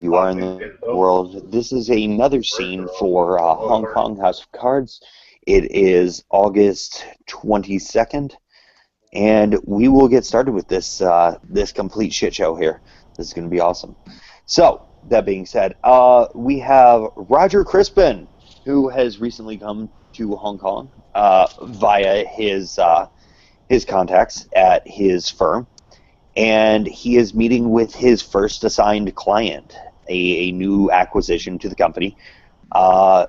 You are in the world. This is another scene for Hong Kong House of Cards. It is August 22nd, and we will get started with this complete shit show here. This is going to be awesome. So, that being said, we have Roger Crispin, who has recently come to Hong Kong via his contacts at his firm, and he is meeting with his first assigned client, a new acquisition to the company, uh,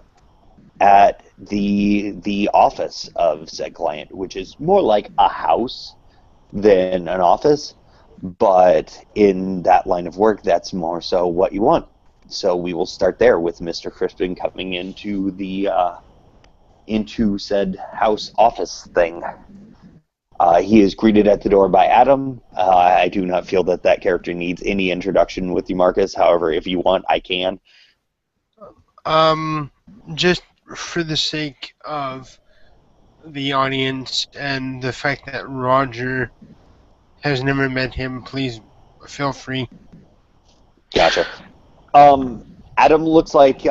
at the office of said client, which is more like a house than an office, but in that line of work, that's more so what you want. So we will start there with Mr. Crispin coming into said house office thing. He is greeted at the door by Adam. I do not feel that that character needs any introduction with you, Marcus. However, if you want, I can. Um, just for the sake of the audience and the fact that Roger has never met him, please feel free. Gotcha. Adam looks like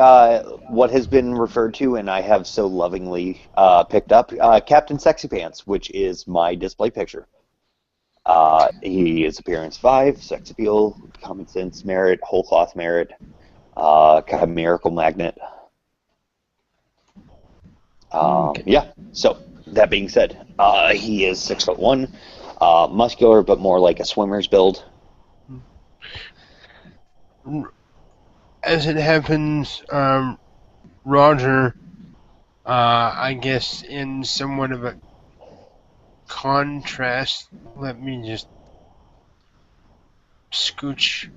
what has been referred to, and I have so lovingly picked up, Captain Sexy Pants, which is my display picture. He is appearance 5, sex appeal, common sense merit, whole cloth merit, chimerical magnet. Okay. Yeah, so that being said, he is 6'1", muscular, but more like a swimmer's build. As it happens, Roger, I guess in somewhat of a contrast, let me just scooch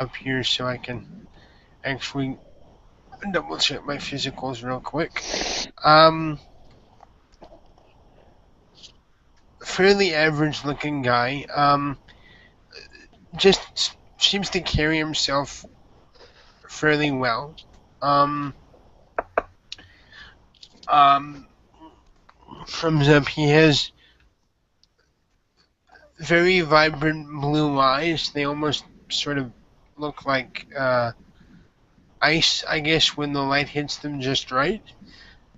up here so I can actually double check my physicals real quick. Fairly average looking guy. Just seems to carry himself fairly well. Um, Thumbs up. He has very vibrant blue eyes. They almost sort of look like ice, I guess, when the light hits them just right.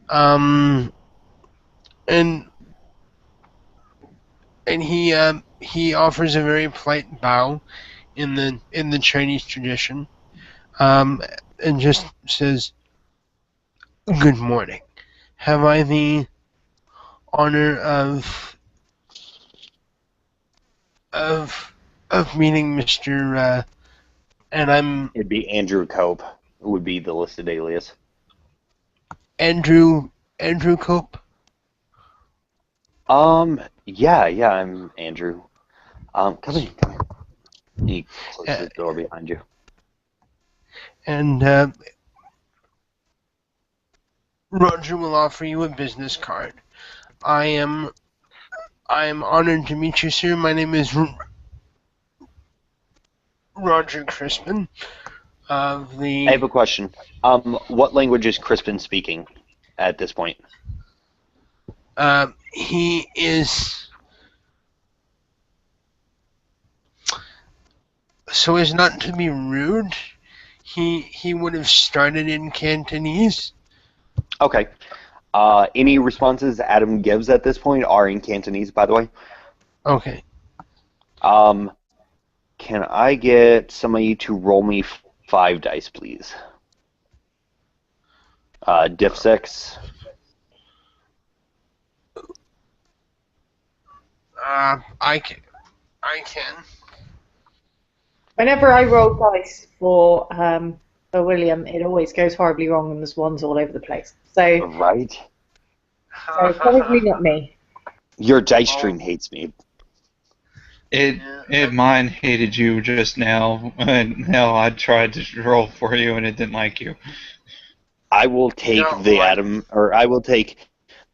Um, and he offers a very polite bow in the Chinese tradition, um, and just says, "Good morning. Have I the honor of of meeting Mr. And I'm It'd be Andrew Cope, would be the listed alias. Andrew Cope." Yeah, I'm Andrew. Come in, come in. He closes Uh, the door behind you. and Roger will offer you a business card. I am honored to meet you, sir. My name is Roger Crispin of I the. have a question. What language is Crispin speaking at this point? He is, so as not to be rude. He would have started in Cantonese. Okay. Any responses Adam gives at this point are in Cantonese, by the way. Okay. Um, can I get somebody to roll me 5 dice, please? Diff 6. I can. I can. Whenever I roll dice for William, it always goes horribly wrong and there's ones all over the place. So Right? probably not me. Your dice stream hates me. Mine hated you just now, and now I tried to roll for you, and it didn't like you. I will take I will take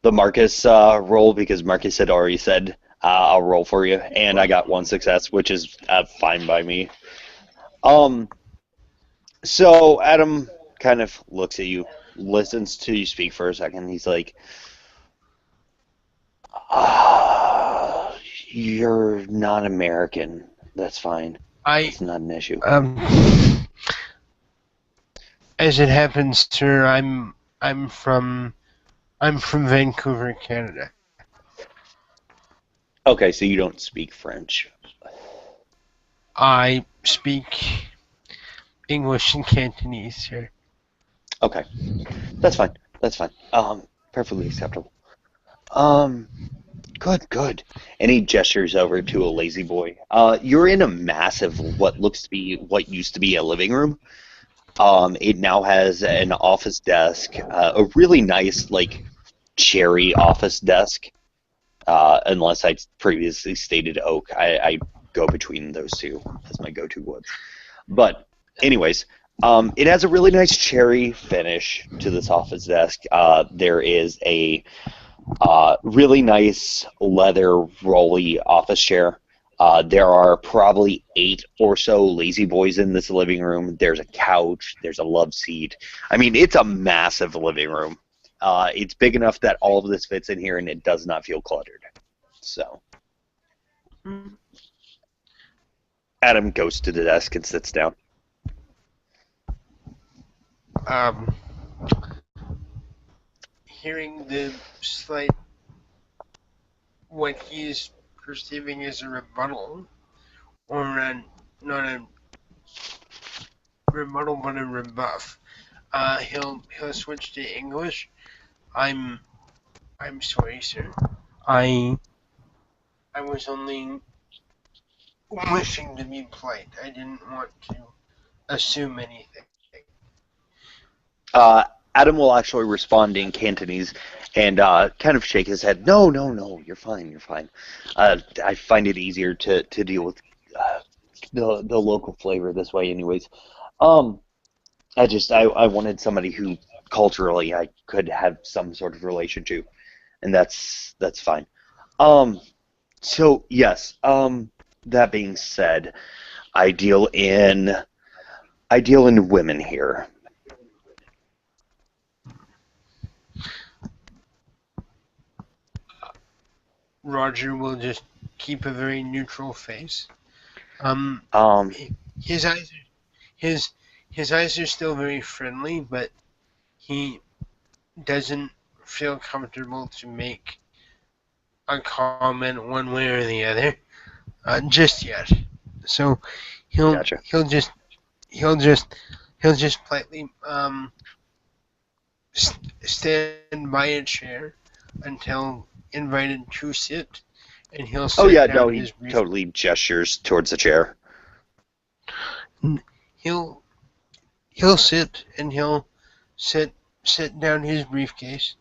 the Marcus roll because Marcus had already said I'll roll for you, and I got 1 success, which is fine by me. So Adam kind of looks at you, listens to you speak for a second. He's like, "You're not American. That's fine. I It's not an issue." As it happens, sir, I'm from Vancouver, Canada. Okay, so you don't speak French. I speak English and Cantonese, sir. Okay, that's fine. That's fine. Perfectly acceptable. Um, good. And he gestures over to a lazy boy. You're in a massive, what used to be a living room. It now has an office desk, a really nice, like, cherry office desk. Unless I previously stated oak, I go between those two as my go-to woods. But, anyways, it has a really nice cherry finish to this office desk. There is a really nice leather rolly office chair. There are probably 8 or so lazy boys in this living room. There's a couch. There's a love seat. I mean, it's a massive living room. It's big enough that all of this fits in here, and it does not feel cluttered. So, Adam goes to the desk and sits down. Um, Hearing the slight, what he's perceiving as a rebuttal, or not a rebuttal but a rebuff, he'll switch to English. I'm sorry, sir. I was only wishing to be polite. I didn't want to assume anything. Uh, Adam will actually respond in Cantonese and kind of shake his head. No, you're fine, you're fine. I find it easier to deal with the local flavor this way, anyways. Um, I wanted somebody who culturally I could have some sort of relation to, and that's fine. Um, so yes. That being said, I deal in women here. Roger will just keep a very neutral face. Um, His eyes, his his eyes are still very friendly, but he doesn't feel comfortable to make a comment one way or the other just yet. So he'll gotcha. he'll just he'll just he'll just politely stand by a chair until invited to sit, and he'll Oh set yeah, no, down he his brief. totally gestures towards the chair. He'll he'll sit and he'll set down his briefcase.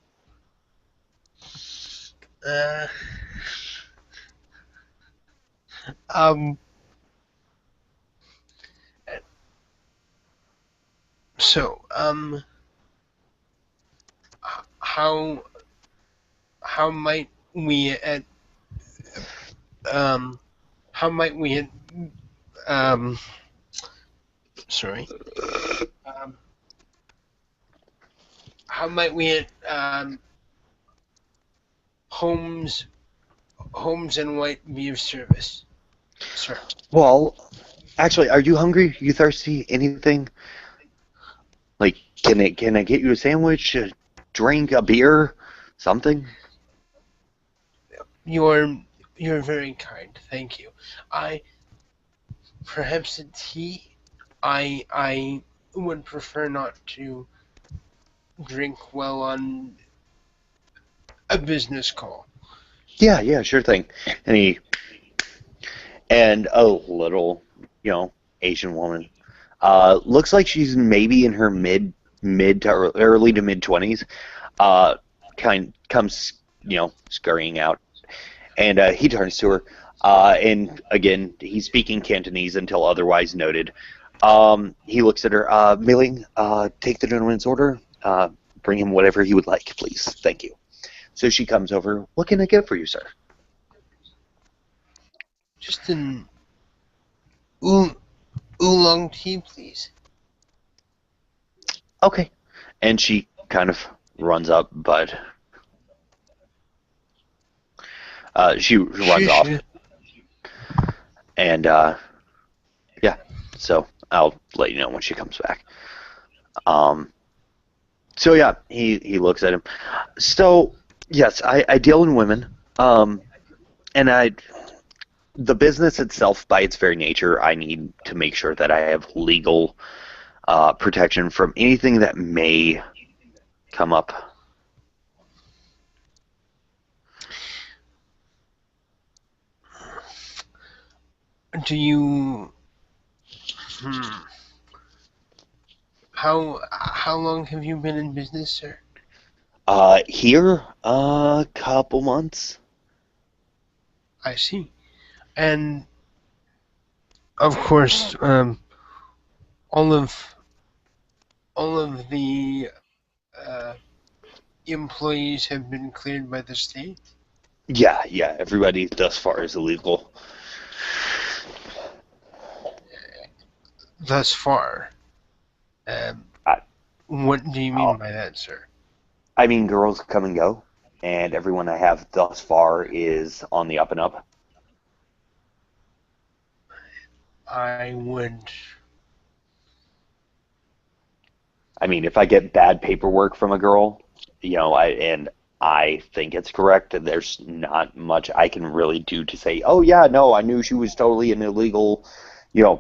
Uh, um. So how might we at um how might we at um sorry um how might we at Holmes and White be of service, sir? Well, actually, are you hungry? You thirsty? Anything? Like, can I get you a sandwich, a drink, a beer, something? You're very kind, thank you. I perhaps a tea. I would prefer not to drink well on a business call. Yeah, sure thing. And a little, Asian woman. Looks like she's maybe in her mid to early to mid 20s. Comes, scurrying out, and he turns to her. And again, he's speaking Cantonese until otherwise noted. He looks at her. Mei-Ling, take the gentleman's order. Bring him whatever he would like, please. Thank you. So she comes over. What can I get for you, sir? Just an oolong tea, please. Okay. And she kind of runs up, but she runs off. And yeah, so I'll let you know when she comes back. So yeah, he looks at him. So yes, I deal in women. And the business itself, by its very nature, I need to make sure that I have legal protection from anything that may come up. Do you? Hmm. How long have you been in business, sir? Here, a couple months. I see. And of course, all of all of the employees have been cleared by the state Yeah. Everybody thus far is illegal. thus far. Um, I, what do you mean I'll- by that, sir? I mean, girls come and go, and everyone I have thus far is on the up and up. I would. I mean, if I get bad paperwork from a girl, and I think it's correct, there's not much I can really do to say, oh yeah, no, I knew she was totally an illegal,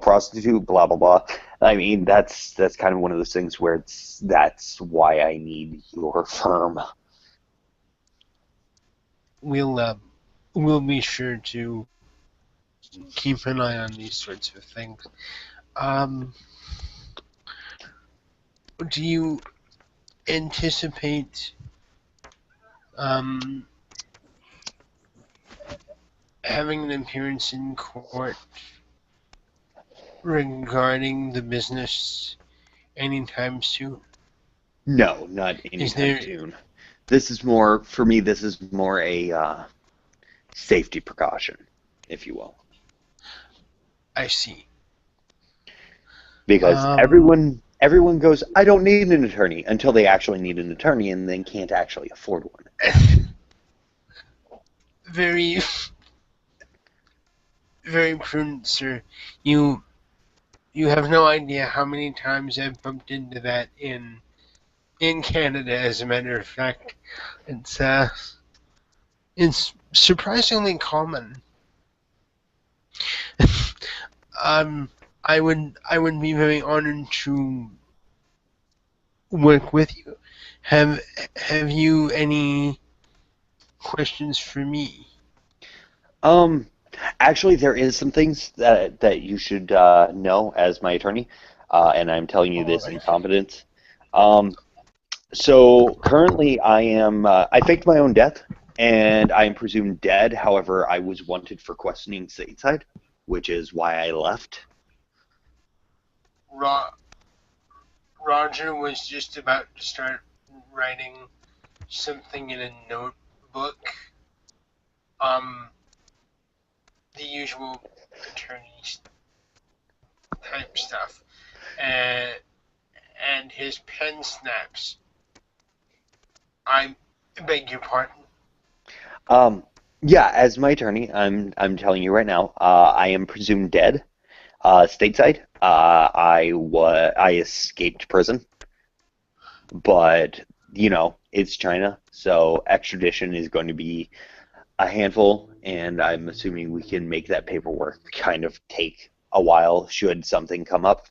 prostitute, blah blah blah. I mean, that's kind of one of those things where that's why I need your firm. We'll we'll be sure to keep an eye on these sorts of things. Um, do you anticipate um, having an appearance in court regarding the business anytime soon? No, not Is anytime there? soon. This is more for me. This is more a safety precaution, if you will. I see. Because Um, everyone goes, I don't need an attorney until they actually need an attorney and then can't actually afford one. very, very prudent, sir. You you have no idea how many times I've bumped into that in Canada. As a matter of fact, it's uh, it's surprisingly common. um, I would be very honored to work with you. Have have you any questions for me? Um, Actually, there is some things that you should know as my attorney, and I'm telling you All this in right. confidence. Um, so currently, I faked my own death, and I am presumed dead. However, I was wanted for questioning stateside, which is why I left. Ro- Roger was just about to start writing something in a notebook. Um, the usual attorney type stuff, and his pen snaps. I beg your pardon. Um, yeah, as my attorney, I'm telling you right now, I am presumed dead. Stateside, I escaped prison, but it's China, so extradition is going to be a handful, and I'm assuming we can make that paperwork kind of take a while should something come up.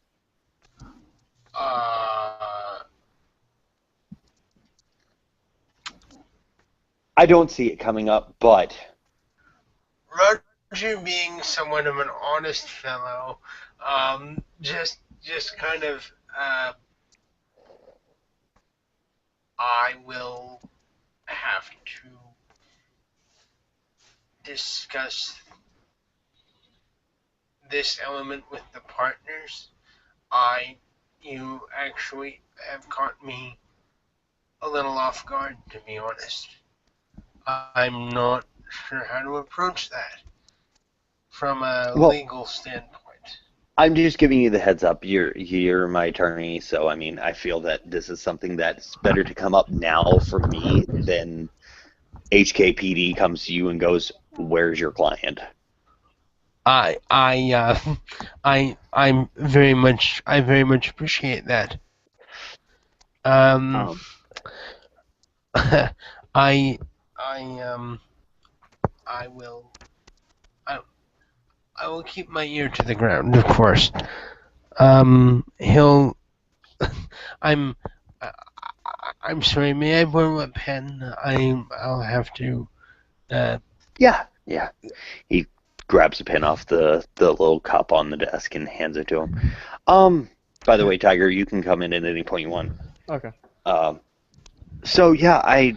Uh, I don't see it coming up, but Roger, being somewhat of an honest fellow, just kind of, I will have to discuss this element with the partners. I, you actually have caught me a little off guard, to be honest. I'm not sure how to approach that from a well, legal standpoint. I'm just giving you the heads up. You're my attorney, so I mean, I feel that this is something that's better to come up now for me than HKPD comes to you and goes, "Where's your client?" I I I very much appreciate that. Um, I, I, I will, I, I will keep my ear to the ground, of course. He'll, I'm, I, I'm sorry. May I borrow a pen? I'll have to. Uh, Yeah, yeah. He grabs a pen off the little cup on the desk and hands it to him. By the way, Tiger, you can come in at any point you want. Okay. Um, so yeah, I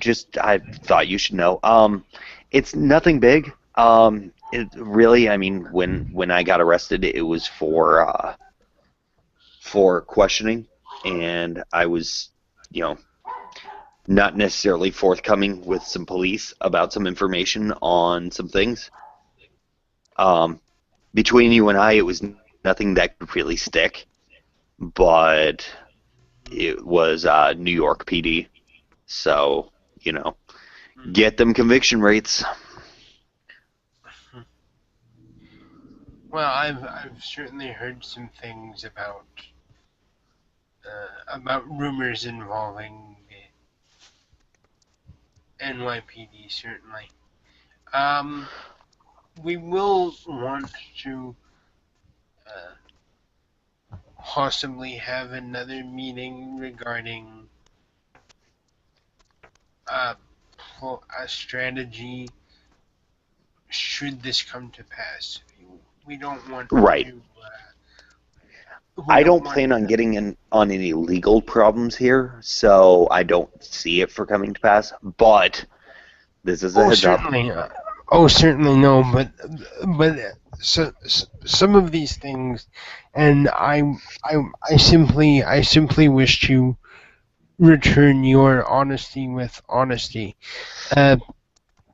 thought you should know. It's nothing big. It really, I mean, when I got arrested, it was for questioning, and I was, you know, not necessarily forthcoming with some police about some information on some things. Um, Between you and I, it was nothing that could really stick, but it was New York PD. So, get them conviction rates. well, I've certainly heard some things about rumors involving NYPD. Certainly. Um, we will want to possibly have another meeting regarding uh, a strategy should this come to pass. We don't want Right. to. I don't plan on getting in on any legal problems here, so I don't see it for coming to pass. But this is a heads up. Certainly. Certainly no. But some of these things, and I simply wish to return your honesty with honesty,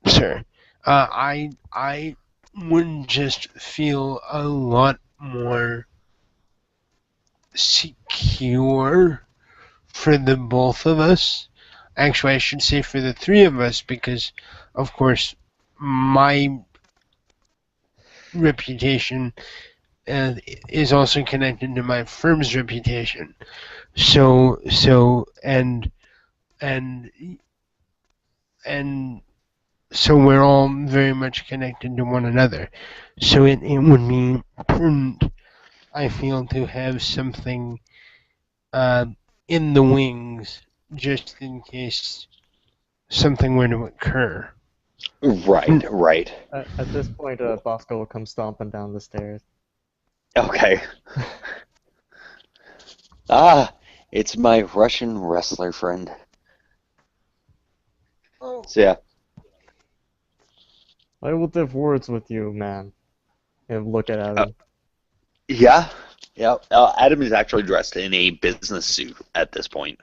sir. I would just feel a lot more secure for the both of us. Actually, I should say for the three of us, because, of course, my reputation is also connected to my firm's reputation. And and so we're all very much connected to one another. So it would be prudent, I feel, to have something uh, in the wings just in case something were to occur. Right. At this point, Bosco will come stomping down the stairs. Okay. It's my Russian wrestler friend. Oh. So yeah. I will have words with you, man. And look at Adam. Yeah. Adam is actually dressed in a business suit at this point.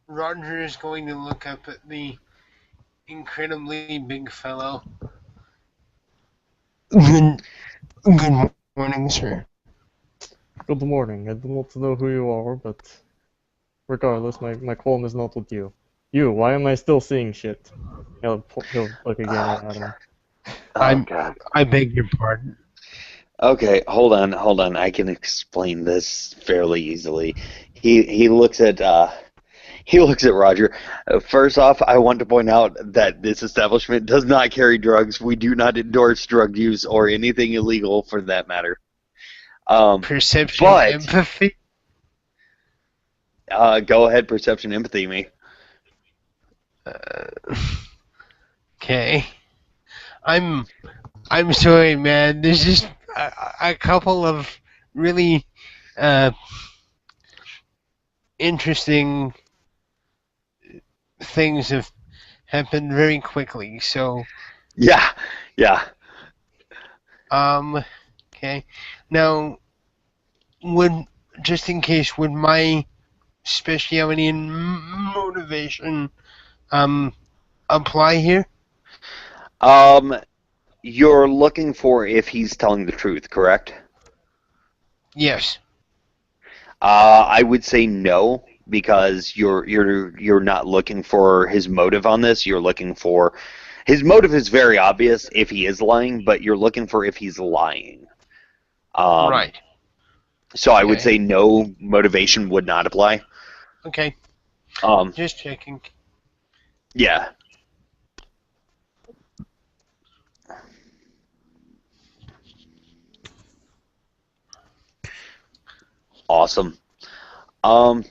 Roger is going to look up at the incredibly big fellow. Good morning, sir. Good morning. I don't want to know who you are, but regardless, my qualm is not with you. You, why am I still seeing shit? He'll look again at Adam. God. I beg your pardon. Okay, hold on. I can explain this fairly easily. He looks at Roger. First off, I want to point out that this establishment does not carry drugs. We do not endorse drug use or anything illegal for that matter. Perception, but, empathy. Go ahead, perception, empathy, me. Okay. I'm sorry, man. There's just a couple of really interesting things have happened very quickly. So. Yeah. Okay. Now, just in case, would my speciality and motivation apply here? You're looking for if he's telling the truth, correct? Yes. I would say no, because you're not looking for his motive on this. You're looking for his motive is very obvious if he is lying, but you're looking for if he's lying. Right. So I would say no, motivation would not apply. Okay, Um, just checking. yeah. Awesome. Um,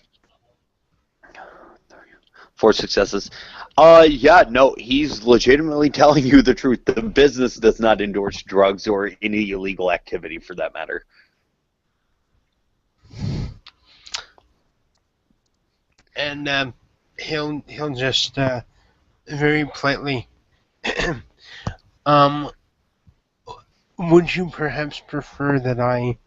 4 successes. Yeah, no, he's legitimately telling you the truth. The business does not endorse drugs or any illegal activity for that matter. And he'll just very politely. um, would you perhaps prefer that I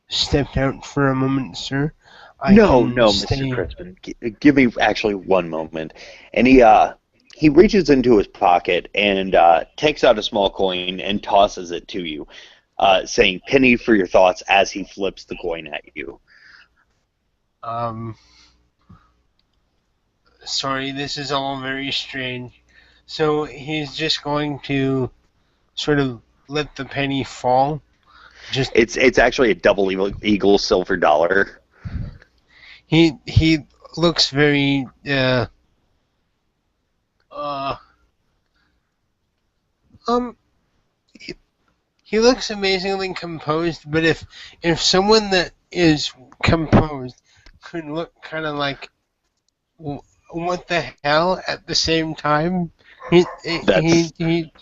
stepped out for a moment, sir? I No, can no, Mr. stay. Crispin. Give me actually one moment. And he reaches into his pocket and takes out a small coin and tosses it to you, saying "penny for your thoughts" as he flips the coin at you. Um, sorry, this is all very strange. So he's just going to sort of let the penny fall. Just It's actually a double eagle silver dollar. he looks very uh um he looks amazingly composed. But if someone that is composed could look kind of like what the hell at the same time, he he That's he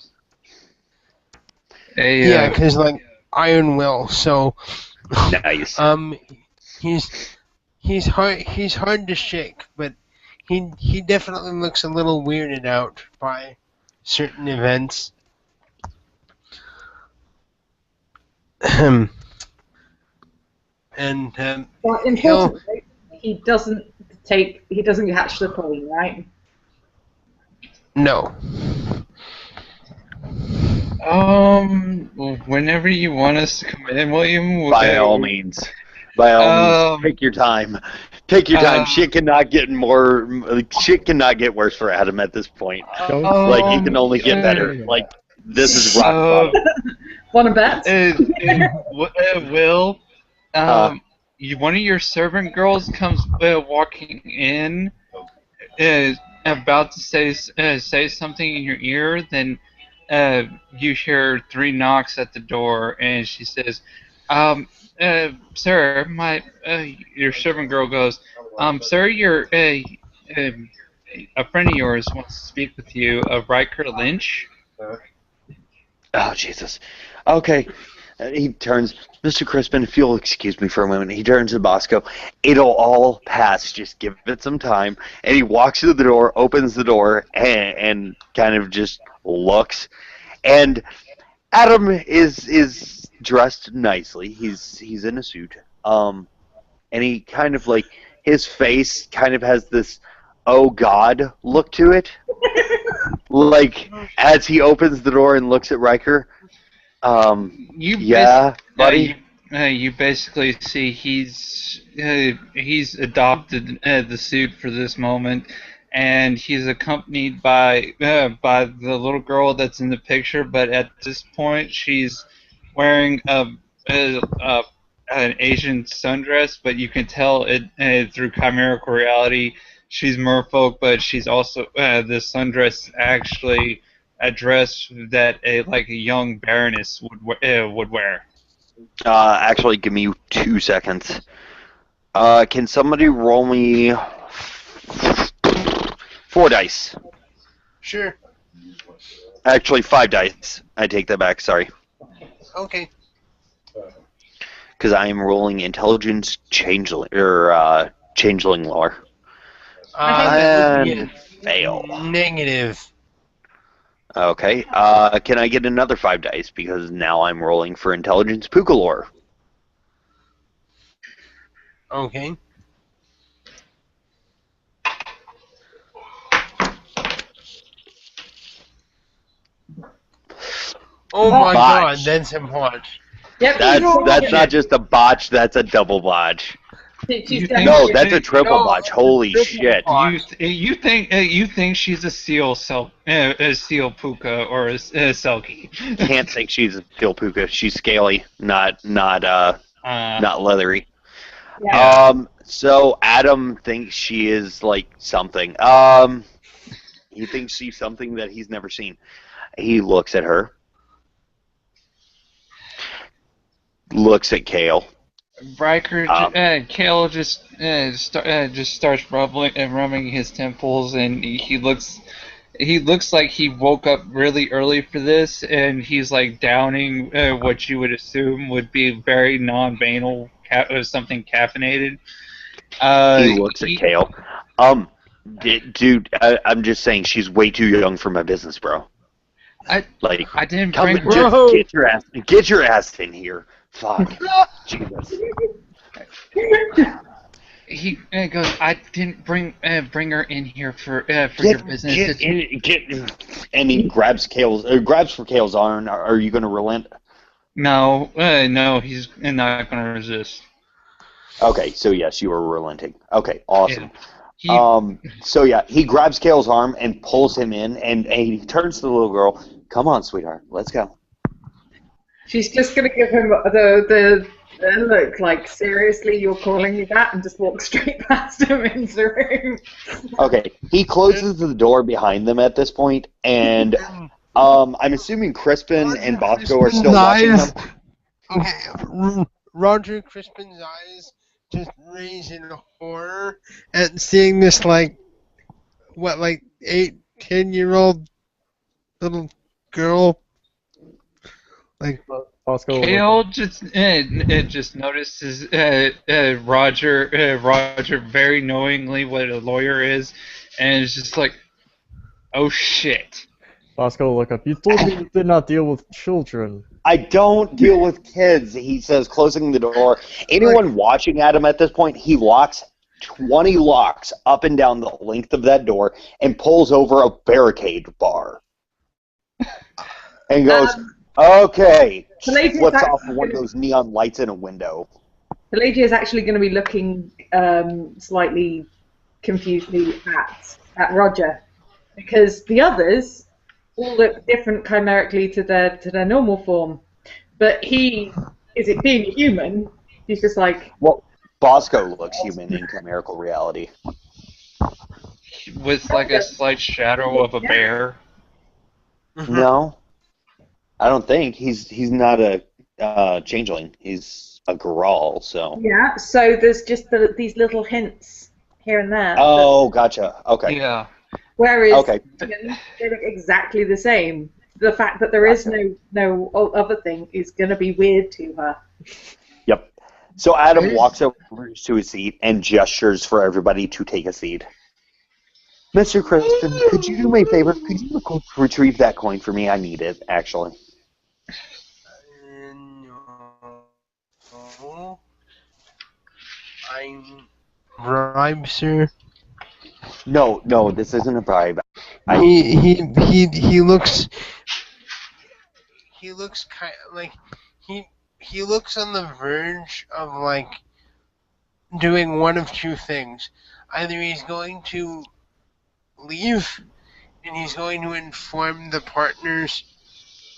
Hey, yeah, because like Iron Will. So nice. um he's he's hard to shake, but he definitely looks a little weirded out by certain events. And But he'll importantly, he doesn't catch the coin, right? no. whenever you want us to come in, William. By all means. By all means, Um, take your time. Take your time. uh, Shit cannot get shit cannot get worse for Adam at this point. Don't Like say he can um, only get don't better. say that. Like this is rock uh, bottom. Want to bet? Will, Uh, one of your servant girls comes walking in, uh, about to say something in your ear. Then you hear 3 knocks at the door, and she says, "Sir, my your servant girl goes, sir, your um, a friend of yours wants to speak with you, Riker Lynch." oh Jesus. Okay. He turns, Mr. Crispin, if you'll excuse me for a moment, he turns to Bosco. It'll all pass. Just give it some time. And he walks to the door, opens the door, and kind of just looks. And Adam is dressed nicely. He's in a suit. And he kind of like his face kind of has this oh God look to it. Like as he opens the door and looks at Riker. You Yeah, buddy. you basically see he's adopted the suit for this moment, and he's accompanied by the little girl that's in the picture. But at this point, she's wearing a an Asian sundress, but you can tell it through chimerical reality. She's merfolk, but she's also this sundress actually a dress that a young baroness would wear. Actually, give me 2 seconds. Can somebody roll me 4 dice? Sure. Actually, 5 dice. I take that back. Sorry, Okay. because I am rolling intelligence changeling changeling lore. That would be And fail. a negative. Okay. Can I get another 5 dice because now I'm rolling for intelligence puka lore? Okay. Oh my God, Botch. that's a botch. Yep. That's not just a botch. That's a double botch. You think- No, that's a triple No, botch. Holy triple shit. botch. You think she's a seal puka or a selkie? Can't think she's a steel puka. She's scaly, not Uh, leathery. Yeah. So Adam thinks she is like something. He thinks she's something that he's never seen. He looks at her, looks at Kale. Riker, Um, Kale just starts rubbing his temples, and he looks like he woke up really early for this, and he's like downing what you would assume would be very non-banal something caffeinated. he looks at He Kale. Dude, I'm just saying she's way too young for my business, bro. I Like, I didn't come, bring her. just Bro. get your ass in here. Fuck, Jesus. He goes. I didn't bring her in here for your business. And he grabs for Kale's arm. Are you going to relent? No, no, he's not going to resist. Okay, so yes, you are relenting. Okay, awesome. Yeah. So yeah, he grabs Kale's arm and pulls him in, and he turns to the little girl. Come on, sweetheart, let's go. She's just going to give him the look, like, seriously, you're calling me that? And just walk straight past him into the room. Okay, he closes the door behind them at this point, and I'm assuming Crispin and Bosco are still watching them. Okay, Roger Crispin's eyes just raise in horror at seeing this, like, 8-10-year-old little girl. Like, Bosco Kale just notices Roger very knowingly what a lawyer is, and it's just like, oh shit. Bosco look up. You told me you did not deal with children. I don't deal with kids, he says, closing the door. Anyone watching at him at this point, he locks 20 locks up and down the length of that door and pulls over a barricade bar. And goes, okay, Pelagius flips off one of those neon lights in a window. Pelagia is actually going to be looking slightly confusedly at Roger, because the others all look different chimerically to their normal form, but he, is it being human? He's just like, Well, Bosco looks human in chimerical reality. With like a slight shadow of a bear. No, I don't think he's not a changeling. He's a Grawl. So. yeah. So there's just these little hints here and there. Oh, gotcha. Okay. Yeah. Whereas Okay. they look exactly the same. The fact that there is no other thing is going to be weird to her. Yep. So Adam walks over to his seat and gestures for everybody to take a seat. Mr. Crispin, could you do me a favor? Could you retrieve that coin for me? I need it, actually. No. I'm bribe, sir. No, this isn't a bribe. He looks kind of like he looks on the verge of like doing one of two things. Either he's going to leave and he's going to inform the partners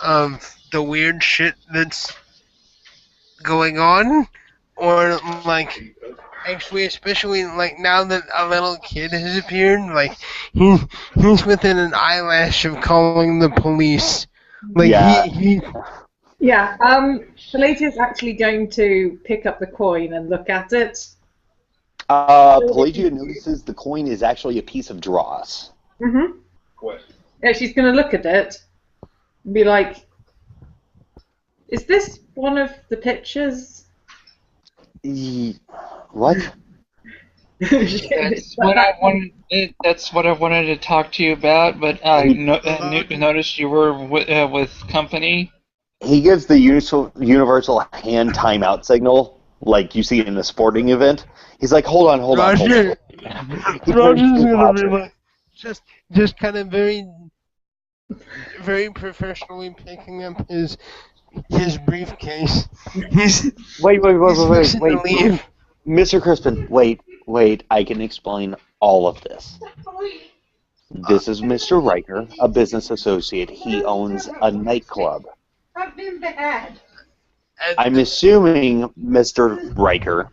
of the weird shit that's going on, or like actually, especially like now that a little kid has appeared, like he's within an eyelash of calling the police. Like Yeah. Yeah. Pelagia's actually going to pick up the coin and look at it. Pelagia notices the coin is actually a piece of dross. Mm-hmm. Yeah, she's going to look at it and be like, "Is this one of the pictures?" What? That's what I wanted. That's what I wanted to talk to you about. But I noticed you were with company. He gives the universal hand timeout signal, like you see in a sporting event. He's like, hold on. Roger's gonna be like, just kind of very professionally picking up his briefcase. Wait. Leave. Mr. Crispin, wait. I can explain all of this. This is Mr. Riker, a business associate. He owns a nightclub. I've been bad. I'm assuming, Mr. Riker,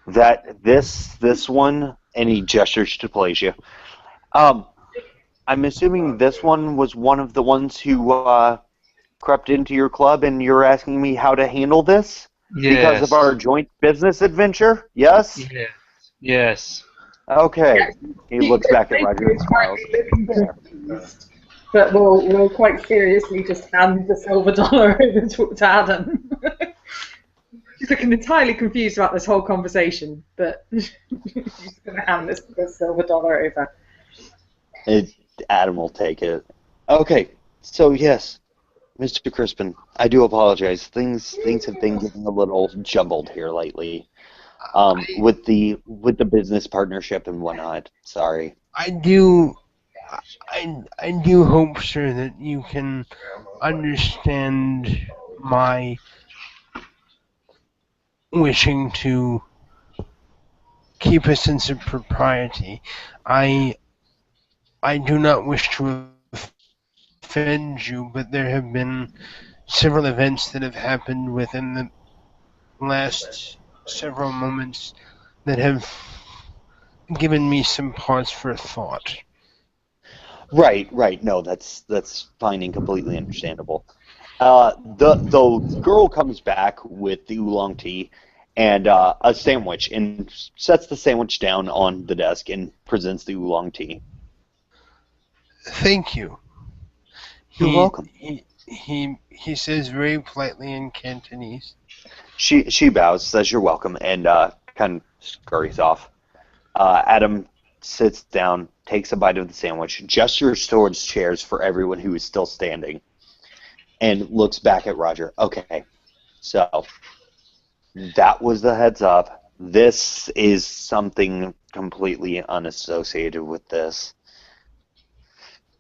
that this one, and he gestures to Pelagia. Um, I'm assuming this one was one of the ones who crept into your club, and you're asking me how to handle this because of our Yes. joint business adventure. Yes. Yes. Yes. Okay. He He looks back at Roger and is smiles. slightly looking Fair. confused, but we'll quite seriously just hand the silver dollar over to Adam. He's looking entirely confused about this whole conversation, but he's going to hand this silver dollar over. It, Adam will take it. Okay. So yes, Mr. Crispin, I do apologize. Things have been getting a little jumbled here lately. With the business partnership and whatnot. Sorry. I do. I do hope, sir, that you can understand my wishing to keep a sense of propriety. I I do not wish to offend you, but there have been several events that have happened within the last several moments that have given me some pause for thought. Right, right. No, that's fine and completely understandable. The girl comes back with the oolong tea and a sandwich and sets the sandwich down on the desk and presents the oolong tea. Thank you. You're He welcome. he says very politely in Cantonese. She bows, says you're welcome, and kind of scurries off. Adam sits down, takes a bite of the sandwich, gestures towards chairs for everyone who is still standing, and looks back at Roger. Okay, so that was the heads up. This is something completely unassociated with this.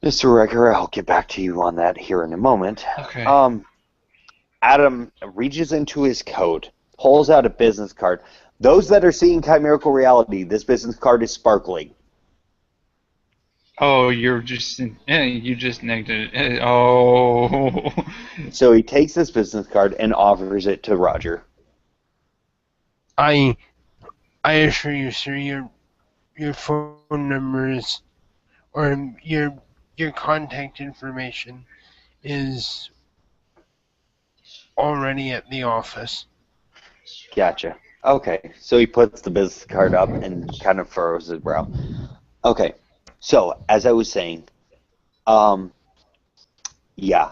Mr. Recker, I'll get back to you on that here in a moment. Okay. Adam reaches into his coat, pulls out a business card. Those that are seeing chimerical reality, this business card is sparkling. Oh, you just negated it. Oh. So he takes this business card and offers it to Roger. I assure you, sir, your phone numbers or your contact information is already at the office. Gotcha. Okay, so he puts the business card up and kind of furrows his brow. Okay, so as I was saying, um, yeah.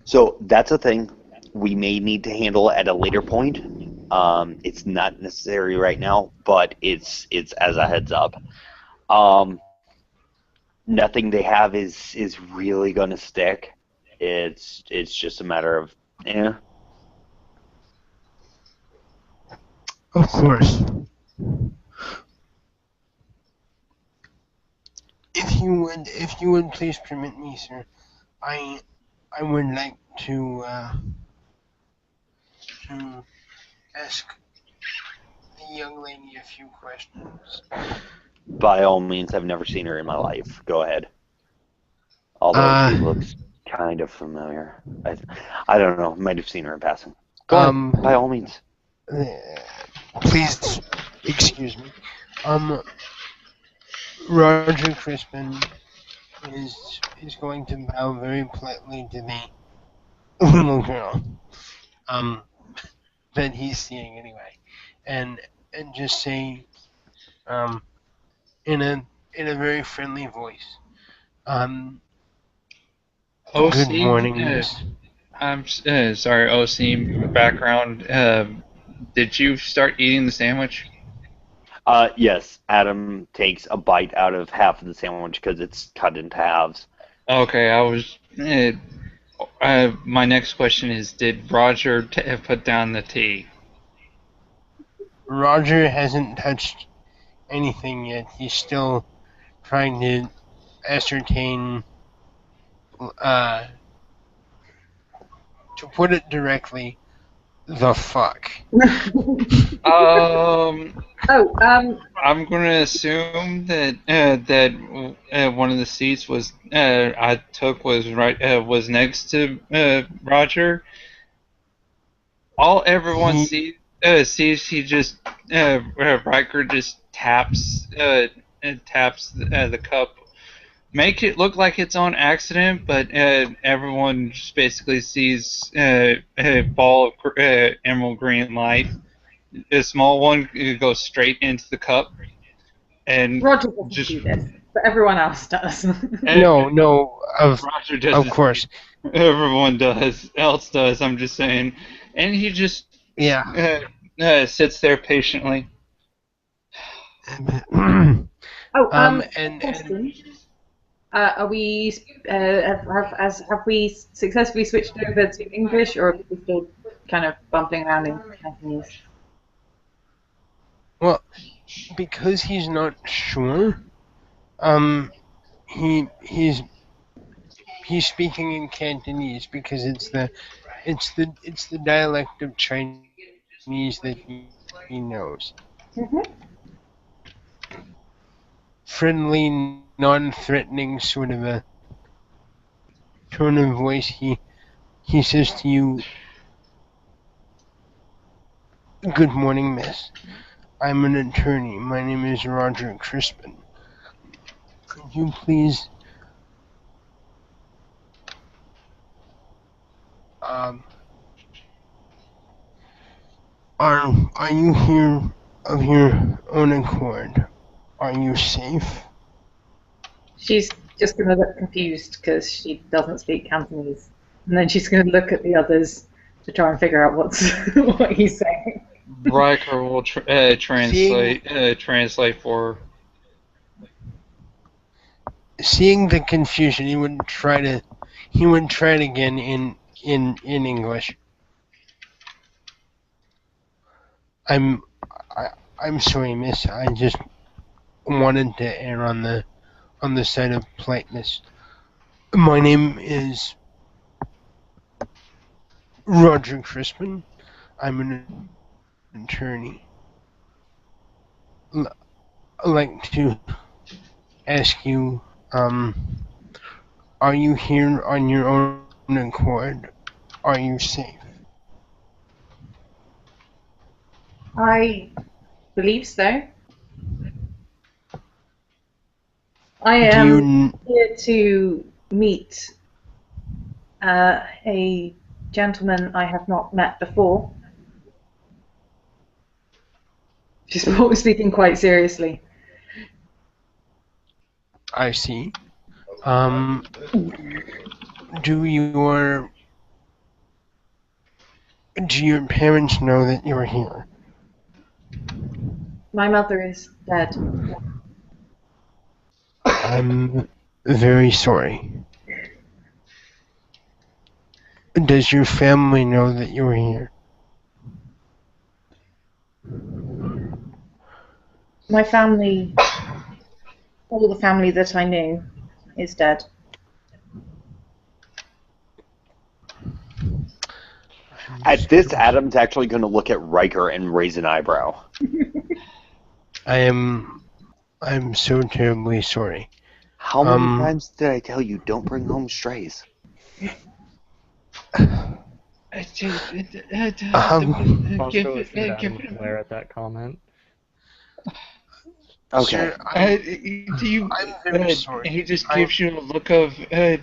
So that's a thing we may need to handle at a later point. It's not necessary right now, but it's as a heads up. Um, Nothing they have is really going to stick. It's just a matter of Of course. If you would please permit me, sir, I I would like to ask the young lady a few questions. By all means. I've never seen her in my life. Go ahead. Although she Uh, looks kind of familiar. I don't know. Might have seen her in passing. Go ahead. um, By all means. please excuse me. Roger Crispin is going to bow very politely to the little girl. Um, that he's seeing anyway, and just say, um, in a very friendly voice, um, good Osim, morning, Miss. sorry, Osim, background. Did you start eating the sandwich? Yes. Adam takes a bite out of half of the sandwich because it's cut into halves. Okay, I was. My next question is: did Roger put down the tea? Roger hasn't touched anything yet. He's still trying to ascertain, uh, to put it directly, the fuck. Um, Oh, I'm gonna assume that one of the seats I took was next to Roger. All everyone He sees sees he just Riker just taps the cup, make it look like it's on accident, but everyone just basically sees a ball of emerald green light. A small one goes straight into the cup, and Roger doesn't just see this, but everyone else does. No, Roger of doesn't. course. Everyone else does. I'm just saying, and he just Yeah. sits there patiently. Oh, And question. Are we have we successfully switched over to English, or are we still kind of bumping around in Cantonese? well, because he's not sure, he's speaking in Cantonese because it's the dialect of Chinese that he knows. Mm-hmm. Friendly, non-threatening sort of a tone of voice. He says to you, "Good morning, miss. I'm an attorney. My name is Roger Crispin. Could you please um are you here of your own accord? Are you safe?" She's just going to look confused because she doesn't speak Cantonese, and then she's going to look at the others to try and figure out what's what he's saying. Riker will translate for her. Seeing the confusion, he would try it again in English. I'm I, I'm sorry, miss. I just wanted to err on the side of politeness. My name is Roger Crispin. I'm an attorney. I'd like to ask you, are you here on your own accord? Are you safe? I believe so. I Do am you here to meet a gentleman I have not met before. She's speaking quite seriously. I see. Um, do your do your parents know that you're here? My mother is dead. I'm very sorry. Does your family know that you're here? My family, all the family that I knew, is dead. At this, Adam's actually going to look at Riker and raise an eyebrow. I'm so terribly sorry. How many times did I tell you don't bring home strays? Bosco is straight Adam would glare at that comment. Okay. Sir, I'm very sorry. He just gives you a look of, do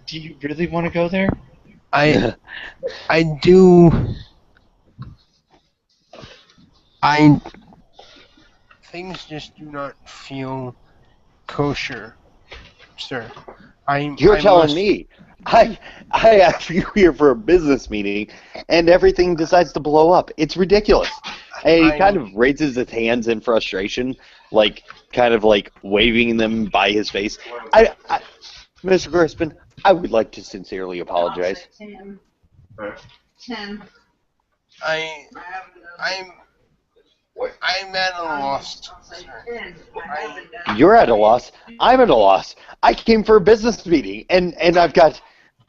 you really want to go there? I do. Things just do not feel kosher, sir. You're I telling must, me. I have you here for a business meeting, and everything decides to blow up. It's ridiculous. And he kind of raises his hands in frustration, like kind of like waving them by his face. Mr. Crispin, I would like to sincerely apologize. I'm at a loss, sir. You're at a loss. I'm at a loss. I came for a business meeting, and I've got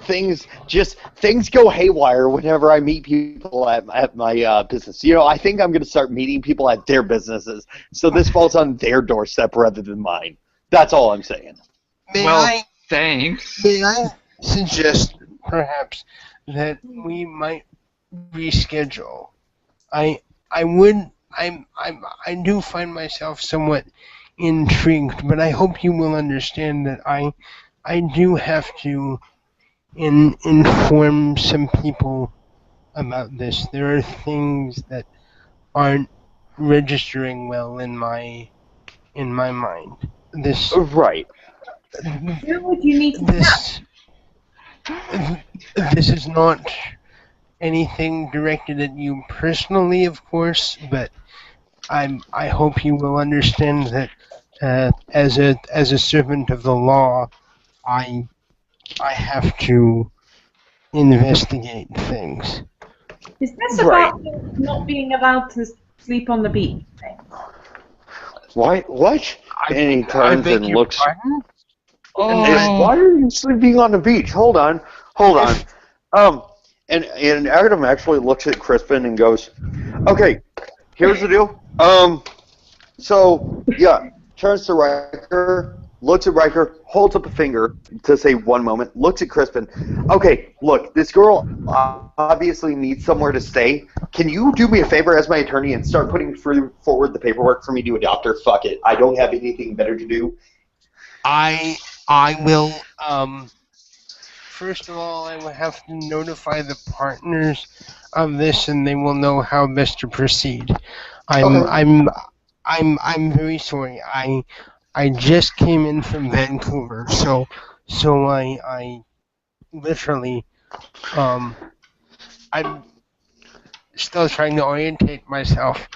things go haywire whenever I meet people at my business. You know, I think I'm going to start meeting people at their businesses, so this falls on their doorstep rather than mine. That's all I'm saying. Thanks. May I suggest, perhaps, that we might reschedule I would I do find myself somewhat intrigued, but I hope you will understand that I do have to inform some people about this. There are things that aren't registering well in my mind. Right. Who would you need to tell? This this is not anything directed at you personally, of course, but I hope you will understand that as a servant of the law, I I have to investigate things. Is this Right. about not being allowed to sleep on the beach? Why? What? And he I turns beg and your looks. pardon? Oh, Why are you sleeping on the beach? Hold on. Hold on. If Um, and Adam actually looks at Crispin and goes, "Okay, here's the deal. So yeah, turns to Riker, looks at Riker, holds up a finger to say 1 moment, looks at Crispin. Okay, look, this girl obviously needs somewhere to stay. Can you do me a favor as my attorney and start putting forward the paperwork for me to adopt her? Fuck it. I don't have anything better to do. I will first of all I will have to notify the partners of this and they will know how best to proceed. I'm Okay. I'm I'm very sorry. I just came in from Vancouver, so I literally I'm still trying to orientate myself.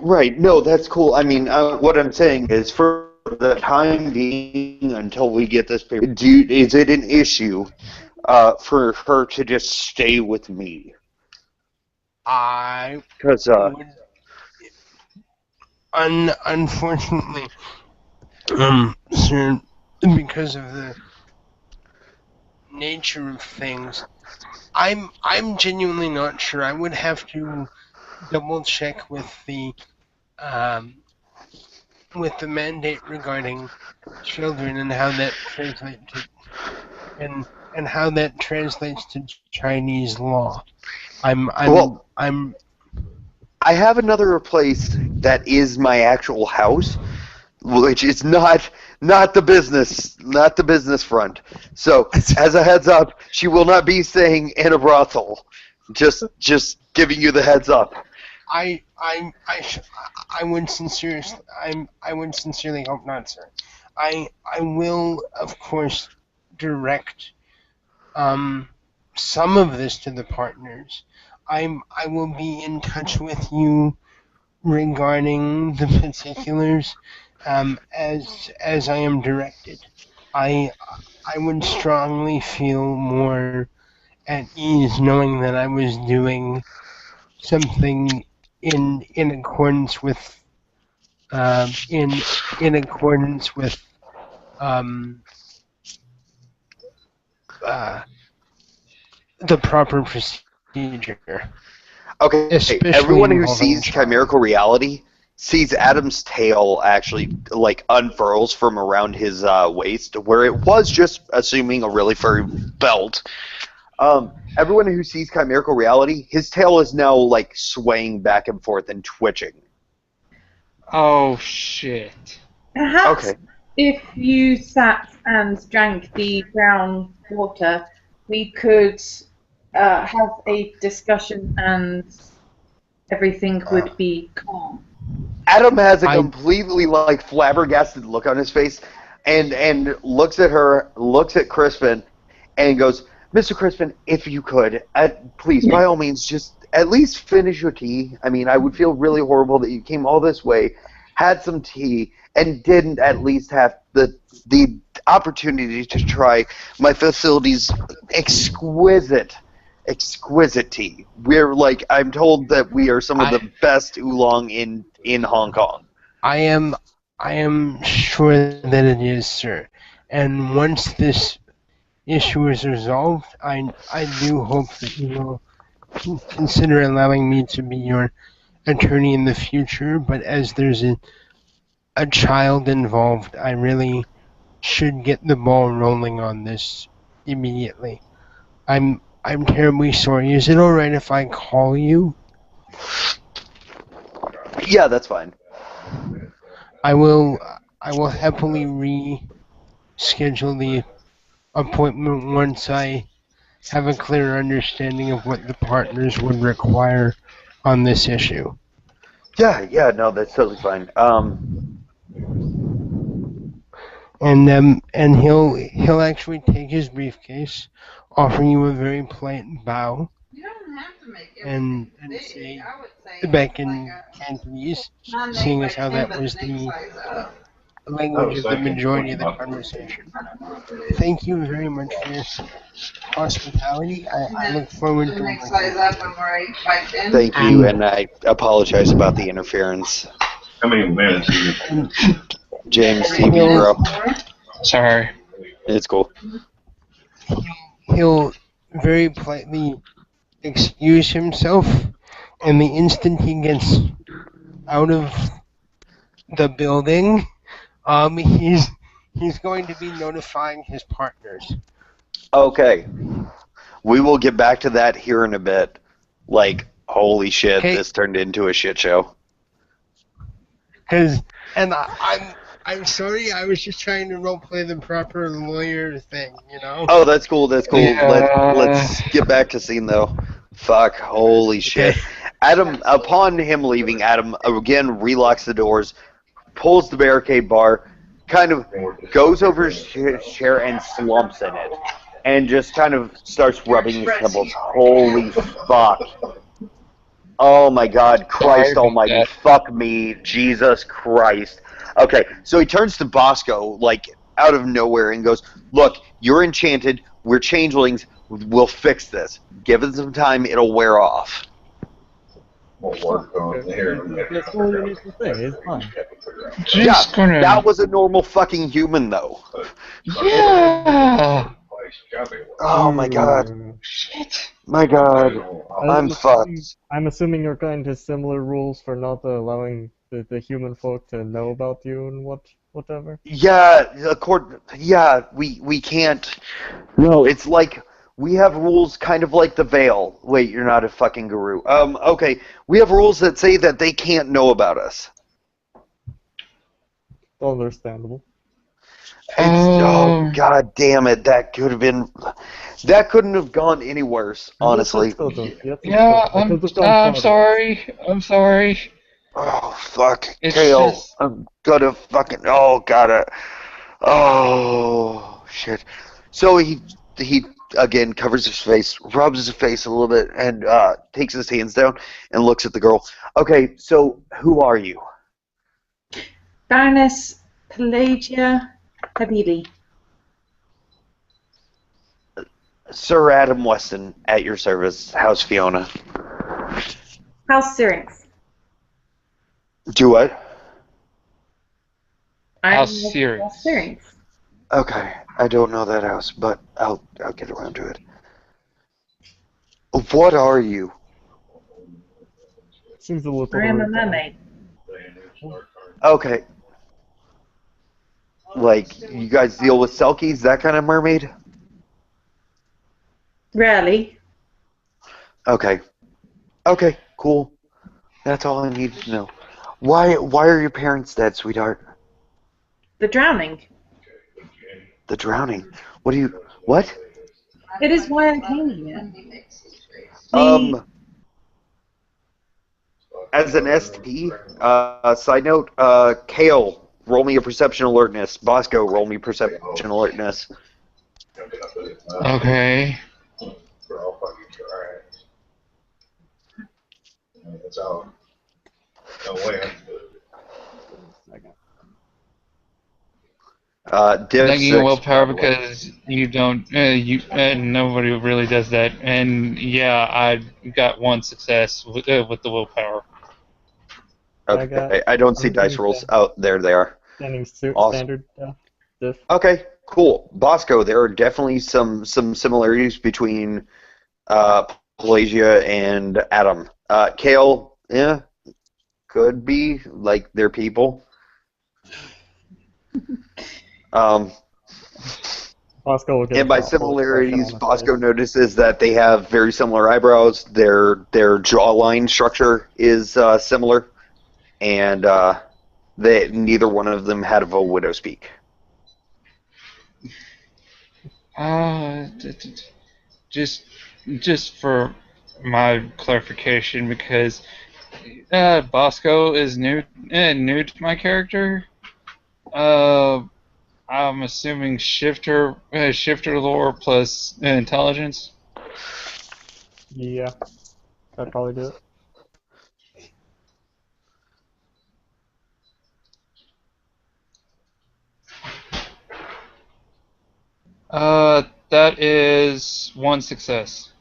Right. No, that's cool. I mean, what I'm saying is, for the time being, until we get this paper, is it an issue for her to just stay with me? I Because, would unfortunately, sir, because of the nature of things, I'm genuinely not sure. I would have to double check um, with the mandate regarding children and how that translates to and how that translates to Chinese law. I'm I'm well, I'm I have another place that is my actual house, which is not the business front. So, as a heads up, she will not be staying in a brothel. Just giving you the heads up. I I I sh- I would sincerely I would sincerely hope not, sir. I will of course direct um some of this to the partners. I will be in touch with you regarding the particulars as I am directed. I I would strongly feel more at ease knowing that I was doing something in accordance with in accordance with um, uh, the proper procedure, Okay, especially everyone who involving a sees child. chimerical reality sees Adam's tail actually like unfurls from around his waist, where it was just assuming a really furry belt. Everyone who sees chimerical reality, his tail is now like swaying back and forth and twitching. oh shit. Perhaps Okay. if you sat and drank the brown water, we could have a discussion and everything would be calm. Adam has a I completely like flabbergasted look on his face, and looks at her, looks at Crispin, and goes, "Mr. Crispin, if you could, please, by all means, just at least finish your tea. I mean, I would feel really horrible that you came all this way, had some tea, and didn't at least have the opportunity to try my facility's exquisite tea. We're like, I'm told that we are some of I the best oolong in Hong Kong. I am I am sure that it is, sir. And once this issue is resolved, I do hope that you will consider allowing me to be your attorney in the future. But as there's a child involved, I really should get the ball rolling on this immediately. I'm terribly sorry. Is it all right if I call you? Yeah, that's fine. I will happily reschedule the appointment once I have a clearer understanding of what the partners would require on this issue. Yeah, no, that's totally fine. And he'll actually take his briefcase, offer you a very polite bow, and say back in Cantonese, seeing as how that was the language of the majority of the conversation. Thank you very much for your hospitality. I look forward to working with you. Thank you, and I apologize about the interference. How many minutes are you? And James, TV, he'll, bro. Sorry. It's cool. he'll very politely excuse himself, and the instant he gets out of the building, he's going to be notifying his partners. Okay. We will get back to that here in a bit. Like, holy shit, Okay. this turned into a shit show. I'm sorry, I was just trying to roleplay the proper lawyer thing, you know? Oh, that's cool, that's cool. Yeah. Let's get back to scene, though. Fuck, holy shit. Okay. Adam, upon him leaving, Adam again relocks the doors, pulls the barricade bar, kind of goes over his chair and slumps in it, and just kind of starts rubbing his temples. Holy fuck. Oh my god, Christ almighty, fuck me, Jesus Christ. Okay, so he turns to Bosco, like, out of nowhere and goes, look, you're enchanted, we're changelings, we'll fix this. Give it some time, it'll wear off. Won't work on here. That's all you need to say. It's fine. Just gonna. That was a normal fucking human, though. Yeah. Oh my god. Shit. My god. I'm assuming- fucked. I'm assuming you're kind of similar rules for not allowing the human folk to know about you and whatever. Yeah, we can't. No, it's like we have rules kind of like the Veil. Wait, you're not a fucking guru. Okay. We have rules that say that they can't know about us. Understandable. Oh god damn it, that couldn't have gone any worse, honestly. Yeah, I'm sorry. I'm sorry. Oh fuck. It's Kale, just- I'm gonna fucking oh shit. So he again covers his face, rubs his face a little bit, and takes his hands down and looks at the girl. Okay, so who are you? Baroness Pelagia Habili. Sir Adam Weston, at your service. How's Fiona? House Syrinx. Do what? House Syrinx. House Syrinx. Okay, I don't know that house, but I'll get around to it. What are you? Seems a little. I am a weird. mermaid. Okay. Like, you guys deal with Selkies, that kind of mermaid? Rarely. Okay. Okay, cool. That's all I need to know. Why are your parents dead, sweetheart? The drowning. The drowning. What? It is why I came here. As an ST, side note, Kale, roll me a perception alertness. Bosco, roll me perception alertness. Okay. It's out. No way. Div Thanking 6. willpower because you don't. Nobody really does that. And yeah, I got one success with the willpower. Okay, I don't see dice rolls. Oh, there they are. Standing Awesome. standard diff. Okay, cool. Bosco, there are definitely some similarities between Pelagia and Adam. Kale, yeah, could be, like, they're people. I'll Bosco will get And by a full expression similarities, on his Bosco face. notices that they have very similar eyebrows. Their jawline structure is similar, and neither one of them had a widow's peak. Just just for my clarification, because Bosco is new to my character. I'm assuming shifter lore plus intelligence. Yeah, that'd probably do it. That is one success.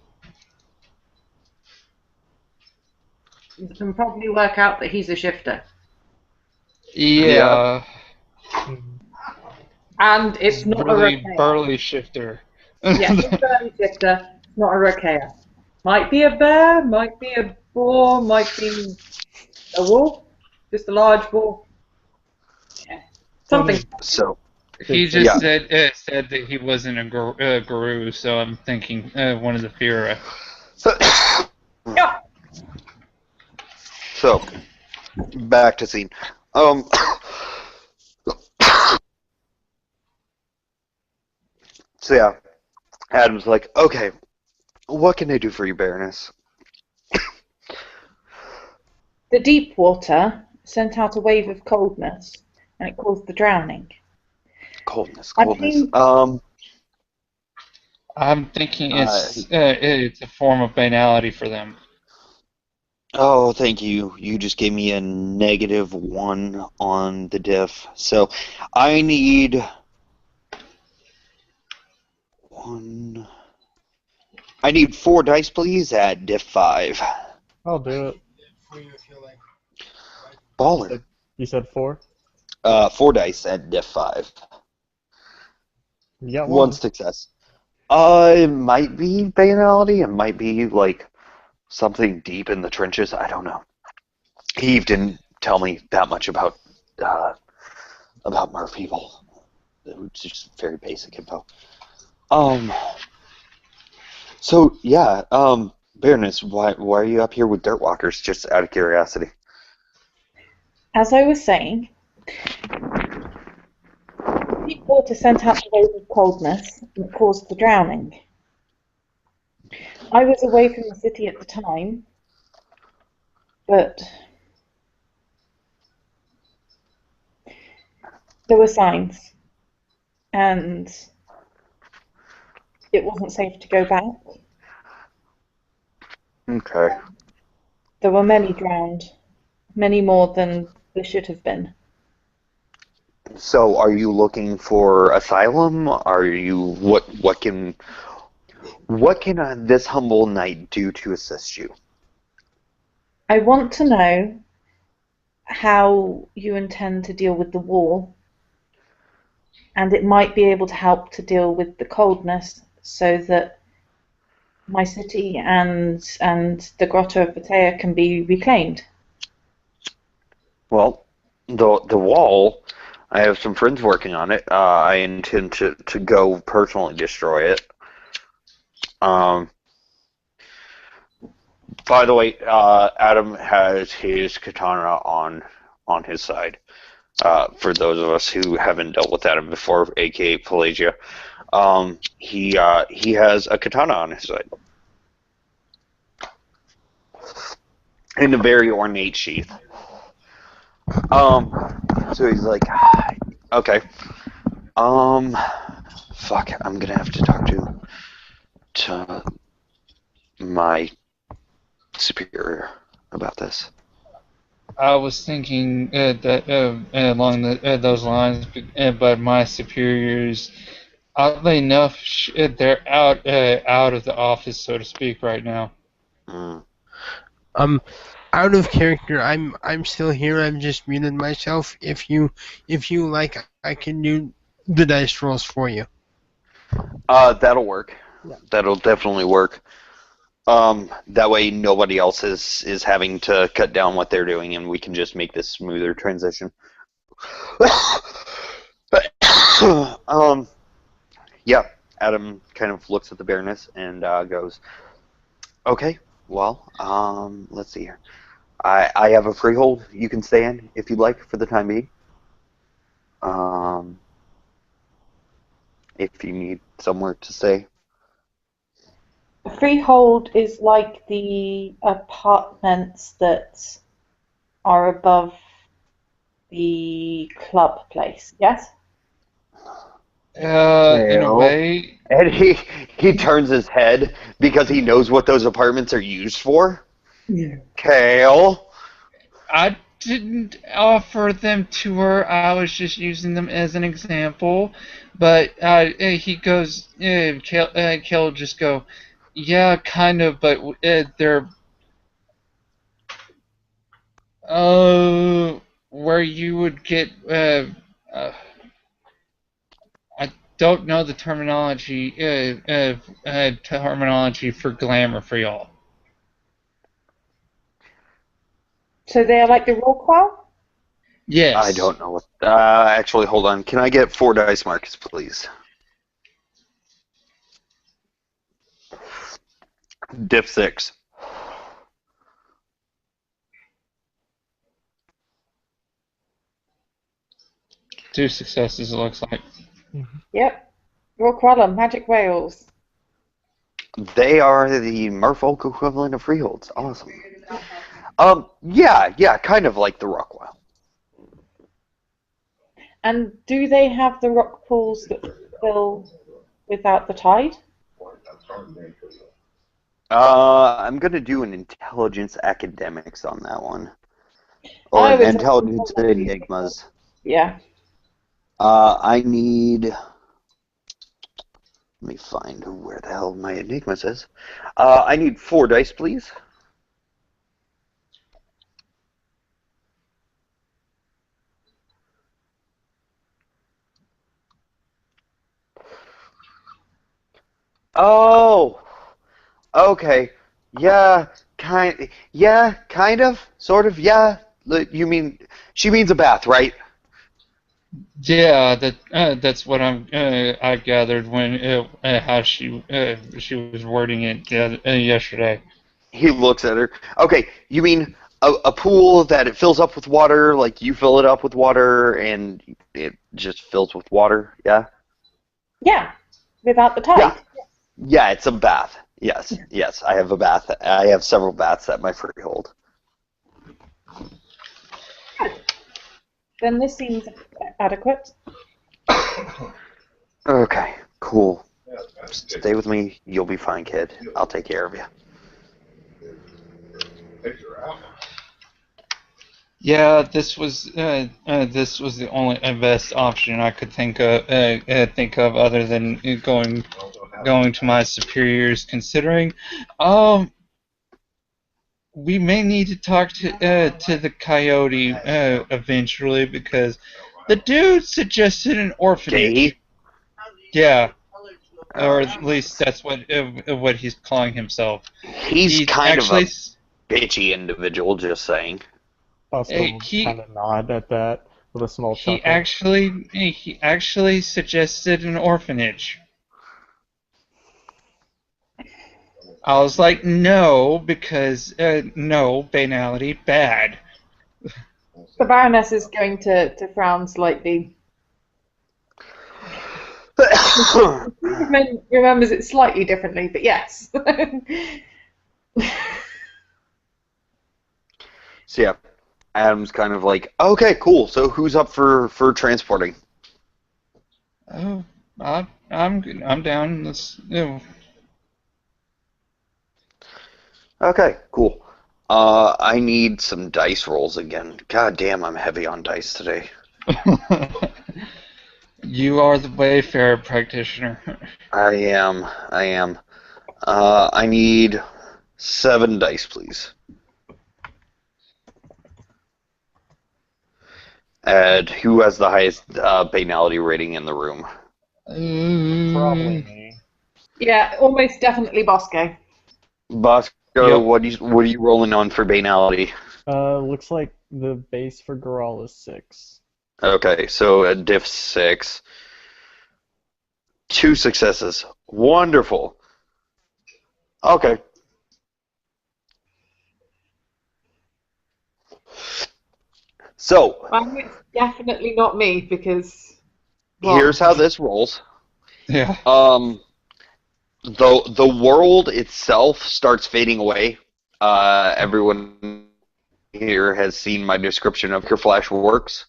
You can probably work out that he's a shifter. Yeah, Mhm. And it's not a really Rokea. burly shifter. Yeah, it's a burly shifter, not a Rokea. Might be a bear, might be a boar, might be a wolf, just a large wolf. Yeah. Something. So, He Big just yeah. said that he wasn't a guru, so I'm thinking one of the Fira. So, Yeah. so back to scene. So yeah, Adam's like, okay, what can I do for you, Baroness? The deep water sent out a wave of coldness, and it caused the drowning. Coldness. I think I'm thinking Uh, it's a form of banality for them. oh, thank you. You just gave me a -1 on the diff. So I need one. I need 4 dice, please, at diff 5. I'll do it. For you if you like. Ballin'. You said 4? 4 dice at diff 5. You got 1 one. success. It might be banality. It might be like something deep in the trenches. I don't know. Eve didn't tell me that much about mer people. It was just very basic info. So yeah, Baroness, why are you up here with dirt walkers? Just out of curiosity. as I was saying, deep water sent out a wave of coldness, and it caused the drowning. I was away from the city at the time, but there were signs, and it wasn't safe to go back. Okay. There were many drowned, many more than there should have been. So are you looking for asylum? Are you what can this humble knight do to assist you? I want to know how you intend to deal with the war, and it might be able to help to deal with the coldness so that my city and the Grotto of Batea can be reclaimed. Well, the wall, I have some friends working on it. I intend to go personally destroy it. By the way, Adam has his katana on his side. For those of us who haven't dealt with Adam before, aka Pelagia, he has a katana on his side in a very ornate sheath. So he's like, okay, fuck, I'm gonna have to talk to my superior about this. I was thinking that along those lines, but my superiors, oddly enough, they're out of the office, so to speak, right now. Mm. Out of character. I'm still here. I've just muted myself. If you like, I can do the dice rolls for you. That'll work. Yeah. That'll definitely work. That way nobody else is having to cut down what they're doing, and we can just make this smoother transition. Yeah. Adam kind of looks at the Baroness and goes, "Okay, well, let's see here. I have a freehold you can stay in if you'd like for the time being. Um, if you need somewhere to stay." The freehold is like the apartments that are above the club place, yes? In a Kale. way, And he turns his head because he knows what those apartments are used for. Yeah. Kale. I didn't offer them to her. I was just using them as an example. But he goes, Kel will just go, yeah, kind of, but they're where you would get uh, I don't know the terminology for glamour for y'all. So they are like the Rockwell? I Yes. don't know what. Actually, hold on. Can I get 4 dice marks, please? Diff 6. Two successes, it looks like. Yep. Rockwell, magic whales. They are the merfolk equivalent of freeholds. Awesome. Yeah, kind of like the Rockwell. And do they have the rock pools that fill without the tide? I'm gonna do an intelligence academics on that one, or I an would say intelligence enigmas. yeah. I need. Let me find where the hell my enigmas is. I need 4 dice, please. Oh, okay. Kind of, sort of, yeah. You mean she means a bath, right? Yeah, that's what I gathered when how she was wording it yesterday. He looks at her. Okay, you mean a pool that it fills up with water, like you fill it up with water, and it just fills with water, yeah? Yeah. Without the Yeah, tide. yeah, it's a bath. Yes, I have a bath. I have several baths at my freehold. Good. Then this seems adequate. Okay, cool. Stay with me. You'll be fine, kid. I'll take care of you. Yeah, this was the only best option I could think of other than going to my superiors. Considering, um, we may need to talk to the coyote eventually because the dude suggested an orphanage. Jay? Yeah, or Oh, at least Jesus. that's what he's calling himself. He's He kind of actually a bitchy individual, just saying. Bosco kind he of nod at that with a small he chuckle. actually suggested an orphanage. I was like, no, because no, banality, bad. The Baroness is going to frown slightly. Remembers it slightly differently, but yes. So yeah, Adam's kind of like, okay, cool. So who's up for transporting? Oh, I'm down. Okay, cool. I need some dice rolls again. God damn, I'm heavy on dice today. You are the Wayfarer practitioner. I am. I need 7 dice, please. And who has the highest banality rating in the room? Probably me. Yeah, almost definitely Bosco. Bosco, Yep. what are you rolling on for banality? Looks like the base for Goral is 6. Okay, so a diff 6. 2 successes. Wonderful. Okay. So, Well, it's definitely not me because, well, here's how this rolls. Yeah. The world itself starts fading away. Everyone here has seen my description of your flash works.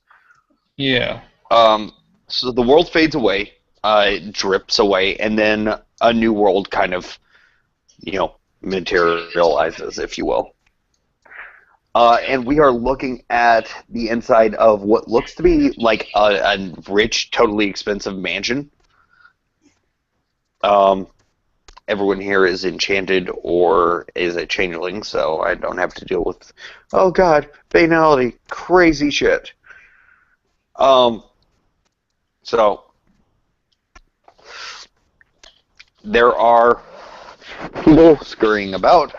Yeah. So the world fades away, it drips away, and then a new world kind of, materializes, if you will. And we are looking at the inside of what looks to be like a rich, totally expensive mansion. Everyone here is enchanted or is a changeling, so I don't have to deal with, oh god, banality, crazy shit. So there are people scurrying about.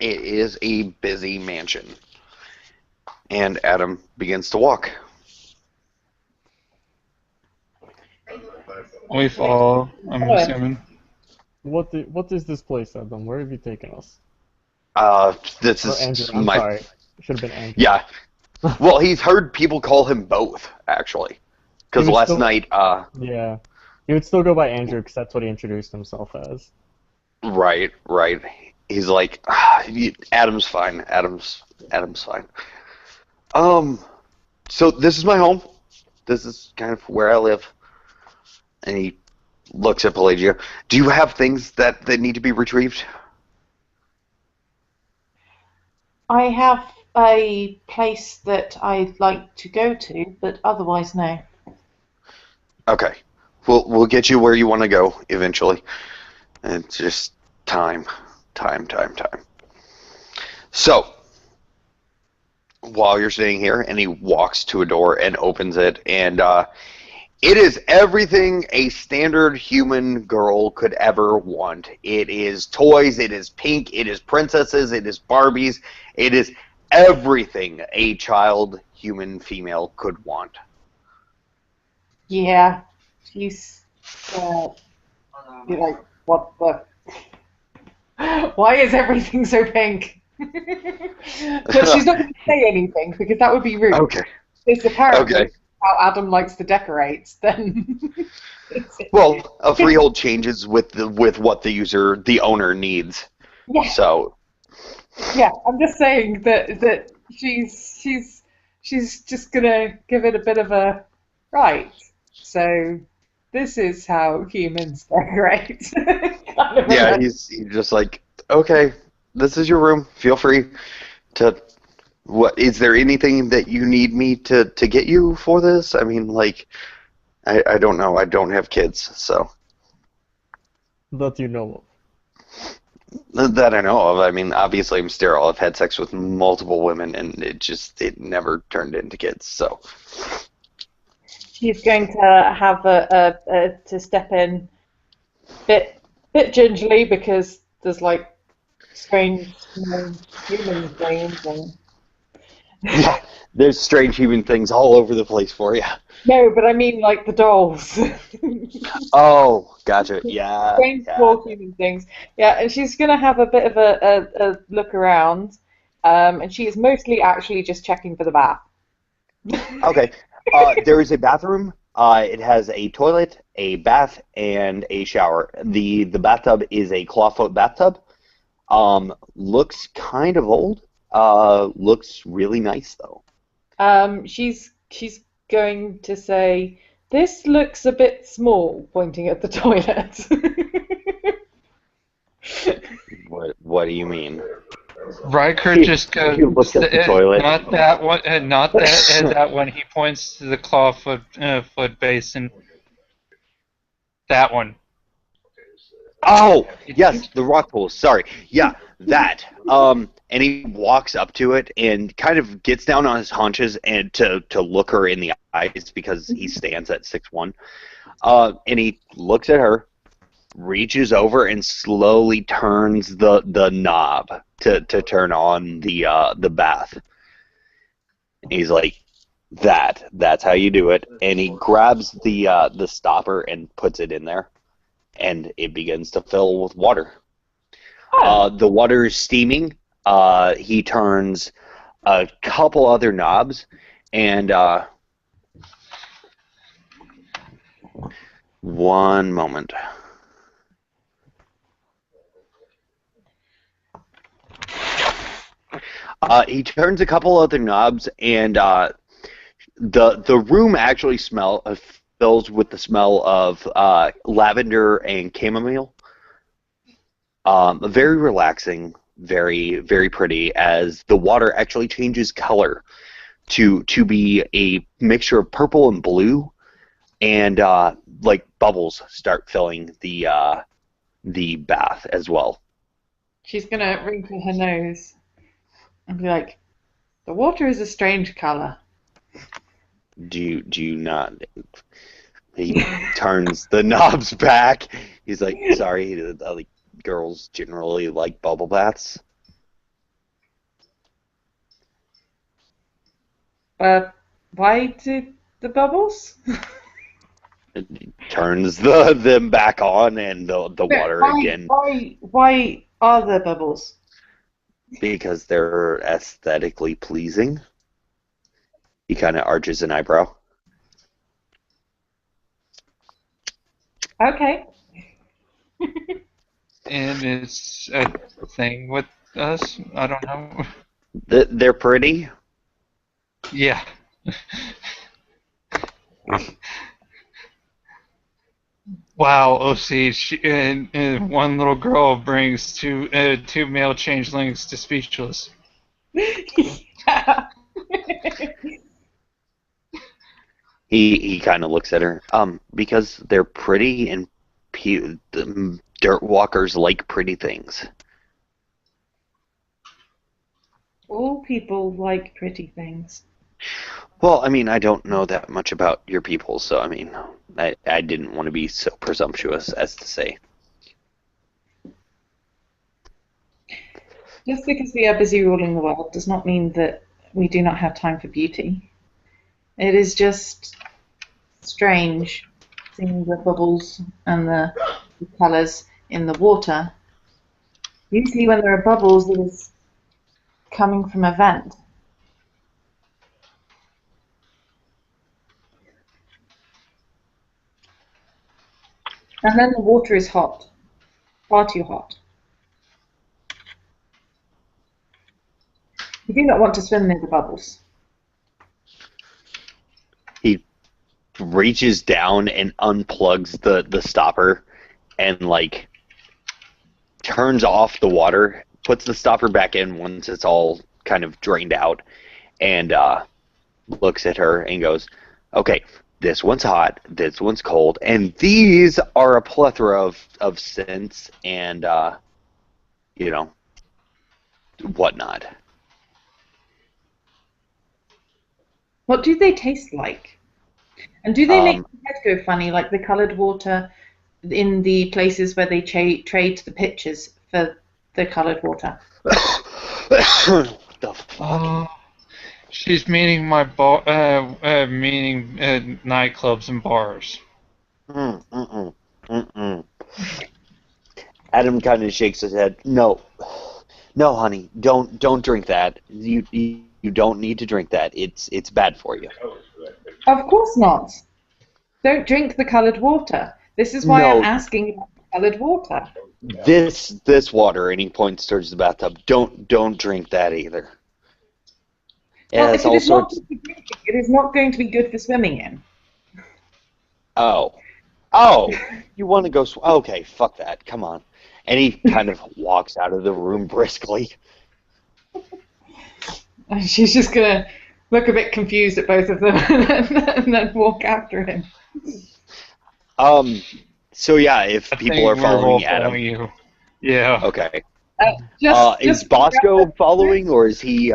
It is a busy mansion. And Adam begins to walk. We follow, I'm assuming. What is this place, Adam? Where have you taken us? This Or Andrew, is I'm my... sorry. It should have been Andrew. Yeah. Well, he's heard people call him both, actually. Because He would last still- night, Yeah. He would still go by Andrew because that's what he introduced himself as. right. He's like, Adam's fine. Adam's fine. So this is my home. This is kind of where I live. And he looks at Pelagia. Do you have things that need to be retrieved? I have a place that I'd like to go to, but otherwise, no. Okay. We'll get you where you want to go eventually. It's just time. So, while you're sitting here, and he walks to a door and opens it, and it is everything a standard human girl could ever want. It is toys, it is pink, it is princesses, it is Barbies, it is everything a child, human, female could want. Yeah, she's you're like, what the? why is everything so pink? But she's not going to say anything because that would be rude. Okay. It's apparently Okay. how Adam likes to decorate. Then, Well, a freehold changes with what the owner needs. yeah, So, yeah. I'm just saying that she's just gonna give it a bit of a right. So this is how humans decorate. kind of yeah, a- he's just like, okay, this is your room. Feel free to. What is there anything that you need me to get you for this? I mean, like, I don't know. I don't have kids, so That you know of. that I know of. I mean, obviously I'm sterile. I've had sex with multiple women, and it never turned into kids. So She's going to have to step in bit gingerly because there's like strange human things and. there's strange human things all over the place for you. No, but I mean like the dolls. Oh, gotcha. Yeah. Strange small human things. Yeah, and she's going to have a bit of a look around, and she is mostly actually just checking for the bath. Okay. There is a bathroom. It has a toilet, a bath, and a shower. The bathtub is a clawfoot bathtub. Looks kind of old. Looks really nice though. She's going to say, "This looks a bit small," pointing at the toilet. What do you mean? Riker just goes, He looks at the toilet. not that one, not that, that one. He points to the clawfoot foot basin. That one. Oh, yes, the rock pool. Sorry. Yeah, that. And he walks up to it and kind of gets down on his haunches and to look her in the eyes because he stands at 6'1". And he looks at her, reaches over and slowly turns the knob to turn on the bath. He's like, that's how you do it. And he grabs the stopper and puts it in there. and it begins to fill with water. Oh, The water is steaming. He turns a couple other knobs, and one moment. He turns a couple other knobs, and the room actually fills with the smell of lavender and chamomile. Very relaxing, very very pretty, as the water actually changes color to be a mixture of purple and blue, and like bubbles start filling the bath as well. she's gonna wrinkle her nose and be like, "The water is a strange color." Do you not? He turns the knobs back. He's like, sorry, like girls generally like bubble baths. Why do the bubbles? He turns them back on, and the water again, Why are there bubbles? because they're aesthetically pleasing. He kind of arches an eyebrow. Okay. And it's a thing with us. I don't know. They're pretty. Yeah. Wow, OC, and one little girl brings two male changelings to speechless. Yeah. He kind of looks at her. Because they're pretty, and the dirt walkers like pretty things. All people like pretty things. Well, I mean, I don't know that much about your people, so I mean, I didn't want to be so presumptuous as to say. Just because we are busy ruling the world does not mean that we do not have time for beauty. It is just strange seeing the bubbles and the colours in the water. Usually when there are bubbles, it is coming from a vent. And then the water is hot, far too hot. You do not want to swim near the bubbles. He reaches down and unplugs the stopper, and like turns off the water, puts the stopper back in once it's all kind of drained out, and looks at her and goes, okay, this one's hot, this one's cold, and these are a plethora of scents and you know, whatnot. What do they taste like? And do they make Um, your head go funny, like the coloured water in the places where they trade the pictures for the coloured water? what the fuck? She's meaning meaning nightclubs and bars. Mm. Adam kind of shakes his head. No, no, honey, don't drink that. You don't need to drink that. It's bad for you. Of course not. Don't drink the coloured water. This is why I'm No, asking about the coloured water. this water, and he points towards the bathtub. Don't drink that either. Well, Yeah, if it's it all is not sorts. good for drinking, it is not going to be good for swimming in. Oh, you want to go? Okay, fuck that. Come on. And he kind of walks out of the room briskly. And she's just going to look a bit confused at both of them and then walk after him. So yeah, if I people think are we're all following Adam, following you. Yeah. okay. Just Is for Bosco reference, following, or is he?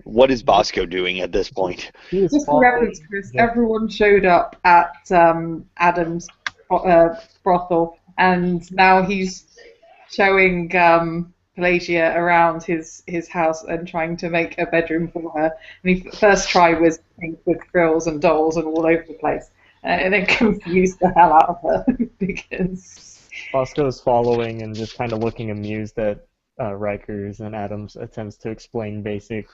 What is Bosco doing at this point? He is just for following reference, Chris, the- everyone showed up at Adam's brothel, and now he's showing Pelagia around his house and trying to make a bedroom for her. And his first try was pink with frills and dolls and all over the place, and it confused the hell out of her because Bosco's following and just kind of looking amused at Riker's and Adam's attempts to explain basic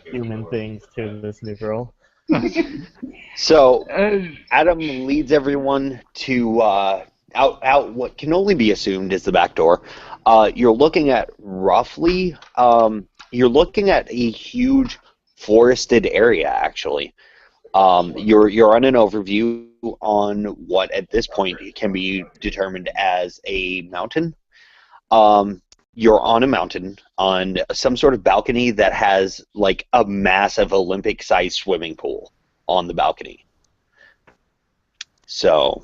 human things to this new girl. So Uh, Adam leads everyone to out what can only be assumed is the back door. You're looking at roughly you're looking at a huge forested area actually. You're on an overview on what at this point can be determined as a mountain. You're on a mountain on some sort of balcony that has like a massive Olympic-sized swimming pool on the balcony. So,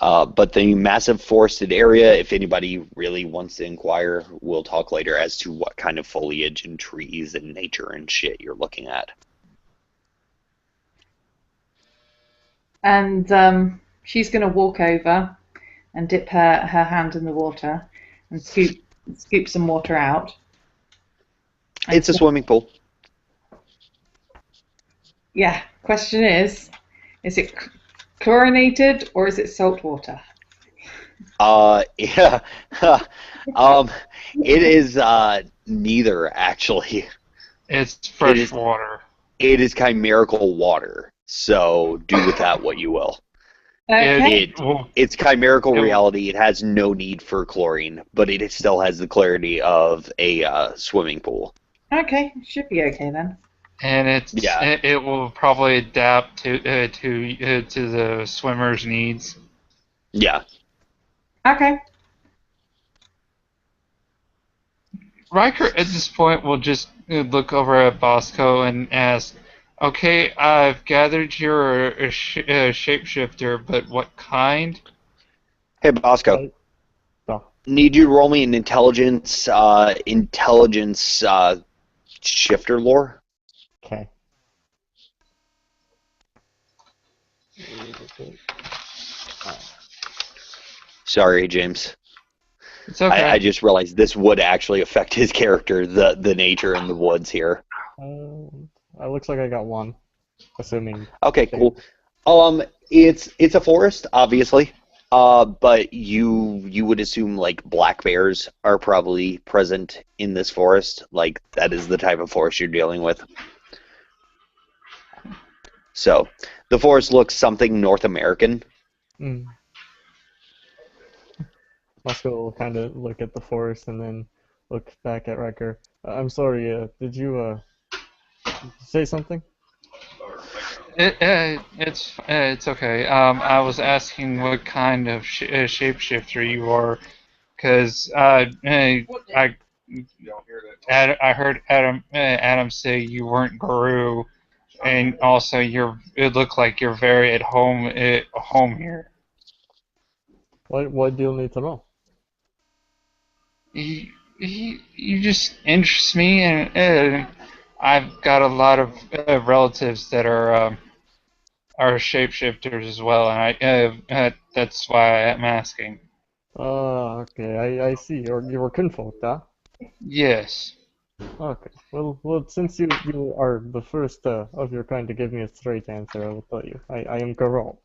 but the massive forested area, if anybody really wants to inquire, we'll talk later as to what kind of foliage and trees and nature and shit you're looking at. And she's going to walk over and dip her hand in the water and scoop some water out. It's a swimming pool. Yeah. Question is it chlorinated or is it salt water? Yeah. It is neither actually. it's fresh is- water. It is chimerical water. So do with that what you will. Okay. It's chimerical It will- reality. It has no need for chlorine, but it still has the clarity of a swimming pool. Okay. Should be okay then. And Yeah. it will probably adapt to the swimmer's needs. Yeah. Okay. Riker at this point will just look over at Bosco and ask, "Okay, I've gathered your shapeshifter, but what kind?" Hey, Bosco. Right. So, Need you to roll me an intelligence shifter lore? okay. Sorry, James. It's okay. I just realized this would actually affect his character, the nature in the woods here. It looks like I got one, assuming. Okay, cool. It's a forest, obviously. But you would assume like black bears are probably present in this forest. Like that is the type of forest you're dealing with. So the forest looks something North American. Mm. Bosco will kind of look at the forest and then look back at Riker. I'm sorry, did you say something? It's okay. I was asking what kind of shapeshifter you are, because I heard Adam say you weren't Guru, and also it looked like you're very at home here. What do you need to know? You just interest me, and I've got a lot of relatives that are shapeshifters as well, and that's why I'm asking. Okay, I see. You're kinfolk, huh? Yes. Okay. Well, since you are the first of your kind to give me a straight answer, I will tell you. I am Garol.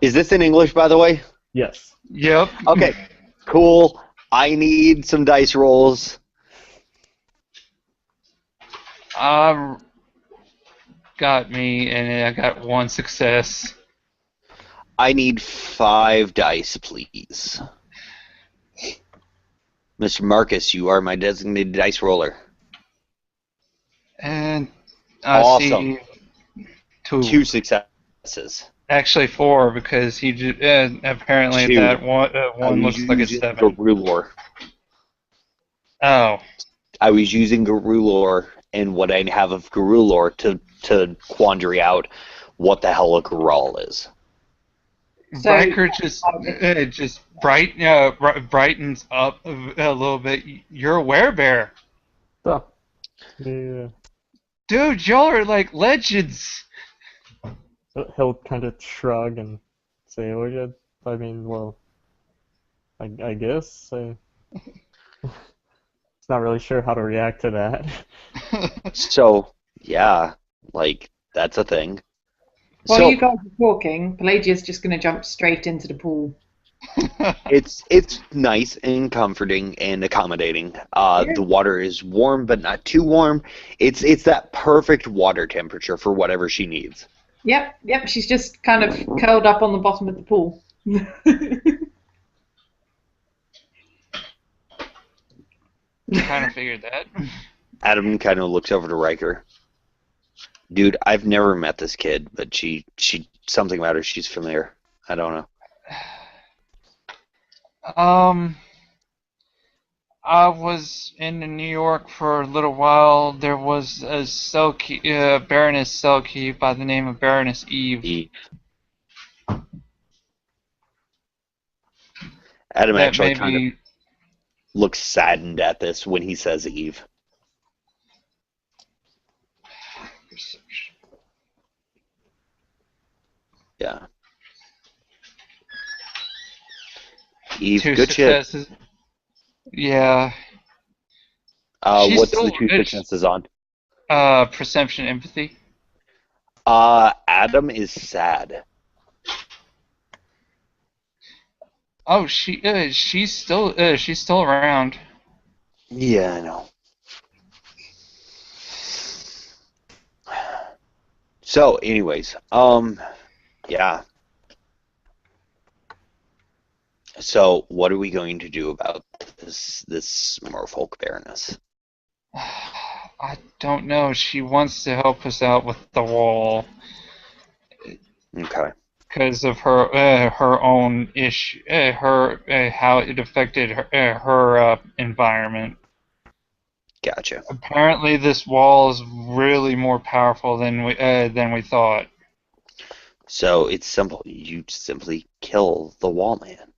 Is this in English, by the way? Yes. Yep. Okay, cool. I need some dice rolls. Got me, and I got one success. I need 5 dice, please. Mr. Marcus, you are my designated dice roller. And I Awesome. see 2. 2 successes. Actually 4, because he apparently 2. that one looks like a 7. Guru lore. Oh. I was using Guru lore and what I have of Guru lore to quandary out what the hell a Gruul is. So- Riker just brightens up a little bit. You're a werebear. So, the, Dude, y'all are like legends. he'll kind of shrug and say, "Oh yeah, I mean, well, I guess." It's not really sure how to react to that. So, yeah, like, that's a thing. While you So guys are talking, Pelagia's just going to jump straight into the pool. it's nice and comforting and accommodating. Yeah. The water is warm but not too warm. It's that perfect water temperature for whatever she needs. Yep. She's just kind of curled up on the bottom of the pool. Kind of figured that. Adam kind of looks over to Riker. Dude, I've never met this kid, but she something about her. She's familiar. I don't know. Um, I was in New York for a little while. There was a Baroness Selkie by the name of Baroness Eve. Eve. Adam That actually made kind of me. looks saddened at this when he says Eve. Yeah. Eve, Two good shit. successes. Yeah. She's What's the still two successes on? perception empathy. Adam is sad. Oh, she's still around. Yeah, I know. So, anyways, yeah. So, what are we going to do about this Merfolk Baroness? I don't know. She wants to help us out with the wall Okay, because of her own issue, how it affected her environment. gotcha. Apparently, this wall is really more powerful than we thought. So it's simple. You simply kill the wall man.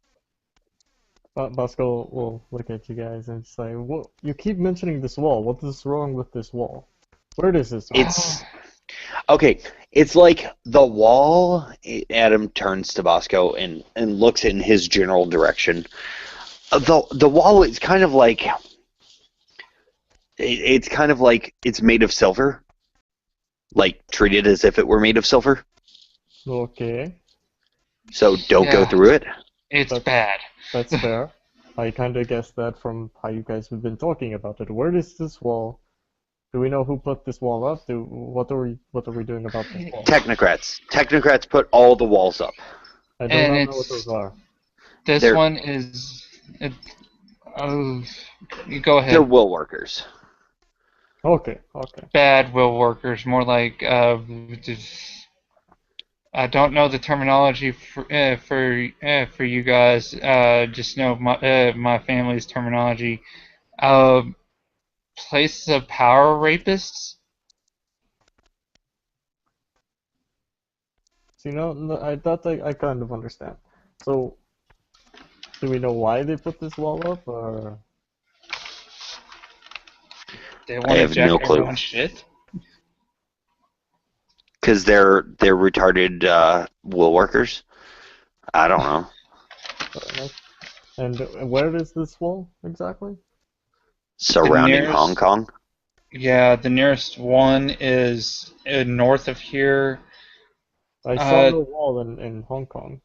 Bosco will look at you guys and say, "What? You keep mentioning this wall. What is wrong with this wall? Where is this wall?" It's okay. It's like the wall. Adam turns to Bosco and looks in his general direction. The wall is kind of like it's kind of like it's made of silver, like treated as if it were made of silver. Okay, So don't go Yeah, through it. it's that's bad. that's fair. I kind of guessed that from how you guys have been talking about it. Where is this wall? Do we know who put this wall up? What are we doing about this wall? Technocrats put all the walls up. I do And not know what those it's are. this They're one is. Oh, you go they're ahead. will workers. Okay, okay. Bad will workers, more like I don't know the terminology for you guys. Just know my family's terminology. Uh, Places of power rapists. See, no, I thought I kind of understand. So, do we know why they put this wall up, or They I want to have jack no clue. everyone's shit. Because they're retarded will workers. I don't know. fair enough? And where is this wall exactly? The Surrounding Hong nearest, Kong. yeah, the nearest one is north of here. I saw Uh, no wall in Hong Kong.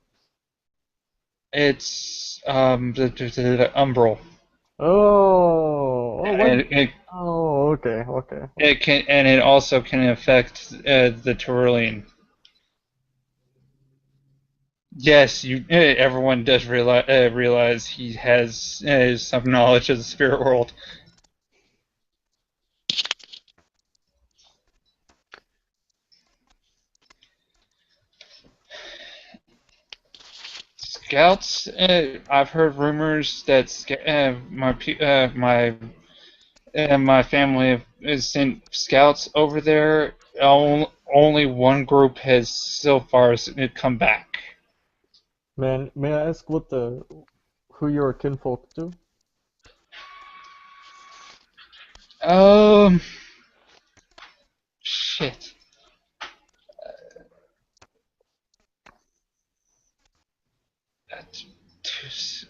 it's the Umbral. Oh, what? And Oh, okay, okay. it also can affect the Tyrolean. Yes, everyone does realize he has some knowledge of the spirit world. Scouts, I've heard rumors that my family has sent scouts over there. Only one group has so far come back. Man, may I ask who your kinfolk to? Um, Shit. That's too.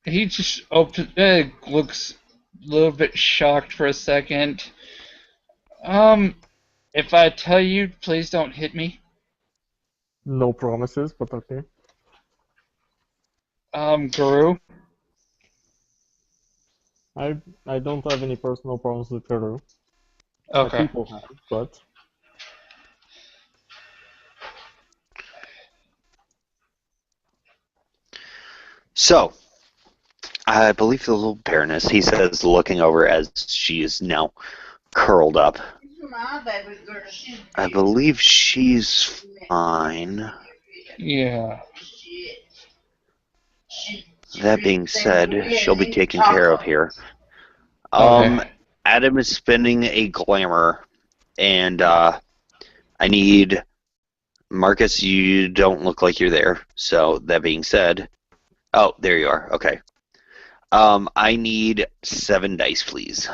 He just looks a little bit shocked for a second. Um, If I tell you, please don't hit me. No promises, but okay. Guru. I don't have any personal problems with Peru. My Okay. people have, but So, I believe the little Baroness, he says, looking over as she is now curled up. I believe she's fine. Yeah. That being said, she'll be taken care of here. Okay. Adam is spending a glamour, and I need Marcus. You don't look like you're there. So that being said, oh, there you are. Okay. I need 7 dice, please.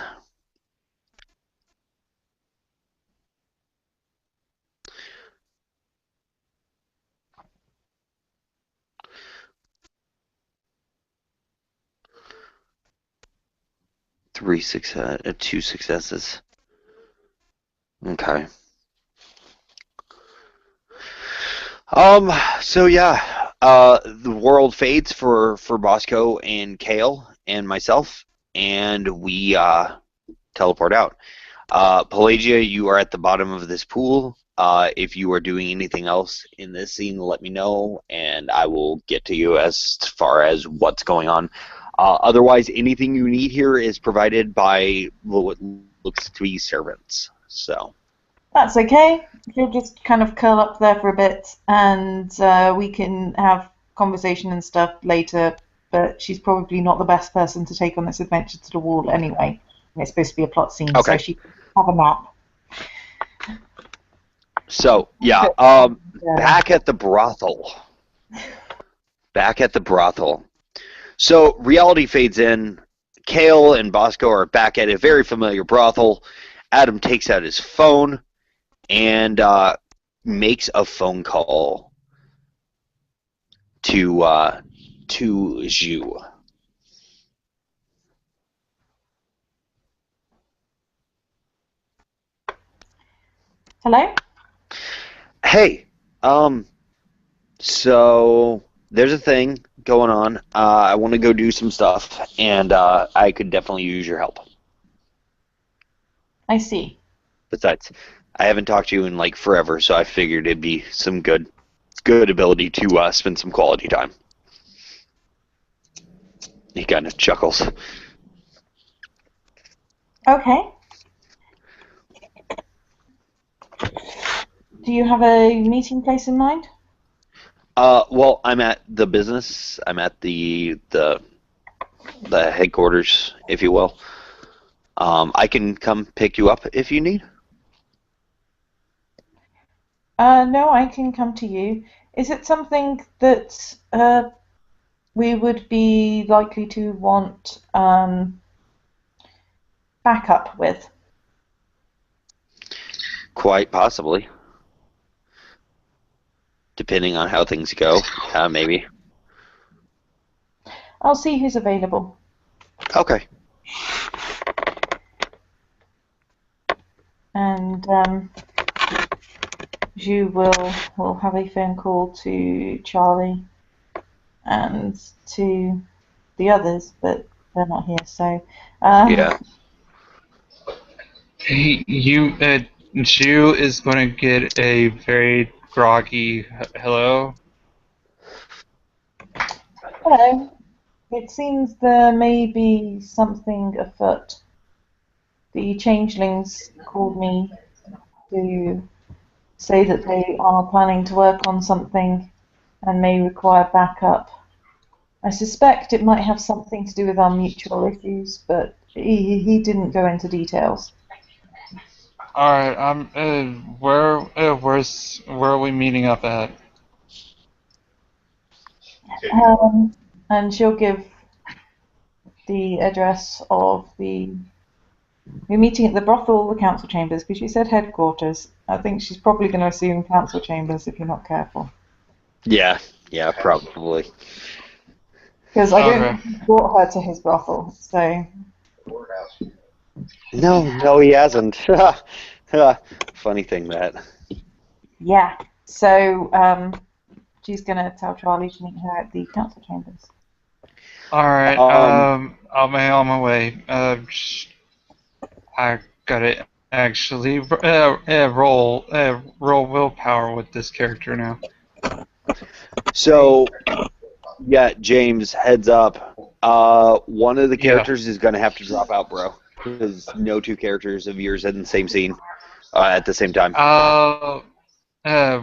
Two successes. Okay. So yeah, the world fades for Bosco and Kale and myself, and we teleport out. Pelagia, you are at the bottom of this pool. If you are doing anything else in this scene, let me know, and I will get to you as far as what's going on. Otherwise, anything you need here is provided by what looks to be servants. So. That's okay. She'll just kind of curl up there for a bit, and we can have conversation and stuff later. But she's probably not the best person to take on this adventure to the wall anyway. And it's supposed to be a plot scene, Okay. so she can have a nap. So, yeah, back at the brothel. So, reality fades in. Kale and Bosco are back at a very familiar brothel. Adam takes out his phone and makes a phone call to Zhu. Hello? Hey, so there's a thing going on. I want to go do some stuff, and I could definitely use your help. I see. Besides, I haven't talked to you in like forever, so I figured it'd be some good ability to spend some quality time. He kind of chuckles. Okay. Do you have a meeting place in mind? Well, I'm at the business. I'm at the headquarters, if you will. I can come pick you up if you need. No, I can come to you. Is it something that we would be likely to want backup with? Quite possibly. Depending on how things go. Maybe. I'll see who's available. Okay. And Zhu will have a phone call to Charlie and to the others, but they're not here, so... Yeah. Jew is going to get a very groggy hello. Hello. It seems there may be something afoot. The changelings called me to say that they are planning to work on something and may require backup. I suspect it might have something to do with our mutual issues, but he didn't go into details. All right. Where are we meeting up at? And she'll give the address of the... We're meeting at the brothel or the council chambers, because she said headquarters. I think she's probably going to assume council chambers if you're not careful. Yeah, probably. Because I don't think he brought her to his brothel, so... No, he hasn't. funny thing that. Yeah. So she's gonna tell Charlie to meet her at the council chambers. All right. Um, I'll be on my way. I gotta actually roll willpower with this character now. so yeah, James, heads up. One of the Yeah. characters is going to have to drop out, bro, because no two characters of yours in the same scene at the same time.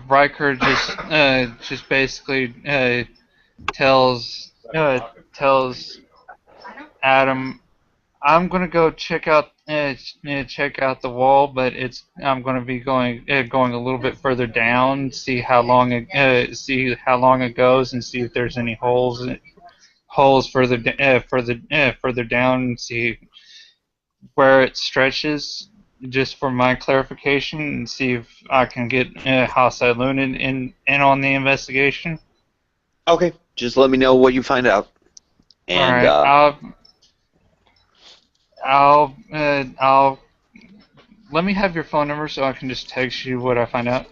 Riker just basically tells Adam, I'm gonna go check out the wall, but I'm gonna be going a little bit further down, see how long it goes, and see if there's any holes further down, and see where it stretches, just for my clarification, and see if I can get Hostile Lunan in on the investigation. Okay, just let me know what you find out. All And right, I'll let me have your phone number so I can just text you what I find out.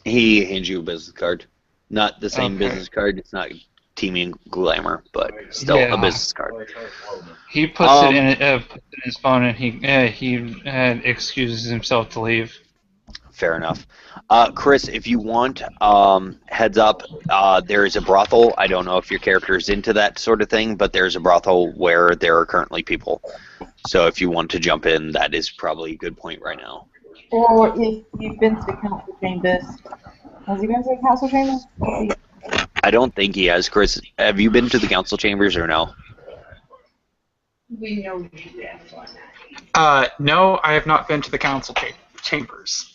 he hands you a business card. Not the same Okay. business card. It's not Teaming Glamour, but still Yeah. a business card. He puts it in his phone, and he excuses himself to leave. Fair enough. Chris, if you want, heads up, there is a brothel. I don't know if your character is into that sort of thing, but there's a brothel where there are currently people. So if you want to jump in, that is probably a good point right now. Or if you've been to the council chambers. Has he been to the council chambers? I don't think he has. Chris, have you been to the council chambers or no? No, I have not been to the council chambers.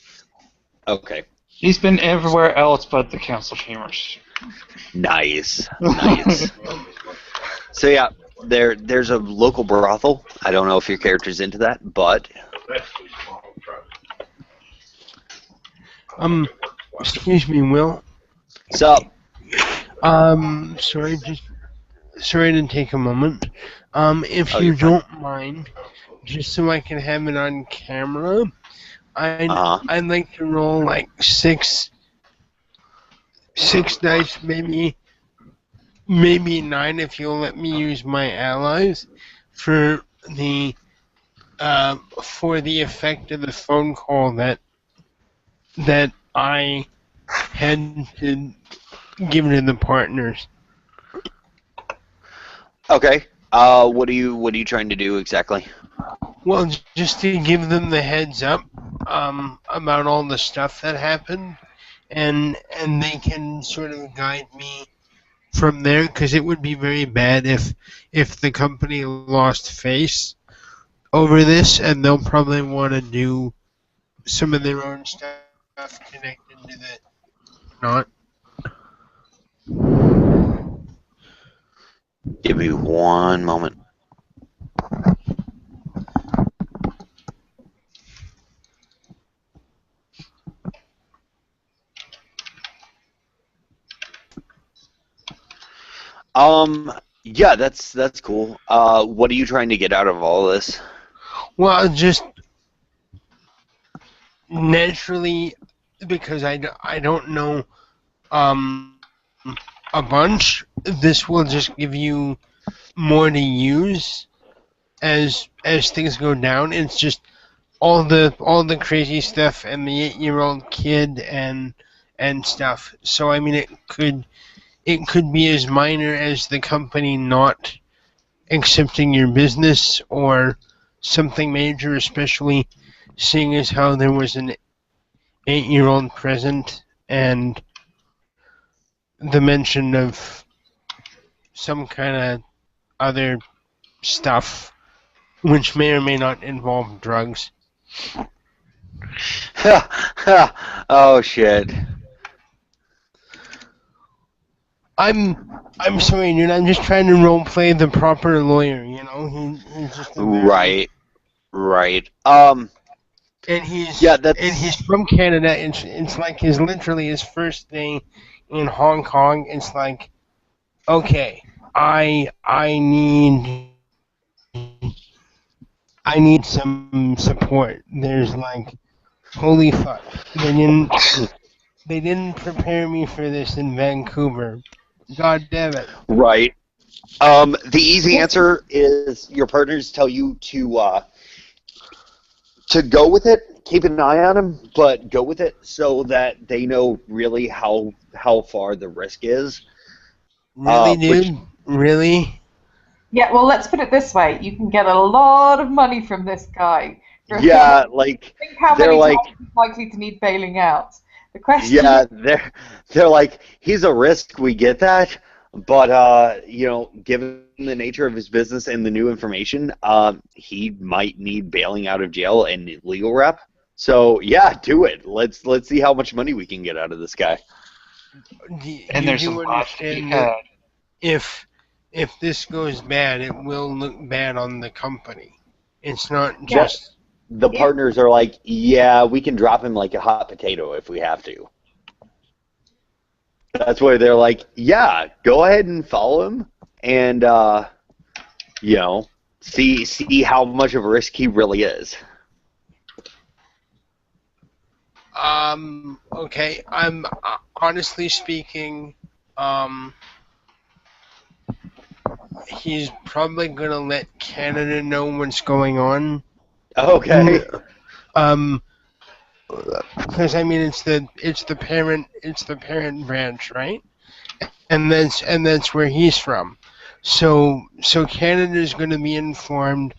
Okay. He's been everywhere else but the council chambers. Nice. Nice. So yeah, there's a local brothel. I don't know if your character's into that, but excuse me, Will. so Sorry to take a moment. If Oh, you you're fine. don't mind, just so I can have it on camera, I'd like to roll like six dice, maybe 9 if you'll let me use my allies for the effect of the phone call that I had to give to the partners. Okay. What are you trying to do exactly? Well, just to give them the heads up about all the stuff that happened, and they can sort of guide me from there, because it would be very bad if the company lost face over this, and they'll probably want to do some of their own stuff connected to the not. Give me one moment. Yeah, that's cool. What are you trying to get out of all this? Well, just naturally, because I don't know a bunch, this will just give you more to use as things go down. It's just all the crazy stuff and the 8-year-old kid and stuff. So I mean, it could be as minor as the company not accepting your business, or something major, especially seeing as how there was an 8-year-old present, and the mention of some kind of other stuff which may or may not involve drugs. Oh shit. I'm sorry, dude. I'm just trying to role play the proper lawyer. You know, he's just a very, Right. and he's Yeah, that's and he's from Canada. It's like literally his first day in Hong Kong. It's like, okay, I need some support. There's like Holy fuck! They didn't prepare me for this in Vancouver. God damn it! Right. The easy answer is your partners tell you to go with it. Keep an eye on them, but go with it so that they know really how far the risk is. Really, Which dude? Really? Yeah, well, let's put it this way: you can get a lot of money from this guy. yeah, like Think how they're many like times he's likely to need bailing out. The question yeah, they're like he's a risk. We get that, but given the nature of his business and the new information, he might need bailing out of jail and legal rep. So yeah, do it. Let's see how much money we can get out of this guy. And You there's a do lot to be understand had. that if this goes bad, it will look bad on the company. It's not just The partners are like, yeah, we can drop him like a hot potato if we have to. That's why they're like, yeah, go ahead and follow him, and see how much of a risk he really is. okay. I'm honestly speaking, he's probably gonna let Canada know what's going on. Okay. Because I mean it's the parent branch, right? And that's where he's from. So Canada's going to be informed.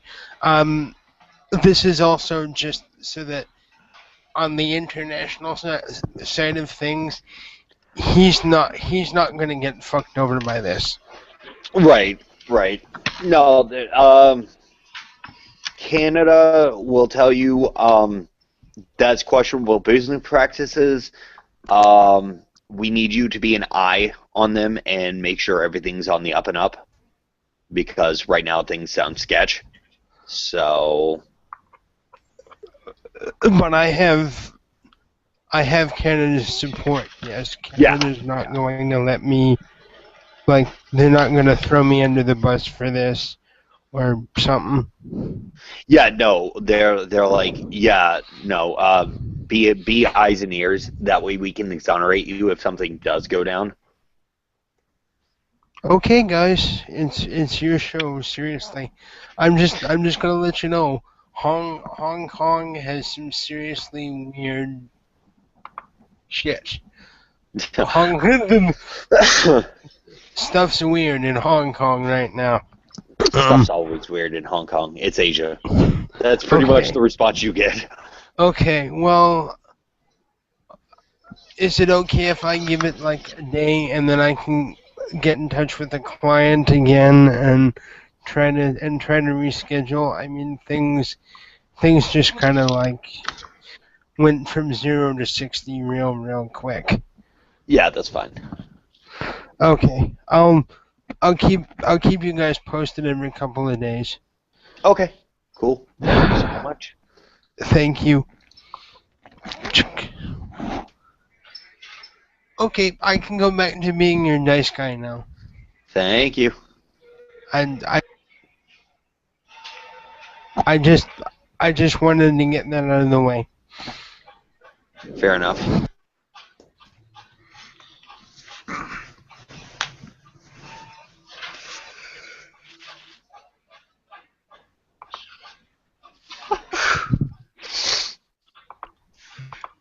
This is also just so that on the international side of things, he's not going to get fucked over by this. Right. No, Canada will tell you that's questionable business practices. We need you to be an eye on them and make sure everything's on the up and up, because right now things sound sketch. So, But I have Canada's support. Yes, Canada's not going to let me. Like, they're not going to throw me under the bus for this or something. yeah, no, they're like, yeah, no, be eyes and ears. That way we can exonerate you if something does go down. Okay, guys, it's your show. Seriously, I'm just gonna let you know. Hong Kong has some seriously weird shit. Stuff's weird in Hong Kong right now. Stuff's always weird in Hong Kong. It's Asia. That's pretty much the response you get. Okay, well, is it okay if I give it like a day and then I can get in touch with the client again and try to reschedule? I mean, things just kind of like went from 0 to 60 real quick. Yeah, that's fine. Okay, I'll keep you guys posted every couple of days. Okay, cool. Thank you so much. Thank you. Okay, I can go back to being your nice guy now. Thank you. And I just wanted to get that out of the way. Fair enough.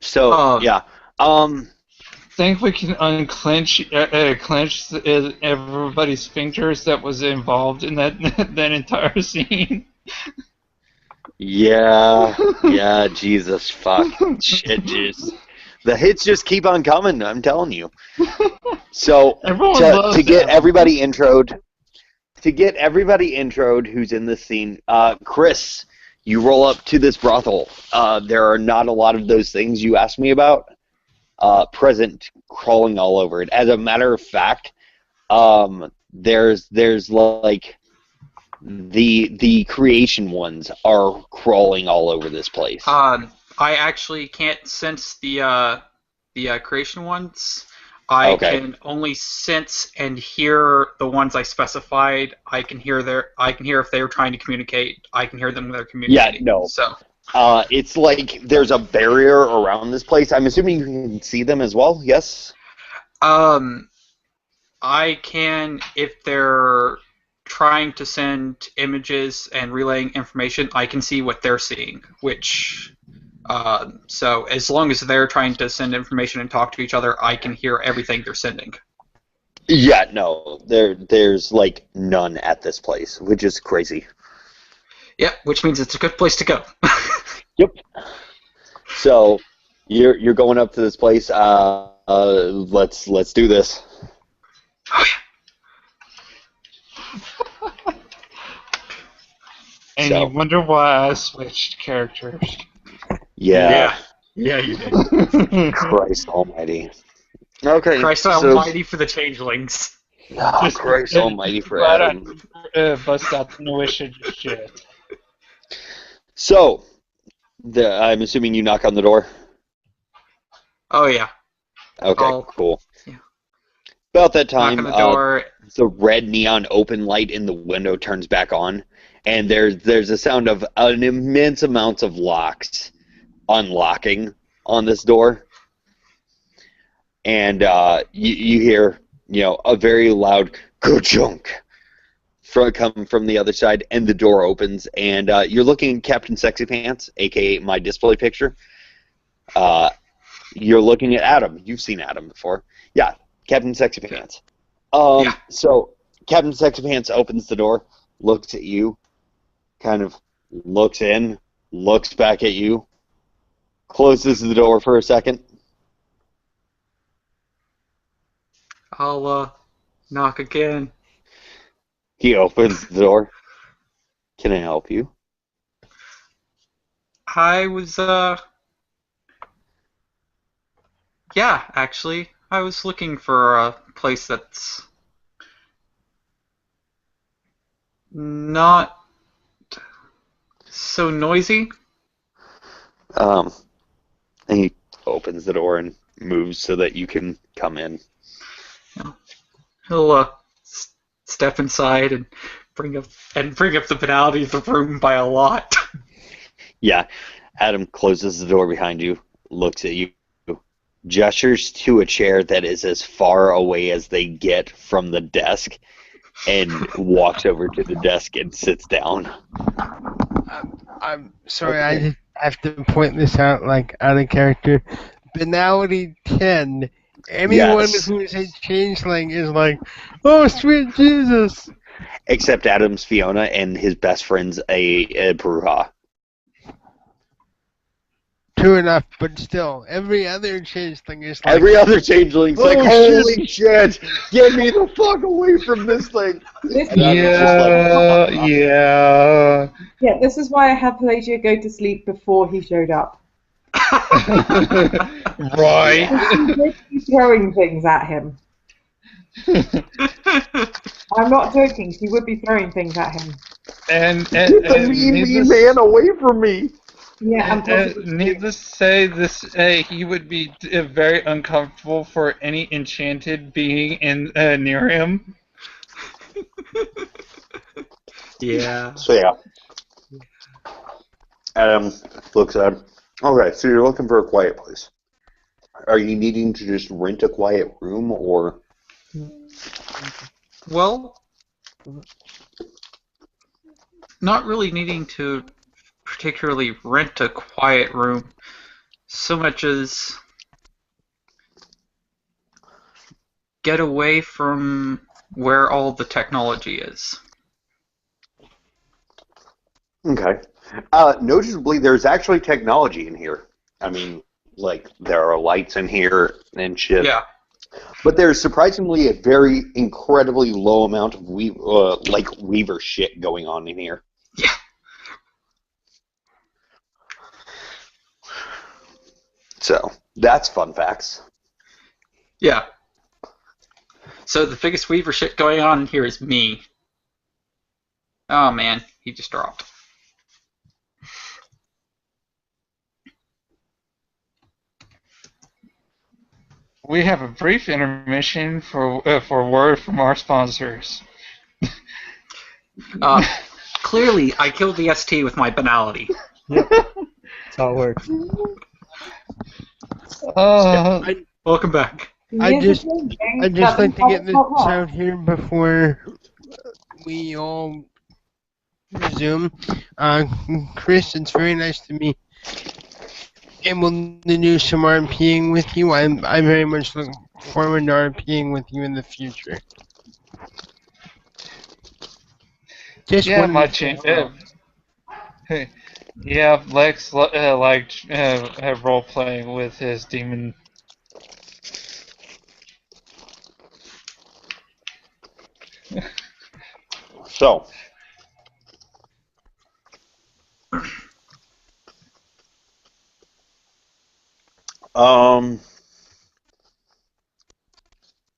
So yeah, Think we can unclench clench everybody's fingers that was involved in that that entire scene. Yeah, Jesus, fuck, shit, just the hits just keep on coming. I'm telling you. So to get everybody introed, who's in this scene, Chris, you roll up to this brothel. There are not a lot of those things you asked me about present, crawling all over it. As a matter of fact, there's like the creation ones are crawling all over this place. I actually can't sense the creation ones. I can only sense and hear the ones I specified. I can hear if they were trying to communicate. I can hear them when they're communicating. Yeah, no. So It's like there's a barrier around this place. I'm assuming you can see them as well, yes? I can, if they're trying to send images and relaying information, I can see what they're seeing, which... so as long as they're trying to send information and talk to each other, I can hear everything they're sending. Yeah, no, there's like none at this place, which is crazy. Yeah, which means it's a good place to go. Yep. So you're going up to this place. Let's do this. Oh, yeah. And So. you wonder why I switched characters. Yeah. Yeah, you did. Christ Almighty. Okay. Christ Almighty for the changelings. Oh, Christ Almighty for glad Adam. I bust out the notion of shit. So, I'm assuming you knock on the door. Oh yeah. Okay, cool. Yeah. About that time, knock on the door. the red neon open light in the window turns back on, and there's a sound of an immense amount of locks unlocking on this door, and you hear a very loud ka-chunk come from the other side, and the door opens, and you're looking at Captain Sexy Pants, aka my display picture. You're looking at Adam. You've seen Adam before. Yeah, Captain Sexy Pants. Yeah. So Captain Sexy Pants opens the door, looks at you, kind of looks in, looks back at you, closes the door for a second. I'll knock again. He opens the door. Can I help you? I was yeah, actually, I was looking for a place that's not so noisy. And he opens the door and moves so that you can come in. He'll step inside and bring up the banality of the room by a lot. Yeah, Adam closes the door behind you, looks at you, gestures to a chair that is as far away as they get from the desk, and walks over to the desk and sits down. I'm sorry, I just have to point this out, like, out of character. Banality 10. Anyone who is a changeling is like, oh, sweet Jesus! Except Adam's Fiona and his best friend's a Bruja. True enough, but still, every other changeling is like... Every other changeling's like, holy shit! Get me the fuck away from this thing! Yeah. Yeah, this is why I had Pelagia go to sleep before he showed up. Right. He would be throwing things at him. I'm not joking, she would be throwing things at him. And the mean man away from me! Yeah, needless to say, this he would be very uncomfortable for any enchanted being in near him. Yeah. So yeah. Adam looks at him. Okay, so you're looking for a quiet place. Are you needing to just rent a quiet room, or... Well, not really needing to particularly rent a quiet room so much as get away from where all the technology is. Okay. Noticeably, there's actually technology in here. I mean, like, there are lights in here and shit. Yeah. But there's surprisingly a very incredibly low amount of Weaver shit going on in here. Yeah. So, that's fun facts. Yeah. So the biggest Weaver shit going on here is me. Oh man, he just dropped. We have a brief intermission for a word from our sponsors. Clearly, I killed the ST with my banality. how it works. Welcome back. I'd Years just of changing, I'd just like to get this not right. out here before we all resume. Chris, it's very nice to be able to do some RPing with you. I very much look forward to RPing with you in the future. Just Yeah, wanted my to say chan- hello. yeah, Lex liked role playing with his demon. So,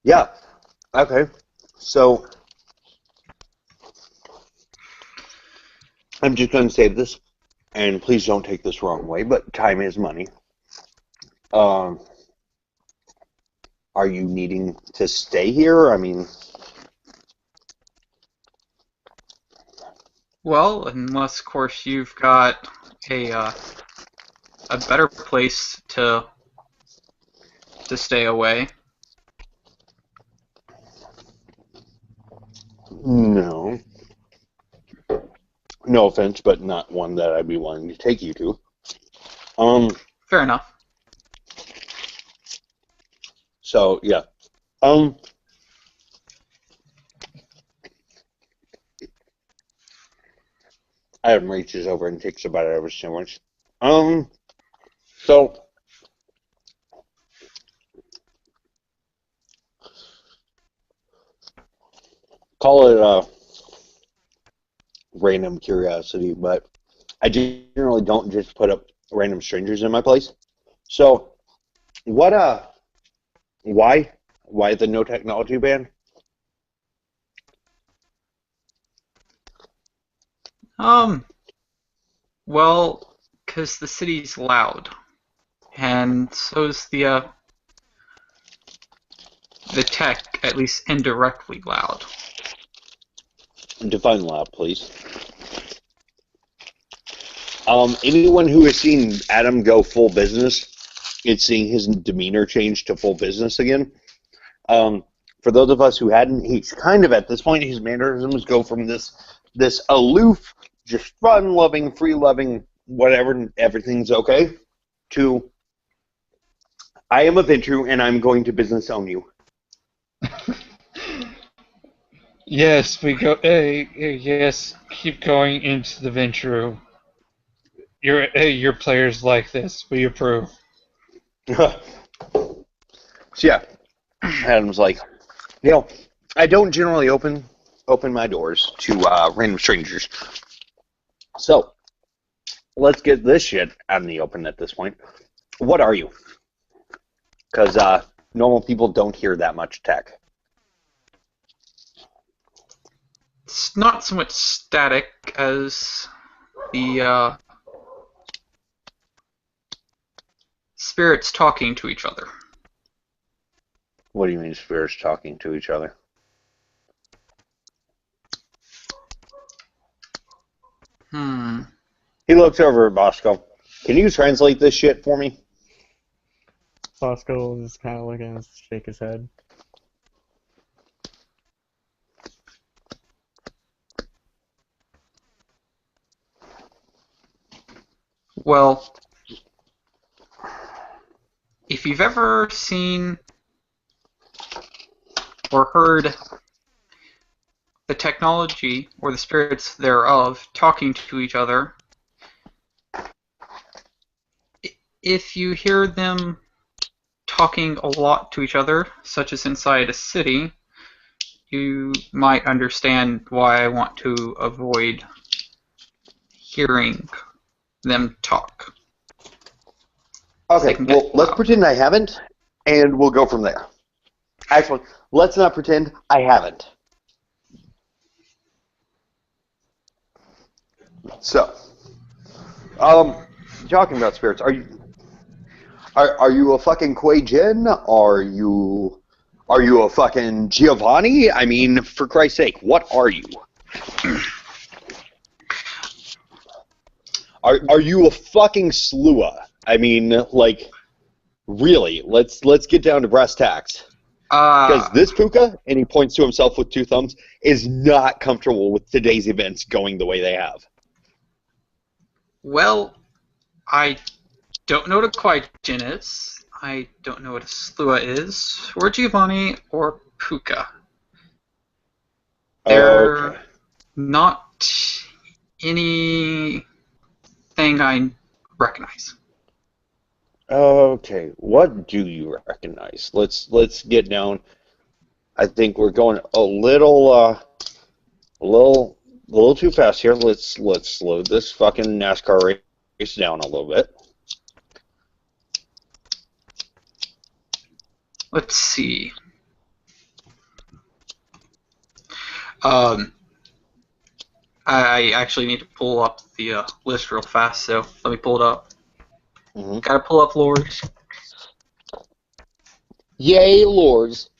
yeah, okay. So, I'm just going to say this, and please don't take this wrong way, but time is money. Um, are you needing to stay here? I mean, Well, unless of course you've got a better place to stay away. no. No offense, but not one that I'd be willing to take you to. Fair enough. So yeah. Adam reaches over and takes a bite out of his sandwich. So call it a random curiosity, but I generally don't just put up random strangers in my place. So what why the no technology ban? Well, because the city's loud, and so's the tech, at least indirectly loud. Define loud, please. Anyone who has seen Adam go full business, it's seeing his demeanor change to full business again. For those of us who hadn't, he's kind of at this point, his mannerisms go from this aloof, just fun-loving, free-loving, whatever, everything's okay, to I am a Ventru and I'm going to business own you. Yes, we go. Yes, keep going into the venture. Your players like this. We approve. So yeah, Adam's like, I don't generally open my doors to random strangers. So let's get this shit out in the open at this point. What are you? Because normal people don't hear that much tech. It's not so much static as the spirits talking to each other. What do you mean spirits talking to each other? He looks over at Bosco. Can you translate this shit for me? Bosco will just kind of look and shake his head. Well, if you've ever seen or heard the technology or the spirits thereof talking to each other, if you hear them talking a lot to each other, such as inside a city, you might understand why I want to avoid hearing them talk. Okay, well, let's pretend I haven't, and we'll go from there. Actually, let's not pretend I haven't. So, talking about spirits, are you a fucking Kuei Jin? Are you a fucking Giovanni? I mean, for Christ's sake, what are you? Are you a fucking slua? I mean, like, really? Let's get down to brass tacks. Because this puka, and he points to himself with two thumbs, is not comfortable with today's events going the way they have. Well, I don't know what a Kwai-Jin is. I don't know what a Slua is, or Giovanni, or Puka. They're Okay. not anything I recognize. Okay. What do you recognize? Let's get down. I think we're going a little too fast here. Let's slow this fucking NASCAR race down a little bit. Let's see. I actually need to pull up the list real fast, so let me pull it up. Mm-hmm. Gotta pull up lords. Yay, lords!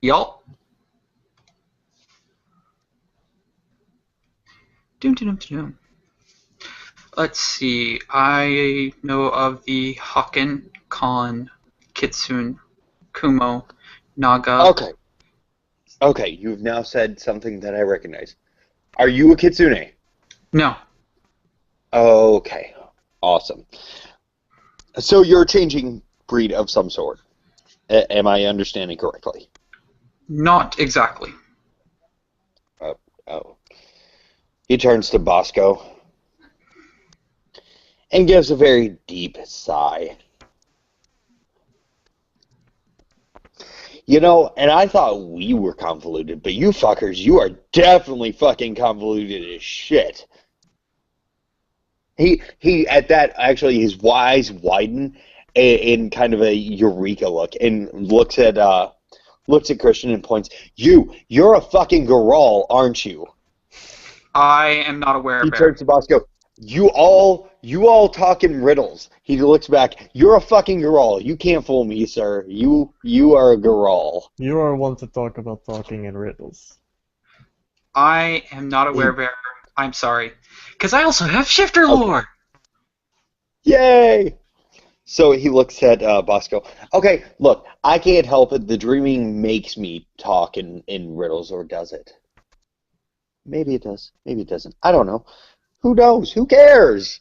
Y'all. Doom. Let's see. I know of the Haken, Khan, Kitsune, Kumo, Naga. Okay, you've now said something that I recognize. Are you a kitsune? No. Okay, awesome. So you're a changing breed of some sort. Am I understanding correctly? Not exactly. Oh. He turns to Bosco and gives a very deep sigh. You know, and I thought we were convoluted, but you fuckers, you are definitely fucking convoluted as shit. He at that, actually, his eyes widen in kind of a eureka look and looks at Christian and points. You're a fucking Garal, aren't you? I am not aware of He it. turns to Bosco. You all talk in riddles. He looks back. You're a fucking Garal. You can't fool me, sir. You are a Garal. You are one to talk about talking in riddles. I am not aware of it. I'm sorry. Because I also have Shifter Lore! Yay! So he looks at Bosco. Okay, look, I can't help it. The dreaming makes me talk in riddles, or does it? Maybe it does. Maybe it doesn't. I don't know. Who knows? Who cares?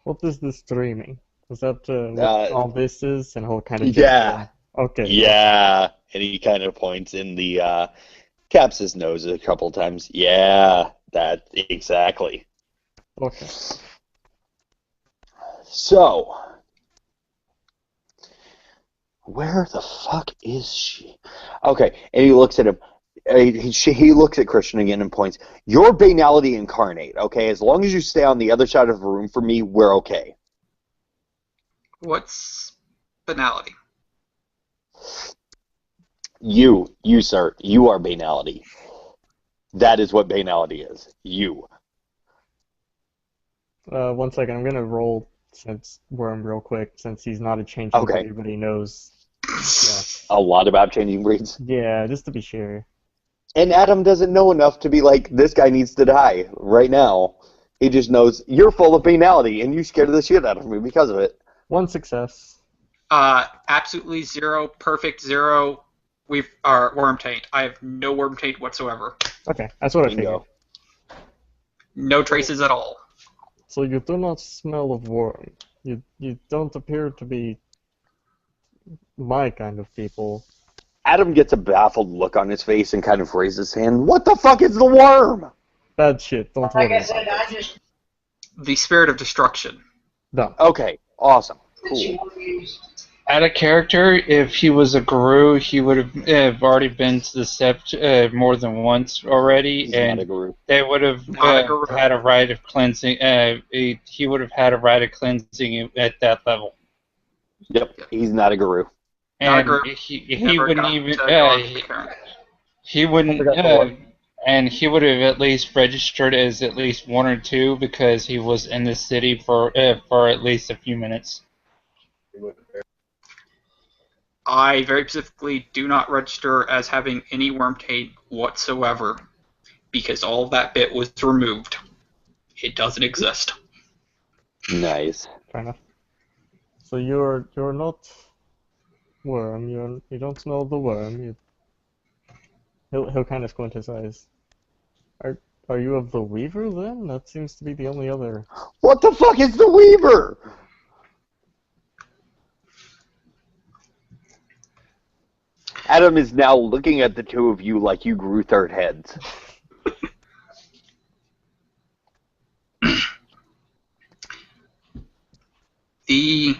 What is this dreaming? Is that what all this is and how kind of Yeah. Okay. Yeah. And he kind of points in the caps his nose a couple times. Yeah, that exactly. Okay. So, where the fuck is she? Okay, and he looks at him. He looks at Christian again and points. You're banality incarnate, okay? As long as you stay on the other side of the room from me, we're okay. What's banality? You, sir, you are banality. That is what banality is. You. 1 second, I'm gonna roll Worm real quick, since he's not a changeling, Okay. everybody knows. Yeah. A lot about changing breeds. Yeah, just to be sure. And Adam doesn't know enough to be like, this guy needs to die right now. He just knows, you're full of banality, and you scared the shit out of me because of it. 1 success. Absolutely 0, perfect 0. Our worm taint. I have no worm taint whatsoever. Okay, that's what I Bingo. figured. No traces at all. So you do not smell of worm. You don't appear to be my kind of people. Adam gets a baffled look on his face and kind of raises his hand. What the fuck is the worm? Bad shit, don't worry about it. The spirit of destruction. Done. Okay, awesome. Cool. Out of character, if he was a guru, he would have already been to the sept more than once already, He's and not a guru. they would have had a right of cleansing. He would have had a right of cleansing at that level. Yep, he's not a guru. Not a And guru. he wouldn't even. He I wouldn't. forgot the one. And he would have at least registered as at least 1 or 2 because he was in the city for at least a few minutes. I very specifically do not register as having any worm taint whatsoever. because all of that bit was removed. It doesn't exist. Nice. Fair enough. So you're not worm. You don't smell the worm. He'll kind of squint his eyes. Are you of the Weaver then? That seems to be the only other. What the fuck is the Weaver? Adam is now looking at the two of you like you grew third heads. The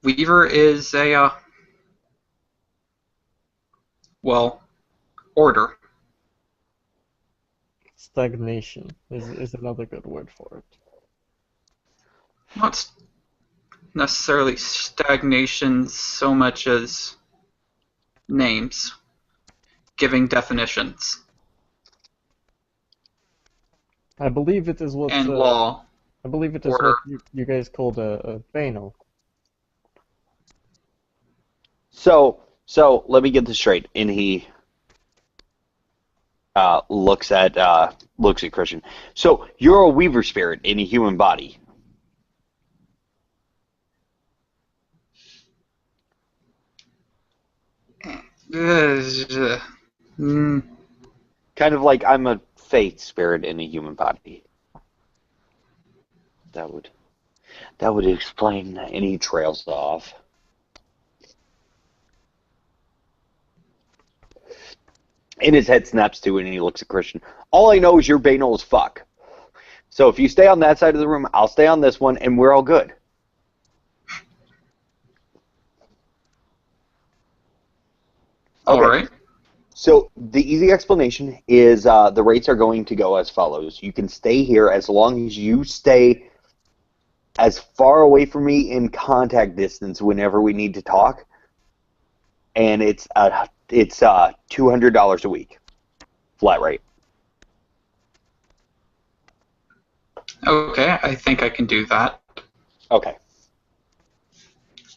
Weaver is a, order. Stagnation is another good word for it. Not necessarily stagnation so much as names, giving definitions, I believe it is what and law, I believe it is order. what you guys called a banal. So let me get this straight. And he looks at Christian. So you're a Weaver spirit in a human body. Mm, Kind of like I'm a faith spirit in a human body. That would explain any trails off. And his head snaps to it, and he looks at Christian. All I know is you're banal as fuck. So if you stay on that side of the room, I'll stay on this one, and we're all good. All Okay. right. So the easy explanation is the rates are going to go as follows. You can stay here as long as you stay as far away from me in contact distance whenever we need to talk, and it's $200 a week, flat rate. Okay, I think I can do that. Okay.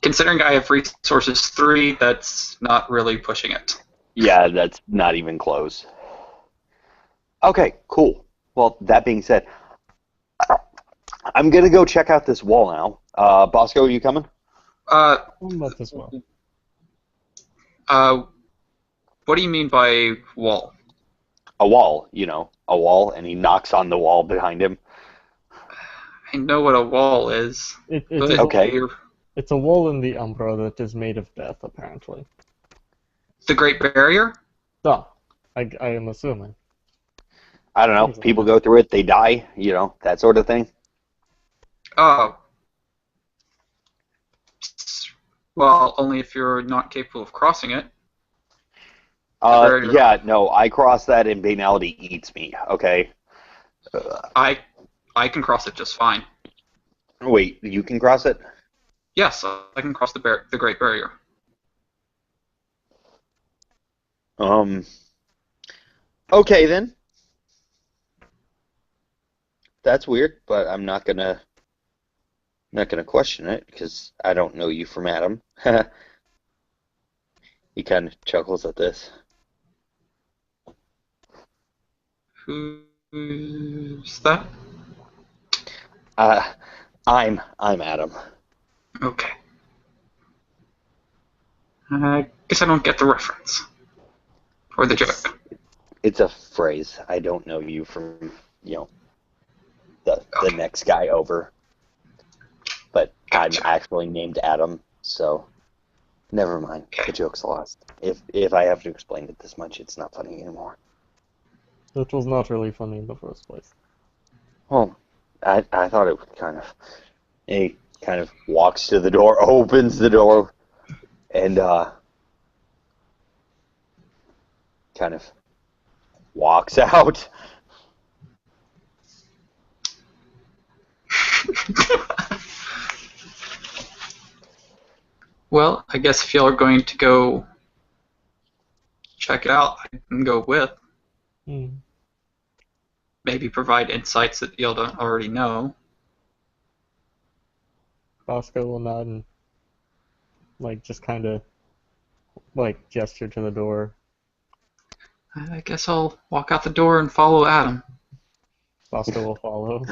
Considering I have resources 3, that's not really pushing it. Yeah, that's not even close. Okay, cool. Well, that being said, I'm gonna go check out this wall now. Bosco, are you coming? Not as well. What do you mean by wall? A wall, a wall, and he knocks on the wall behind him. I know what a wall is. It's But Okay. It's a wall in the Umbra that is made of death, apparently. The Great Barrier? Ah, I am assuming. I don't know. Seems like People it. go through it, they die, that sort of thing. Oh. Well, only if you're not capable of crossing it. Yeah, no, I cross that and banality eats me, okay? I can cross it just fine. Wait, you can cross it? Yes, I can cross the Great Barrier. Okay then. That's weird, but I'm not gonna question it because I don't know you from Adam. He kind of chuckles at this. Who's that? I'm Adam. Okay. I guess I don't get the reference. Or the joke. It's a phrase. I don't know you from, the Okay. next guy over. But Gotcha. I'm actually named Adam, so never mind. Okay. The joke's lost. If I have to explain it this much, it's not funny anymore. It was not really funny in the first place. Well, I thought it would kind of. He kind of walks to the door, opens the door, and kind of walks out. Well, I guess if y'all are going to go check it out, I can go with. Hmm. Maybe provide insights that y'all don't already know. Bosco will nod and just kind of gesture to the door. I guess I'll walk out the door and follow Adam. Foster will follow.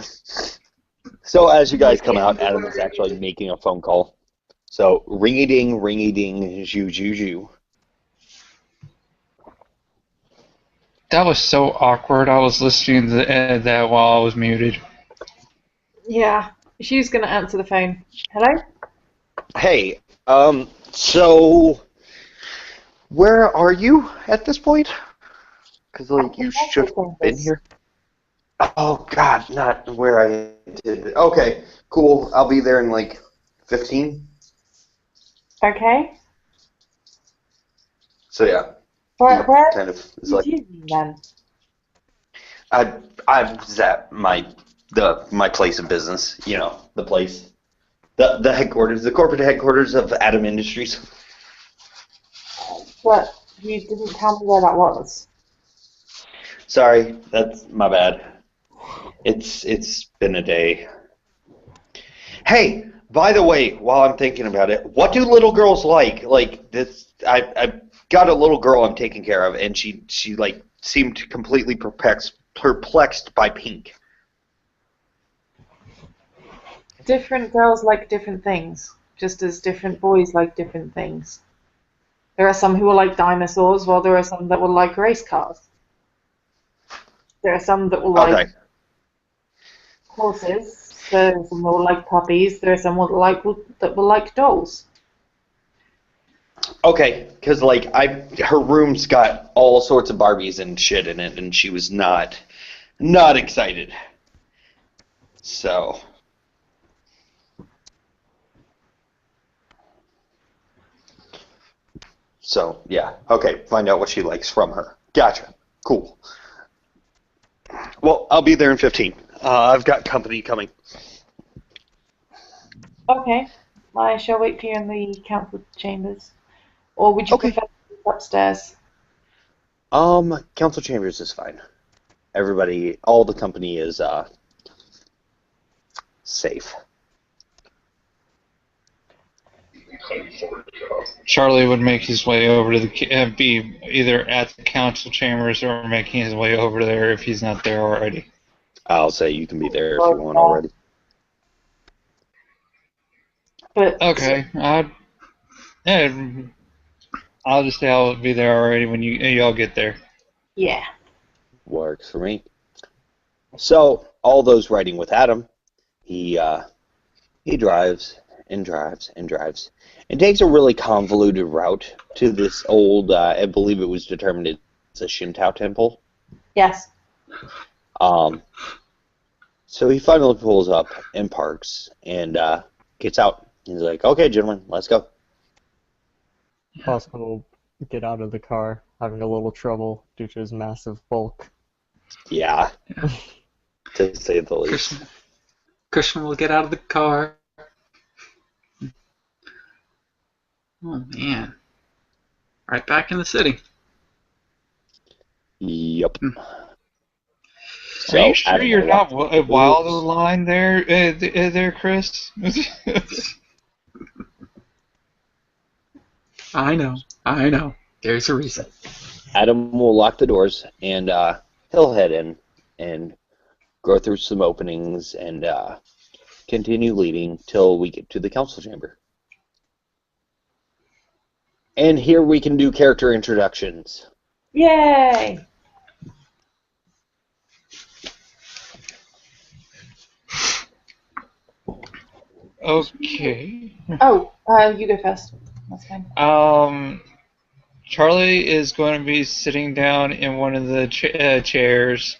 So as you guys come out, Adam is actually making a phone call. So ring-a-ding, zhoo, zhoo, zhoo. That was so awkward. I was listening to that while I was muted. Yeah, she's going to answer the phone. Hello? Hey, so where are you at this point? Because like you should have been here. Oh God, not where I did. Okay, cool. I'll be there in like 15. Okay. So yeah, Where kind of. It's did like you mean then? I was at my place of business. You know, the place, the headquarters, the corporate headquarters of Atom Industries. But you didn't tell me where that was. Sorry, that's my bad. It's been a day. Hey, by the way, while I'm thinking about it, what do little girls like? Like this, I got a little girl I'm taking care of, and she like seemed completely perplexed by pink. Different girls like different things, just as different boys like different things. There are some who will like dinosaurs, while there are some that will like race cars. There are some that will like horses. There are some that will like puppies. There are some that will like dolls. Okay, because like her room's got all sorts of Barbies and shit in it, and she was not excited. So. So, yeah. Okay, find out what she likes from her. Gotcha. Cool. Well, I'll be there in 15. I've got company coming. Okay, I shall wait for you in the council chambers. Or would you prefer to go upstairs? Council chambers is fine. Everybody, all the company is, safe. Charlie would make his way over to the be either at the council chambers or making his way over there if he's not there already. I'll say you can be there if you want already. But Okay, I'll just say I'll be there already when y'all get there. yeah. Works for me. So, all those riding with Adam, he drives and drives and drives and takes a really convoluted route to this old, I believe it was determined it's a Shinto temple. Yes. So he finally pulls up and parks and gets out. He's like, okay, gentlemen, let's go. Foster will get out of the car, having a little trouble due to his massive bulk. Yeah. To say the least. Christian will get out of the car. Oh, man. Right back in the city. Yep. Are you sure you're not wild of the line there, Chris? I know. There's a reason. Adam will lock the doors, and he'll head in and go through some openings and continue leading till we get to the council chamber. And here we can do character introductions. Yay! Okay. Oh, you go first. That's fine. Charlie is going to be sitting down in one of the chairs.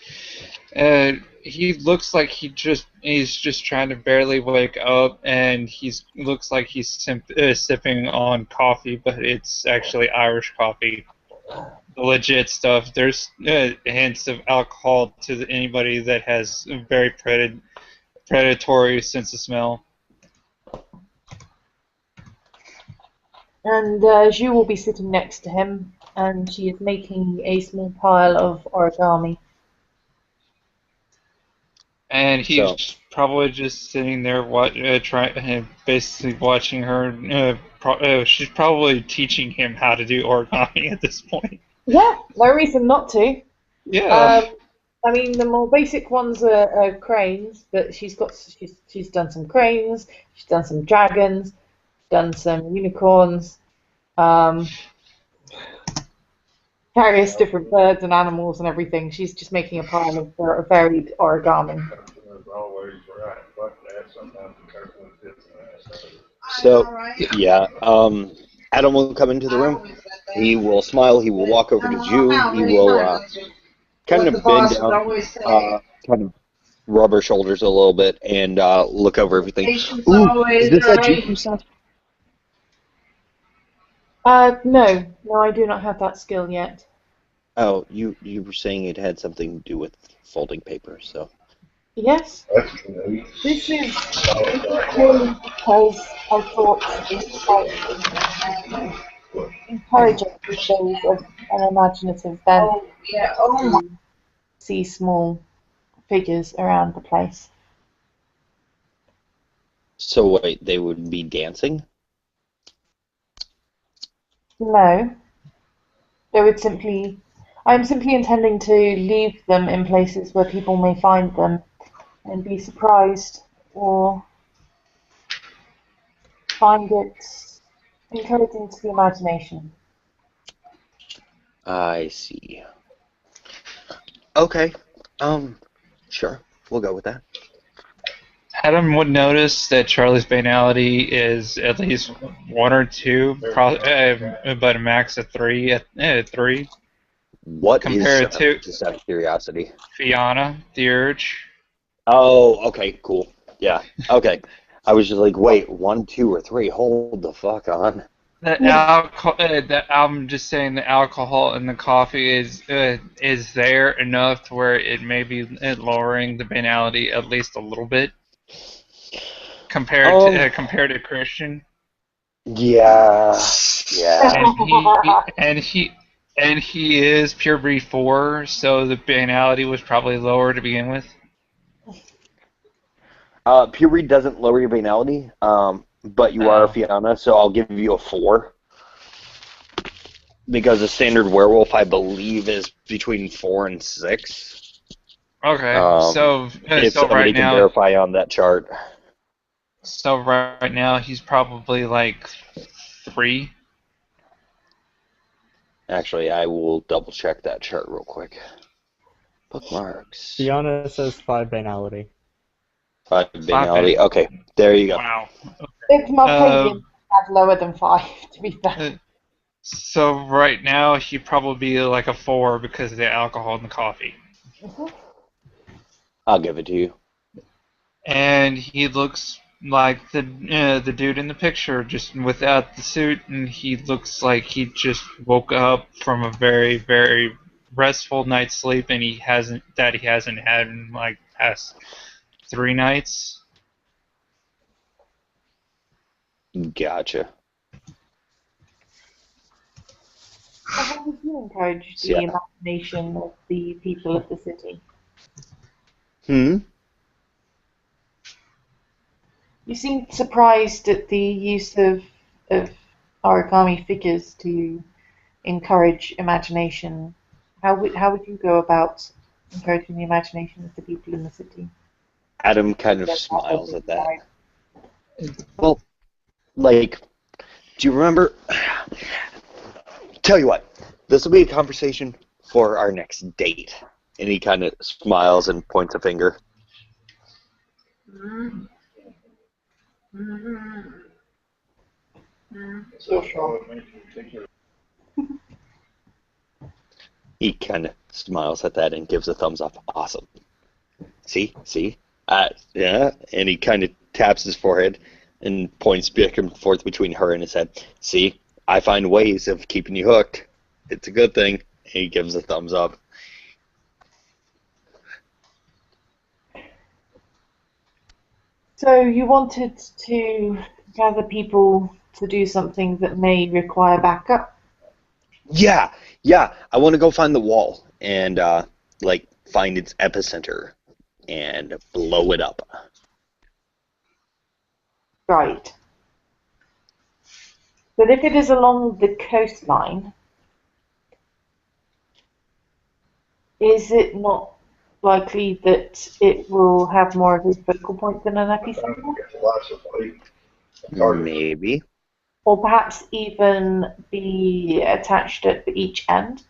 He looks like he's just trying to barely wake up, and looks like he's sipping on coffee, but it's actually Irish coffee, the legit stuff. There's hints of alcohol to anybody that has a very predatory sense of smell. And Zhu will be sitting next to him, and she is making a small pile of origami. And he's probably just sitting there, basically watching her. She's probably teaching him how to do origami at this point. Yeah, no reason not to. Yeah. I mean, the more basic ones are cranes, but she's done some cranes, she's done some dragons, done some unicorns, um, various different birds and animals and everything. She's just making a pile of varied origami. Always right, but that sometimes the careful fits in. So, yeah, Adam will come into the room. He will smile. He will walk over to you. He will kind of bend down, kind of rub her shoulders a little bit, and look over everything. Ooh, is this that juju stuff? No, I do not have that skill yet. Oh, you were saying it had something to do with folding paper, so. Yes, That's good. this is purely because I thought it might encourage those of an imaginative bent to see small figures around the place. So wait, they would be dancing? No, I'm simply intending to leave them in places where people may find them and be surprised or find it encouraging to the imagination. I see. Okay. Sure. We'll go with that. Adam would notice that Charlie's banality is at least 1 or 2, but a max of 3. Three What is compared Charlie, to just out of curiosity? Fiona, the urge. Oh, okay, cool. Yeah, okay. I was just like, wait, 1, 2, or 3. Hold the fuck on. I'm just saying the alcohol in the coffee is there enough to where it may be lowering the banality at least a little bit Um, compared to Christian. yeah, yeah. And he is pure breed 4, so the banality was probably lower to begin with. Puberty doesn't lower your banality, but you are a Oh, Fiona, so I'll give you a 4. Because a standard werewolf, I believe, is between 4 and 6. okay. Um, So if so right somebody can now, verify on that chart. he's probably like 3. Actually, I will double check that chart real quick. Bookmarks. Fiona says 5 banality. 5 5 banality. band. Okay, there you go. Wow. It's Uh, Malkavian have lower than 5, to be fair. uh, so right now he'd probably be like a 4 because of the alcohol in the coffee. I'll give it to you. And he looks like the dude in the picture, just without the suit, and he looks like he just woke up from a very, very restful night's sleep, and he hasn't had in like past 3 nights. Gotcha. So how would you encourage So, the yeah. imagination of the people of the city? Hmm? You seem surprised at the use of origami figures to encourage imagination. How would you go about encouraging the imagination of the people in the city? Adam kind of Yes, that would smiles be at that. right. Well, like, do you remember? Tell you what, this will be a conversation for our next date. And he kind of smiles and points a finger. He kind of smiles at that and gives a thumbs up. Awesome. See? Yeah. And he kind of taps his forehead and points back and forth between her and his head. See, I find ways of keeping you hooked. It's a good thing. And he gives a thumbs up. So you wanted to gather people to do something that may require backup? Yeah. I want to go find the wall and like find its epicenter and blow it up. Right. But if it is along the coastline, Is it not likely that it will have more of a focal point than an epicenter? Maybe. Or perhaps even be attached at each end?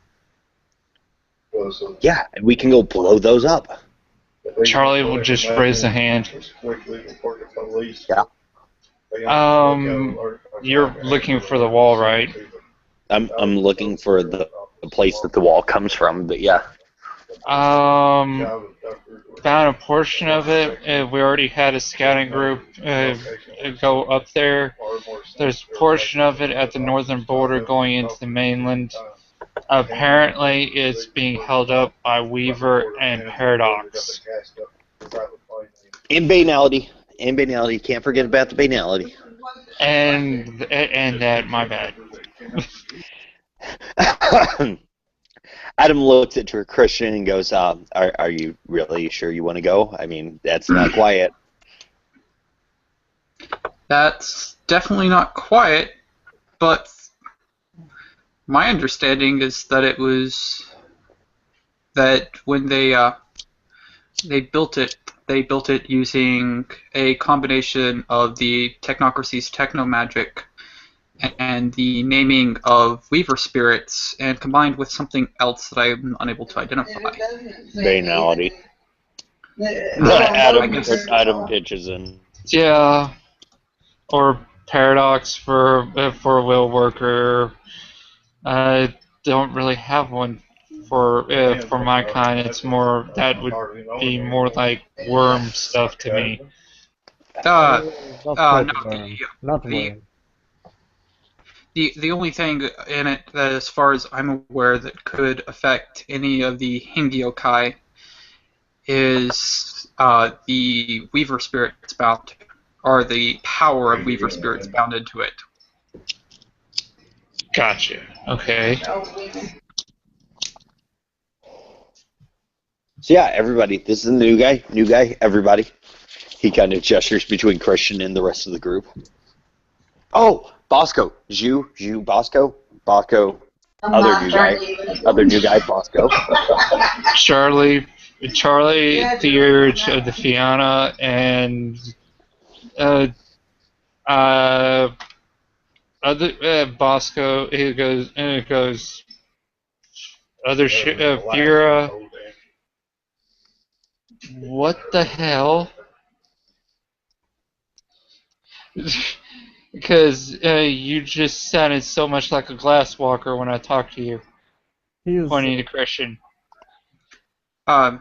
Yeah, and we can go blow those up. Charlie will just raise a hand. Yeah. You're looking for the wall, right? I'm looking for the place that the wall comes from, but yeah. Found a portion of it. We already had a scouting group go up there. There's a portion of it at the northern border going into the mainland. Apparently, it's being held up by Weaver and Paradox. And banality. And banality. Can't forget about the banality. And that, my bad. Adam looks at Christian and goes, are you really sure you want to go? I mean, that's not quiet. That's definitely not quiet, but my understanding is that it was that when they built it using a combination of the Technocracy's techno magic and the naming of Weaver spirits, and combined with something else that I'm unable to identify. Banality. Adam pitches in. Yeah, or Paradox for a will worker. I don't really have one for my kind. It's more that would be more like worm stuff to me. Not worm. The only thing in it that, as far as I'm aware, that could affect any of the Hingyokai is the Weaver spirits bound, or the power of Weaver spirits bound into it. Gotcha. Okay. So yeah, everybody, this is the new guy, everybody. He kind of gestures between Christian and the rest of the group. Oh, Bosco, Bosco, other new guy, Bosco. Charlie, Theurge of the Fianna, and other Bosco. It goes. Other Fura. What the hell? Because you just sounded so much like a glass walker when I talked to you. Pointing to Christian. I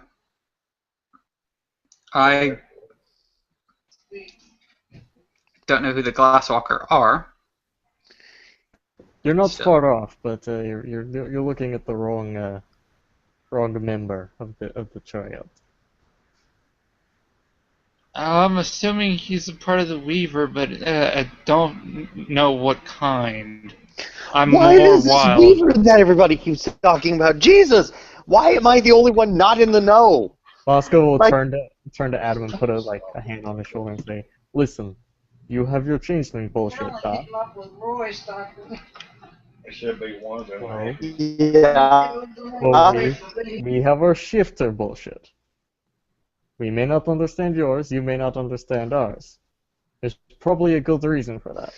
don't know who the Glasswalker are. You're not far off, but you're looking at the wrong member of the triad. I'm assuming he's a part of the Weaver, but I don't know what kind. Why is this Weaver that everybody keeps talking about? Jesus! Why am I the only one not in the know? Bosco will turn to Adam and put a hand on his shoulder and say, "Listen, you have your changeling bullshit, Doc." It should be one of them. Well, yeah. Well, we have our shifter bullshit. We may not understand yours, you may not understand ours. There's probably a good reason for that.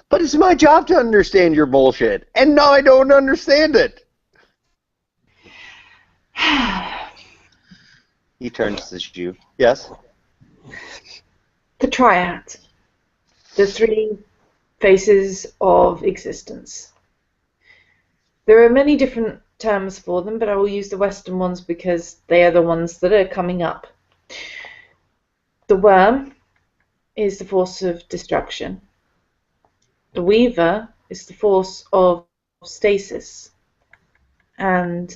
But it's my job to understand your bullshit, and now I don't understand it. He turns to you. Yes? The triad. The three faces of existence. There are many different terms for them, but I will use the Western ones because they are the ones that are coming up. The worm is the force of destruction. The weaver is the force of stasis. And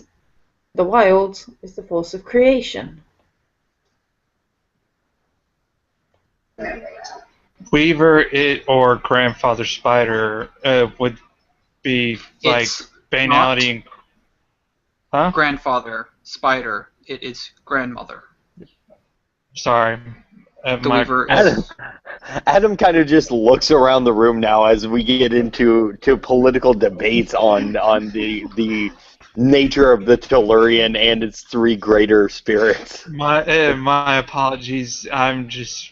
the wild is the force of creation. Weaver or Grandfather Spider would be like banality and... Huh? Grandfather Spider. It is grandmother. Sorry. The Weaver Adam kind of just looks around the room now as we get into political debates on the nature of the Tellurian and its three greater spirits. My apologies. I'm just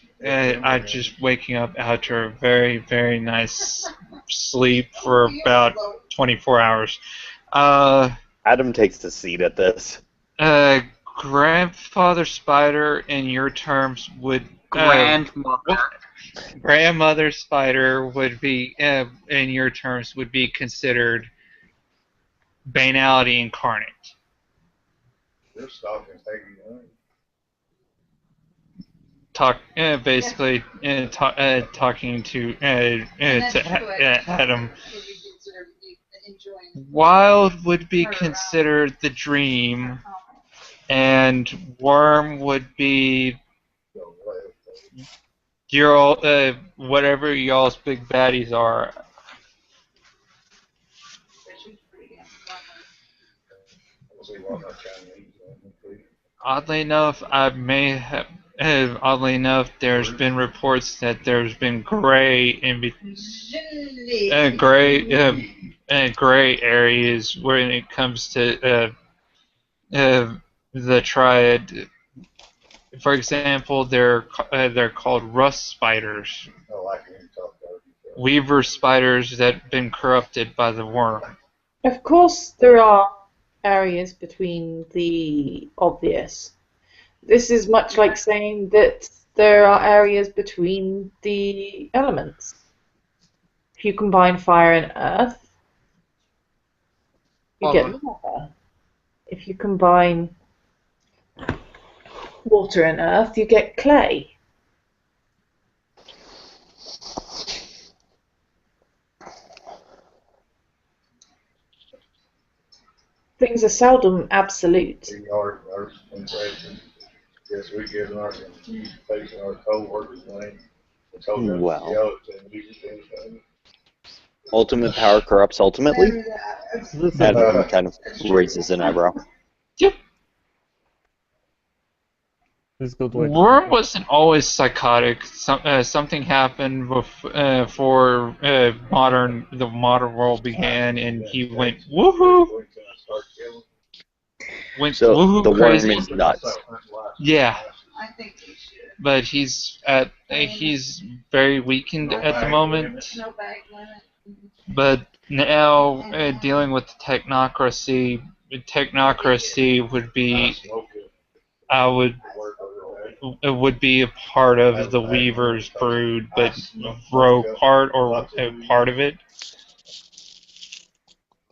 waking up after a very very nice sleep for about 24 hours. Uh, Adam takes a seat at this. uh, grandfather spider in your terms would Grandmother. grandmother spider would be in your terms would be considered banality incarnate. You're stalking Peggy Young. Basically talking to Adam. Wild would be considered the dream, and worm would be your whatever y'all's big baddies are. Oddly enough, oddly enough, there's been reports that there's been gray gray areas when it comes to the triad. For example, they're called rust spiders, weaver spiders that have been corrupted by the worm. Of course, there are areas between the obvious. This is much like saying that there are areas between the elements. If you combine fire and earth, you get lava. If you combine water and earth, you get clay. Things are seldom absolute. Our impression. Yes, we get our facing our co-workers' name. Well, ultimate power corrupts ultimately? Adam kind of raises an eyebrow. Yep. Worm wasn't always psychotic. Something happened before the modern world began, and he went woohoo. So woohoo the crazy. worm is nuts. Yeah, but he's very weakened at the moment. But now dealing with the technocracy would be it would be a part of the Weaver's brood, but rogue part or a part of it.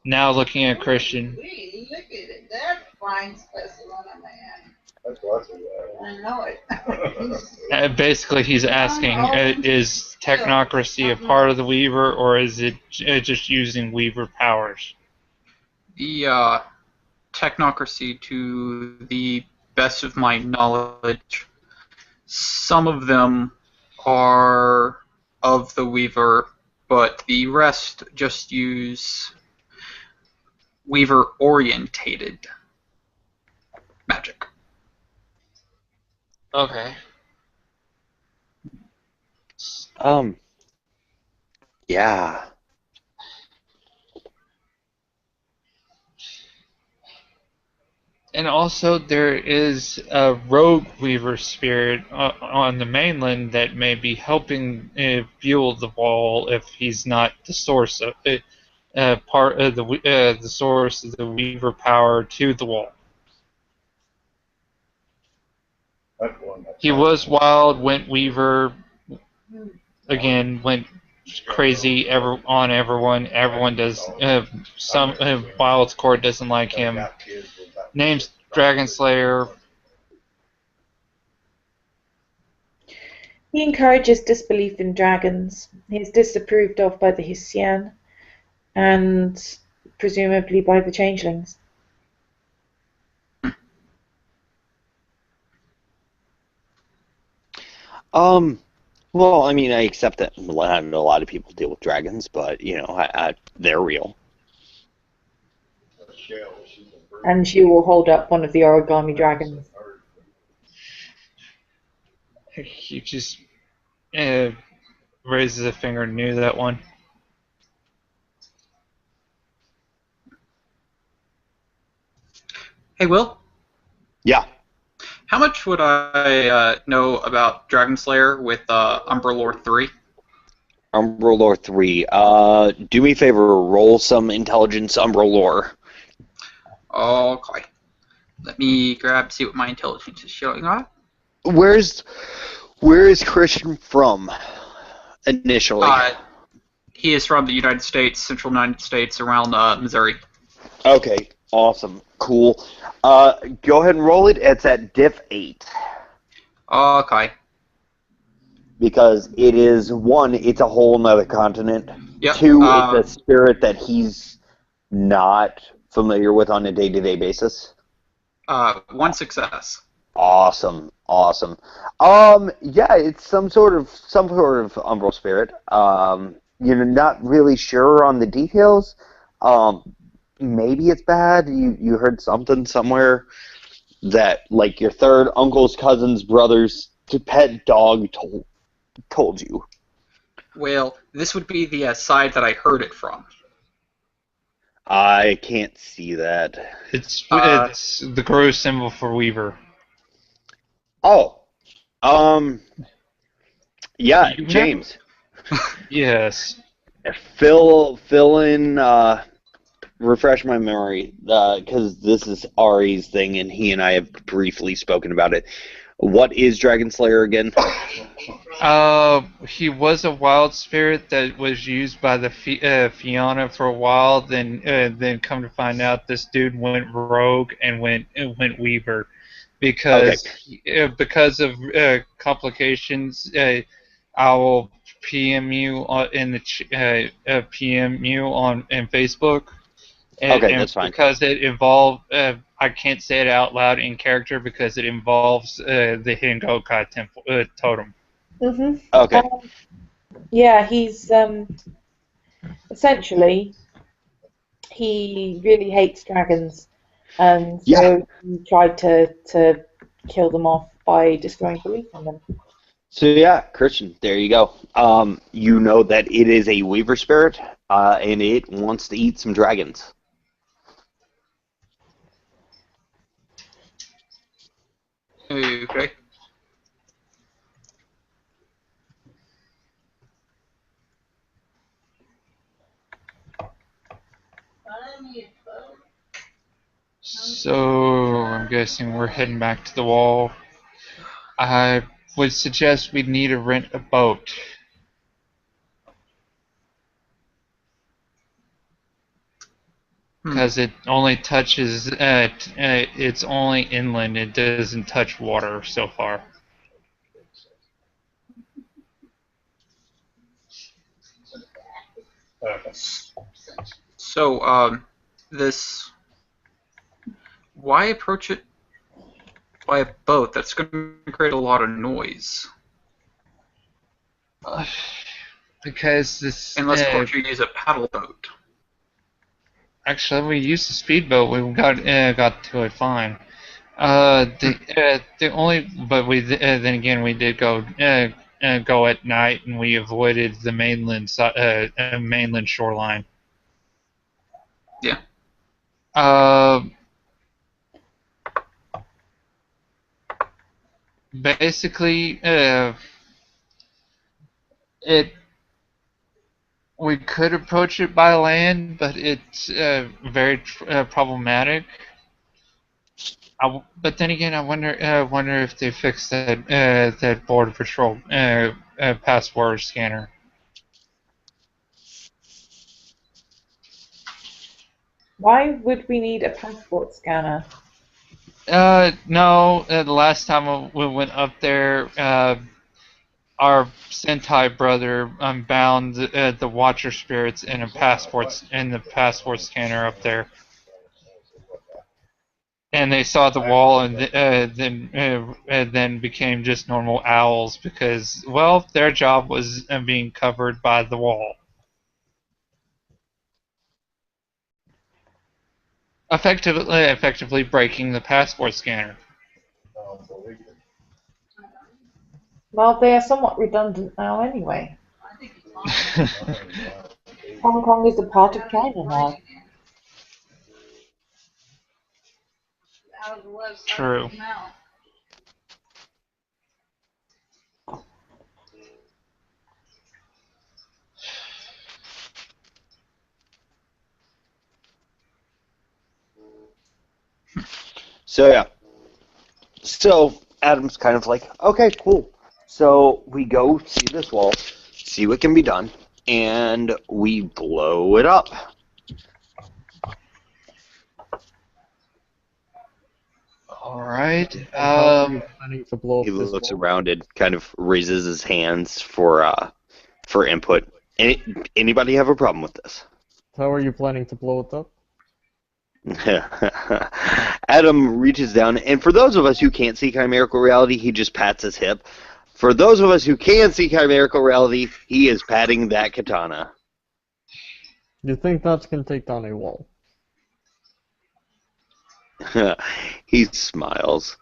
Now looking at Christian. Look at it. That fine specimen of man. I know it. Basically, he's asking, is technocracy a part of the Weaver, or is it just using Weaver powers? The technocracy, to the best of my knowledge, some of them are of the Weaver, but the rest just use Weaver-orientated magic. Okay. Yeah. And also, there is a rogue Weaver spirit on the mainland that may be helping fuel the wall if he's not the source of it, part of the source of the Weaver power to the wall. He was wild, went Weaver, again went crazy on everyone. Everyone does. Some Wild's court doesn't like him. Name's Dragon Slayer. He encourages disbelief in dragons. He is disapproved of by the Hessian and presumably by the changelings. Well, I mean, I accept that a lot of people deal with dragons, but, you know, they're real. And she will hold up one of the origami dragons. He just raises a finger, knew that one. Hey, Will. Yeah. How much would I know about Dragon Slayer with Umbra Lore 3? Umbral Lore 3. Do me a favor, roll some intelligence Umbral Lore. Okay. Let me see what my intelligence is showing up. Where is Christian from initially? He is from the United States, central United States, around Missouri. Okay, awesome, cool. Go ahead and roll it. It's at diff 8. Okay. Because it is, one, it's a whole nother continent. Yep. Two, it's a spirit that he's not familiar with on a day-to-day basis. 1 success. Awesome. Yeah, it's some sort of umbral spirit. You're not really sure on the details. Maybe it's bad. You heard something somewhere that like your third uncle's cousin's brother's pet dog told you. Well, this would be the side that I heard it from. I can't see that. It's the gross symbol for Weaver. Oh, yeah, You know? James. Yes. Fill in. Refresh my memory, because this is Ari's thing, and he and I have briefly spoken about it. What is Dragon Slayer again? He was a wild spirit that was used by the Fianna for a while. Then come to find out, this dude went rogue and went Weaver, because because of complications. I will PM you in the PM you on Facebook. Okay, that's fine. Because it involved, I can't say it out loud in character because it involves the Hingokai temple totem. Mhm. Okay. Yeah, he's essentially he really hates dragons, and so he tried to kill them off by destroying belief in them. So yeah, Christian, there you go. You know that it is a Weaver spirit, and it wants to eat some dragons. Okay. So I'm guessing we're heading back to the wall. I would suggest we need to rent a boat. Because it only touches, it's only inland. It doesn't touch water so far. So, why approach it by a boat? That's going to create a lot of noise. Because this... Unless, of course, you use a paddle boat. Actually, we used the speedboat. We got to it fine. The only... But we then again, we did go at night, and we avoided the mainland shoreline. Yeah. Basically, we could approach it by land, but it's very problematic. But then again, I wonder if they fixed that border patrol passport scanner. Why would we need a passport scanner? No. The last time we went up there, our Sentai brother bound the Watcher spirits in the passport scanner up there, and they saw the wall, and then became just normal owls because, well, their job was being covered by the wall, effectively breaking the passport scanner. Well, they are somewhat redundant now anyway. Hong Kong is a part of China now. out of the west side True. of the canal. So yeah. So Adam's kind of like, okay, cool. So we go see this wall, see what can be done, and we blow it up. All right. How are you planning to blow He up this looks wall? around and kind of raises his hands for input. Anybody have a problem with this? How are you planning to blow it up? Adam reaches down, and for those of us who can't see chimerical reality, he just pats his hip. For those of us who can see chimerical reality, he is patting that katana. You think that can take down a wall? He smiles.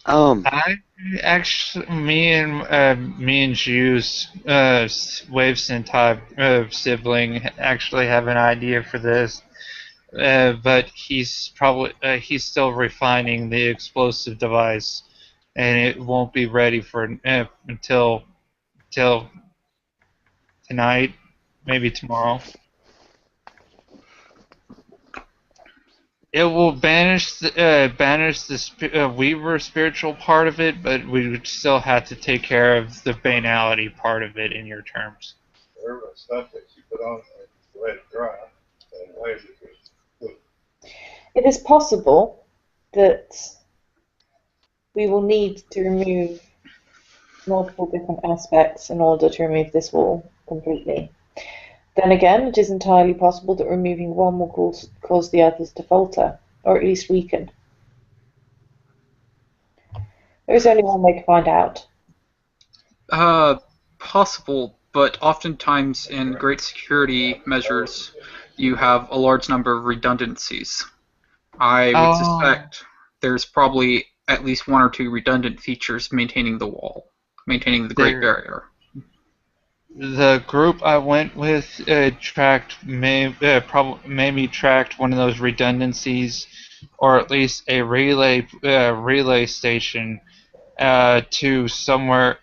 I actually, me and Juice, Waveson type sibling, actually have an idea for this. But he's still refining the explosive device, and it won't be ready for until tonight, maybe tomorrow. It will banish the Weaver spiritual part of it, but we would still have to take care of the banality part of it in your terms. Whatever the stuff that you put on and let it dry, and wave it. It is possible that we will need to remove multiple different aspects in order to remove this wall completely. Then again, it is entirely possible that removing one will cause the others to falter, or at least weaken. There is only one way to find out. Possible, but oftentimes in great security measures, you have a large number of redundancies. I would Oh, suspect there's probably at least one or two redundant features maintaining the wall, maintaining the Great there. Barrier. The group I went with maybe tracked one of those redundancies, or at least a relay station to somewhere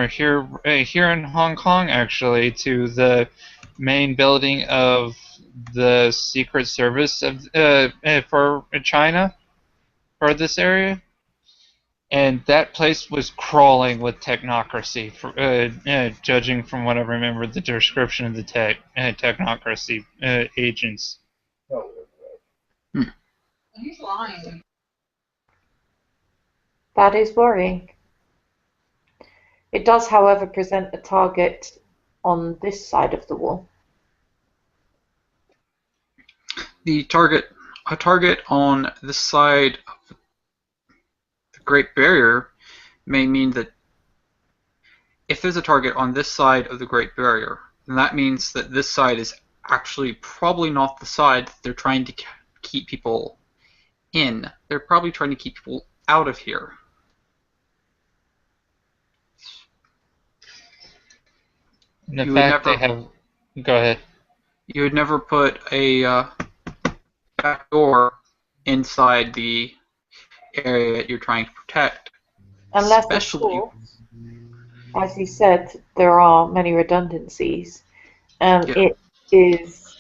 here in Hong Kong, actually, to the main building of the Secret Service for China, for this area. And that place was crawling with technocracy, judging from what I remember the description of the technocracy agents. No, He's lying. That is worrying. It does, however, present a target on this side of the wall. A target on this side of the Great Barrier may mean that if there's a target on this side of the Great Barrier, then that means that this side is actually probably not the side that they're trying to keep people in. They're probably trying to keep people out of here. And the You would fact they never, have. Go ahead. you would never put a back door inside the area that you're trying to protect, Unless, of especially. course, as you said, there are many redundancies. Yeah, It is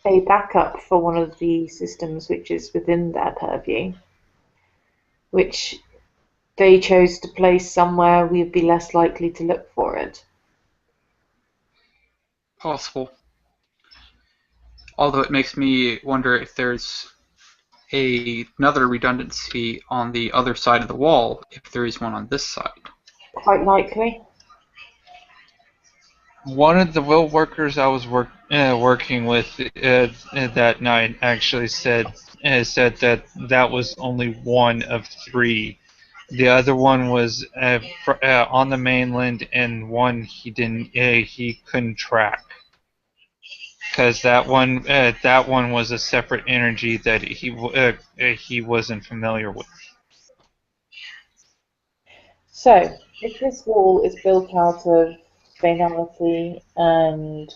a backup for one of the systems which is within their purview, which they chose to place somewhere we'd be less likely to look for it. possible. Although it makes me wonder if there's another redundancy on the other side of the wall, if there is one on this side. Quite likely. One of the will workers I was working with that night actually said that that was only one of three. The other one was on the mainland, and one he couldn't track, because that one was a separate energy that he wasn't familiar with. So, if this wall is built out of banality and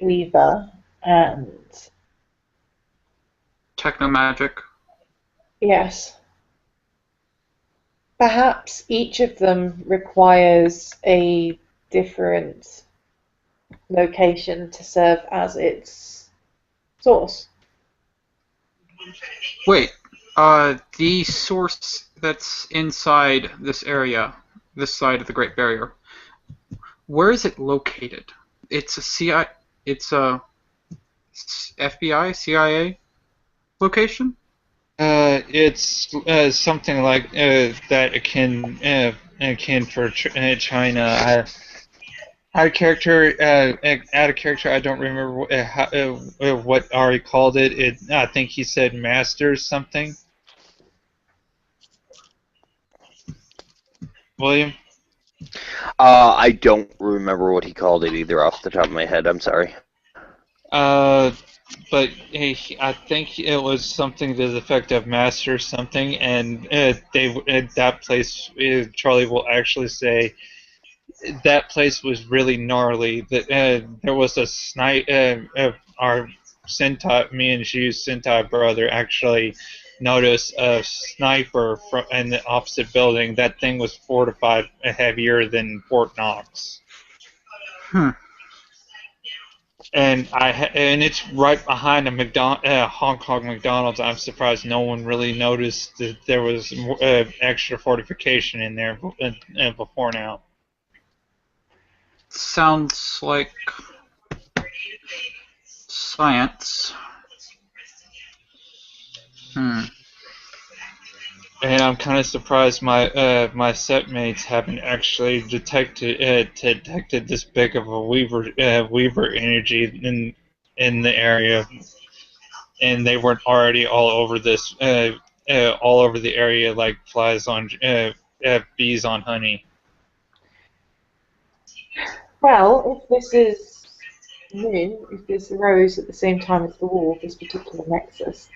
weaver and Technomagic. Yes. Perhaps each of them requires a different location to serve as its source. Wait, the source that's inside this area, this side of the Great Barrier, where is it located? It's a it's a FBI, CIA location? It's something like that akin for China. Out of character, out of character. I don't remember what Ari called it. I think he said master something. William. I don't remember what he called it either off the top of my head. I'm sorry. Uh, but I think it was something to the effect of master something, and that place. Charlie will actually say that place was really gnarly. That there was a snipe. Our Sentai, me and Shu's Sentai brother, actually noticed a sniper from in the opposite building. That thing was fortified heavier than Fort Knox. Hmm. And it's right behind a Hong Kong McDonald's. I'm surprised no one really noticed that there was extra fortification in there before now. Sounds like science. Hmm. And I'm kind of surprised my set mates haven't actually detected this big of a Weaver energy in the area, and they weren't already all over the area like flies on bees on honey. Well, if this is new, if this arose at the same time as the war, this particular nexus,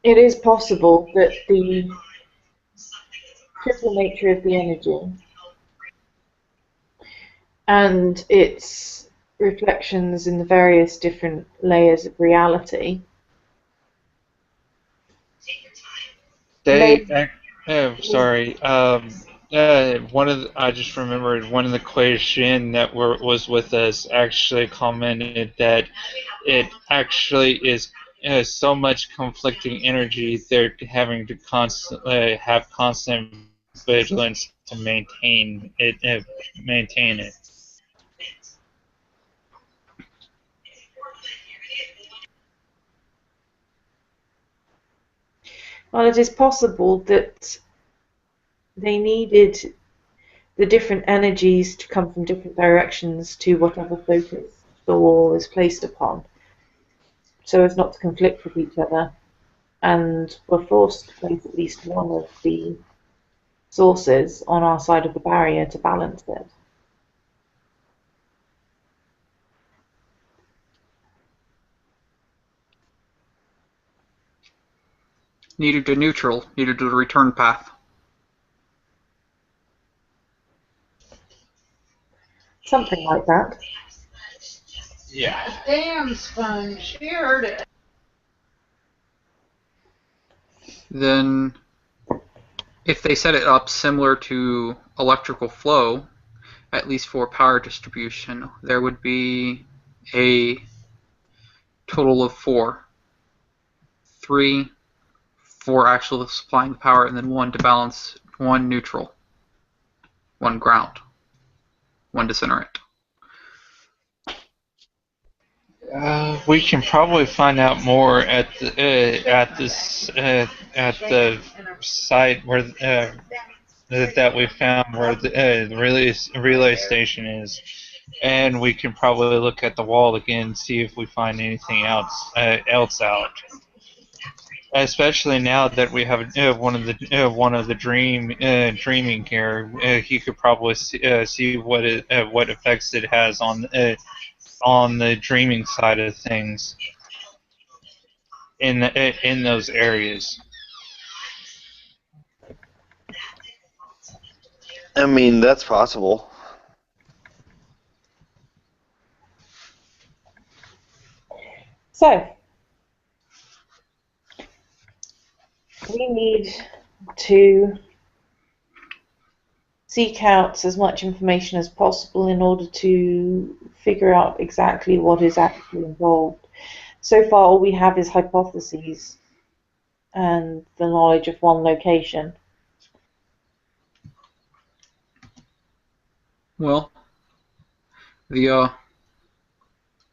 it is possible that the triple nature of the energy and its reflections in the various different layers of reality They, may. sorry. I just remembered one of the Quaishin that was with us actually commented that it actually is so much conflicting energy. They're having to constantly have constant vigilance to maintain it. Maintain it. Well, it is possible that they needed the different energies to come from different directions to whatever focus the wall is placed upon, so as not to conflict with each other, and were forced to place at least one of the sources on our side of the barrier to balance it. Needed a neutral, needed a return path. Something like that. Yeah. Damn sponge. She heard it. Then, if they set it up similar to electrical flow, at least for power distribution, there would be a total of four. Three for actually supplying the power, and then one to balance, one neutral, one ground, one disintegrate. We can probably find out more at the site where that we found where the relay station is, and we can probably look at the wall again and see if we find anything else out. Especially now that we have one of the dreaming here, he could probably see what effects it has on the dreaming side of things in those areas. I mean, that's possible. So, need to seek out as much information as possible in order to figure out exactly what is actually involved. So far, all we have is hypotheses and the knowledge of one location. Well, the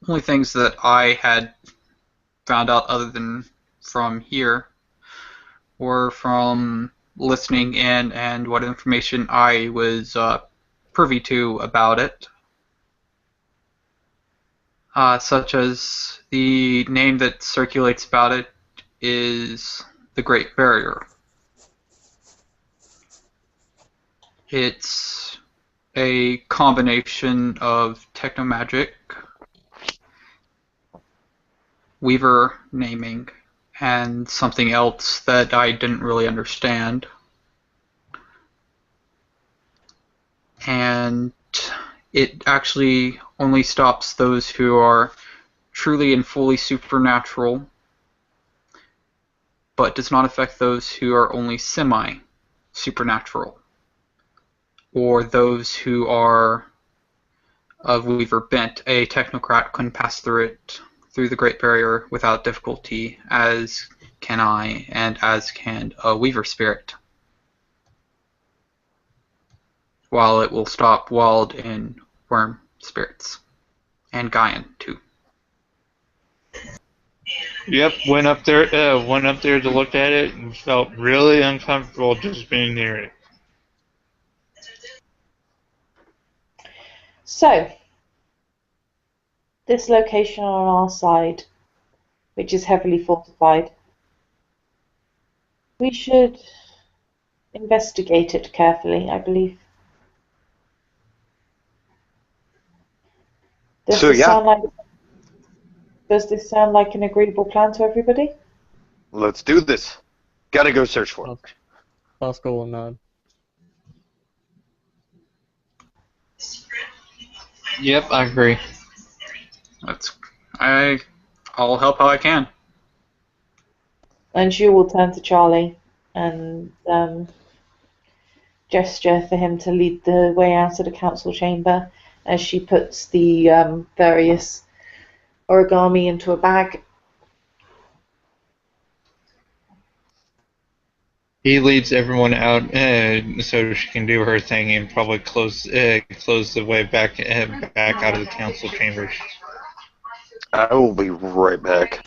only things that I had found out other than from here were from listening in and what information I was privy to about it, such as the name that circulates about it is the Great Barrier. It's a combination of technomagic, Weaver naming, and something else that I didn't really understand. And it actually only stops those who are truly and fully supernatural, but does not affect those who are only semi-supernatural, or those who are of Weaver bent. A technocrat couldn't pass through the Great Barrier without difficulty, as can I, and as can a Weaver spirit, while it will stop wild and worm spirits, and Gaian too. Yep, went up there to look at it and felt really uncomfortable just being near it. So, this location on our side, which is heavily fortified, we should investigate it carefully, I believe. Does this sound like an agreeable plan to everybody? Let's do this. Gotta go search for it. Bosco will nod. Yep, I agree. I'll help how I can. And you will turn to Charlie and gesture for him to lead the way out of the council chamber as she puts the various origami into a bag. He leads everyone out so she can do her thing and probably close the way back out of the council chambers. I will be right back.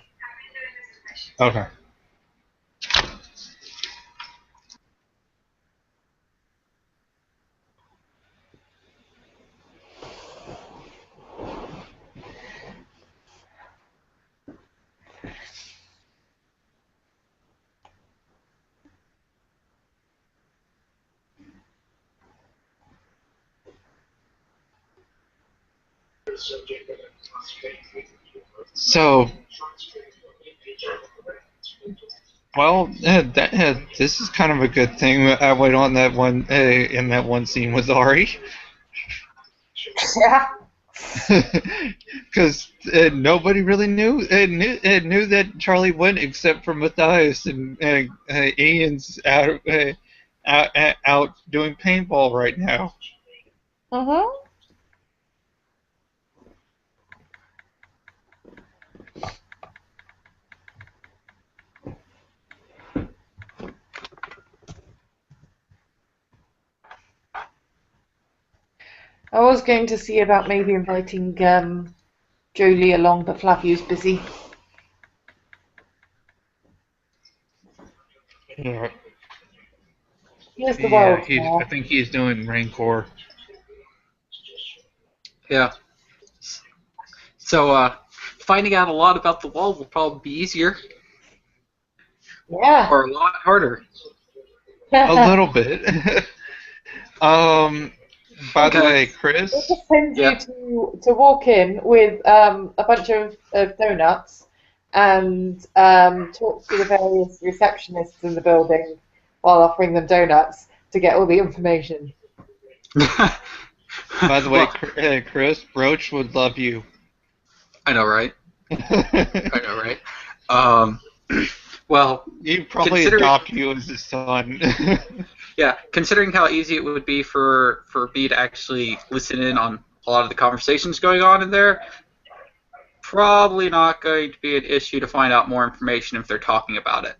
Okay. So, well, this is kind of a good thing. I went on that one in that one scene with Ari. Yeah. Because nobody really knew that Charlie went except for Matthias and Ian's out doing paintball right now. Mm-hmm. I was going to see about maybe inviting Jolie along, but Flaviu's busy. Yeah, Here's the world. I think he's doing Rancor. Yeah. So, finding out a lot about the wall will probably be easier. Yeah. Or a lot harder. A little bit. By the way, Chris. We'll just send you to walk in with a bunch of donuts and talk to the various receptionists in the building while offering them donuts to get all the information. By the way, Chris, Broach would love you. I know, right? I know, right? Well, He'd probably considering- adopt you as his son. yeah, considering how easy it would be for B to actually listen in on a lot of the conversations going on in there, probably not going to be an issue to find out more information if they're talking about it.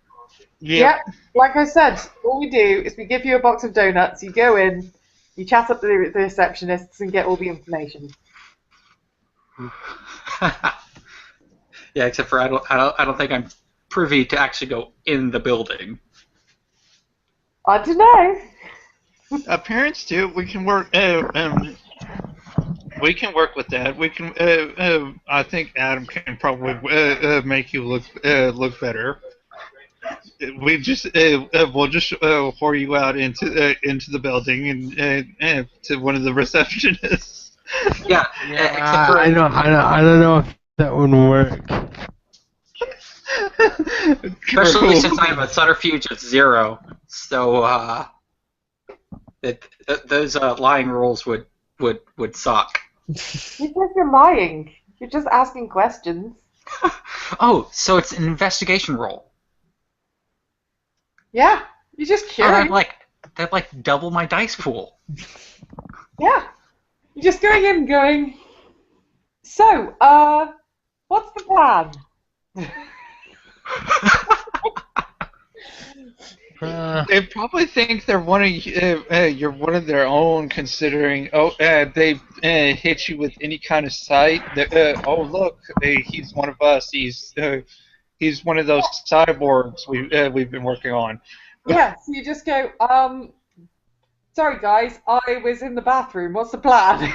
Yep. Like I said, all we do is we give you a box of donuts. You go in, you chat up to the receptionists, and get all the information. Yeah, except for I don't think I'm privy to actually go in the building. I don't know. Parents do. We can work. We can work with that. We can. I think Adam can probably make you look better. We'll just whore you out into the building and to one of the receptionists. Yeah, except for I don't know if that would work. especially since I have a subterfuge of 0, so those lying rules would suck. Because you're lying. You're just asking questions. Oh, so it's an investigation roll. Yeah, you're just Oh, curious. that'd like double my dice pool. Yeah. You're just going in going, so, what's the plan? They probably think they're you're one of their own, considering they hit you with any kind of sight. Oh look, he's one of us. He's one of those cyborgs we've been working on. Yeah, so you just go, sorry guys, I was in the bathroom, what's the plan?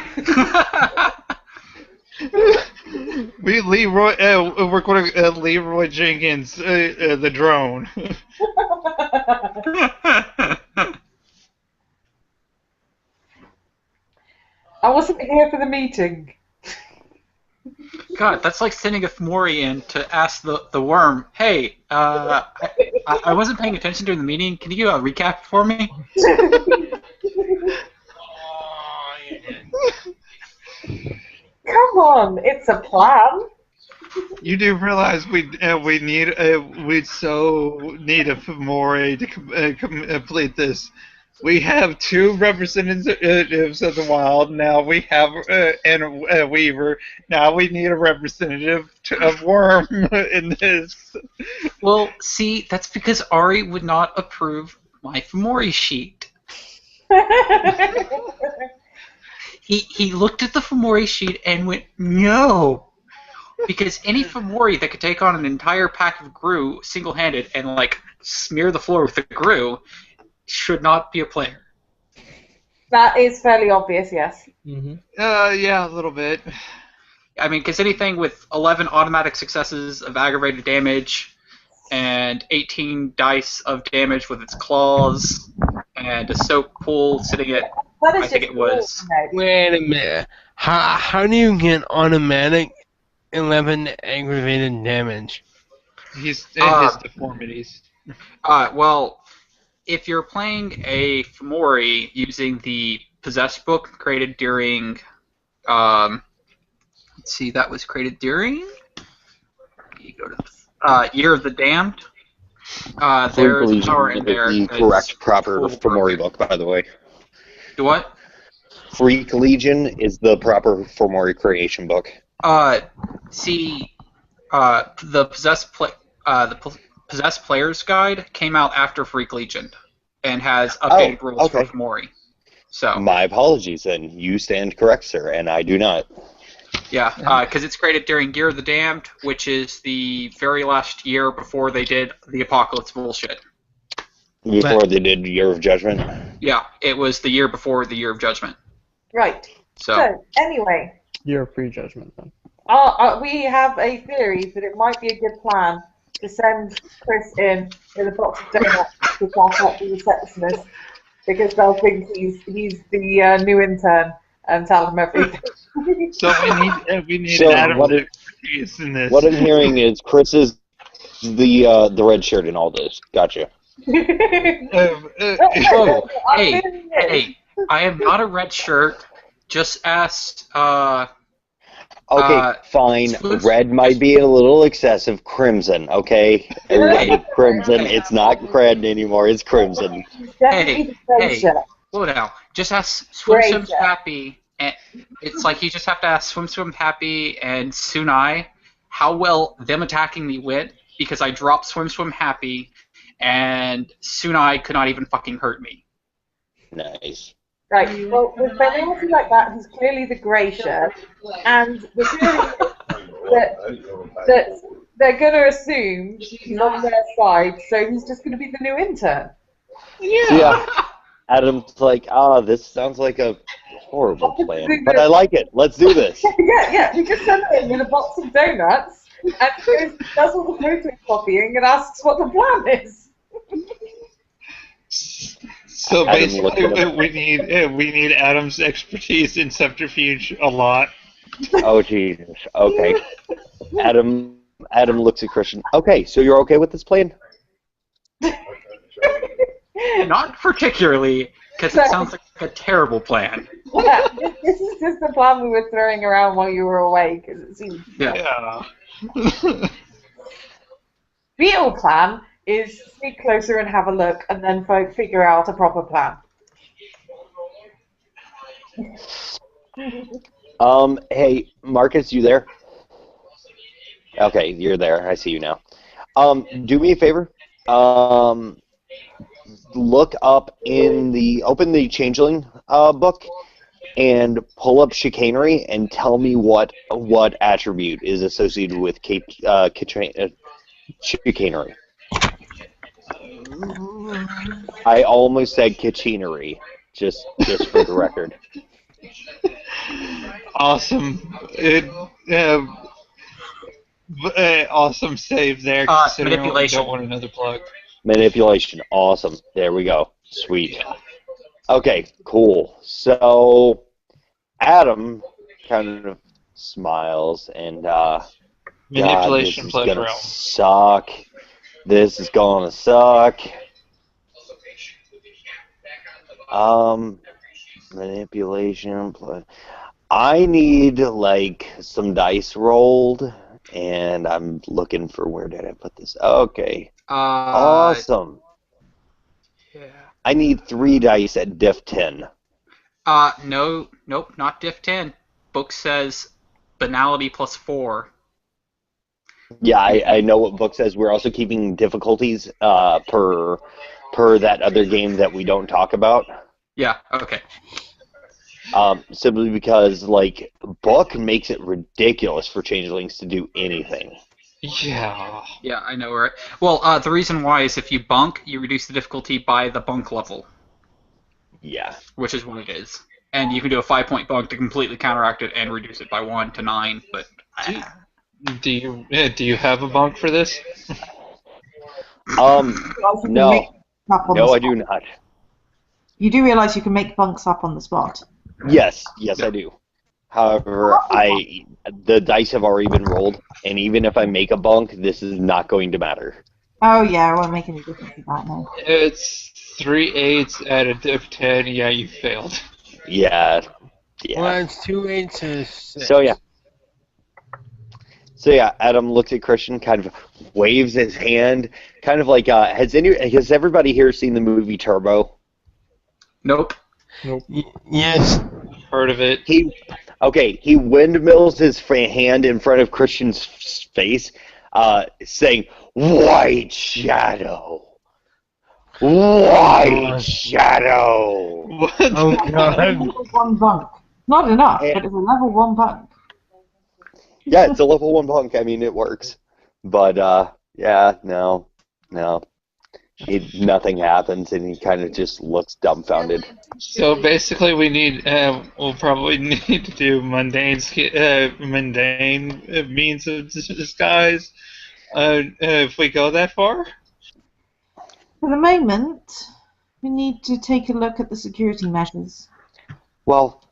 We're going to Leroy Jenkins the drone. I wasn't here for the meeting. God, that's like sending a Fomori in to ask the worm, hey, I wasn't paying attention during the meeting. Can you recap for me? Come on, it's a plan. You do realize we so need a Fomori to complete this. We have 2 representatives of the wild. Now we have and a Weaver. Now we need a representative of Worm in this. Well, see, that's because Ari would not approve my Fomori sheet. He looked at the Fomori sheet and went, no. Because any Fomori that could take on an entire pack of Gru single-handed and, like, smear the floor with the Gru should not be a player. That is fairly obvious, yes. Mm-hmm. Yeah, a little bit. I mean, because anything with 11 automatic successes of aggravated damage and 18 dice of damage with its claws and a soak pool sitting at, That is I think just it was... Wait a minute. How do you get automatic 11 aggravated damage? His deformities. Well, if you're playing a Fomori using the Possessed book created during, let's see, that was created during, you go to Year of the Damned. There's a power in there. The that's correct proper full Fomori broken. book, by the way. Do what? Freak Legion is the proper Fomori creation book. See, the Possessed Player's Guide came out after Freak Legion and has updated rules for Fomori. So My apologies, then. You stand correct, sir, and I do not. yeah, because it's created during Year of the Damned, which is the very last year before they did the Apocalypse bullshit. Before they did Year of Judgment. Yeah, it was the year before the Year of Judgment. Right. So, anyway, You're a prejudgment then. we have a theory that it might be a good plan to send Chris in with a box of donuts to chat up the receptionist because they'll think he's the new intern and tell him everything. So we need So Adam what- to expertise in this. What I'm hearing is Chris is the red shirt in all this. Gotcha. Oh, hey, I am not a red shirt. Just asked. Oh, Okay, fine. Swoosh- Red might be a little excessive. Crimson, okay? Everybody, crimson. Hey. It's not red anymore. It's crimson. He's definitely the Glacier. Slow down. Just ask Swim Swim Glacier. Happy, and it's like you just have to ask Swim Swim Happy and Sunai how well them attacking me went, because I dropped Swim Swim Happy, and Sunai could not even fucking hurt me. Nice. Right, well, with finality like that, he's clearly the Glacier, and the theory that they're going to assume he's on their side, so he's just going to be the new intern. So yeah, Adam's like, this sounds like a horrible plan, but I like it. Let's do this. Yeah, we just send him with a box of donuts, and he goes, does all the photocopying and asks what the plan is. So Adam basically, looked at we need Adam's expertise in subterfuge a lot. Oh, Jesus. Okay. Adam looks at Christian. Okay, so you're okay with this plan? Not particularly, because it sounds like a terrible plan. Yeah, this is just the plan we were throwing around while you were away, because it seems... Yeah. Real plan is sneak closer and have a look, and then figure out a proper plan. Hey, Marcus, you there? Okay, you're there. I see you now. Do me a favor. Look up open the Changling book and pull up chicanery and tell me what attribute is associated with chicanery. I almost said chicanery, just for the record. Awesome. Awesome save there. Considering Manipulation. We don't want another plug. Manipulation. Awesome. There we go. Sweet. Okay, cool. So Adam kind of smiles and Manipulation God, this is plus gonna realm. suck. This is gonna suck. Manipulation plus. I need like some dice rolled, and I'm looking for where did I put this? Okay. Awesome. Yeah. I need 3 dice at diff 10. Nope, not diff 10. Book says banality plus 4. Yeah, I know what book says. We're also keeping difficulties per that other game that we don't talk about. Yeah, okay. Simply because, like, book makes it ridiculous for changelings to do anything. Yeah. Yeah, I know, right? Well, the reason why is if you bunk, you reduce the difficulty by the bunk level. Yeah. Which is what it is. And you can do a 5-point bunk to completely counteract it and reduce it by 1 to 9, but... Do you have a bunk for this? No. No, I do not. You do realize you can make bunks up on the spot? Yes, I do. However, the dice have already been rolled, and even if I make a bunk, this is not going to matter. Oh yeah, it won't make any difference with that now. It's 3 8s at a diff 10. Yeah, you failed. Yeah. Well, it's 2 8s and a 6. So yeah, Adam looks at Christian, kind of waves his hand, kind of like has everybody here seen the movie Turbo? Nope. Yes. Heard of it. He windmills his hand in front of Christian's face, saying, "White shadow, white shadow." What? Oh God. Level 1 bunk. Not enough, but it's a level 1 bunk. Yeah, it's a level 1 bunk. I mean, it works. But, yeah, no. Nothing happens, and he kind of just looks dumbfounded. So basically, we'll probably need to do mundane means of disguise. If we go that far. For the moment, we need to take a look at the security measures. Well,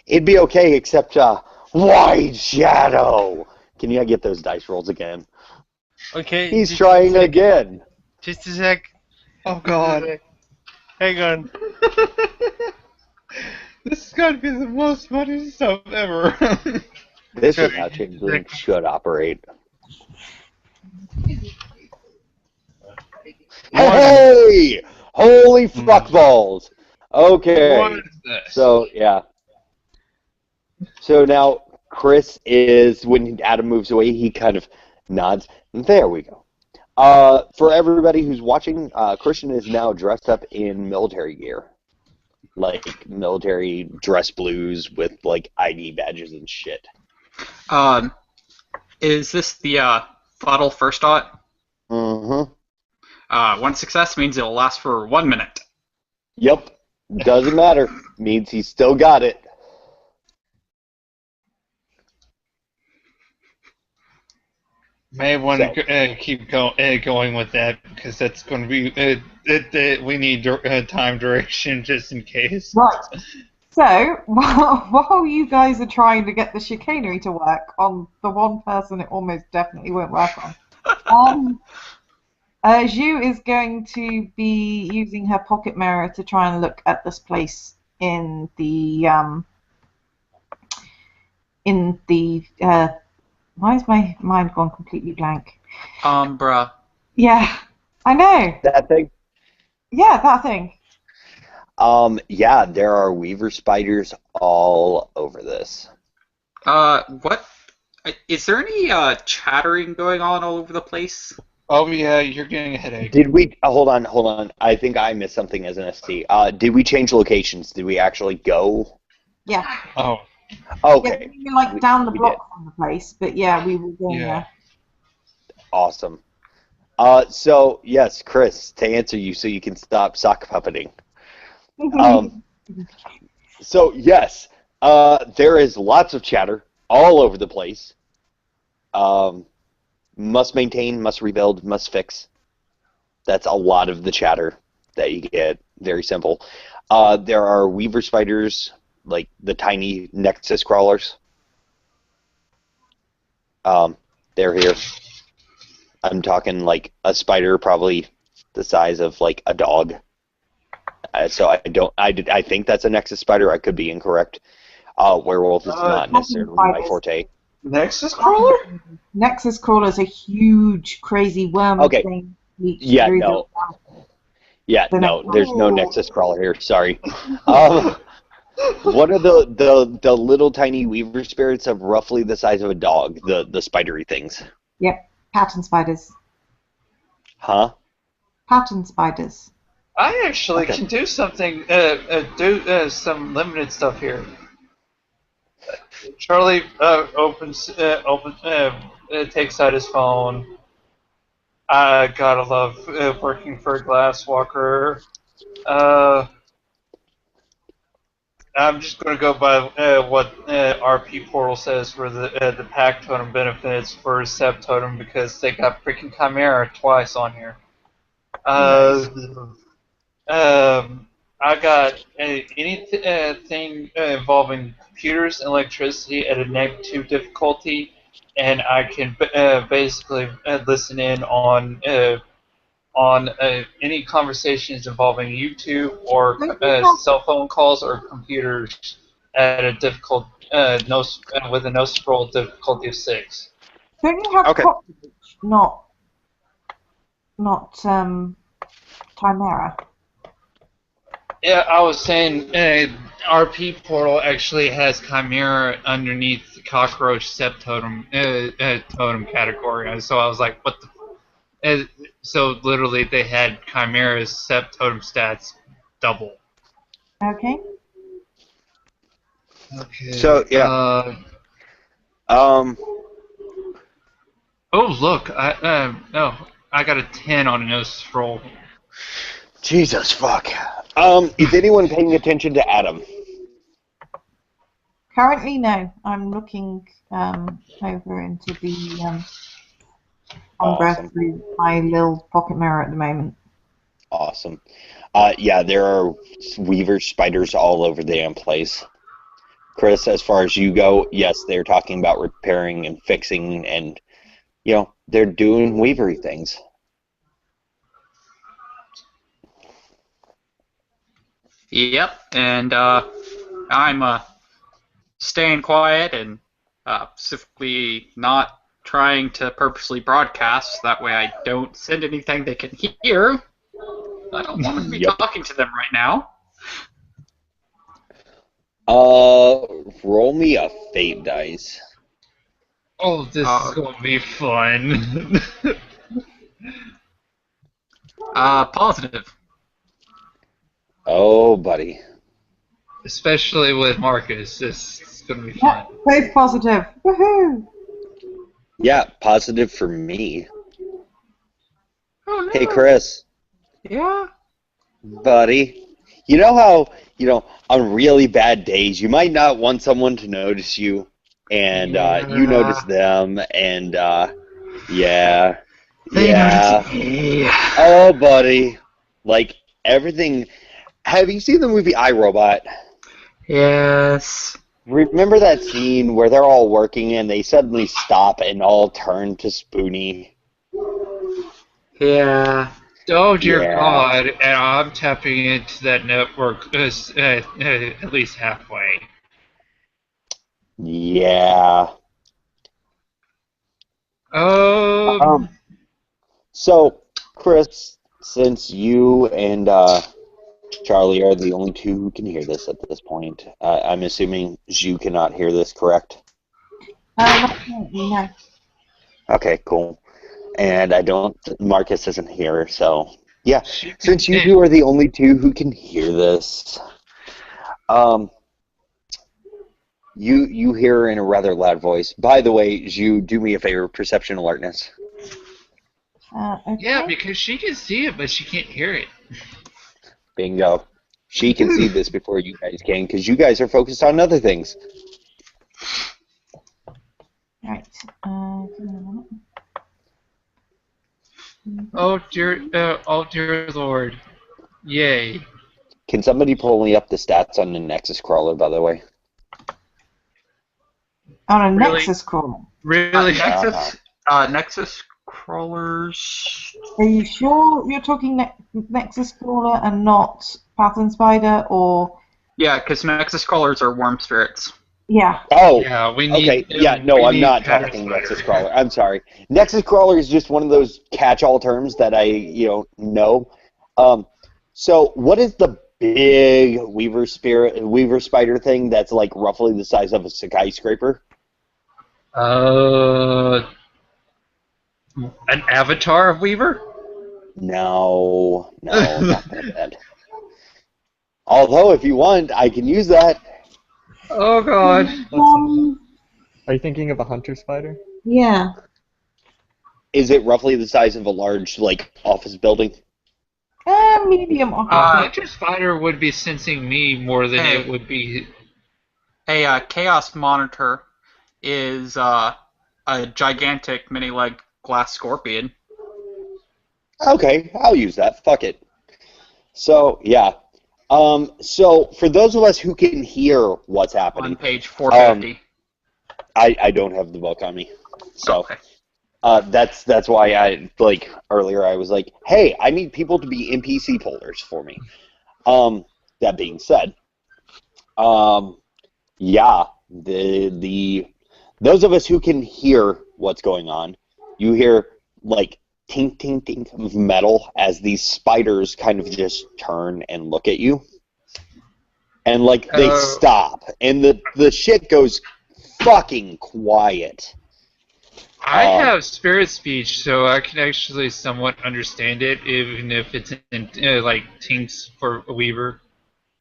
it'd be okay, except, White Shadow! Can you get those dice rolls again? Okay. He's trying again. Just a sec. Oh God. Hang on. This is gonna be the most funny stuff ever. This is how changeling should operate. Hey! Holy fuckballs! Okay. What is this? So, yeah. So now Chris is, when Adam moves away, he kind of nods. There we go. For everybody who's watching, Christian is now dressed up in military gear. Like military dress blues with like ID badges and shit. Is this the fuddle first dot? Mm-hmm. One success means it'll last for 1 minute. Yep. Doesn't matter. Means he's still got it. May want to keep going with that because that's going to be we need time duration just in case. Right. So, while you guys are trying to get the chicanery to work on the one person it almost definitely won't work on, Zhu is going to be using her pocket mirror to try and look at this place in the why is my mind gone completely blank? Bruh. Yeah, I know. That thing? Yeah, that thing. Yeah, there are weaver spiders all over this. What? Is there any chattering going on all over the place? Oh yeah, you're getting a headache. Did we? Hold on. I think I missed something as an ST. Did we change locations? Did we actually go? Yeah. Oh. Okay. Yeah, we were like down the block from the place, but yeah, we were going there. Awesome. So yes, Chris, to answer you, so you can stop sock puppeting. So yes, there is lots of chatter all over the place. Must maintain, must rebuild, must fix. That's a lot of the chatter that you get. Very simple. There are weaver spiders, like the tiny nexus crawlers. They're here. I'm talking like a spider probably the size of like a dog. So I think that's a nexus spider. I could be incorrect. Werewolf is not necessarily my forte. Nexus crawler? Nexus crawlers are huge, crazy worm thing. Yeah, no. Yeah, no. There's no nexus crawler here. Sorry. What are the little tiny weaver spirits of roughly the size of a dog? The spidery things. Yep, pattern spiders. Huh? Pattern spiders. I actually can do something. Some limited stuff here. Charlie takes out his phone. I gotta love working for a glasswalker. I'm just gonna go by what RP Portal says for the pack totem benefits for Sept totem because they got freaking Chimera twice on here. Nice. I got anything involving computers and electricity at a -2 difficulty, and I can basically listen in on any conversations involving YouTube or cell phone calls or computers at a difficult with a no scroll difficulty of 6. Don't you have cockroach, not Chimera? Yeah, I was saying RP Portal actually has Chimera underneath the Cockroach Sept totem totem category, and so I was like, what the. So literally, they had Chimera's Sept totem stats double. Okay. Okay. So yeah. Oh look! I got a 10 on a no scroll. Jesus fuck. Is anyone paying attention to Adam? Currently, no. I'm looking over into the Umbra through my little pocket mirror at the moment. Awesome. Yeah, there are weaver spiders all over the damn place. Chris, as far as you go, yes, they're talking about repairing and fixing and, you know, they're doing weavery things. Yep, and I'm staying quiet and specifically not trying to purposely broadcast. That way I don't send anything they can hear. I don't want to be Yep. talking to them right now. Roll me a fate dice. Oh, this is gonna be fun. Positive. Oh, buddy. Especially with Marcus, this is gonna be fun. Yep, both positive. Woohoo! Yeah, positive for me. Oh no. Hey, Chris, Yeah. buddy. You know how, on really bad days, you might not want someone to notice you, and you notice them, and yeah. They notice me. Oh, buddy. Like, everything. Have you seen the movie iRobot? Yes. Remember that scene where they're all working and they suddenly stop and all turn to Spoonie? Yeah. Oh dear Yeah. God! And I'm tapping into that network at least halfway. Yeah. So, Chris, since you and Charlie are the only two who can hear this at this point, I'm assuming you cannot hear this, correct? No. Okay, cool. And Marcus isn't here, so yeah. Since you two are the only two who can hear this, you hear in a rather loud voice. By the way, Zhu, do me a favor, perception alertness. Okay. Yeah, because she can see it, but she can't hear it. Bingo. She can see this before you guys can, because you guys are focused on other things. Right. Give me a minute. Oh dear Lord! Yay! Can somebody pull me up the stats on the Nexus crawler, by the way? On a Really? Nexus call. Really? Nexus crawlers. Are you sure you're talking Nexus crawler and not Pattern Spider or? Yeah, because Nexus crawlers are worm spirits. Yeah. Oh, Yeah, we need. okay. Yeah, no, we I'm need not pattern talking spider. Nexus crawler. I'm sorry. Nexus crawler is just one of those catch-all terms that I, know. So what is the big Weaver spider thing that's like roughly the size of a skyscraper? An avatar of Weaver? No, not that bad. Although, if you want, I can use that. Oh God! Are you thinking of a hunter spider? Yeah. Is it roughly the size of a large, office building? Medium office. Hunter spider would be sensing me more than Hey. it would be. A chaos monitor is a gigantic mini-leg glass scorpion. Okay, I'll use that. Fuck it. So, yeah. So, for those of us who can hear what's happening, On page 450. I don't have the book on me. So, Okay. that's why earlier I was like, hey, I need people to be NPC pullers for me. That being said, yeah, those of us who can hear what's going on, you hear, tink, tink, tink of metal as these spiders kind of just turn and look at you. And, they stop. And the shit goes fucking quiet. I have spirit speech, so I can actually somewhat understand it, even if it's in Tinks for a Weaver.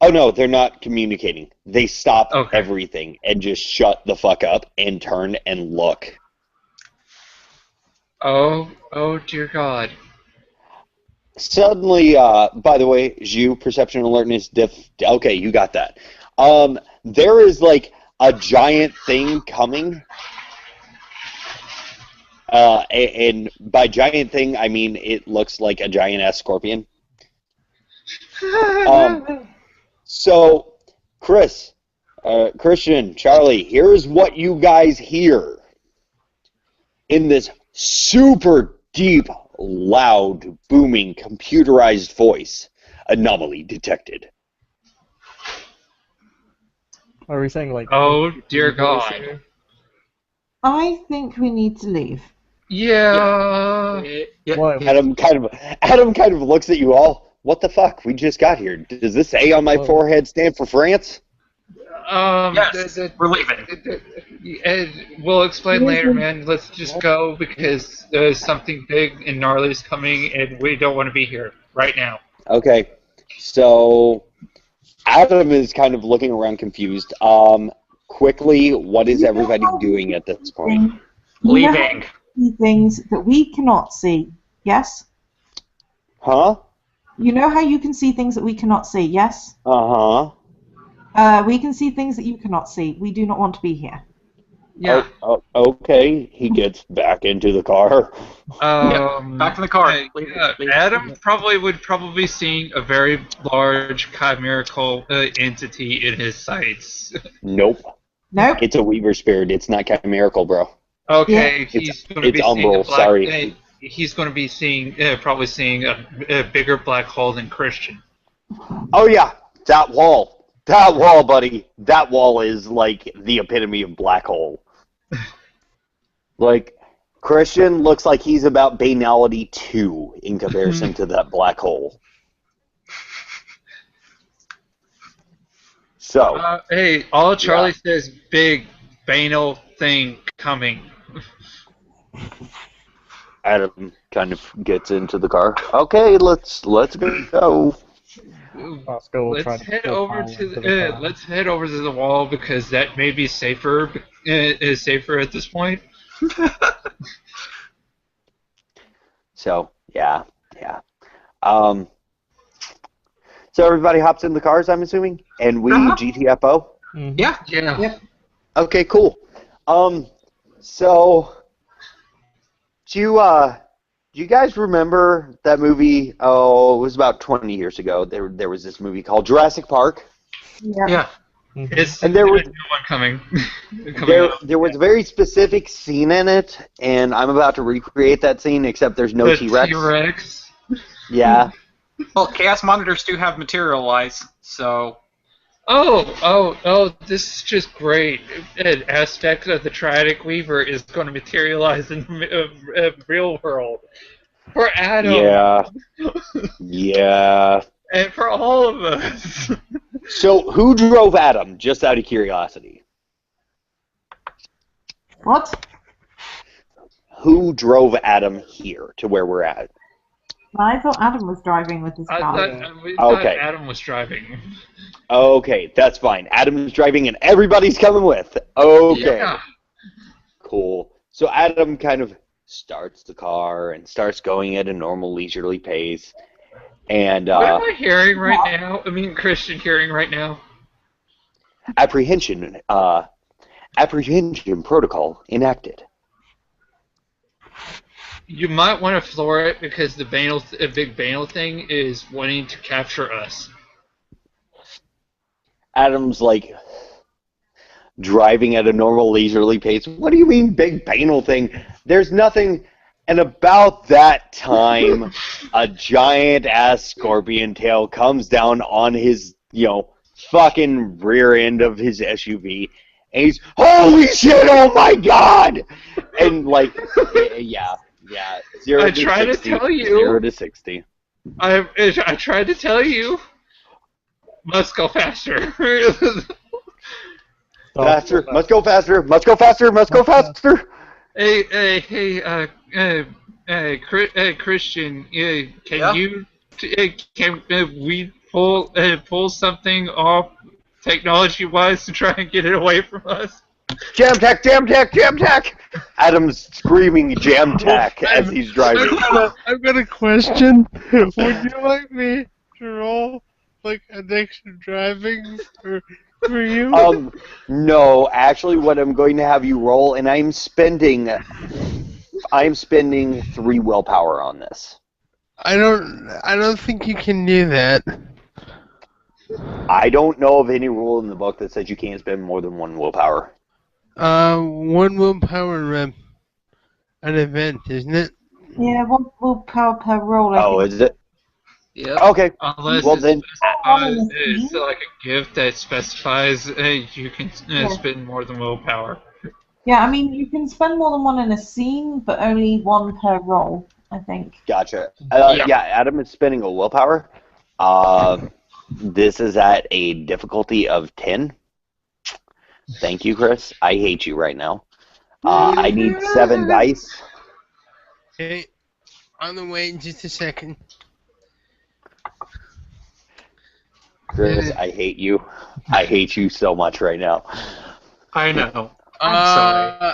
Oh, no, they're not communicating. They stop Okay. everything and just shut the fuck up and turn and look. Oh dear God. Suddenly, by the way, Zhu, perception alertness okay, you got that. There is a giant thing coming. And by giant thing, I mean it looks like a giant-ass scorpion. So, Chris, Christian, Charlie, here's what you guys hear. In this super deep, loud, booming, computerized voice. Anomaly detected. Are we saying like? Oh dear who's God. here? I think we need to leave. Yeah. Yeah. Why? Adam kind of looks at you all. What the fuck? We just got here. Does this A on my Well- forehead stand for France? Yes, we're leaving. We'll explain later, man. Let's just go because there's something big and gnarly is coming, and we don't want to be here right now. Okay. So Adam is kind of looking around confused. Quickly, what is everybody doing at this point? You know how Leaving. you see things that we cannot see. Yes. Huh? You know how you can see things that we cannot see. Yes. Uh-huh. We can see things that you cannot see. We do not want to be here. Yeah. Okay. He gets back into the car. Back in the car. Leave. Adam would probably be seeing a very large chimerical entity in his sights. Nope. Nope. It's a Weaver spirit. It's not chimerical, bro. Okay, Yeah. he's going to be It's seeing a umbral, black. sorry. He's going to be seeing probably seeing a bigger black hole than Christian. Oh yeah, that wall. That wall, buddy. That wall is like the epitome of black hole. Like, Christian looks like he's about banality 2 in comparison to that black hole. So, Hey, all Charlie says, big banal thing coming. Adam kind of gets into the car. Okay, let's go. Oscar will try Let's to head pull over Paolo to into the car. let's head over to the wall because that may be safer. Is safer at this point. So, yeah. So everybody hops in the cars, I'm assuming, and we GTFO. Mhm. Yeah. Yeah. Okay, cool. So do you guys remember that movie? Oh, it was about 20 years ago. There was this movie called Jurassic Park. Yeah. Mhm. It's And there was a new one coming. there was a very specific scene in it, and I'm about to recreate that scene, except there's no The T-Rex. T-Rex. Yeah. Well, chaos monitors do have materialize, so Oh! This is just great. An aspect of the Triadic Weaver is going to materialize in the real world for Adam. Yeah. And for all of us. So who drove Adam? Just out of curiosity. What? Who drove Adam here to where we're at? I thought Adam was driving with his car. We thought Okay. Adam was driving. Okay, that's fine. Adam's driving and everybody's coming with. Okay. Yeah. Cool. So Adam kind of starts the car and starts going at a normal leisurely pace. And What am I hearing right now? I mean, Christian hearing right now. apprehension protocol enacted. You might want to floor it because the big banal thing is wanting to capture us. Adam's like driving at a normal leisurely pace. What do you mean big banal thing? There's nothing. And about that time, a giant ass scorpion tail comes down on his, fucking rear end of his SUV, and he's, holy shit, oh my god! And like, yeah, 0 I to tried to 60, tell you. 0 to 60. I tried to tell you. Must go faster. Faster, must go faster, must go faster, must go faster! Hey, Christian, can we pull something off technology-wise to try and get it away from us? Jam tack! Adam's screaming jam tack as he's driving. I've got a question. Would you like me to roll like addiction driving for you? No, actually what I'm going to have you roll, and I'm spending 3 willpower on this. I don't think you can do that. I don't know of any rule in the book that says you can't spend more than 1 willpower. 1 willpower an event, isn't it? Yeah, 1 willpower per roll. I think. Is it? yeah. Okay. Unless Well it's then, one in a It's scene. like a gift that specifies you can Yeah. spend more than willpower. Yeah, I mean, you can spend more than one in a scene, but only one per roll, I think. Gotcha. Yeah. Yeah, Adam is spending a willpower. This is at a difficulty of 10. Thank you, Chris. I hate you right now. I need 7 dice. Okay, on the way in just a second. Chris, I hate you. I hate you so much right now. I know. I'm sorry.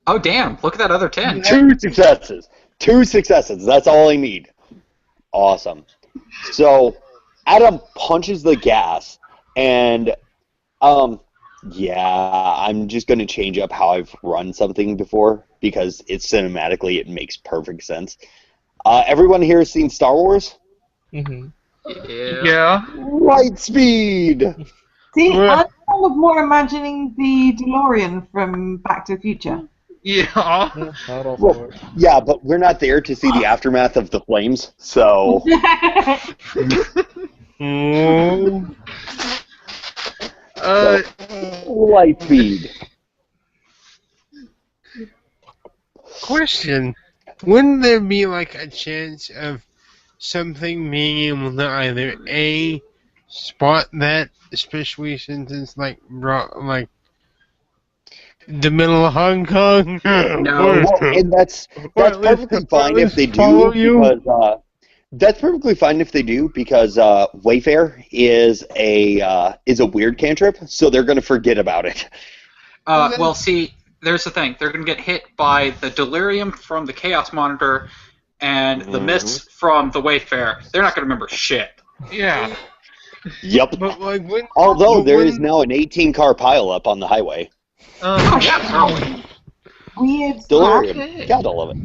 Oh, damn. Look at that other 10. 2 successes. 2 successes. That's all I need. Awesome. So, Adam punches the gas, and, yeah, I'm just going to change up how I've run something before, because it's cinematically, it makes perfect sense. Everyone here has seen Star Wars? Mm-hmm. Yeah. Light speed! See, I'm kind of more imagining the DeLorean from Back to the Future. Yeah. Yeah, not all Well, for it. yeah, but we're not there to see the aftermath of the flames, so... Oh. Light speed. Question. Wouldn't there be like a chance of something being able to either A, spot that, especially since it's like the middle of Hong Kong? No. Well, and that's perfectly fine if they follow do, you? because that's perfectly fine if they do, because Wayfair is a weird cantrip, so they're going to forget about it. Well, see, there's the thing. They're going to get hit by the delirium from the Chaos Monitor and the mist from the Wayfarer. They're not going to remember shit. Yeah. Yep. But like when, Although but there when- is now an 18-car pileup on the highway. Yeah, probably. Weird Delirium. Okay. God, I love it.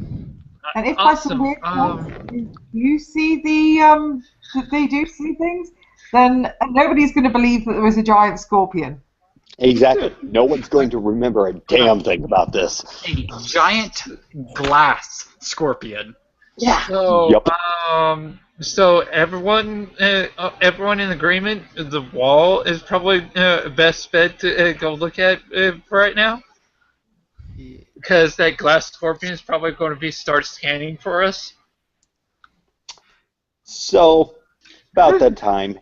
And if by some Awesome. weird chance you see that they do see things, then nobody's going to believe that there was a giant scorpion. Exactly. No one's going to remember a damn thing about this. A giant glass scorpion. Yeah. So, Yep. so everyone in agreement. The wall is probably best bet to go look at for right now, because that glass scorpion is probably going to start scanning for us. So, about that time,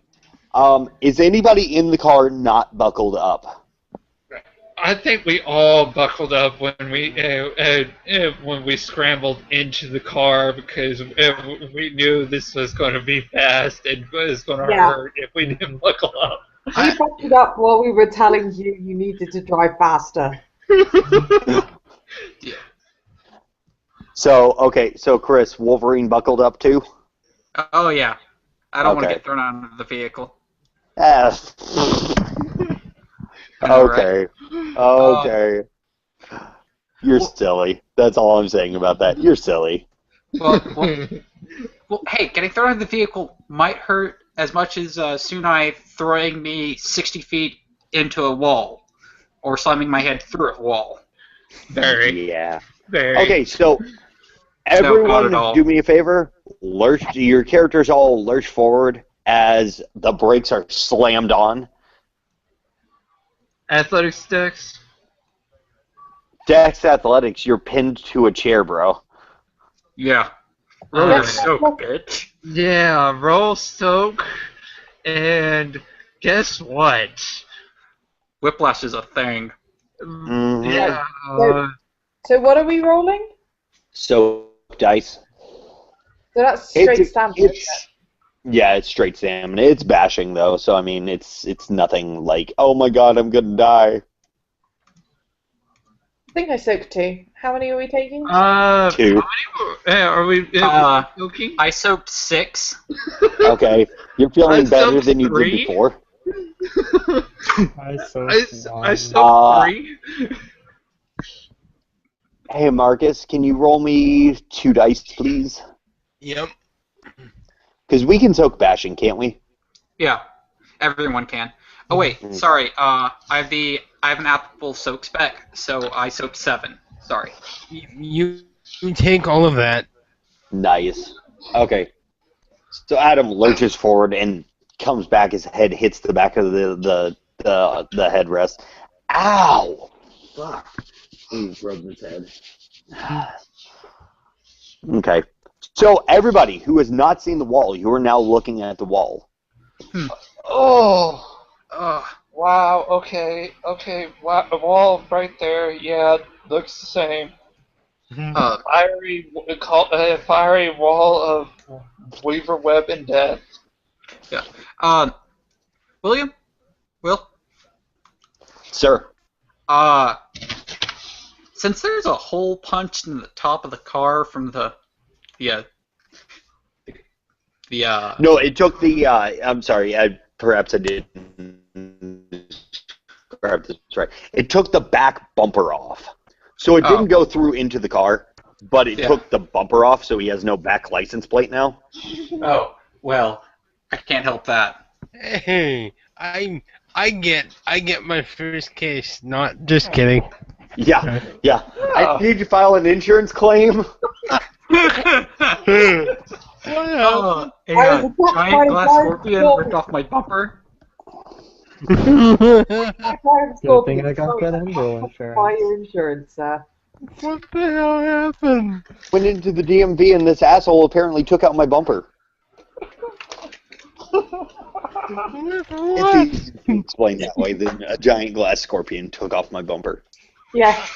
is anybody in the car not buckled up? I think we all buckled up when we scrambled into the car, because we knew this was going to be fast and it was going to hurt if we didn't buckle up. We buckled up while we were telling you needed to drive faster. Yeah. So Chris, Wolverine buckled up too? Oh, yeah. I don't want to Okay. get thrown out of the vehicle. Ah. All Okay. Okay. You're silly. That's all I'm saying about that. You're silly. Well, hey, getting thrown out of the vehicle might hurt as much as Sunai throwing me 60 feet into a wall or slamming my head through a wall. Very. Yeah. Very. Okay, so not everyone at all. do me a favor. Lurch. Your characters all lurch forward as the brakes are slammed on. Athletics Dex. Dex Athletics, you're pinned to a chair, bro. Yeah. Roll your soak, bitch. Yeah, roll soak, and guess what? Whiplash is a thing. Mhm. Yeah. So what are we rolling? So dice. So that's straight It's- stamina. it's- Yeah, it's straight stamina. It's bashing though, so I mean, it's nothing like, oh my god, I'm gonna die. I think I soaked 2. How many are we taking? 2. How many are we soaking? I soaked 6. Okay, you're feeling I better soaked than you 3. did before. I so I soaked 3. Hey Marcus, can you roll me 2 dice, please? Yep. Because we can soak bashing, can't we? Yeah, everyone can. Oh wait, sorry. I have an Apple soak spec, so I soaked 7. Sorry. You take all of that. Nice. Okay. So Adam lurches forward and comes back. His head hits the back of the headrest. Ow! Fuck. He rubs his head. Okay. So everybody who has not seen the wall, you are now looking at the wall. Oh, wow. Okay. Wow, a wall right there. Yeah, looks the same. Fiery wall of weaver web and death. Yeah. William? Will? Sir. Since there's a hole punched in the top of the car from the No, it took the. I'm sorry. Perhaps I didn't describe this right. It took the back bumper off, so it didn't go through into the car, but it took the bumper off, so he has no back license plate now. Oh, well, I can't help that. Hey, I get my first case. Not just kidding. Yeah. I need to file an insurance claim. A giant glass scorpion ripped off my bumper. Good thing I got that endo insurance. Fire insurance, sir. What the hell happened? Went into the DMV and this asshole apparently took out my bumper. It's easy to explain that way. Then a giant glass scorpion took off my bumper. Yeah.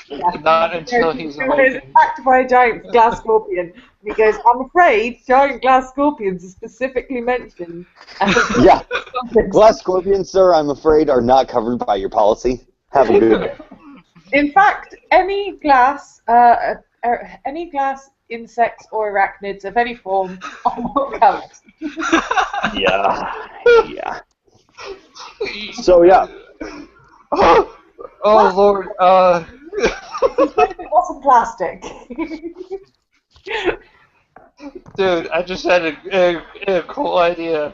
Not until he's He was awakened. attacked by a giant glass scorpion. And he goes, I'm afraid giant glass scorpions are specifically mentioned. Yeah. Glass scorpions, sir, I'm afraid, are not covered by your policy. Have a good day. In fact, any glass insects or arachnids of any form are not covered. Yeah. So, yeah. Oh Lord, It wasn't plastic. dude, I just had a cool idea.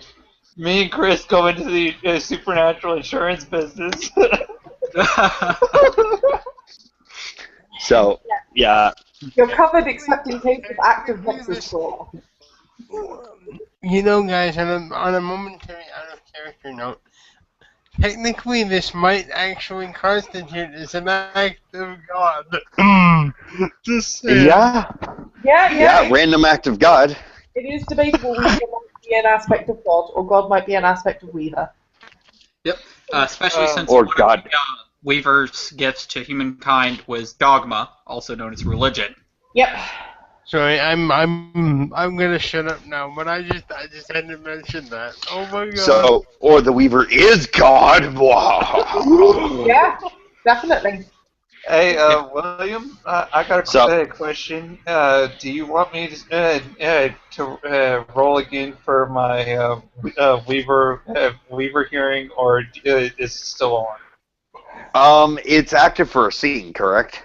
Me and Chris go into the supernatural insurance business. So, yeah. You're covered except in case of active nexus trauma. You know, guys, on a momentary out of character note, technically this might actually constitute as an act of God. Just saying. Yeah. Random act of God. It is debatable Weaver might be an aspect of God, or God might be an aspect of Weaver. Yep. Especially since or one of God. the, Weaver's gift to humankind was dogma, also known as religion. Yep. Sorry, I'm gonna shut up now, but I just had to mention that. Oh my God. So, or the Weaver is God. Wow. Yeah, definitely. Hey, William, I got a question. Do you want me to roll again for my Weaver hearing, or is it still on? It's active for a scene, correct?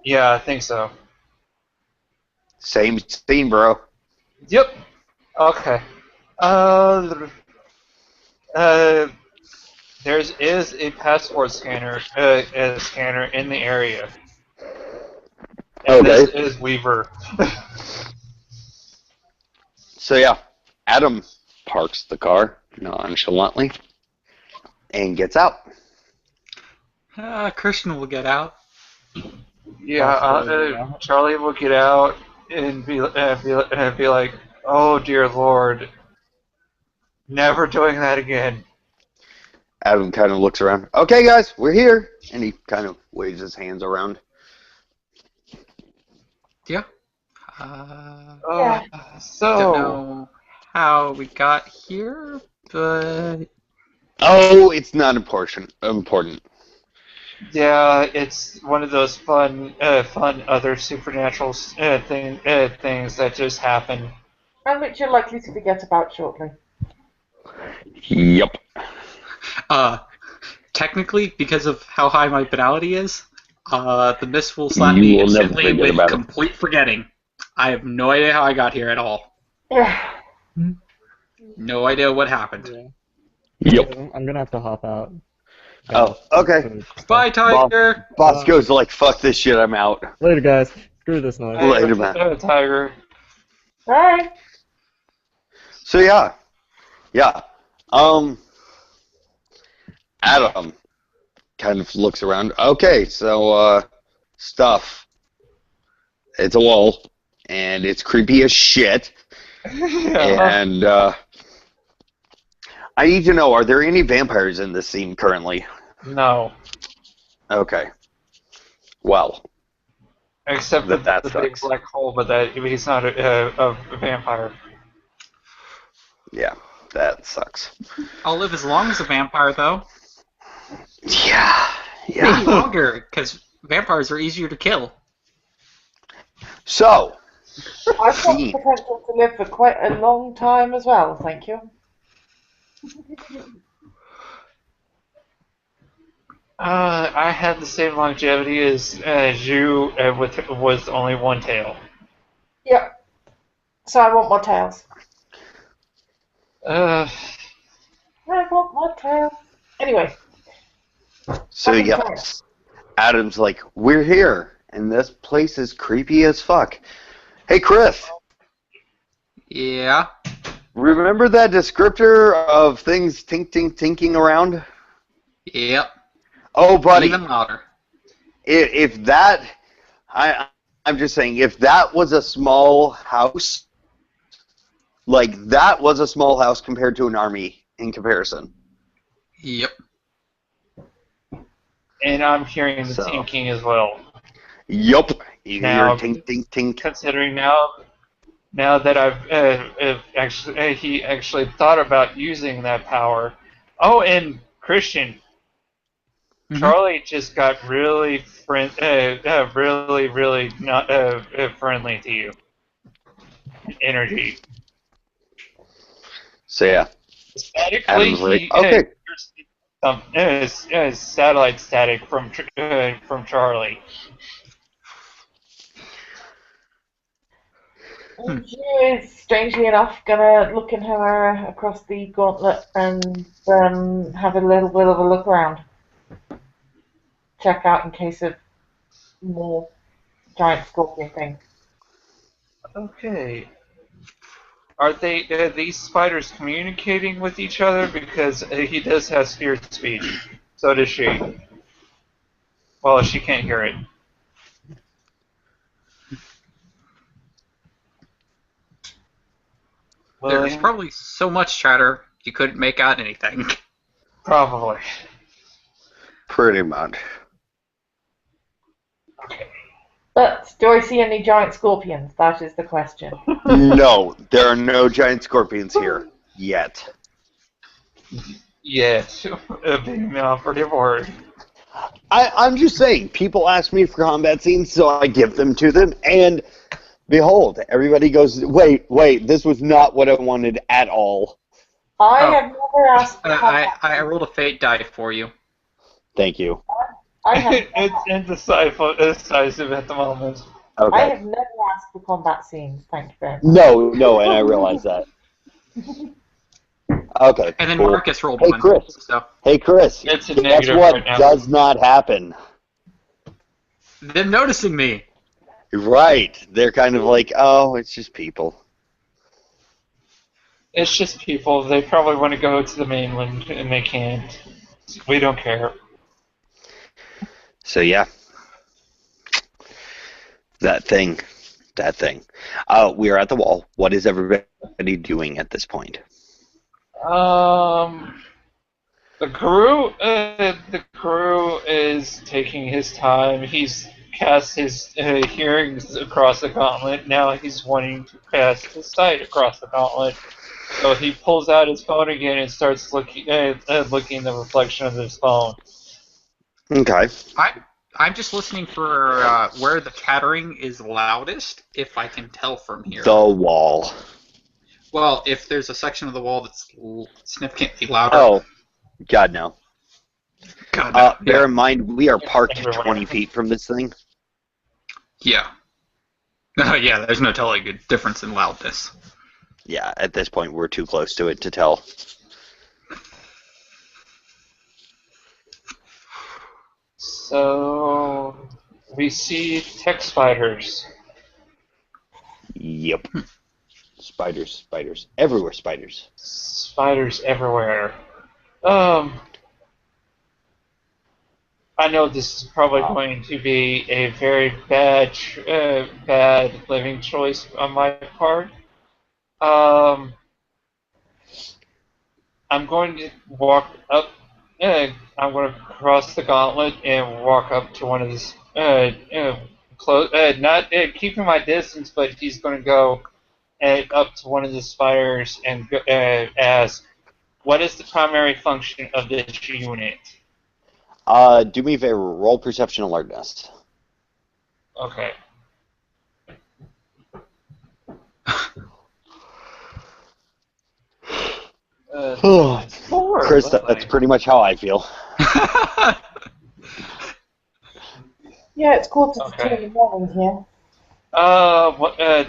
Yeah, I think so. Same scene, bro. Yep. Okay. There is a passport scanner in the area. And Okay. this is Weaver. So yeah, Adam parks the car nonchalantly and gets out. Christian will get out. Yeah, Charlie will get out and be like, "Oh dear Lord, never doing that again." Adam kind of looks around. Okay, guys, we're here, and he kind of waves his hands around. Yeah. So Don't know how we got here, but Oh, it's not important. yeah, it's one of those fun other supernatural things that just happen. And which you're likely to forget about shortly. Yep. Technically, because of how high my banality is, the mist will slap You me will never instantly forget with about it. complete forgetting. I have no idea how I got here at all. Yeah. No idea what happened. Yep. I'm gonna have to hop out. Oh, okay. Bye, Tiger! Boss goes like, fuck this shit, I'm out. Later, guys. Screw this noise. Later, man. Tiger. Bye. So yeah. Adam kind of looks around. Okay, so stuff. It's a wall, and it's creepy as shit. Yeah. And I need to know: are there any vampires in this scene currently? No. Okay. Well, Except for that the big sucks. black hole, but that he's not a vampire. Yeah, that sucks. I'll live as long as a vampire, though. Yeah, Maybe yeah. longer, because vampires are easier to kill. So, I've got the scene. potential to live for quite a long time as well, thank you. I had the same longevity as you with only one tail. Yep. So I want more tails. Uh, I want more tails. Anyway. So back in the yes, Adam's like, we're here, and this place is creepy as fuck. Hey, Chris, Yeah. remember that descriptor of things tinking around? Yep. Oh, buddy, Even louder. if that, I'm just saying, if that was a small house, like that was a small house compared to an army in comparison. Yep. and I'm hearing the So. tinking as well. Yup, you Now, hear tink. considering now that he actually thought about using that power. Oh, and Christian, Charlie just got really really not friendly to you. Energy. So yeah, Statically, Adam's like, he okay. Satellite static from Charlie. She is, strangely enough, gonna look in her across the gauntlet and have a little bit of a look around. Check out in case of more giant scorpion things. Okay. Are these spiders communicating with each other? Because he does have spirit speech. So does she. Well, she can't hear it. There's probably so much chatter you couldn't make out anything. Probably. Pretty much. But do I see any giant scorpions? That is the question. No, there are no giant scorpions here yet. Yes, being the operative word. I'm just saying, people ask me for combat scenes, so I give them to them, and behold, everybody goes, wait, this was not what I wanted at all. I have never asked for combat I rolled a fate die for you. Thank you. I have, It's indecisive at the moment. Okay. I have never asked for combat scenes. Thank you very much. No, and I realize that. Okay. And then cool. Marcus rolled Hey, one. Chris. So Hey, Chris. It's a Guess negative what right now. does not happen? them noticing me. Right. They're kind of like, oh, it's just people. It's just people. They probably want to go to the mainland, and they can't. We don't care. So, yeah. That thing. We are at the wall. What is everybody doing at this point? The crew is taking his time. He's cast his hearings across the gauntlet. Now he's wanting to cast his sight across the gauntlet. So he pulls out his phone again and starts looking at the reflection of his phone. Okay. I'm just listening for where the chattering is loudest, if I can tell from here. The wall. Well, if there's a section of the wall that's significantly louder. Oh, God, no. God, no. Bear in mind, we are parked 20 feet from this thing. Yeah. Yeah, there's no telling a difference in loudness. Yeah, at this point, we're too close to it to tell. So we see tech spiders. Yep. Spiders. Everywhere spiders. spiders everywhere. I know this is probably going to be a very bad living choice on my part. Um, I'm going to walk up. I'm going to cross the gauntlet and walk up to one of these. Not keeping my distance, but he's going to go up to one of the spiders and ask, "What is the primary function of this unit?" Do me a favor. Roll perception alertness. Okay. Chris, that's pretty much how I feel. Yeah, it's 1:45 in the morning here.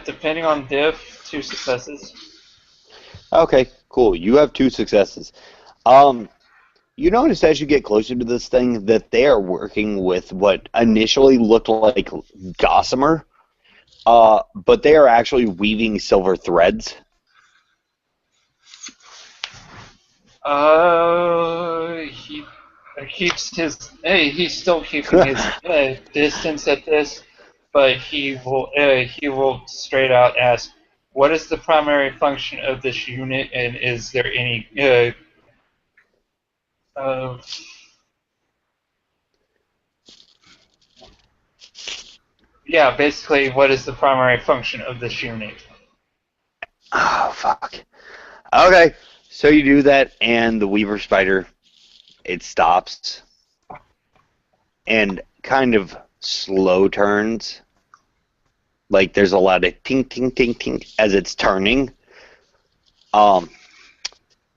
Depending on diff, 2 successes. Okay, cool. You have 2 successes. You notice as you get closer to this thing that they are working with what initially looked like gossamer, but they are actually weaving silver threads. He keeps his. Hey, he's still keeping his distance at this, but he will straight out ask, "What is the primary function of this unit, and is there any yeah, basically, what is the primary function of this unit?" Oh, fuck. Okay, so you do that, and the weaver spider, it stops and kind of slow turns. Like there's a lot of tink, tink, tink, tink as it's turning.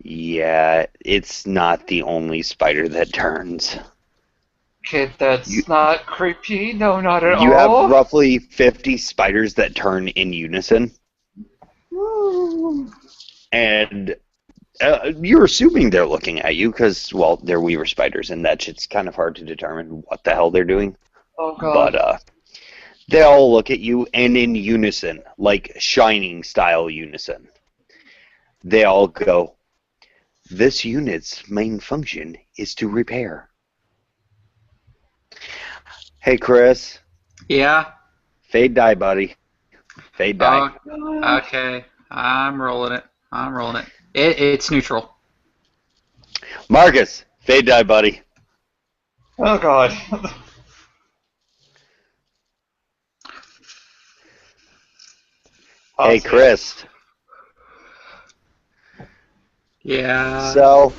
Yeah, it's not the only spider that turns. Kid, that's not creepy. No, not at all. You have roughly 50 spiders that turn in unison. And you're assuming they're looking at you because, well, they're weaver spiders, and that shit's kind of hard to determine what the hell they're doing. Oh, God. But they all look at you, and in unison, like Shining style unison, they all go, "This unit's main function is to repair." Hey, Chris. Yeah? Fade die, buddy. Fade die. Okay. I'm rolling it. It's neutral. Marcus. Fade die, buddy. Oh, God. Hey, Chris. Yeah. So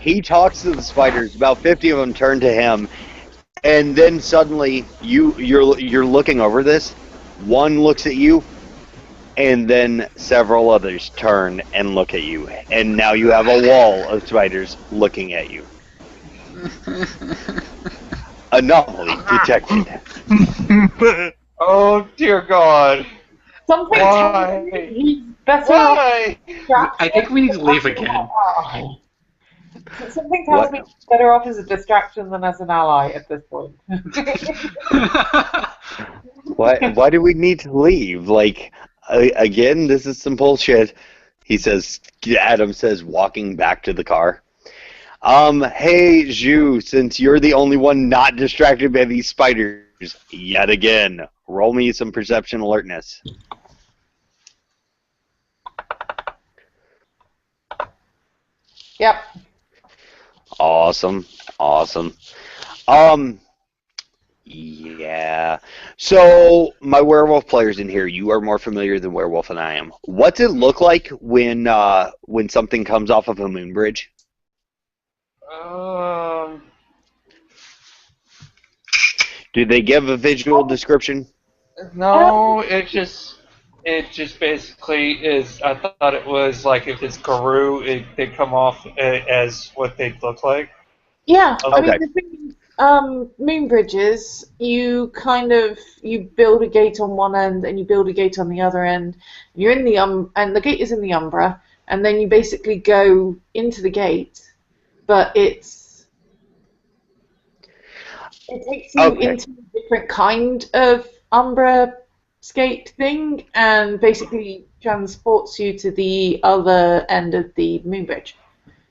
he talks to the spiders. About 50 of them turn to him, and then suddenly you're looking over this. One looks at you, and then several others turn and look at you, and now you have a wall of spiders looking at you. Anomaly detected. Oh, dear God. Something tells me he's better off. I think we need to leave again. Something tells me he's better off as a distraction than as an ally at this point. Why do we need to leave? Like, again, this is some bullshit. He says, Adam says, walking back to the car. Hey, Zhu, since you're the only one not distracted by these spiders, yet again, roll me some perception alertness. Yep. Awesome. Yeah. So, my werewolf players in here, you are more familiar than werewolf than I am. What's it look like when something comes off of a moon bridge? Do they give a visual description? No, it just basically is. I thought it was like if it's Guru, they come off as what they look like. Yeah, Okay. I mean the thing is, moon bridges, you build a gate on one end and you build a gate on the other end. You're in the and the gate is in the umbra, and then you basically go into the gate, but it takes you into a different kind of umbra skate thing and basically transports you to the other end of the moon bridge.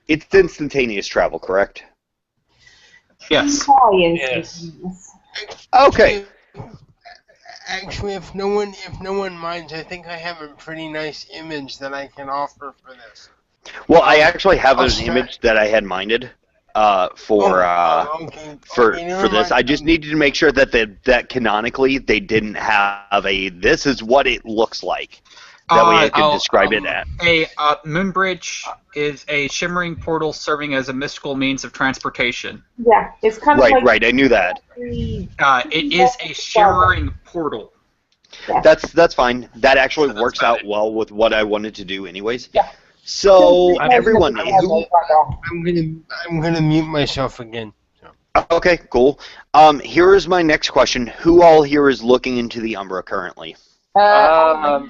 It's instantaneous travel, correct? Yes. Try Yes. instantaneous. Okay. Actually, if no one minds, I think I have a pretty nice image that I can offer for this. Well, I actually have I'll an start- image that I had minded Okay. for Okay, never this. mind. I just needed to make sure that canonically they didn't have a this is what it looks like. That way I could describe it at. A moon bridge is a shimmering portal serving as a mystical means of transportation. Yeah, it's kind of like Right, I knew that. It is a shimmering portal. Yeah. That's fine. That actually So that's works about out it. well with what I wanted to do anyways. Yeah. So everyone who I'm gonna mute myself again. okay, cool. Here is my next question. Who all here is looking into the Umbra currently? I'm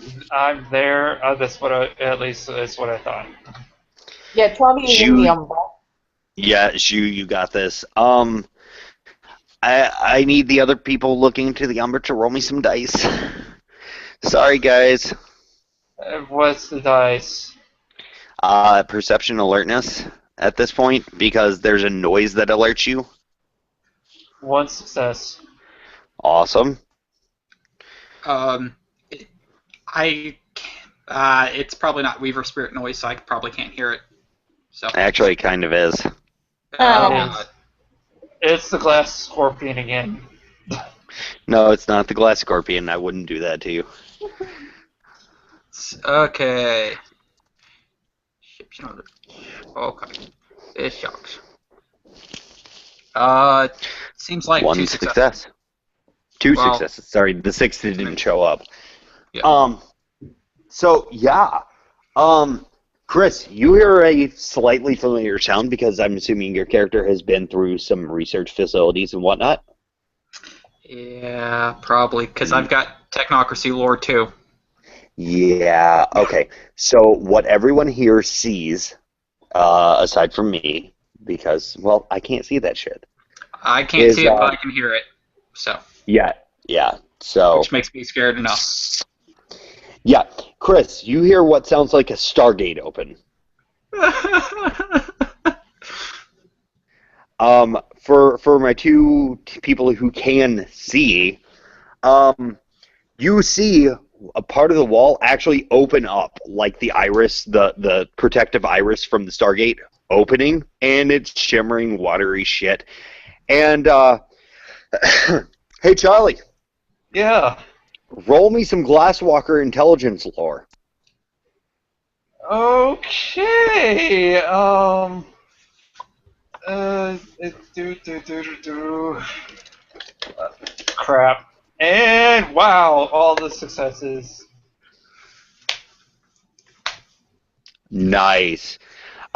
there. That's what at least that's what I thought. Yeah, Charlie is in the Umbra. Yeah, you got this. I need the other people looking into the Umbra to roll me some dice. Sorry, guys. What's the dice? Perception alertness at this point because there's a noise that alerts you. 1 success. Awesome. It's probably not Weaver Spirit noise, so I probably can't hear it. So Actually, it kind of is. It's the glass scorpion again. No, it's not the glass scorpion. I wouldn't do that to you. okay. Okay. It shocks. Seems like One 2 success. Two Wow. successes. Sorry, the sixth didn't show up. Yeah. So yeah. Chris, you hear a slightly familiar sound because I'm assuming your character has been through some research facilities and whatnot. Yeah, probably, because I've got technocracy lore too. Yeah, okay. So what everyone here sees, aside from me, because, well, I can't see that shit. I can't see it, but I can hear it. So. Yeah. So. Which makes me scared enough. Yeah, Chris, you hear what sounds like a Stargate open. For my two people who can see, you see a part of the wall actually open up, like the iris, the protective iris from the Stargate opening, and it's shimmering, watery shit. And hey, Charlie. Yeah. Roll me some Glasswalker intelligence lore. Okay. Crap. And wow, all the successes. Nice.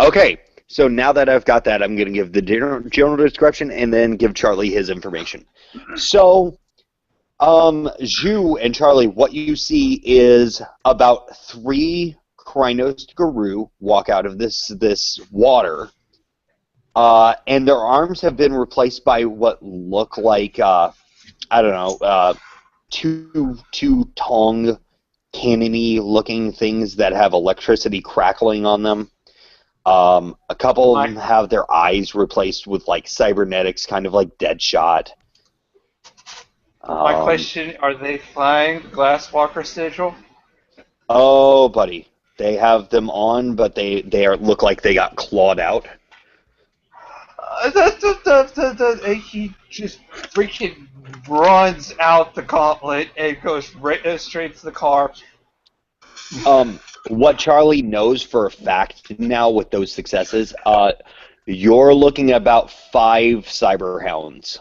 Okay, so now that I've got that, I'm going to give the general description and then give Charlie his information. So, Zhu and Charlie, what you see is about 3 Krynos Guru walk out of this water, and their arms have been replaced by what look like, I don't know, two tongue cannony looking things that have electricity crackling on them. A couple of them have their eyes replaced with like cybernetics, kind of like Deadshot. My question, are they flying Glasswalker sigil? Oh, buddy. They have them on, but they look like they got clawed out. He just freaking runs out the gauntlet and goes straight to the car. What Charlie knows for a fact now with those successes, you're looking at about 5 Cyberhounds.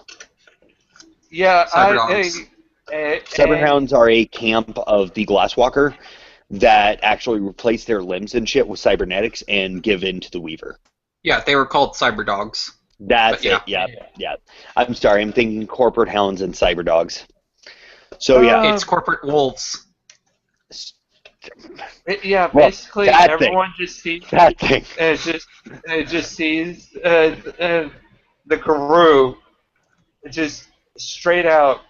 Yeah, Cyberhounds are a camp of the Glasswalker that actually replace their limbs and shit with cybernetics and give in to the Weaver. Yeah, they were called cyber dogs. That's it. Yeah. I'm sorry. I'm thinking corporate hounds and cyber dogs. So yeah, it's corporate wolves. Basically everyone just sees that thing. Just sees the Guru just straight out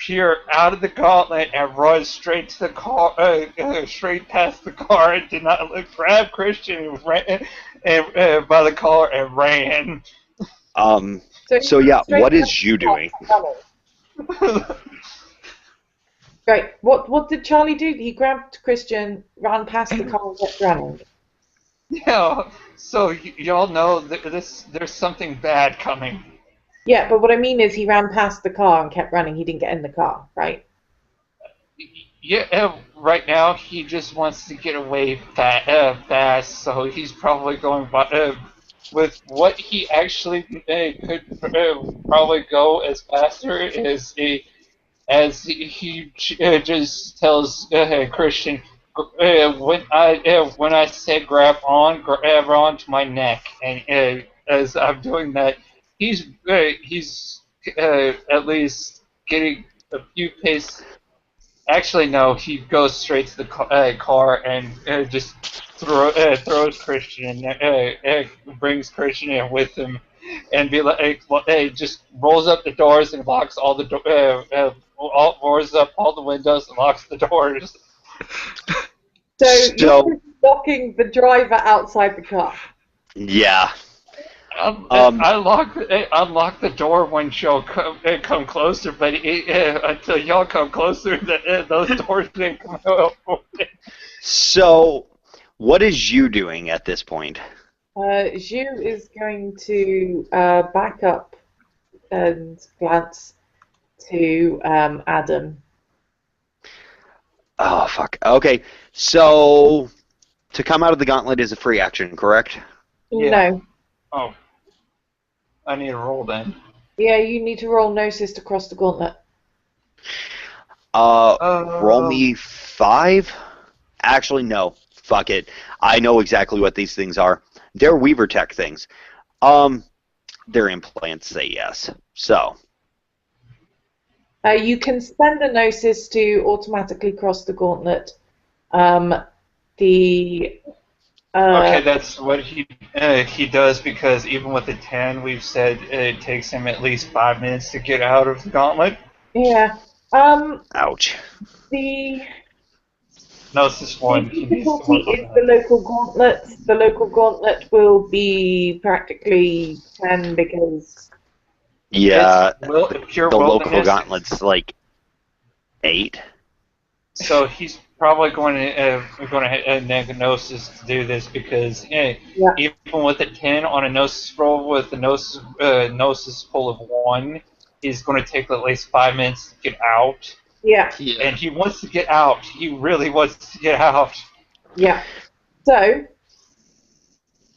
peer out of the gauntlet and run straight to the car, straight past the car, and did not look, grab Christian and ran by the collar and ran. So he So ran yeah, straight what past is you the car, doing? kept running. Right. What did Charlie do? He grabbed Christian, ran past the car, and kept running. Yeah, so y'all know that there's something bad coming. Yeah, but what I mean is he ran past the car and kept running. He didn't get in the car, right? Yeah, right now he just wants to get away fast, so he's probably going by, with what he actually could probably go as faster as he just tells Christian, when I say grab on to my neck, and as I'm doing that, he's at least getting a few paces. Actually, no. He goes straight to the car and just throws Christian, brings Christian in with him, and be like, just rolls up the doors and locks all the rolls up all the windows and locks the doors. So So you're blocking the driver outside the car. yeah. I unlock the door when she'll come closer, but until y'all come closer, those doors didn't come open. So what is you doing at this point? Zhu is going to back up and glance to Adam. Oh fuck. Okay. So to come out of the gauntlet is a free action, correct? Yeah. No. Oh, I need to roll then. Yeah, you need to roll Gnosis to cross the gauntlet. Roll me 5? Actually, no. Fuck it. I know exactly what these things are. They're Weaver Tech things. Their implants say yes. So. You can spend a Gnosis to automatically cross the gauntlet. Okay, that's what he does, because even with a 10, we've said it takes him at least 5 minutes to get out of the gauntlet. Yeah. Ouch. The No, it's just one. He needs to difficulty work on is the that. local gauntlet. The local gauntlet will be practically 10 because Yeah, It's pure the local wilderness. gauntlet's like 8. So he's probably going to neg Gnosis to do this, because yeah, even with a 10 on a Gnosis roll with a Gnosis pull of 1, he's going to take at least 5 minutes to get out. yeah, And he wants to get out. He really wants to get out. yeah. So,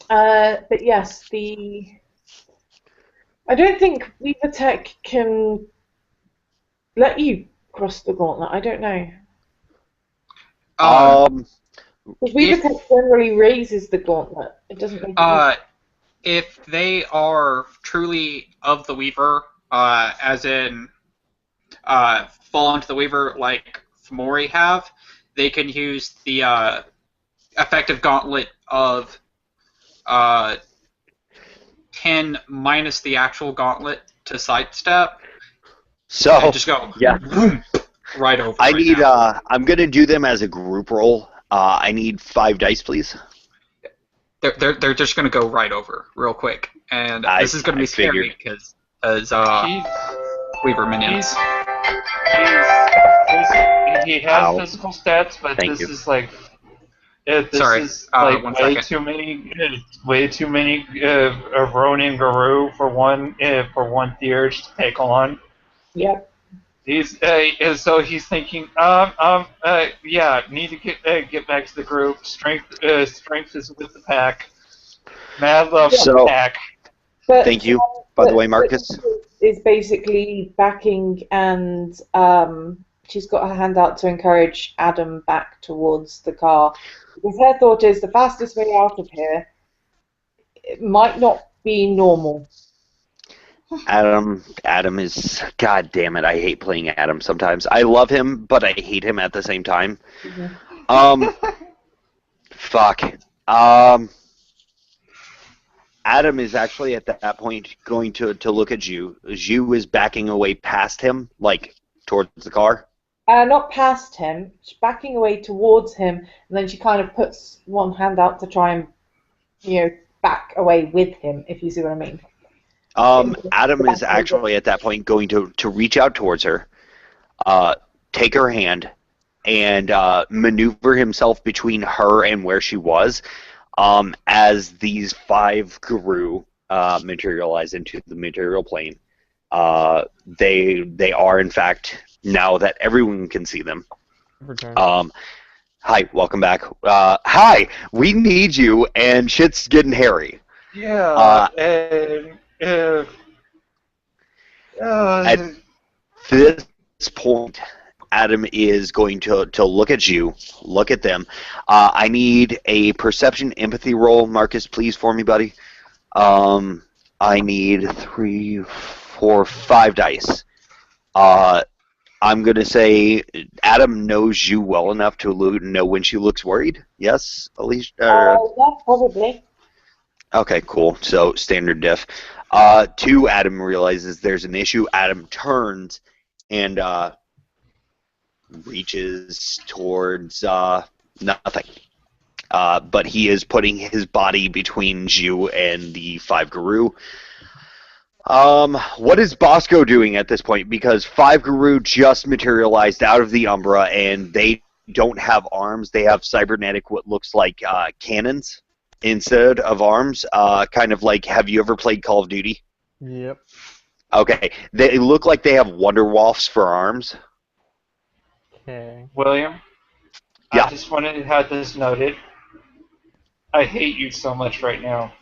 but yes, I don't think Weaver Tech can let you cross the gauntlet. I don't know. Because Weaver If Tech generally raises the gauntlet. It doesn't make it if they are truly of the Weaver, as in fall onto the Weaver like Fomori have, they can use the effective gauntlet of 10 minus the actual gauntlet to sidestep, So, and just go yeah. right over. I right need, now. I'm going to do them as a group roll. I need 5 dice, please. They're just gonna go right over real quick, and this is gonna be scary figured. because He's Weaver minions. he has Ow. physical stats, but Thank this you. is like Sorry, is like 1 way second. too many Ronin Guru for one Theurge to take on. Yep. He's so he's thinking, yeah, need to get back to the group. Strength is with the pack. Mad love for the So, pack. But, thank you, by the way, but Marcus. is basically backing, and she's got her hand out to encourage Adam back towards the car. Because her thought is the fastest way out of here, it might not be normal. Adam is, god damn it, I hate playing Adam sometimes. I love him, but I hate him at the same time. Fuck. Adam is actually at that point going to look at Zhu. Zhu is backing away past him, like towards the car? Not past him, she's backing away towards him, and then she kind of puts one hand out to try and, back away with him, if you see what I mean. Adam is actually at that point going to reach out towards her, take her hand, and maneuver himself between her and where she was, as these 5 guru materialize into the material plane. They are, in fact, now that everyone can see them. Hi, welcome back. Hi, we need you, and shit's getting hairy. Yeah, At this point, Adam is going to look at you, look at them. I need a perception empathy roll, Marcus, please, for me, buddy. I need 3, 4, 5 dice. I'm going to say Adam knows you well enough to know when she looks worried. Yes, Alicia? Yeah, probably. Okay, cool. So, standard diff. 2, Adam realizes there's an issue. Adam turns and reaches towards nothing. But he is putting his body between you and the 5 guru. What is Bosco doing at this point? Because 5 guru just materialized out of the Umbra, and they don't have arms. They have cybernetic, what looks like cannons instead of arms. Kind of like, have you ever played Call of Duty? Yep. Okay. They look like they have Wonderwafts for arms. Okay. William, Yeah. I just wanted to have this noted. I hate you so much right now.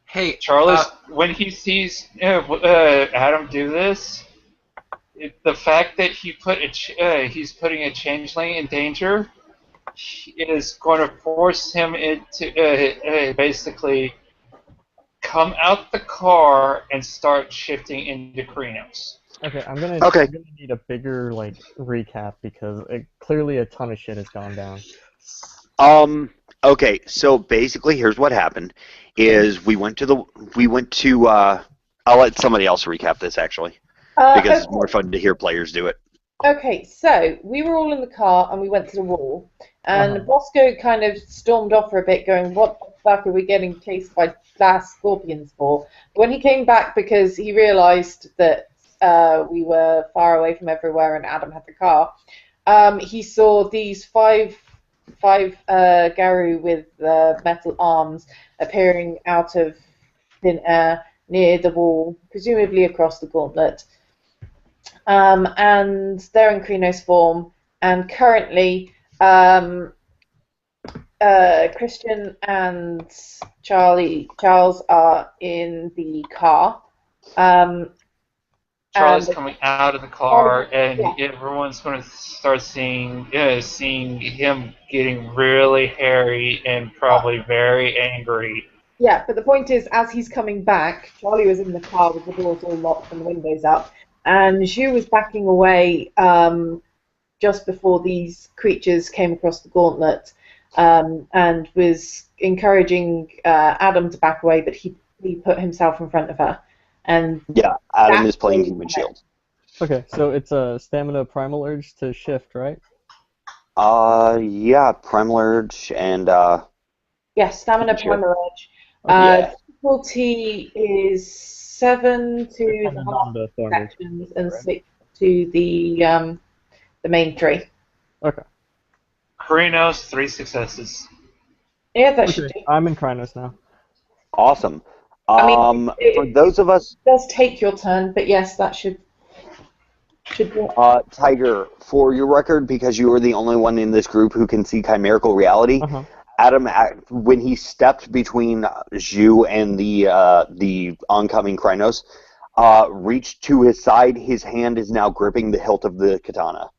Hey, Charles, when he sees Adam do this, the fact that he's putting a changeling in danger is going to force him to basically come out the car and start shifting into Krenos. Okay, I'm gonna need a bigger recap because clearly a ton of shit has gone down. Okay, so basically here's what happened is we went to I'll let somebody else recap this actually because it's more fun to hear players do it. Okay, so we were all in the car and we went to the wall, and Bosco kind of stormed off for a bit going, what the fuck are we getting chased by glass scorpions for? But when he came back, because he realised that we were far away from everywhere and Adam had the car, he saw these five Garu with metal arms appearing out of thin air near the wall, presumably across the gauntlet. And they're in Krenos form, and currently Christian and Charles are in the car. Charlie's coming out of the car, and everyone's going to start seeing him getting really hairy and probably very angry. Yeah, but the point is, as he's coming back, Charlie was in the car with the doors all locked and the windows up, and Zhu was backing away just before these creatures came across the gauntlet, and was encouraging Adam to back away, but he put himself in front of her. And yeah, Adam is playing Human Shield. Okay, so it's a stamina primal urge to shift, right? Yeah, primal urge and yes, stamina primal urge. Difficulty is 7 to the half sections and 6 to the main tree. Okay. Krenos, 3 successes. Yeah, that should do. I'm in Krenos now. Awesome. For those of us, it does take your turn, but yes, that should work. Tiger, for your record, because you are the only one in this group who can see chimerical reality, Adam, when he stepped between Zhu and the oncoming Krenos, reached to his side. His hand is now gripping the hilt of the katana.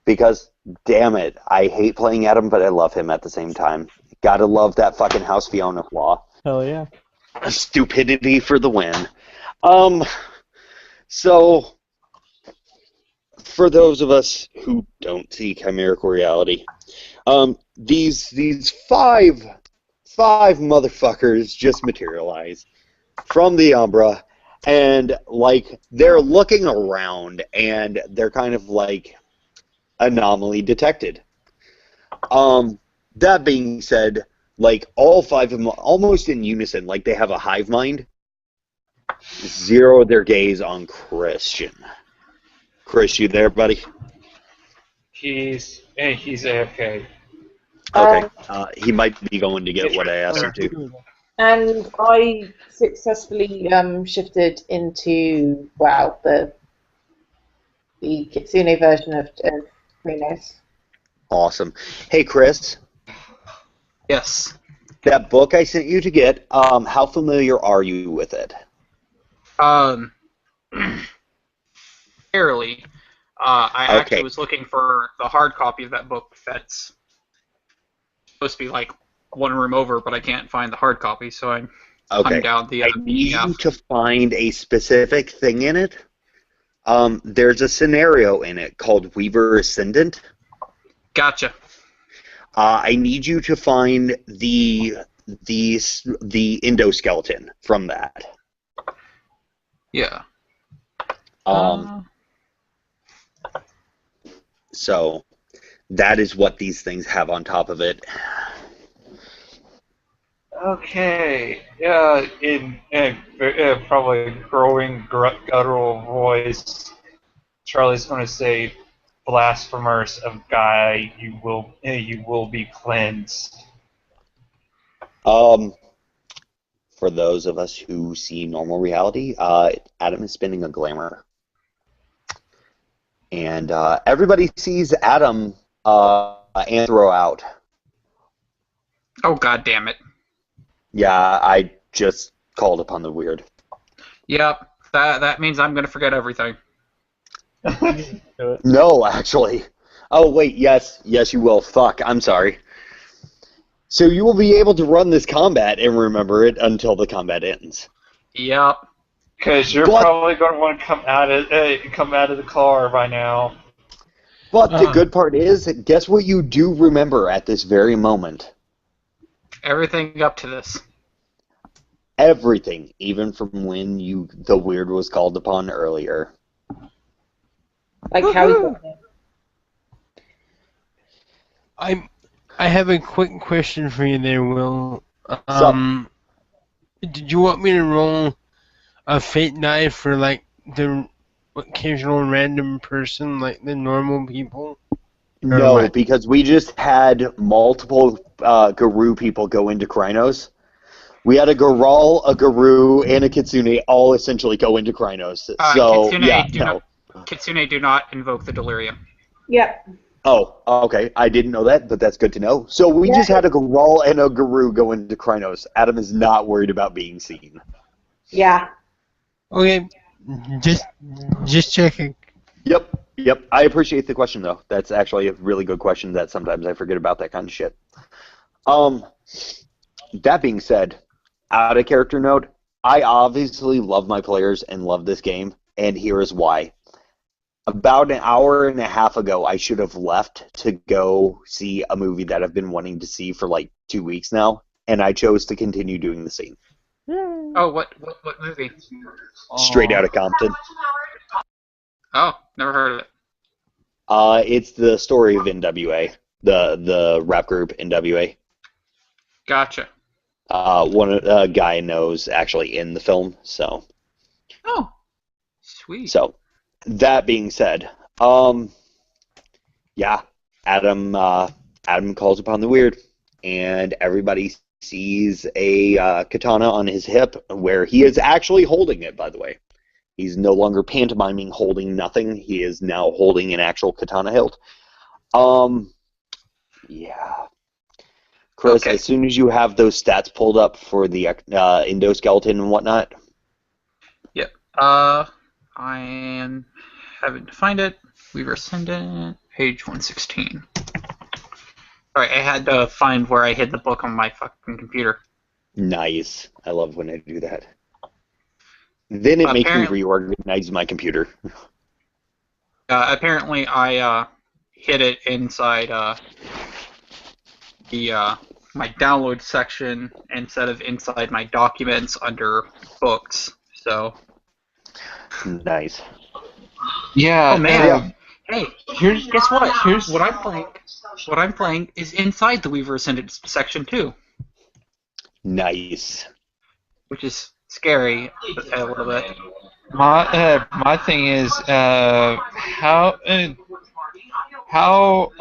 Because, damn it, I hate playing Adam, but I love him at the same time. Gotta love that fucking House Fiona flaw. Hell yeah. Stupidity for the win. So, for those of us who don't see chimerical reality, these five motherfuckers just materialize from the Umbra And like they're looking around, and they're kind of like anomaly detected. That being said, like all five of them, almost in unison, like they have a hive mind, zero their gaze on Christian. Chris, you there, buddy? He's AFK. Okay. He might be going to get what I asked him Sure. to. And I successfully shifted into, well, the Kitsune version of Krenos. Awesome. Hey, Chris, Yes. that book I sent you to get, how familiar are you with it? Um, Barely. I actually Okay. was looking for the hard copy of that book that's supposed to be like one room over, but I can't find the hard copy, so I'm hunting Okay. down the I need PDF. you to find a specific thing in it. There's a scenario in it called Weaver Ascendant. Gotcha. I need you to find the endoskeleton from that. Yeah. So that is what these things have on top of it. Okay. In probably growing guttural voice, Charlie's going to say, "Blasphemers of Guy, you will be cleansed." For those of us who see normal reality, Adam is spinning a glamour. And everybody sees Adam anthro out. Oh, god damn it. Yeah, I just called upon the weird. Yep. That means I'm going to forget everything. No, actually. Oh, wait, yes, you will. Fuck, I'm sorry. So you will be able to run this combat and remember it until the combat ends. Yep. Because you're probably going to want to come out of the car by now. But the good part is, guess what you do remember at this very moment? Everything up to this. Everything, even from when the weird was called upon earlier. Like how he got there. I have a quick question for you there, Will. Did you want me to roll a fate die for like the occasional random person, like the normal people? No, because we just had multiple Guru people go into Krynos. We had a Garal, a Guru, and a Kitsune all essentially go into Krynos. So, Kitsune do not invoke the delirium. Yep. Oh, okay. I didn't know that, but that's good to know. So we just had a Garal and a Guru go into Krynos. Adam is not worried about being seen. Yeah. Okay, just checking. Yep. I appreciate the question, though. That's actually a really good question that sometimes I forget about that kind of shit. That being said, out of character note, I obviously love my players and love this game, and here is why. About an hour and a half ago, I should have left to go see a movie that I've been wanting to see for like 2 weeks now, and I chose to continue doing the same. Oh, what movie? Straight Outta Compton. Oh, never heard of it. It's the story of NWA, the rap group NWA. Gotcha. A guy knows actually in the film, so. Oh, sweet. So, that being said, yeah, Adam calls upon the weird, and everybody sees a katana on his hip, where he is actually holding it, by the way. He's no longer pantomiming holding nothing. He is now holding an actual katana hilt. Yeah. Chris, as soon as you have those stats pulled up for the endoskeleton and whatnot. Yep. I am having to find it. Weaver Ascendant, page 116. Sorry, I had to find where I hid the book on my fucking computer. Nice. I love when I do that. Then it makes me reorganize my computer. Apparently, I hid it inside my download section instead of inside my documents under books. So Nice. Yeah. Oh man. Hey, guess what? Here's what I'm playing. What I'm playing is inside the Weaver Ascendant section too, Nice. which is scary a little bit. My thing is how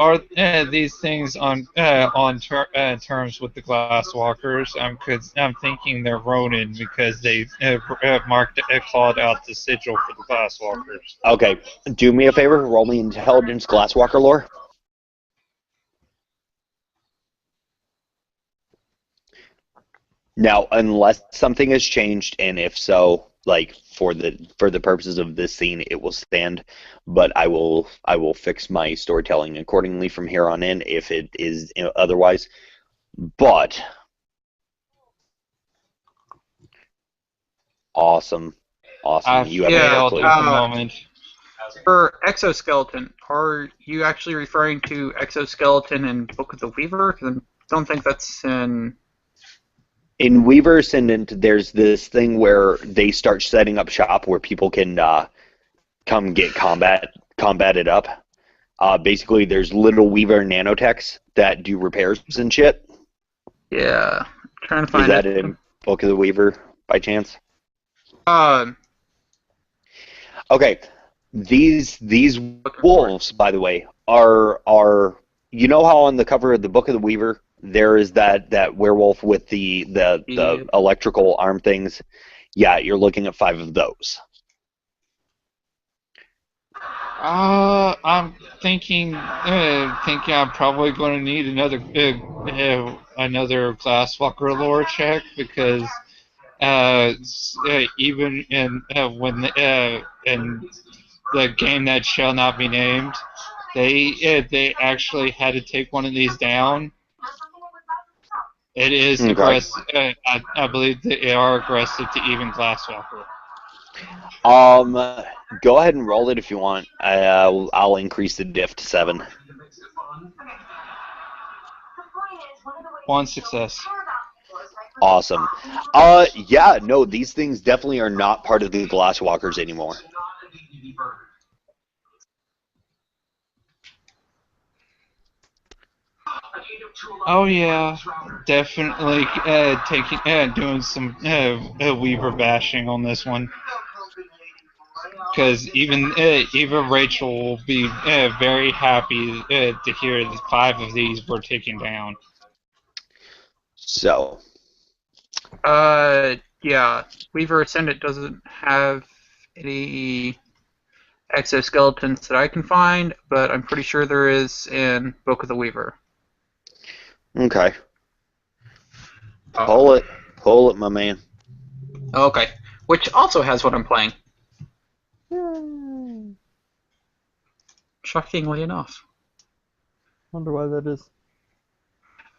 are these things on terms with the Glasswalkers? Cause I'm thinking they're Ronin because they marked clawed out the sigil for the Glasswalkers. Okay, do me a favor. Roll me intelligence Glasswalker lore. Now, unless something has changed, and if so, like for the purposes of this scene, it will stand. But I will fix my storytelling accordingly from here on in if it is otherwise. But awesome. I You have no failed clue. at the moment. For exoskeleton, are you actually referring to exoskeleton in Book of the Weaver? Because I don't think that's in. In Weaver Ascendant, there's this thing where they start setting up shop where people can come get combated up. Basically, there's little Weaver nanotechs that do repairs and shit. Yeah, trying to Is find that it. in Book of the Weaver by chance? Um, Okay, these wolves, by the way, are you know how on the cover of the Book of the Weaver there is that werewolf with the Yeah. electrical arm things? Yeah, you're looking at 5 of those. I'm thinking I'm probably going to need another Glasswalker lore check because even in the game that shall not be named, they actually had to take one of these down. It is Okay. aggressive. I believe they are aggressive to even Glasswalker. Go ahead and roll it if you want. I'll increase the diff to 7. One success. Awesome. Yeah, no, these things definitely are not part of the Glasswalkers anymore. Oh yeah, definitely doing some Weaver bashing on this one. Because even Rachel will be very happy to hear that 5 of these were taken down. So, yeah, Weaver Ascendant doesn't have any exoskeletons that I can find, but I'm pretty sure there is in Book of the Weaver. okay. Pull it, my man. Okay, which also has what I'm playing. Shockingly enough. Wonder why that is.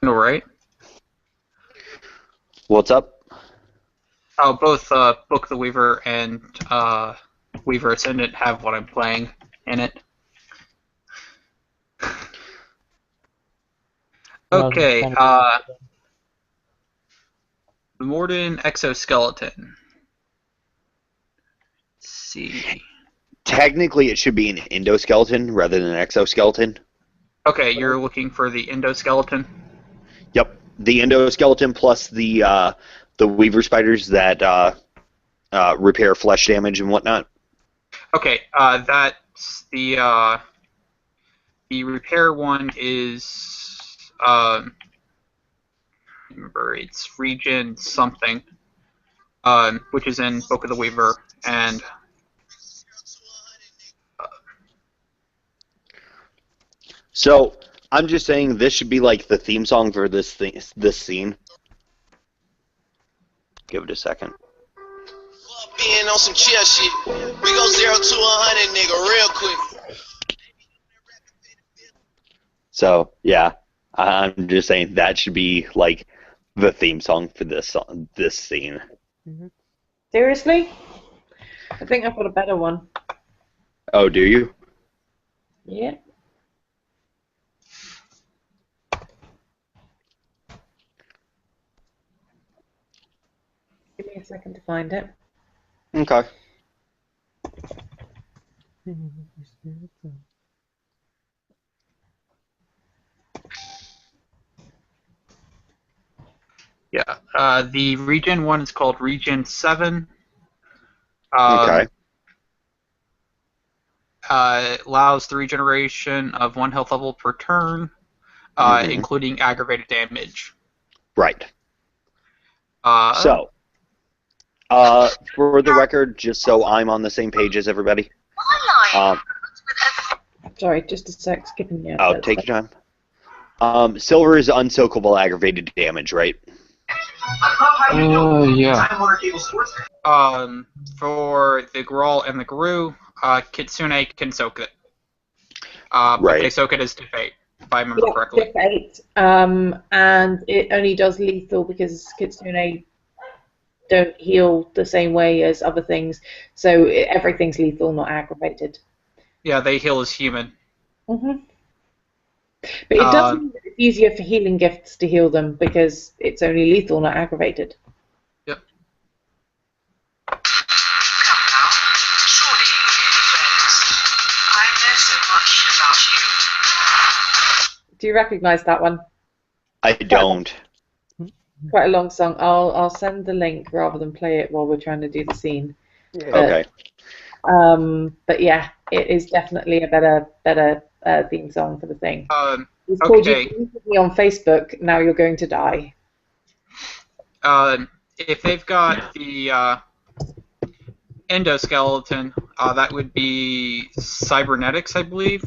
No, right? What's up? Oh, both Book of the Weaver and Weaver Ascendant have what I'm playing in it. Okay, the Morden exoskeleton. Let's see. Technically, it should be an endoskeleton rather than an exoskeleton. Okay, you're looking for the endoskeleton? Yep, the endoskeleton plus the Weaver spiders that repair flesh damage and whatnot. Okay, that's the repair one is remember it's region something, which is in Book of the Weaver, and So I'm just saying this should be like the theme song for this scene. Give it a second. Being on some chill shit, we go 0 to 100, nigga, real quick. So yeah, I'm just saying that should be like the theme song for this scene. Seriously? I think I've got a better one. Oh, do you? Yeah. Give me a second to find it. Okay. Yeah. The regen one is called Regen 7. Okay. Allows the regeneration of 1 health level per turn, including aggravated damage. Right. Uh, So, for the record, just so I'm on the same page as everybody. Sorry, just a sec, skipping you. Oh, take your time. Silver is unsoakable aggravated damage, right? Yeah. For the Grawl and the Guru, Kitsune can soak it. But they Right. soak it as Defate, if I remember correctly. Tip 8, and it only does lethal because Kitsune don't heal the same way as other things, so everything's lethal, not aggravated. Yeah, they heal as human. But it does mean that it's easier for healing gifts to heal them because it's only lethal, not aggravated. Yep. Do you recognise that one? I don't. Quite a long song. I'll send the link rather than play it while we're trying to do the scene. Okay. But yeah, it is definitely a better theme song for the thing. It's called "You Deleted Me on Facebook. Now You're Going to Die." If they've got the endoskeleton, that would be cybernetics, I believe,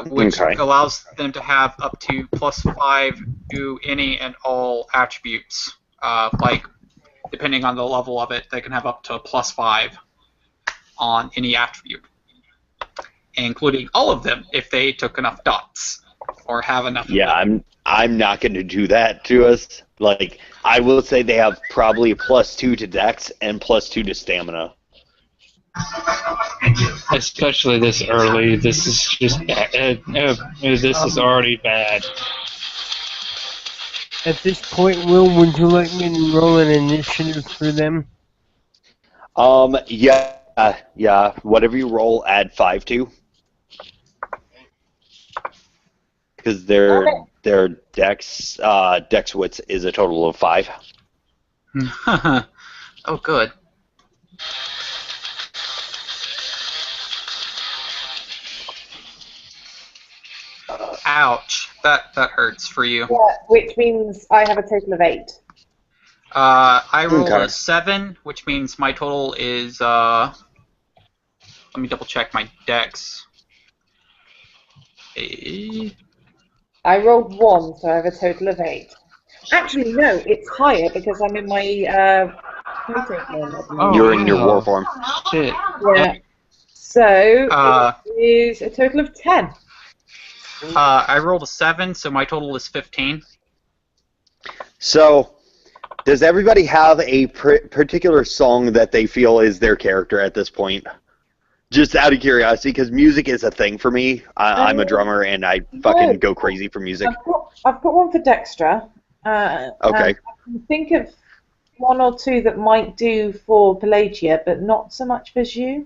which allows them to have up to +5 to any and all attributes. Like, depending on the level of it, they can have up to +5 on any attribute, including all of them if they took enough dots or have enough. Yeah, I'm not going to do that to us. Like, I will say they have probably a +2 to Dex and +2 to Stamina. Especially this early. This is just bad. This is already bad. At this point, Will, would you like me to roll an initiative for them? Yeah. Whatever you roll, add 5 to. Because their Dex wits is a total of 5. Oh, good. Ouch. That hurts for you. Yeah, which means I have a total of 8. I rolled a 7, which means my total is, let me double check my dex. I rolled 1, so I have a total of 8. Actually, no, it's higher because I'm in my You're in your war form. Shit. Yeah. So it is a total of 10. I rolled a 7, so my total is 15. So, does everybody have a particular song that they feel is their character at this point? Just out of curiosity, because music is a thing for me. I'm a drummer, and I fucking go crazy for music. I've got one for Dextra. Okay. I can think of 1 or 2 that might do for Pelagia, but not so much for Zhu.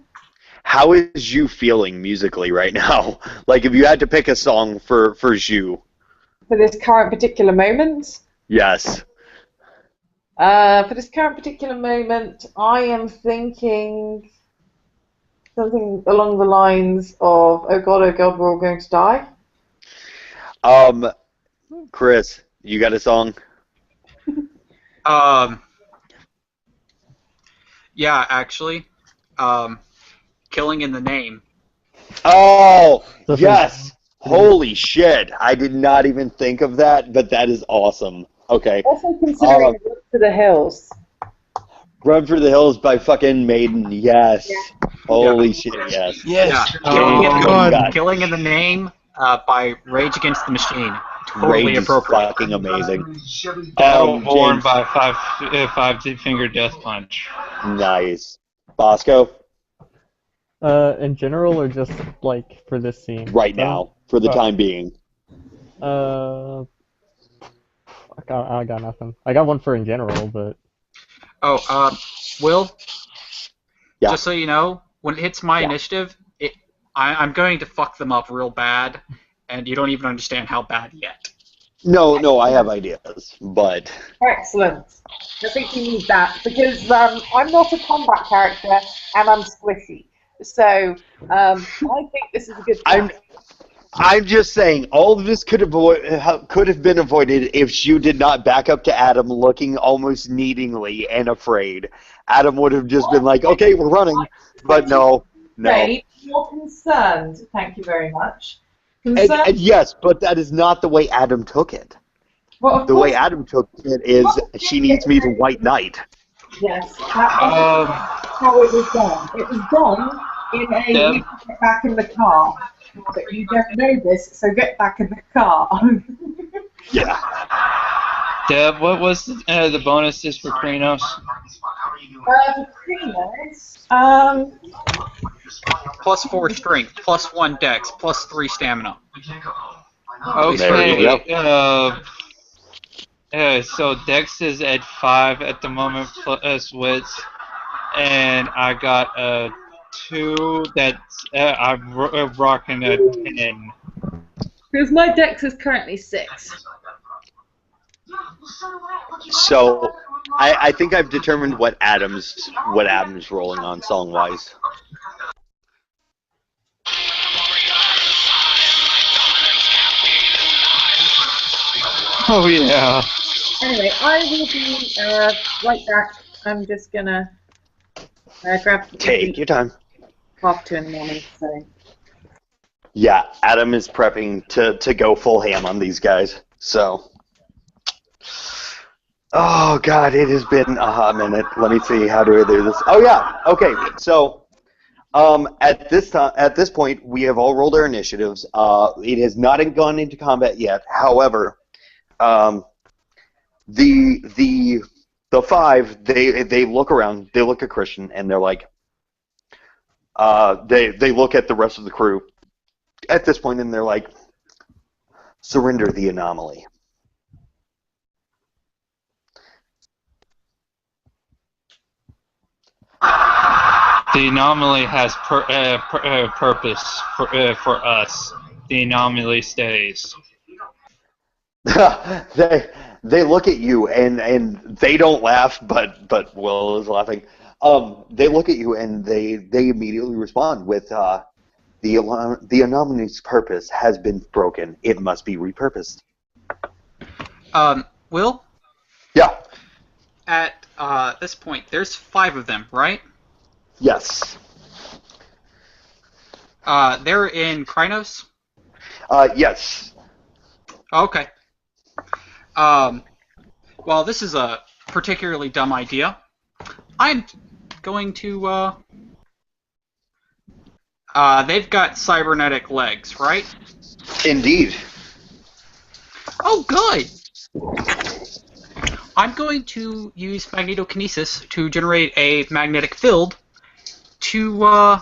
How is you feeling musically right now? Like, if you had to pick a song for Zhu. For this current particular moment? Yes. For this current particular moment, I am thinking something along the lines of, oh god, we're all going to die. Chris, you got a song? Yeah, actually. Killing in the Name. Oh, yes! Holy shit! I did not even think of that, but that is awesome. Okay. Also considering Run to the Hills. Run for the Hills by fucking Maiden, yes. Yeah. Holy shit, yes. Yes. Yeah. Killing in the Name by Rage Against the Machine. Totally Rage appropriate. Is fucking amazing. Battleborn by Five Finger Death Punch. Nice. Bosco? In general, or just, like, for this scene? Right now, for the time being. I got nothing. I got one for in general, but... Oh, Will? Yeah. Just so you know, when it hits my initiative, I'm going to fuck them up real bad, and you don't even understand how bad yet. No, I have ideas, but... Excellent. I think you need that, because I'm not a combat character, and I'm squishy. So, I think this is a good plan. I'm just saying, all of this could have been avoided if you did not back up to Adam looking almost needingly and afraid. Adam would have just been like, okay, we're running. But no. Afraid, more concerned. Thank you very much. And yes, but that is not the way Adam took it. Well, of the course, way Adam took it is, she needs me to white knight. yes, that wasn't how it was done. It was done in a you can get back in the car. But you don't know this, so get back in the car. Yeah. Deb, what was the bonuses for Krynos? For Krynos, +4 strength, +1 dex, +3 stamina. Okay. So Dex is at 5 at the moment plus wits, and I got a 2. That's I'm rocking a 10. because my dex is currently 6. So, I think I've determined what Adam's rolling on song wise. Oh yeah. Anyway, I will be right back. I'm just gonna grab. Take your time. 1:30 in the morning. So. Yeah, Adam is prepping to go full ham on these guys. So. Oh God, it has been a hot minute. Let me see. How do I do this? Oh yeah. Okay. So, at this point, we have all rolled our initiatives. It has not gone into combat yet. However, the 5 they look around. They look at Christian and they're like, they look at the rest of the crew at this point and they're like, surrender the anomaly. The anomaly has purpose for us. The anomaly stays. they look at you and they don't laugh, but Will is laughing. They look at you and they immediately respond with the anomaly's purpose has been broken. It must be repurposed. Will? Yeah. At this point, there's 5 of them, right? Yes. They're in Krynos? Yes. Okay. Well, this is a particularly dumb idea. I'm going to, they've got cybernetic legs, right? Indeed. Oh, good! I'm going to use magnetokinesis to generate a magnetic field to,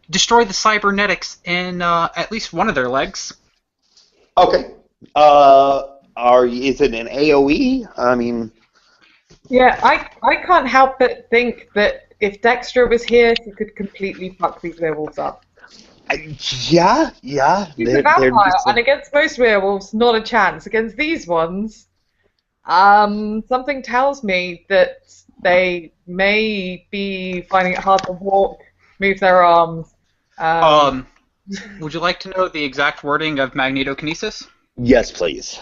destroy the cybernetics in, at least one of their legs. Okay. Is it an AOE? I mean... Yeah, I can't help but think that if Dexter was here, she could completely fuck these werewolves up. Yeah. She's a vampire, and against most werewolves, not a chance. Against these ones, something tells me that they may be finding it hard to walk, move their arms. Would you like to know the exact wording of magnetokinesis? Yes, please.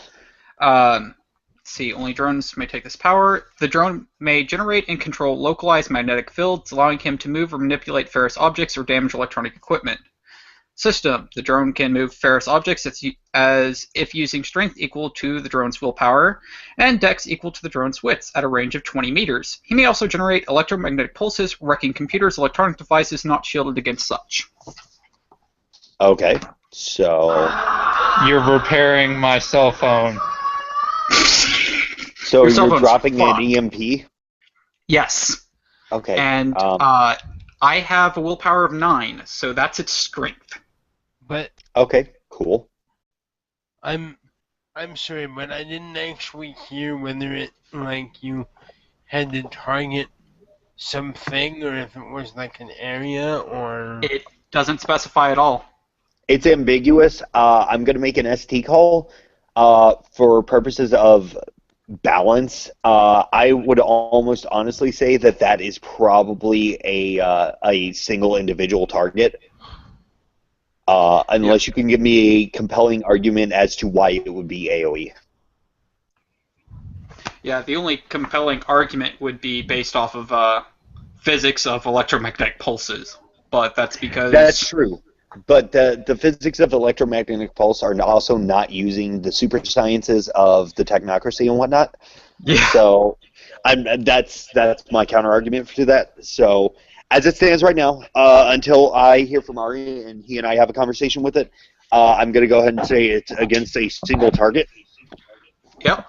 See, only drones may take this power. The drone may generate and control localized magnetic fields, allowing him to move or manipulate ferrous objects or damage electronic equipment. System. The drone can move ferrous objects as if using strength equal to the drone's willpower, and dex equal to the drone's wits at a range of 20 meters. He may also generate electromagnetic pulses, wrecking computers, electronic devices not shielded against such. Okay, so... You're repairing my cell phone. So you're dropping an EMP? Yes. Okay. And I have a willpower of 9, so that's its strength. But okay, cool. I'm sorry, but I didn't actually hear whether it you had to target something, or if it was like an area, or It doesn't specify at all. It's ambiguous. I'm going to make an ST call for purposes of balance. I would almost honestly say that that is probably a single individual target, unless you can give me a compelling argument as to why it would be AoE. Yeah, the only compelling argument would be based off of physics of electromagnetic pulses, but that's because That's true. But the physics of electromagnetic pulse are also not using the super sciences of the technocracy and whatnot. Yeah. So that's my counter argument to that. So as it stands right now, until I hear from Ari and he and I have a conversation with it, I'm going to go ahead and say it's against a single target. Yep.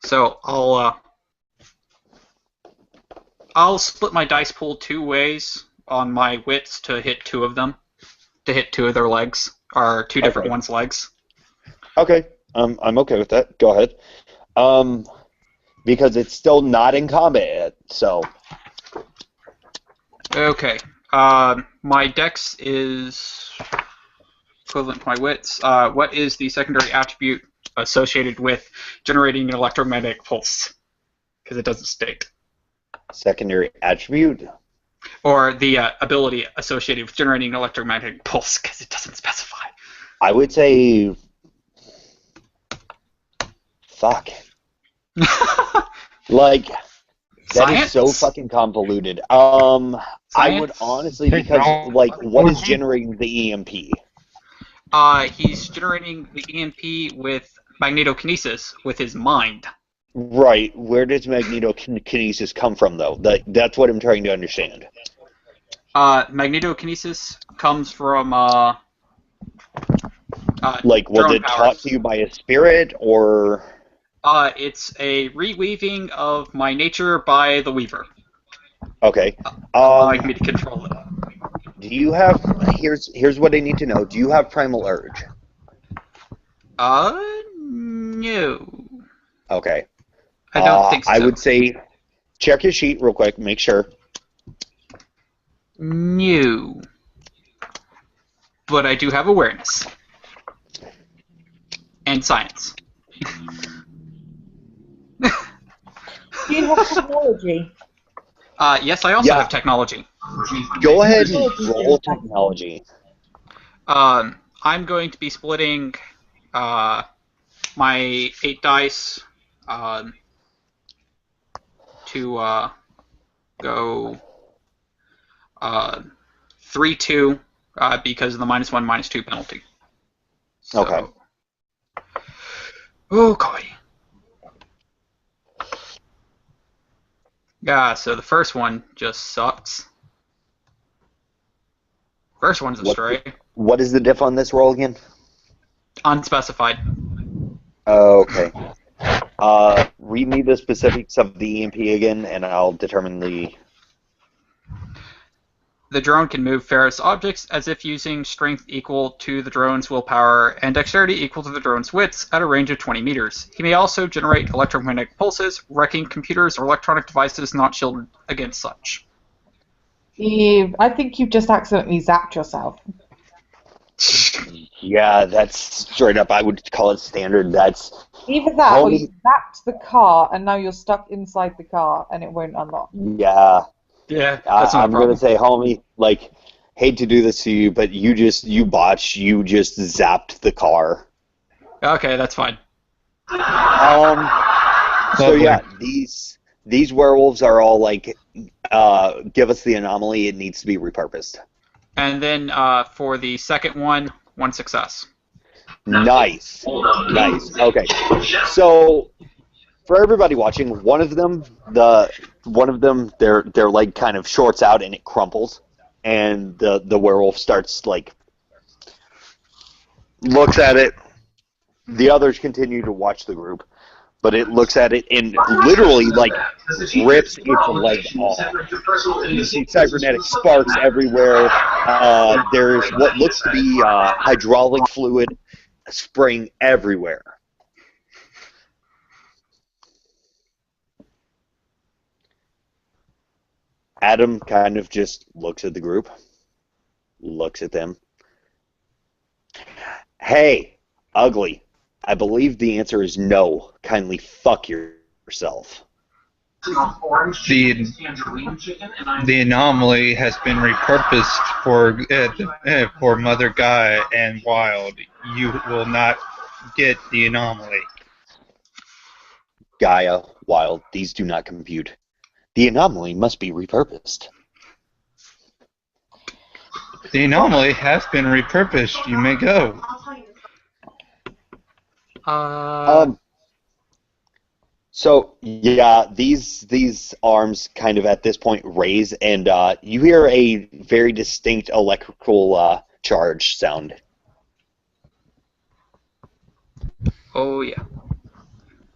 So I'll split my dice pool 2 ways on my wits to hit 2 of them, to hit 2 of their legs, or 2 different Okay. ones' legs. Okay, I'm okay with that. Go ahead. Because it's still not in combat yet, so. Okay. My dex is equivalent to my wits. What is the secondary attribute associated with generating an electromagnetic pulse? Because it doesn't state. Secondary attribute? Or the ability associated with generating an electromagnetic pulse, because it doesn't specify. I would say. Fuck. Like, that is so fucking convoluted. I would honestly, because, like, what is generating the EMP? He's generating the EMP with magnetokinesis with his mind. Right. Where does magnetokinesis come from, though? That's what I'm trying to understand. Magnetokinesis comes from like, was drone it powers. taught to you by a spirit, or? It's a reweaving of my nature by the Weaver. Okay. Allowing me to control it. Do you have? Here's what I need to know. Do you have primal urge? No. Okay. I don't think so. I would say check your sheet real quick. Make sure. No. But I do have awareness. And science. Do you have technology? Yes, I also have technology. Go ahead and roll technology. I'm going to be splitting my 8 dice to go 3-2 because of the -1, -2 penalty. So, okay. Oh, golly. Yeah, so the first one just sucks. First one's a stray. What is the diff on this roll again? Unspecified. Okay. Read me the specifics of the EMP again, and I'll determine the... The drone can move ferrous objects as if using strength equal to the drone's willpower and dexterity equal to the drone's wits at a range of 20 meters. He may also generate electromagnetic pulses, wrecking computers or electronic devices not shielded against such. I think you've just accidentally zapped yourself. Yeah, that's straight up. I would call it standard. That's either that or you zapped the car and now you're stuck inside the car and it won't unlock. Yeah. Yeah, that's not a I'm problem. gonna say, homie, like, hate to do this to you, but you botched. You just zapped the car. Okay, that's fine. So yeah, these werewolves are all like, give us the anomaly. It needs to be repurposed. And then for the second one success. Nice. Nice. Okay. So for everybody watching, one of them, their leg kind of shorts out and it crumples, and the werewolf starts like looks at it. The others continue to watch the group, but it looks at it and literally like rips its leg off. You see cybernetic sparks everywhere. There's what looks to be hydraulic fluid spraying everywhere. Adam kind of just looks at the group, looks at them. Hey, ugly. I believe the answer is no. Kindly fuck yourself. The anomaly has been repurposed for Mother Gaia and Wild. You will not get the anomaly. Gaia, Wild, these do not compute. The anomaly must be repurposed. The anomaly has been repurposed. You may go. So yeah, these arms kind of at this point raise, and you hear a very distinct electrical charge sound. Oh yeah.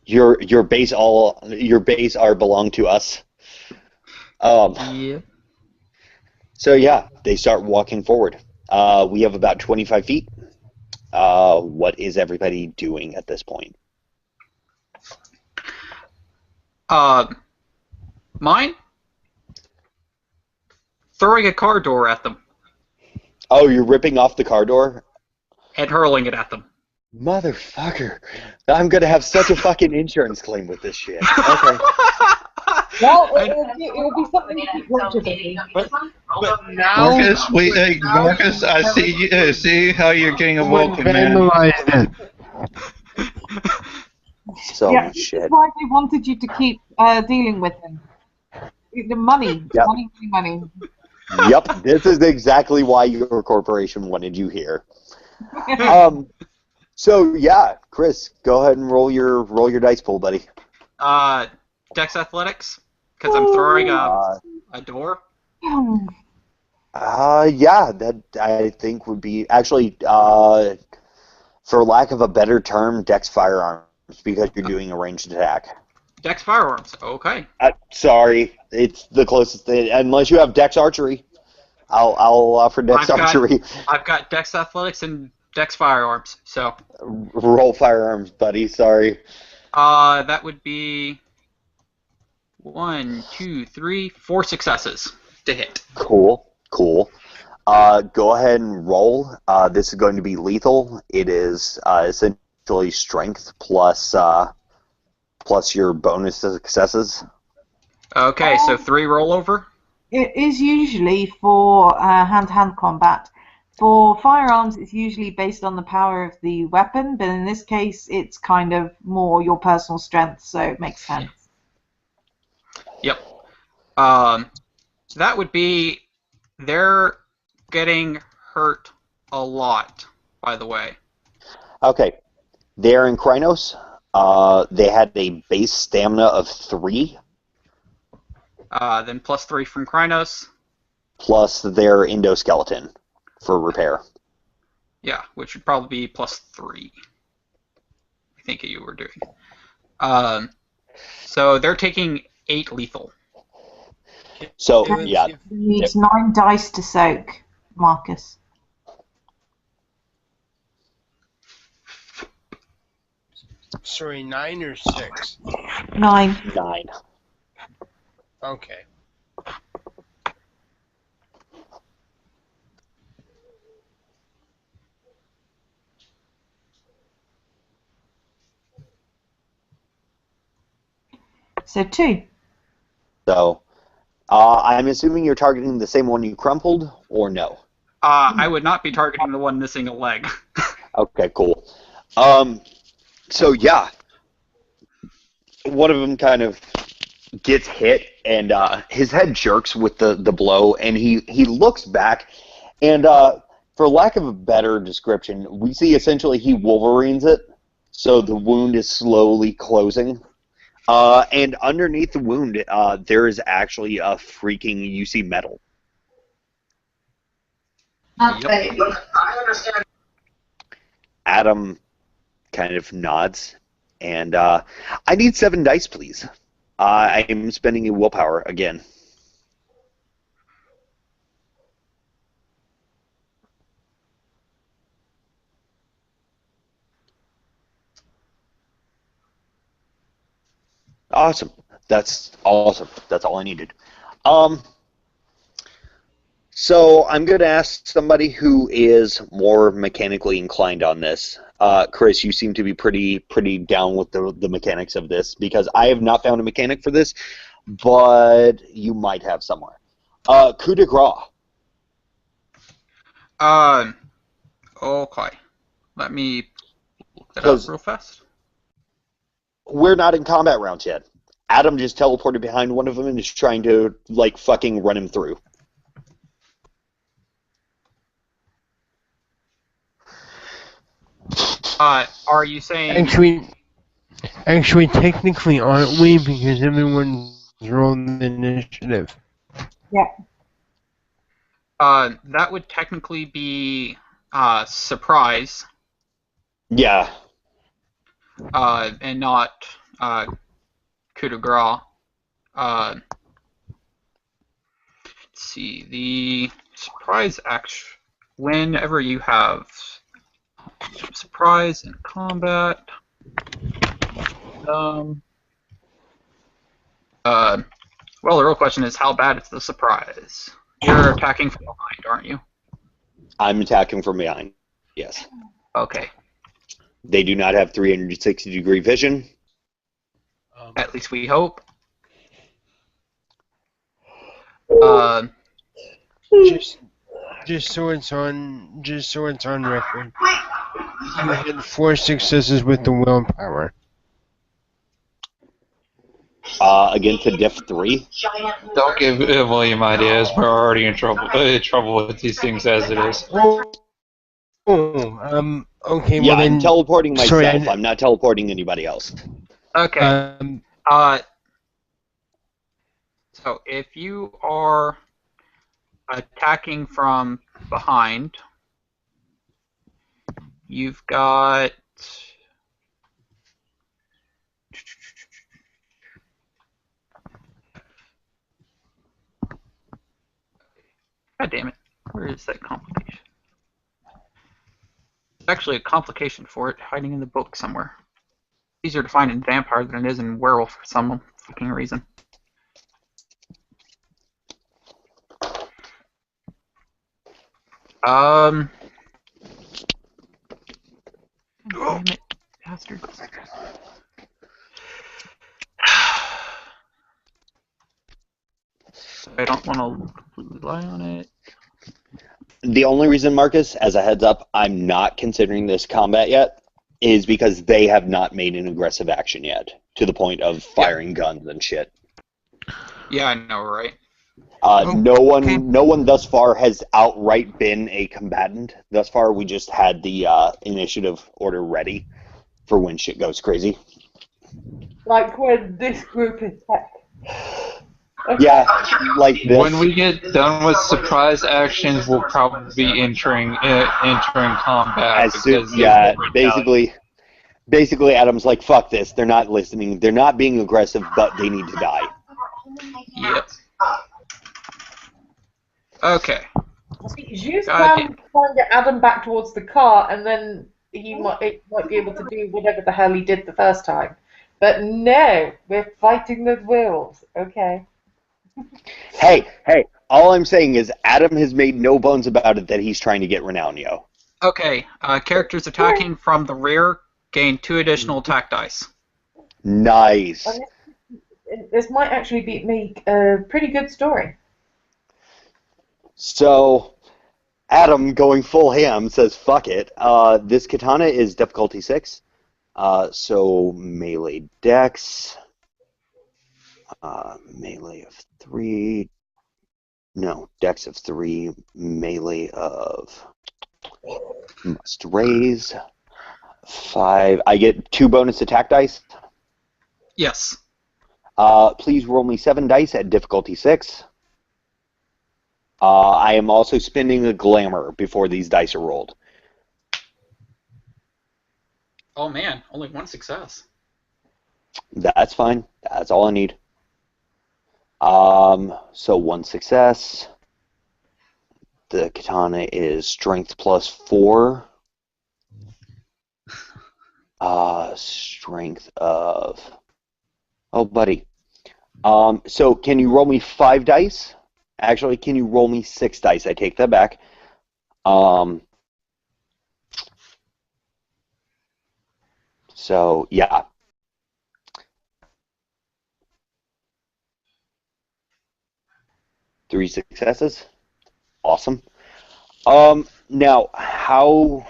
Your base are belong to us. Yeah. So yeah, they start walking forward. We have about 25 feet. What is everybody doing at this point? Mine? Throwing a car door at them. Oh, you're ripping off the car door? And hurling it at them. Motherfucker. I'm gonna have such a fucking insurance claim with this shit. Okay. Well, it'll be something to keep Roger busy. But now Marcus, I see how you're getting awoken, man. vandalized it. So yeah, much this shit. is why they wanted you to keep dealing with him. The money, Yep. money. Yep, this is exactly why your corporation wanted you here. So yeah, Chris, go ahead and roll your dice pool, buddy. Dex Athletics, because I'm throwing a door. Yeah, that I think would be actually, for lack of a better term, Dex Firearms, because you're doing a ranged attack. Dex Firearms, okay. Sorry, it's the closest thing. Unless you have Dex Archery, I'll offer Dex Archery. I've got Dex Athletics and Dex Firearms, so. Roll Firearms, buddy. Sorry. That would be 1, 2, 3, 4 successes to hit. Cool. Go ahead and roll. This is going to be lethal. It is essentially strength plus your bonus successes. Okay, so 3 rollover. It is usually for hand-to-hand combat. For firearms, it's usually based on the power of the weapon, but in this case, it's kind of more your personal strength, so it makes sense. Yep. That would be, they're getting hurt a lot, by the way. Okay. They're in Krynos. They had a base stamina of 3. Then plus 3 from Krynos. Plus their endoskeleton for repair. Yeah, which would probably be plus 3. I think you were doing. So they're taking 8 lethal. So, yeah. You need 9 dice to soak, Marcus. Sorry, 9 or 6? 9. 9. Okay. So 2. So, I'm assuming you're targeting the same one you crumpled, or no? I would not be targeting the one missing a leg. Okay, cool. So yeah, one of them kind of gets hit, and his head jerks with the blow, and he looks back, and for lack of a better description, we see essentially he Wolverines it, so the wound is slowly closing. And underneath the wound, there is actually a freaking UC metal. Not Yep. baby. I understand. Adam kind of nods, and I need 7 dice, please. I am spending a willpower again. Awesome. That's awesome. That's all I needed. So I'm going to ask somebody who is more mechanically inclined on this. Chris, you seem to be pretty down with the mechanics of this, because I have not found a mechanic for this, but you might have somewhere. Coup de grace. Okay. Let me look that up Because real fast. we're not in combat rounds yet. Adam just teleported behind one of them and is trying to, like, fucking run him through. Are you saying... Actually, technically, aren't we? Because everyone's rolled the initiative. Yeah. That would technically be surprise. Yeah. And not coup de grace. Let's see, the surprise action. Whenever you have surprise in combat, well, the real question is how bad is the surprise? You're attacking from behind, aren't you? I'm attacking from behind. Yes. Okay. They do not have 360-degree vision. At least we hope. Just so it's on record, you had 4 successes with the willpower. Against a diff 3. Don't give William ideas. We're already in trouble with these things as it is. Okay. Yeah, Well then, I'm teleporting myself. sorry, I'm not teleporting anybody else. Okay. So if you are attacking from behind, you've got... God damn it. Where is that complication? There's actually a complication for it hiding in the book somewhere. Easier to find in vampire than it is in werewolf for some fucking reason. Damn it, bastards. I don't want to completely lie on it. The only reason, Marcus, as a heads up, I'm not considering this combat yet, is because they have not made an aggressive action yet, to the point of firing guns and shit. Yeah, I know, right? No one thus far has outright been a combatant. Thus far, we just had the initiative order ready for when shit goes crazy. Like when this group is tech. Okay. Yeah, like this. When we get done with surprise actions, we'll probably be entering combat. Basically, Adam's like, fuck this. They're not listening. They're not being aggressive, but they need to die. Yep. Okay. Zeus can try and get Adam back towards the car, and then he might be able to do whatever the hell he did the first time. But no, we're fighting the wolves. Okay. Hey, all I'm saying is Adam has made no bones about it that he's trying to get Renownio. Okay, characters attacking from the rear gain 2 additional attack dice. Nice. This might actually make a pretty good story. So, Adam, going full ham, says, fuck it. This katana is difficulty 6. So, melee dex. Melee of 3. No, dex of 3. Melee of... Must raise. 5. I get 2 bonus attack dice. Yes. Please roll me 7 dice at difficulty 6. I am also spending a glamour before these dice are rolled. Oh man, only 1 success. That's fine. That's all I need. So 1 success. The katana is strength plus 4. Strength of... Oh, buddy. So can you roll me 5 dice Actually, can you roll me 6 dice? I take that back. So, yeah. Three successes. Awesome. Now, how...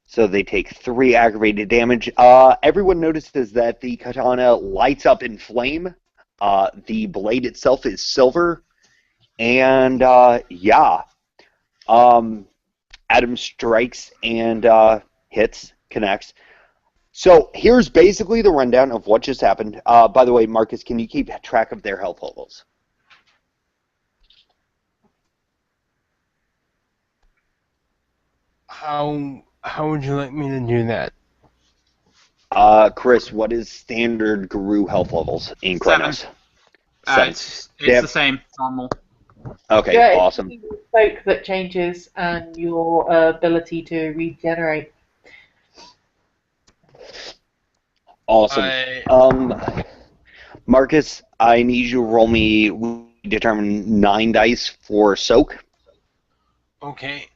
So they take 3 aggravated damage. Everyone notices that the katana lights up in flame. The blade itself is silver. And, yeah. Adam strikes and hits, connects. So here's basically the rundown of what just happened. By the way, Marcus, can you keep track of their health levels? How would you like me to do that? Chris, what is standard Guru health levels in Kronos? 7. It's the same, normal. Okay, Yeah, awesome. it's the soak that changes and your ability to regenerate. Awesome. Marcus, I need you to roll me, we determine 9 dice for soak. Okay.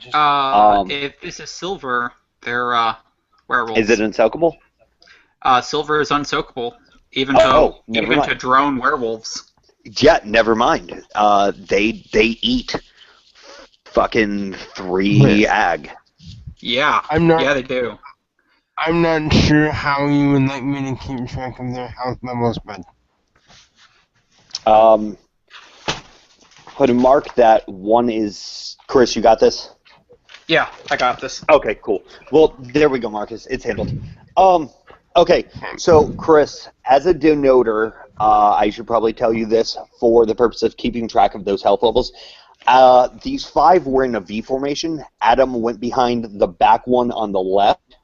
If this is silver, they're werewolves. Is it unsoakable? Silver is unsoakable, even never mind. to drone werewolves. Yeah, never mind. They eat fucking 3 ag. Yeah, yeah, they do. I'm not sure how you would like me to keep track of their health levels, but put a mark that one is... Chris, you got this? Yeah, I got this. Okay, cool. Well, there we go, Marcus. It's handled. Okay, so Chris, as a denoter, I should probably tell you this for the purpose of keeping track of those health levels. These 5 were in a V formation. Adam went behind the back one on the left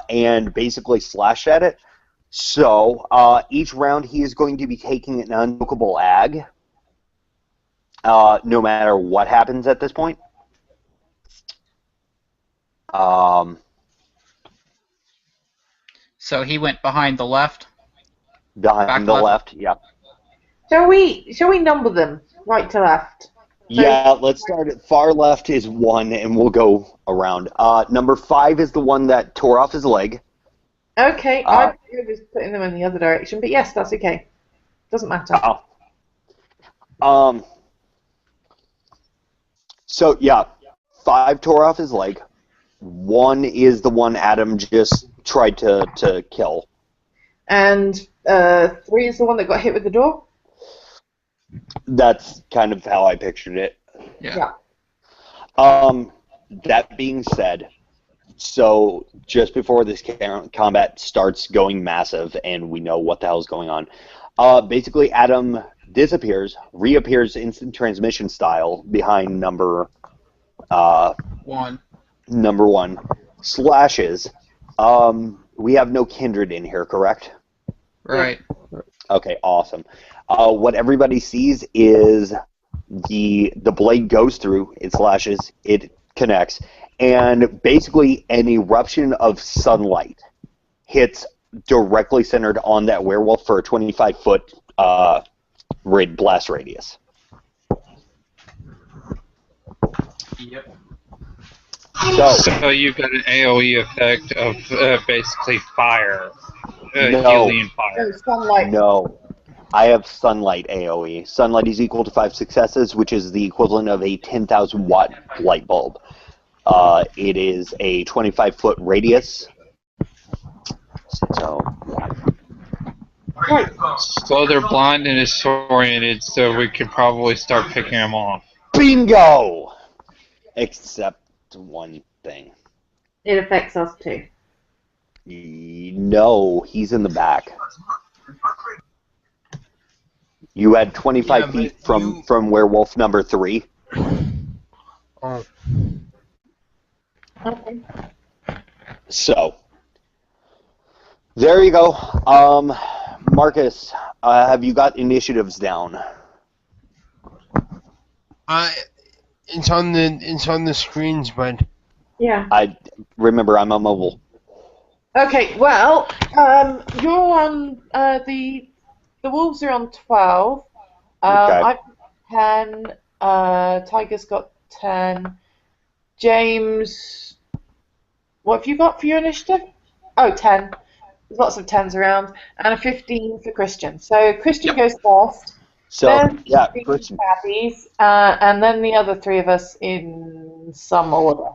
and basically slashed at it. So each round he is going to be taking an unlookable ag, no matter what happens at this point. So he went behind the left? Behind the left, yeah. Shall we number them right to left? Yeah, let's start at far left is 1, and we'll go around. Number 5 is the one that tore off his leg. Okay, I was putting them in the other direction, but yes, that's okay. Doesn't matter. So, yeah, 5 tore off his leg. 1 is the one Adam just tried to kill. And 3 is the one that got hit with the door? That's kind of how I pictured it. Yeah. That being said, so just before this combat starts going massive and we know what the hell is going on, basically Adam disappears, reappears instant transmission style behind number 1. Number 1, slashes. We have no kindred in here, correct? Right. Okay, awesome. What everybody sees is the blade goes through, it slashes, it connects, and basically an eruption of sunlight hits directly centered on that werewolf for a 25-foot blast radius. Yep. So you've got an AoE effect of basically fire, No. healing fire. No, sunlight. No. I have sunlight AoE. Sunlight is equal to 5 successes, which is the equivalent of a 10,000 watt light bulb. It is a 25-foot radius. So, So they're blind and disoriented, so we could probably start picking them off. bingo! Except one thing. It affects us too. No, he's in the back. You had 25 feet from werewolf number 3. Oh. Okay. So, there you go. Marcus, have you got initiatives down? It's on the screens, but Yeah. I remember I'm on mobile. Okay, well, you're on the the wolves are on 12. Okay. I've got 10. Tiger's got 10. James, what have you got for your initiative? Oh, 10. There's lots of 10s around. And a 15 for Christian. So Christian Yep. goes first. So, Then yeah, the Christian. baddies, and then the other three of us in some order.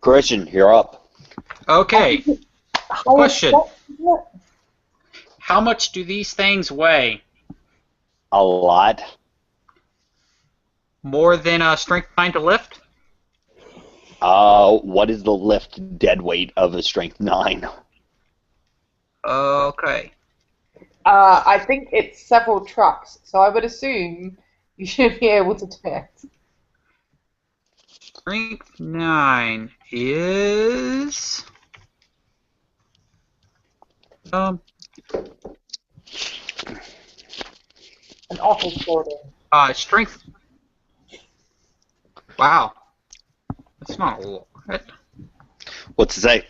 Christian, you're up. Okay. Highest Question. step, isn't it? How much do these things weigh? A lot. More than strength 9 to lift? What is the lift dead weight of a strength 9? Okay. I think it's several trucks, so I would assume you should be able to do it. Strength 9 is... An office building. Strength... Wow. That's not a lot. What's it say?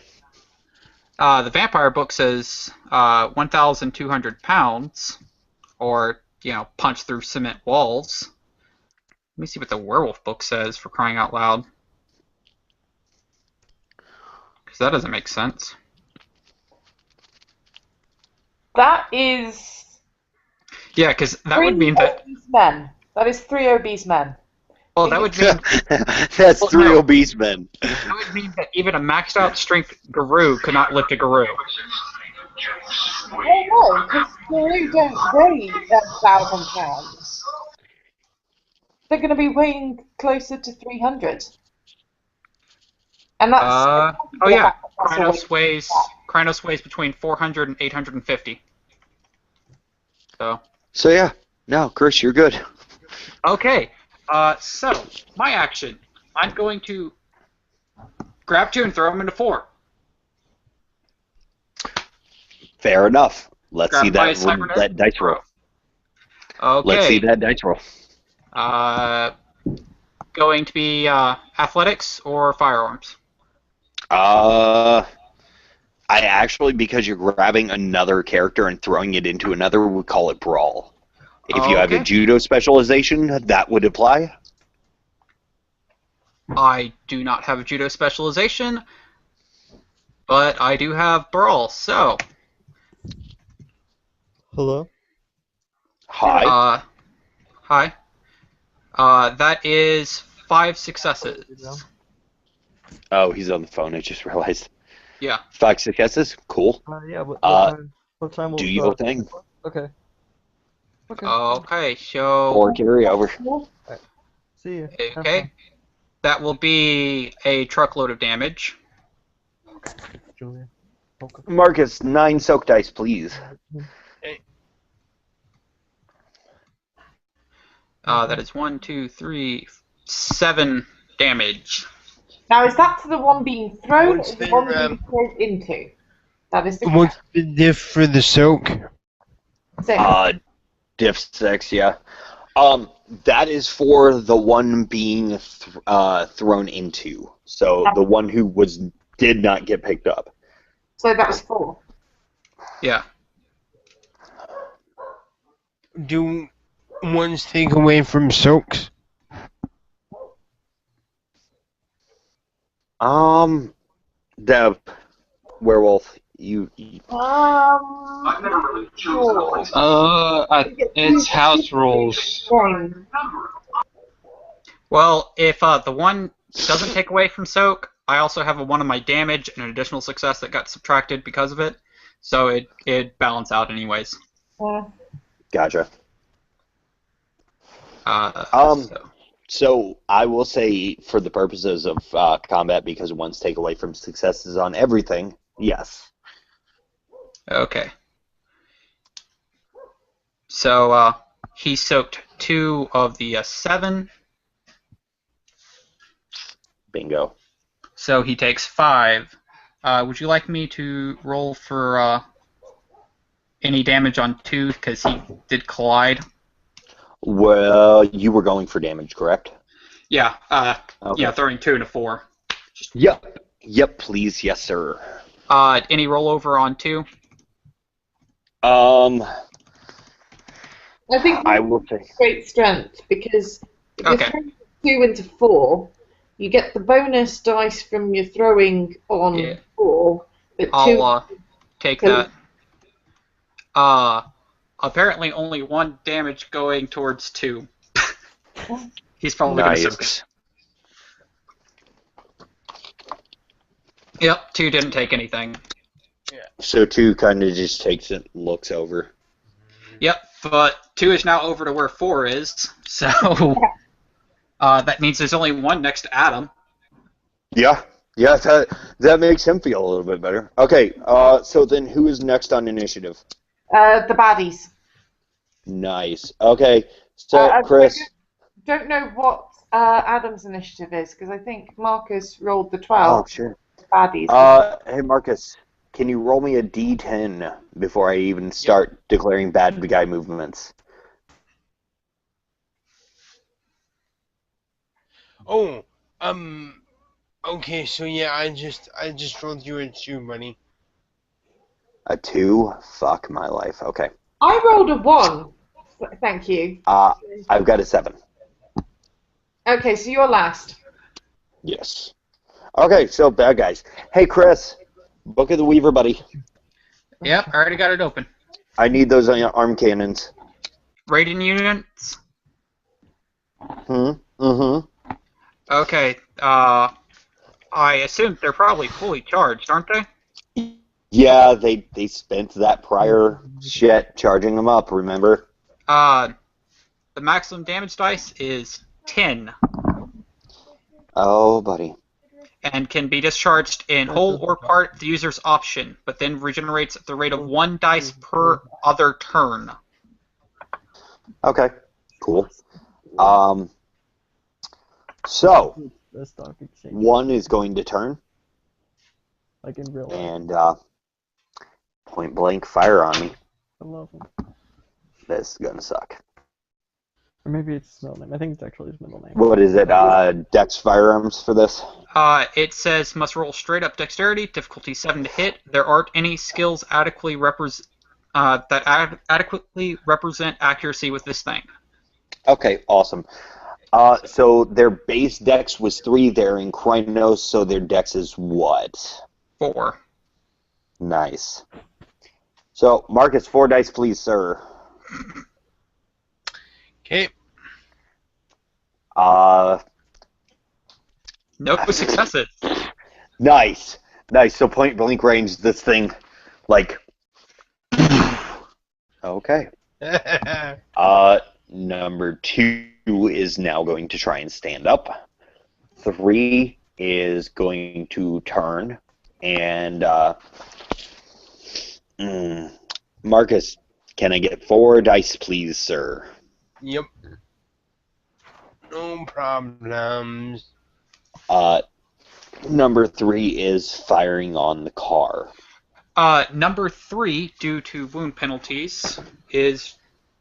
The vampire book says 1,200 pounds, or, punch through cement walls. Let me see what the werewolf book says, for crying out loud. Because that doesn't make sense. That is Yeah, because that three would mean that... obese men. That is 3 obese men. Well, that would mean... That's Well, 3 no. obese men. That would mean that even a maxed out strength guru could not lift a guru. Oh no, because Peru don't weigh 1,000 pounds. They're going to be weighing closer to 300. And that's... Oh yeah, that's a weight. Krynos weighs between 400 and 850. So yeah, no, Chris, you're good. Okay, so my action, I'm going to grab 2 and throw them into 4. Fair enough. Let's Grab see my that cybernetic dice roll. Okay. Let's see that dice roll. Going to be athletics or firearms? I actually, because you're grabbing another character and throwing it into another, would call it brawl. If you have a Okay. judo specialization, that would apply. I do not have a judo specialization, but I do have brawl, so... Hello? Hi. Hi. That is 5 successes. Oh, he's on the phone. I just realized. Yeah. 5 successes. Cool. Yeah, what time will Do it your start? thing. Okay. Okay. Okay, so... Or carry over. See you. Have Okay. fun. That will be a truckload of damage. Julia. Okay. Marcus, 9 soak dice, please. That is 1, 2, 3, 7 damage. Now, is that to the one being thrown What's or the the, one being thrown into? That is the What's the diff for the soak? 6. Diff 6, yeah. That is for the one being thrown into. So the one who did not get picked up. So that was 4. Yeah. Do ones take away from soaks? The werewolf, you Sure. It's house rules. Well, if the one doesn't take away from soak, I also have a 1 on my damage and an additional success that got subtracted because of it. So it balance out anyways. gotcha. So. So I will say, for the purposes of combat, because ones take away from successes on everything, yes. Okay. So he soaked 2 of the 7. Bingo. So he takes 5. Would you like me to roll for any damage on 2 because he did collide? Well, you were going for damage, correct? Yeah. Okay. Yeah, throwing 2 and a 4. Yep. Yep, please. Yes, sir. Any rollover on 2? Um, I think I will say. great strength because if you're Okay. throwing 2 into 4, you get the bonus dice from your throwing on Yeah. 4, but 2 I'll take that. Apparently only 1 damage going towards 2. He's probably gonna soak it. Nice. Yep, 2 didn't take anything. So 2 kind of just takes it, looks over. Yep, but 2 is now over to where 4 is, so that means there's only 1 next to Adam. Yeah, that makes him feel a little bit better. Okay, so then who is next on initiative? The baddies. Nice. Okay, so I Chris. don't know what Adam's initiative is because I think Marcus rolled the Oh, 12. sure. Baddies. Hey Marcus, can you roll me a D10 before I even start declaring bad guy movements? Oh, okay, so yeah, I just rolled you a 2, buddy. A 2? Fuck my life. Okay. I rolled a 1. Thank you. I've got a 7. Okay, so you're last. Yes. Okay, so bad guys. Hey Chris, Book of the Weaver, buddy. Yep, I already got it open. I need those arm cannons. Raiden units. Mm-hmm. Okay, I assume they're probably fully charged, aren't they? Yeah, they spent that prior shit charging them up, remember? The maximum damage dice is 10 Oh, buddy. and can be discharged in whole or part at the user's option, but then regenerates at the rate of 1 dice per other turn. Okay, cool. So, The stock exchange. 1 is going to turn Like in real life. and point blank fire on me. I love him. This is gonna suck. Or maybe it's his middle name. I think it's actually his middle name. What is it? Dex firearms for this? It says must roll straight up dexterity, difficulty 7 to hit. There aren't any skills adequately adequately represent accuracy with this thing. Okay, awesome. So their base dex was 3. They're in Krynos, so their dex is what? 4. Nice. So, Marcus, 4 dice, please, sir. Okay. No successes. Nice. So point blank range, this thing, like. Okay. Number 2 is now going to try and stand up. 3 is going to turn, and Marcus, can I get 4 dice, please, sir? Yep. No problems. Number 3 is firing on the car. Number 3, due to wound penalties, is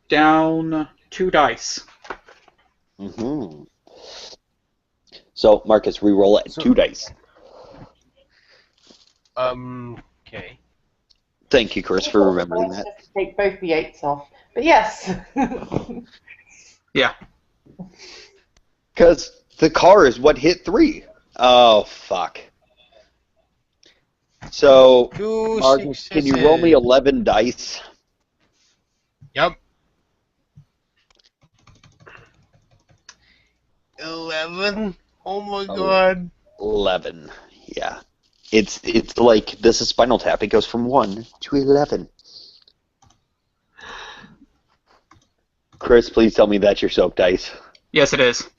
down 2 dice. Mm-hmm. So, Marcus, re-roll it 2 dice. Okay. Thank you, Chris, for remembering that. Take both the 8s off. But yes. Yeah. Because the car is what hit 3. Oh, fuck. So, 2 Marcus, can you roll me 11 dice? Yep. 11? Oh my god. 11, yeah. It's like, this is Spinal Tap. It goes from 1 to 11. Chris, please tell me that's your soak dice. Yes, it is.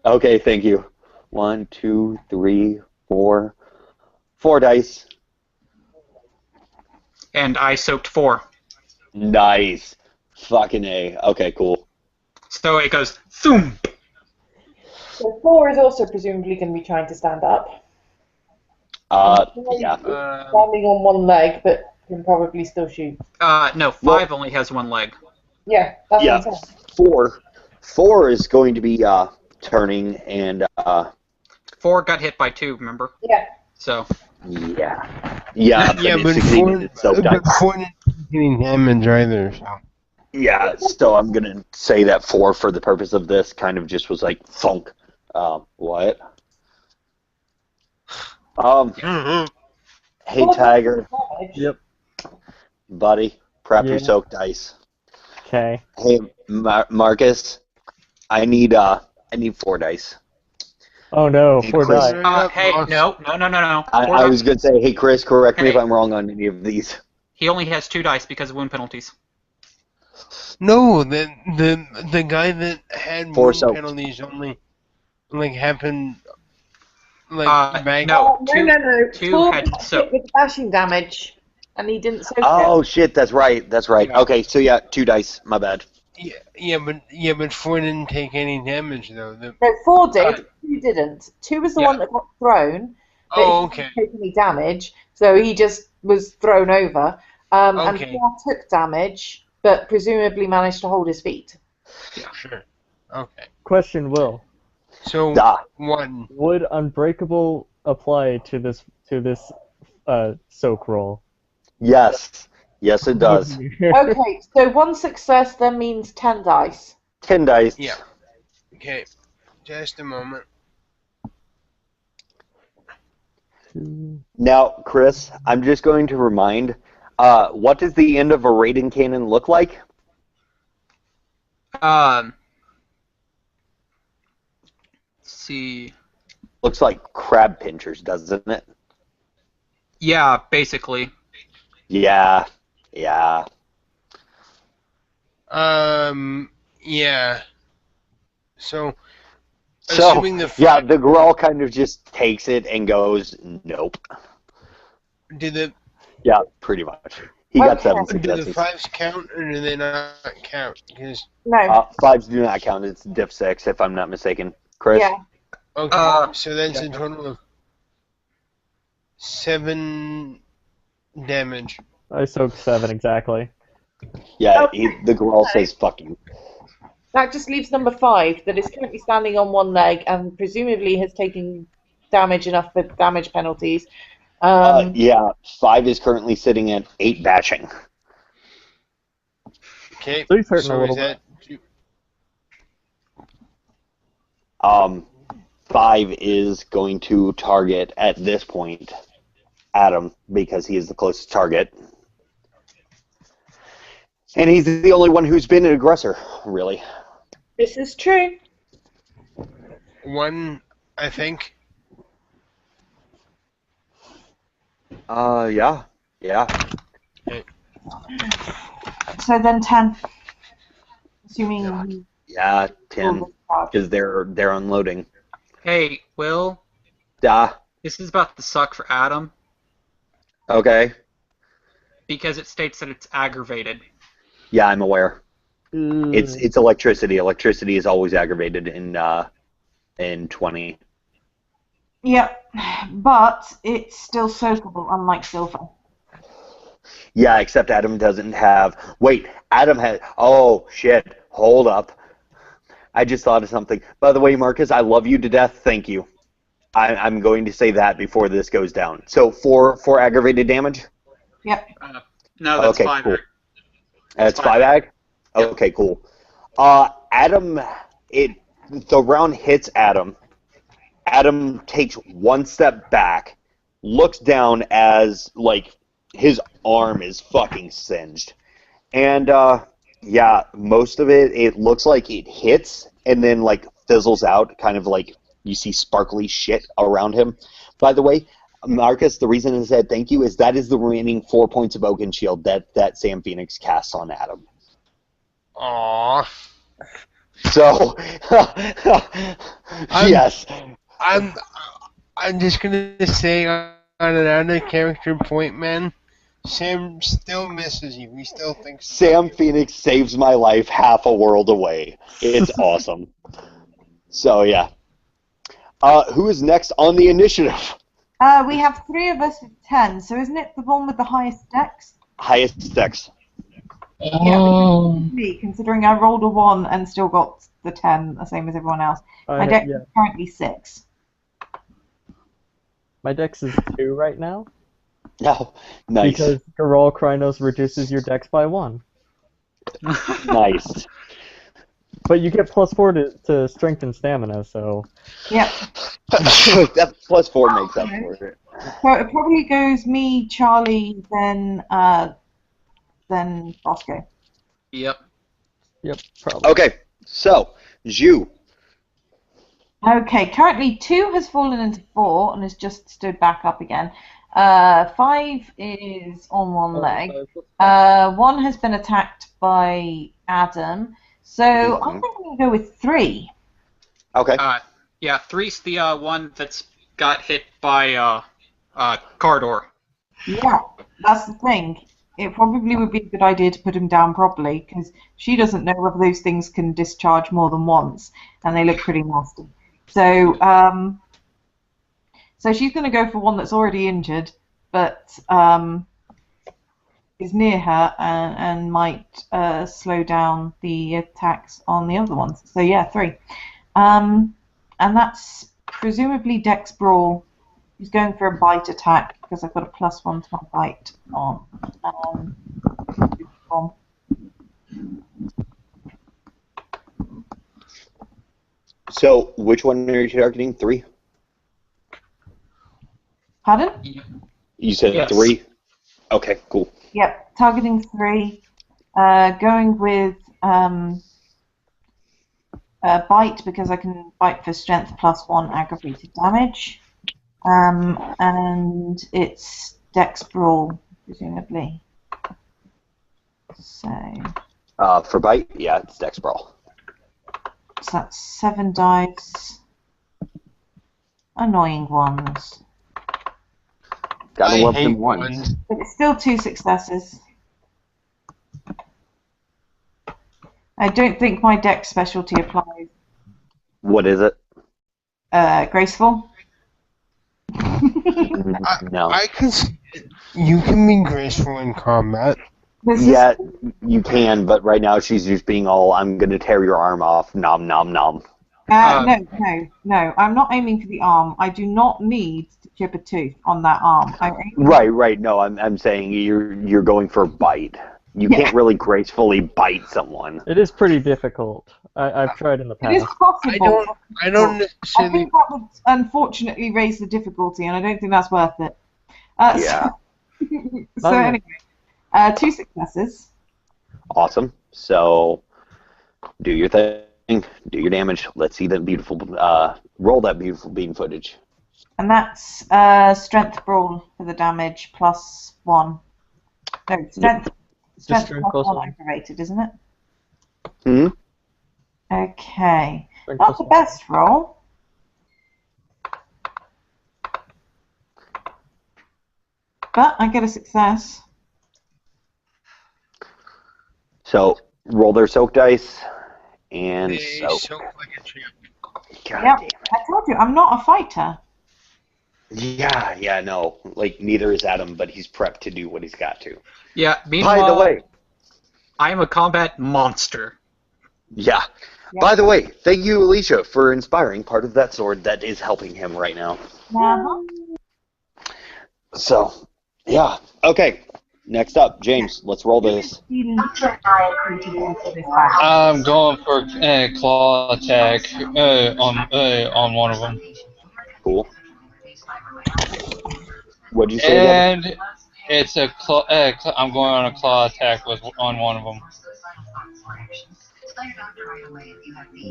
Okay, thank you. 1, 2, 3, 4. 4 dice. And I soaked 4. Nice. Fucking A. Okay, cool. So it goes thoom. So 4 is also presumably going to be trying to stand up. Yeah. Standing on 1 leg, but can probably still shoot. No, 5 only has 1 leg. Yeah, that's Yeah, what I'm saying. 4 is going to be turning and 4 got hit by 2, remember? Yeah. So. yeah, Yeah, but it but succeeded its soak dice. any damage either. So. Yeah, still, I'm gonna say that 4 for the purpose of this kind of just was like thunk. What? Hey Tiger, Yep. buddy, prep your Yeah. soaked dice. Okay. Hey Marcus, I need 4 dice. Oh no, Hey, 4 Chris. die. Hey, no. I was gonna say, hey Chris, correct me if Hey. I'm wrong on any of these. He only has 2 dice because of wound penalties. No, the guy that had 4 wound soaked. penalties only like happened back. No, No. two 4 had got hit with bashing damage, and he didn't soak Oh it. shit, that's right. Yeah. Okay, so yeah, 2 dice. My bad. But 4 didn't take any damage though. No, 4 did, 2 didn't. 2 was the Yeah. one that got thrown, but Oh, he okay. didn't take any damage, so he just was thrown over. And Okay. 4 took damage, but presumably managed to hold his feet. Yeah. Sure. Okay. Question, Will. So Da. 1. Would Unbreakable apply to this soak roll? Yes. Yes, it does. Okay, so 1 success then means 10 dice. 10 dice. Yeah. Okay. Just a moment. Now, Chris, I'm just going to remind, what does the end of a Raiden cannon look like? Let's see. Looks like crab pinchers, doesn't it? Yeah, basically. Yeah. Yeah. So assuming the the Grawl kind of just takes it and goes, nope. did the Yeah, pretty much. He got 7 do the successes. 5s count or do they not count? Because No. 5s do not count. It's diff 6, if I'm not mistaken. Chris? Yeah. okay, so that's a total of 7 damage. I soaked 7 exactly. Yeah, Okay. the Grawl says fuck you. That just leaves number 5, that is currently standing on 1 leg and presumably has taken damage enough for damage penalties. Yeah, 5 is currently sitting at 8 bashing. Okay, So he's hurting a so little is that Um, 5 is going to target, at this point, Adam, because he is the closest target. And he's the only one who's been an aggressor, really. This is true. 1, I think? Yeah. Okay. So then 10. Assuming Yeah, 10, because they're unloading. Hey, Will, Da. this is about to suck for Adam Okay. because it states that it's aggravated. Yeah, I'm aware. It's electricity. Electricity is always aggravated in 20. Yep, but it's still soakable, unlike silver. Yeah, except Adam doesn't have. Wait, Adam has. Oh shit! Hold up. I just thought of something. By the way, Marcus, I love you to death. Thank you. I'm going to say that before this goes down. So for aggravated damage. Yep. No, that's Okay, 5. cool. That's 5 ag? Yep. Okay, cool. Adam, the round hits Adam. Adam takes 1 step back, looks down as, like, his arm is fucking singed. And, yeah, most of it looks like it hits and then, like, fizzles out, kind of like you see sparkly shit around him. By the way, Marcus, the reason I said thank you is that is the remaining 4 points of Oaken Shield that Sam Phoenix casts on Adam. Aww. So, yes. I'm just gonna say on another character point, man. Sam still misses you. He still thinks Sam Phoenix saves my life half a world away. It's awesome. So, yeah. Who is next on the initiative? We have 3 of us with 10, so isn't it the one with the highest dex? Highest dex. Yeah, me, considering I rolled a 1 and still got the 10, the same as everyone else. My dex is currently 6. My dex is 2 right now. No, nice, Because Geralt Krynos reduces your dex by 1. nice. But you get +4 to strength and stamina, so... Yep. That +4 makes up for it. So it probably goes me, Charlie, then Bosco. Yep. Yep, probably. Okay, so, Zhu. Okay, currently 2 has fallen into 4 and has just stood back up again. 5 is on one leg. 1 has been attacked by Adam. So I think I'm going to go with 3. Okay. Yeah, 3's the one that's got hit by Cardor. Yeah, that's the thing. It probably would be a good idea to put him down properly, because she doesn't know whether those things can discharge more than once, and they look pretty nasty. So, so she's going to go for one that's already injured, but is near her and might slow down the attacks on the other ones. So yeah, 3. And that's presumably Dex Brawl. He's going for a bite attack because I've got a +1 to my bite on. So, which one are you targeting? 3? Pardon? You said Yes. 3? Okay, cool. Yep, targeting 3. Going with bite because I can bite for strength +1 aggravated damage. And it's Dex Brawl, presumably. So For bite, yeah, it's Dex Brawl. that's 7 dice. Annoying ones. Gotta I love hate them ones. ones. But it's still 2 successes. I don't think my Dex specialty applies. What is it? Graceful. No. I can see it. You can be graceful in combat. Yeah, you can, but right now she's just being all, I'm gonna tear your arm off, nom nom nom. No. I'm not aiming for the arm. I do not need to chip a tooth on that arm. Right. No, I'm saying you're going for bite. You can't really gracefully bite someone. It is pretty difficult. I've tried in the It is past. possible. I don't I necessarily. think that would unfortunately raise the difficulty, and I don't think that's worth it. Yeah. So anyway, 2 successes. Awesome. So, do your thing. Do your damage. Let's see that beautiful. Roll that beautiful beam footage. And that's Strength Brawl for the damage +1. No, Strength +1 aggravated, isn't it? Hmm. Okay. Not the best roll. But I get a success. So roll their soak dice and They soak. soak like a champ. God Yep. damn it. I told you, I'm not a fighter. Yeah, no. Like, neither is Adam, but he's prepped to do what he's got to. Yeah, meanwhile, By the way, I am a combat monster. yeah. By the way, thank you, Alicia, for inspiring part of that sword that is helping him right now. Uh-huh. So, yeah. Okay. Next up, James, let's roll this. I'm going for a claw attack on one of them. Cool. What'd you say again? And it's a claw. I'm going on a claw attack on one of them.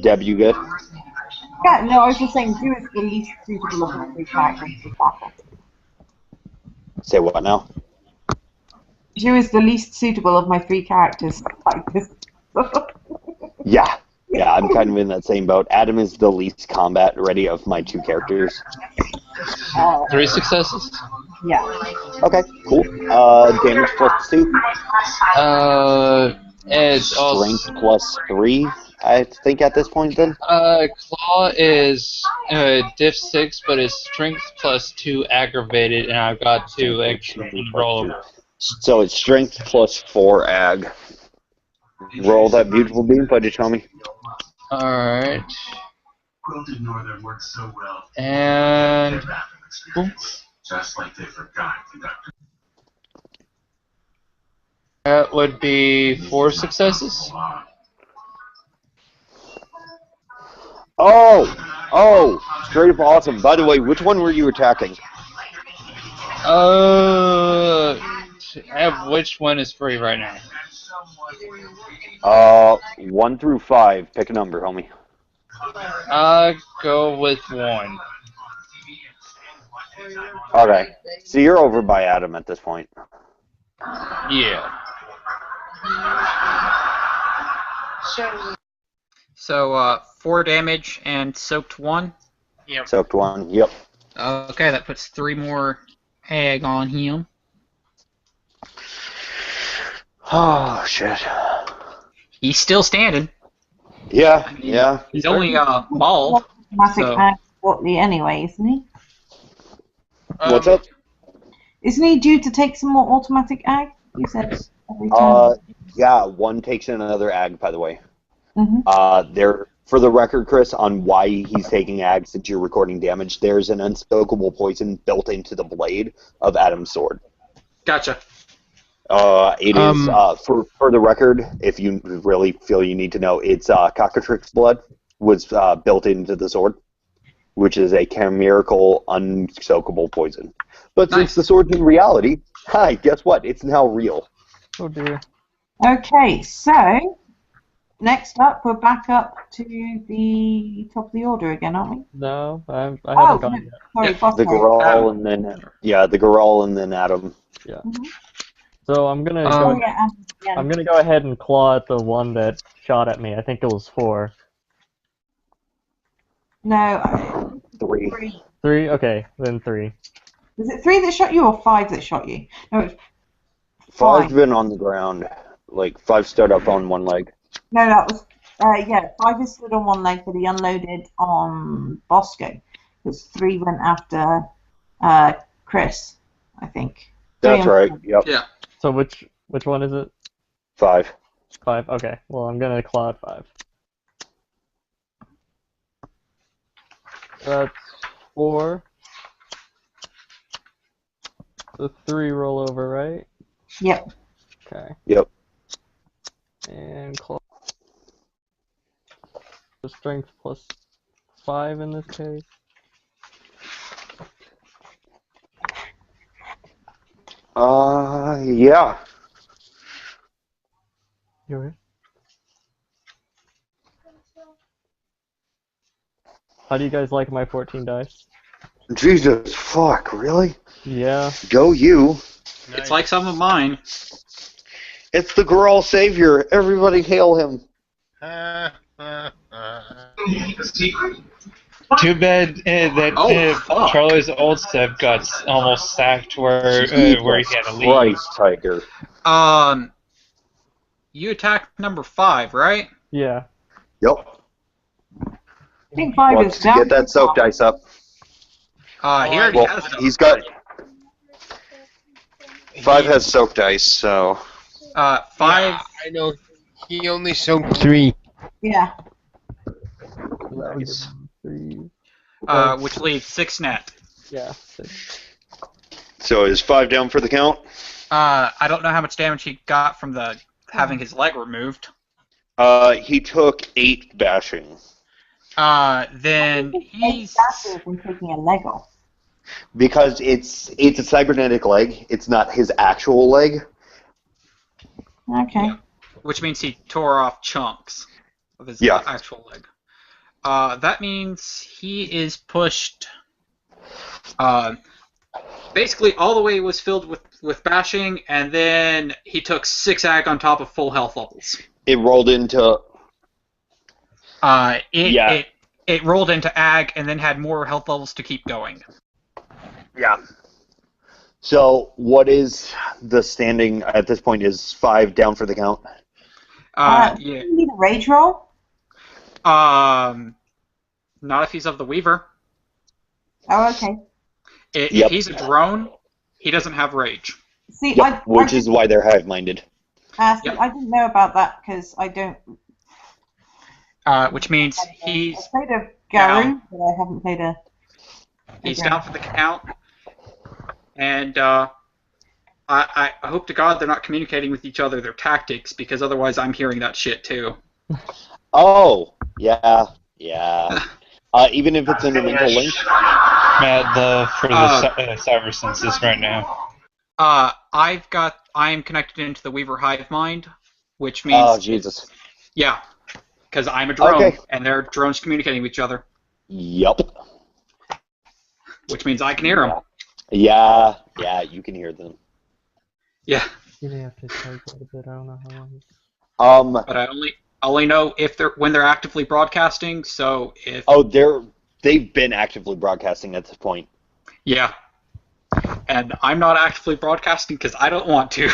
Deb, you good? Yeah, no, I was just saying, Jew is the least suitable of the 3 characters for battle. Say what now? Jew is the least suitable of my 3 characters like this. Yeah, I'm kind of in that same boat. Adam is the least combat ready of my 2 characters. 3 successes? Yeah. Okay, cool. Damage +2. It's also, Strength +3, I think, at this point, then? claw is diff 6, but it's strength +2 aggravated, and I've got 2 extra in the roll. So it's strength +4 ag. Roll that beautiful beam footage, homie. Alright. And boom. Just like they forgot conductor. That would be 4 successes. Oh, straight up awesome. By the way, which one were you attacking? Which one is free right now? 1 through 5. Pick a number, homie. Go with 1. Okay. So you're over by Adam at this point. Yeah. So 4 damage and soaked 1. Yep. Soaked 1. Yep. Okay, that puts 3 more ag on him. Oh shit. He's still standing. Yeah. I mean, Yeah. He's only mauled. Automatic So- ag shortly anyway, isn't he? What's up? Isn't he due to take some more automatic ag? You said every time. Yeah. 1 takes in another ag, by the way. Mm-hmm. There, for the record, Chris, on why he's taking ag since you're recording damage, there's an unstoppable poison built into the blade of Adam's sword. Gotcha. It is, for the record, if you really feel you need to know, it's Cockatrick's blood was built into the sword, which is a chimerical, unsoakable poison. But since the sword's in reality, hi, guess what? It's now real. Oh dear. Okay, so next up, we're back up to the top of the order again, aren't we? No, I haven't gone yet. Sorry, Yeah, boss The lady. Goral and then the Goral and then Adam. Yeah. Mhm. So I'm gonna Oh, go. yeah, I'm gonna go ahead and claw at the one that shot at me. I think it was 4. No, 3. 3. 3. Okay, then 3. Was it 3 that shot you or 5 that shot you? No, it's 5's 5. been on the ground. Like 5 stood up on one leg. No, that was 5 is stood on one leg, but he unloaded on Bosco. Because 3 went after Chris, I think. That's right. Yep. Yeah. So which one is it? 5. 5. Okay. Well, I'm gonna claw at 5. That's 4. The 3 roll over, right? Yep. Okay. Yep. And claw. The strength plus 5 in this case. Yeah. You okay? How do you guys like my 14 dice? Jesus fuck, really? Yeah. Go you. It's like some of mine. It's the Goral Savior. Everybody hail him. Too bad that Charlie's old step got almost sacked where he had to leave. Christ, Tiger. You attacked number 5, right? Yeah. Yep. I think 5 Wants is to down. get that soak dice up. He already Well, has it. he's got 5 has soak dice, so 5. Yeah, I know. He only soaked 3. Yeah. nice. 3. Which leaves 6 net. Yeah. 6. So is 5 down for the count? I don't know how much damage he got from the having his leg removed. He took 8 bashing. Then he's faster than taking a leg off. Because it's a cybernetic leg. It's not his actual leg. Okay. which means he tore off chunks of his actual leg. That means he is pushed. Basically, all the way was filled with bashing, and then he took 6 ag on top of full health levels. It rolled into. It rolled into ag, and then had more health levels to keep going. Yeah. So, what is the standing at this point? Is 5 down for the count? Yeah. You need a rage roll? Not if he's of the Weaver. Oh, okay. If he's a drone, he doesn't have rage. See, which is why they're hive-minded. I didn't know about that because I don't. Which means he's. I played a Garu, but I haven't played a. He's down for the count, and I hope to God they're not communicating with each other their tactics, because otherwise I'm hearing that shit too. Oh, yeah. Even if it's in a mental link? Matt, for the Uh, cyber census right now. I'm connected into the Weaver Hive Mind, which Oh, means Jesus. yeah, because I'm a drone, Okay. and they're drones communicating with each other, Yup. which means I can hear them. Yeah, you can hear them. Yeah, You may have to type it a bit. I don't know how long. but I only know if when they're actively broadcasting. So if they've been actively broadcasting at this point. yeah, and I'm not actively broadcasting because I don't want to,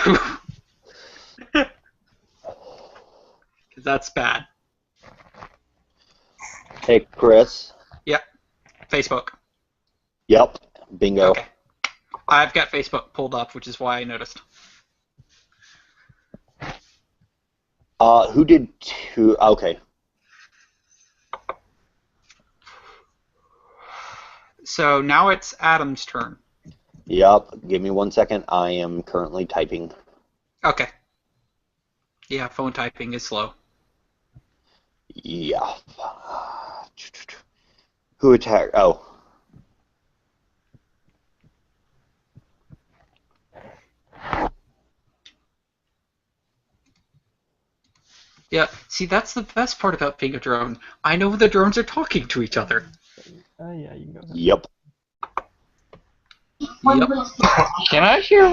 because that's bad. Hey, Chris. Yep, Facebook. Yep, bingo. Okay, I've got Facebook pulled up, which is why I noticed. Who did two? Okay. So now it's Adam's turn. Yep, give me 1 second. I am currently typing. Okay. Yeah, phone typing is slow. Yeah. Who attacked? Oh. Yeah, see, that's the best part about being a drone. I know the drones are talking to each other. Yeah, you can go ahead. Yep. Yep. Can I hear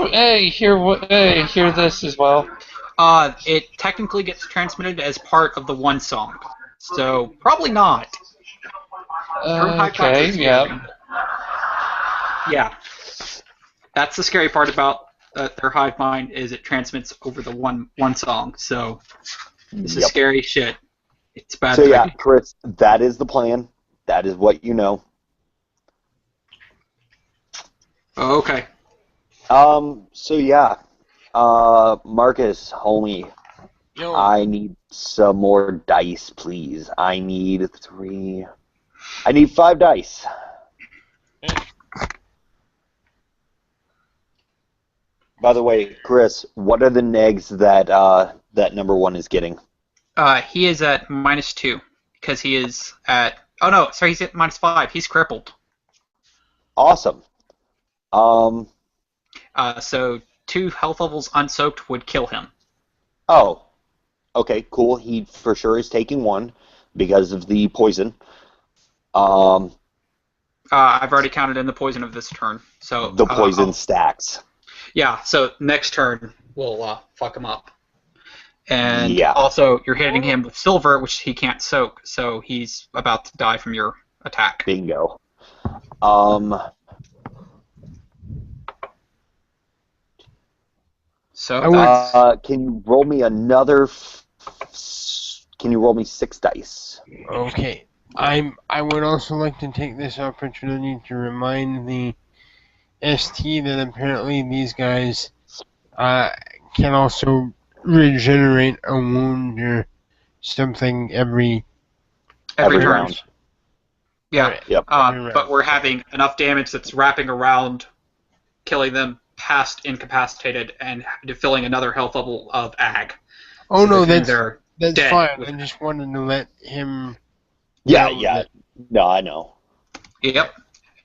this as well? It technically gets transmitted as part of the one song, so probably not. Okay, yeah. Yeah. That's the scary part about their hive mind, is it transmits over the one song. So this is scary shit. It's bad. So yeah, Chris, that is the plan. That is what you know. Oh, okay. So yeah. Marcus, homie. Yo. I need some more dice, please. I need 5 dice. By the way, Chris, what are the negs that that number 1 is getting? He is at -2 because he is at. Oh no, sorry, he's at -5. He's crippled. Awesome. So 2 health levels unsoaked would kill him. Oh. Okay, cool. He for sure is taking 1 because of the poison. I've already counted in the poison of this turn. So the poison stacks. Yeah, so next turn we'll fuck him up. And yeah. Also, you're hitting him with silver, which he can't soak, so he's about to die from your attack. Bingo. So can you roll me another? Can you roll me 6 dice? Okay. I would also like to take this opportunity to remind the ST that apparently these guys can also regenerate a wound or something every round. Yeah. Yep. But we're having enough damage that's wrapping around, killing them past incapacitated, and filling another health level of ag. Oh, so no, that's dead. fine. I just wanted to let him. Yeah. No, I know. Yep.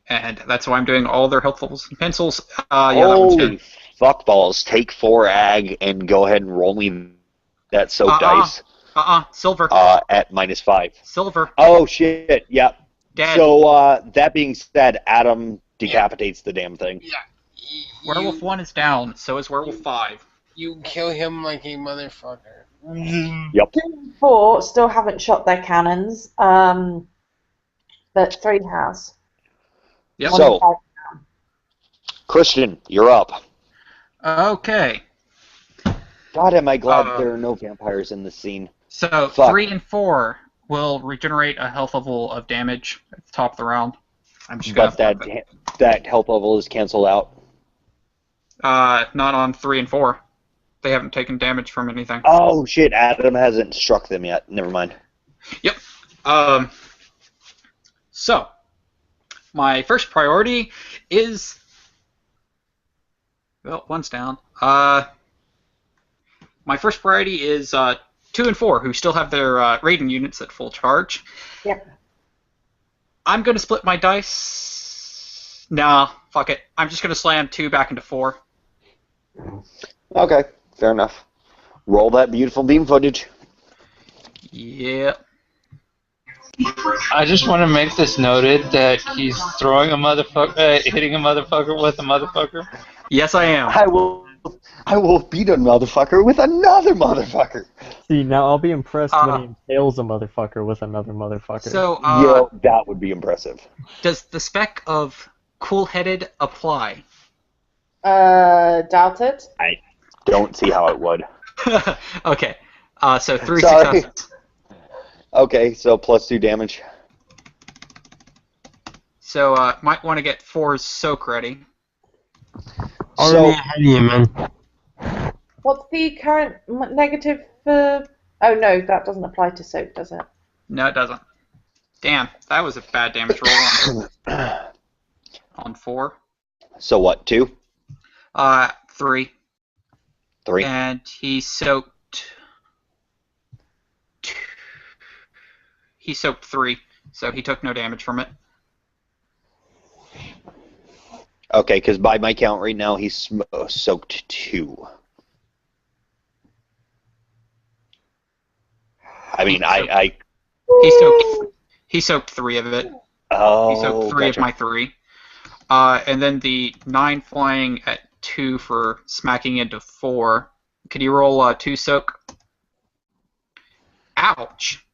And that's why I'm doing all their health levels and pencils. Holy fuck balls. Take 4 ag and go ahead and roll me that soak dice. Silver. At -5. Silver. Oh, shit. Yep. Dead. So, that being said, Adam decapitates the damn thing. Yeah. Werewolf 1 is down, so is Werewolf 5. You kill him like a motherfucker. Yep. 2 and 4 still haven't shot their cannons, but 3 has. Yep. So, Christian, you're up. Okay. God, am I glad there are no vampires in this scene. So, Fuck. 3 and 4 will regenerate a health level of damage at the top of the round. I'm just gonna. But that health level is canceled out. Not on 3 and 4. They haven't taken damage from anything. Oh shit! Adam hasn't struck them yet. Never mind. Yep. So, my first priority is Well, one's down. My first priority is 2 and 4, who still have their raiding units at full charge. Yep. I'm going to split my dice. Nah, fuck it. I'm just going to slam 2 back into 4. Okay, fair enough. Roll that beautiful beam footage. Yeah. I just want to make this noted that he's throwing a motherfucker, hitting a motherfucker with a motherfucker. Yes, I am. I will beat a motherfucker with another motherfucker. See, now I'll be impressed when he Uh, impales a motherfucker with another motherfucker. So, Yeah, that would be impressive. does the spec of cool-headed apply? Doubt it. I don't see how it would. Okay. So 3 Sorry. successes. Okay, so +2 damage. So, might want to get 4's soak ready. Already ahead of you, man. What's the current negative for... Oh no, that doesn't apply to soap, does it? No, it doesn't. Damn, that was a bad damage roll on 4. So what, 2? 3. 3? And he soaked... He soaked 3, so he took no damage from it. Okay, because by my count right now, he's soaked 2. I mean, He soaked 3 of it. Oh, He soaked 3 gotcha. of my 3. And then the 9 flying at 2 for smacking into 4. Could you roll 2 soak? Ouch.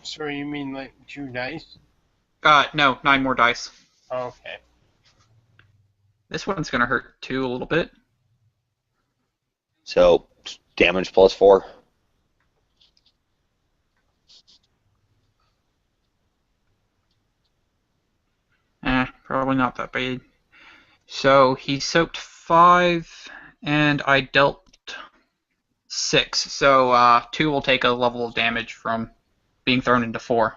So you mean like 2 dice? No, 9 more dice. Okay. This one's gonna hurt too a little bit. So, damage +4. Probably not that bad. So he soaked 5, and I dealt 6. So 2 will take a level of damage from being thrown into 4.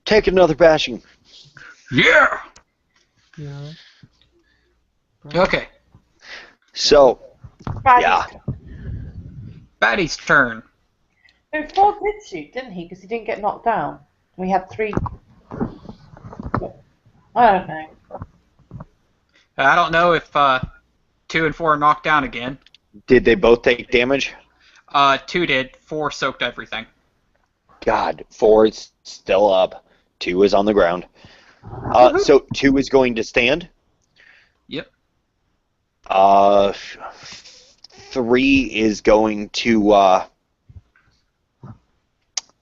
Take another bashing. Yeah. Yeah. Okay. So, yeah. Batty's turn. No, Ford did shoot, didn't he? Because he didn't get knocked down. We had 3... I don't know. I don't know if 2 and 4 are knocked down again. Did they both take damage? 2 did. 4 soaked everything. God, 4 is still up. 2 is on the ground. So 2 is going to stand. Yep. 3 is going to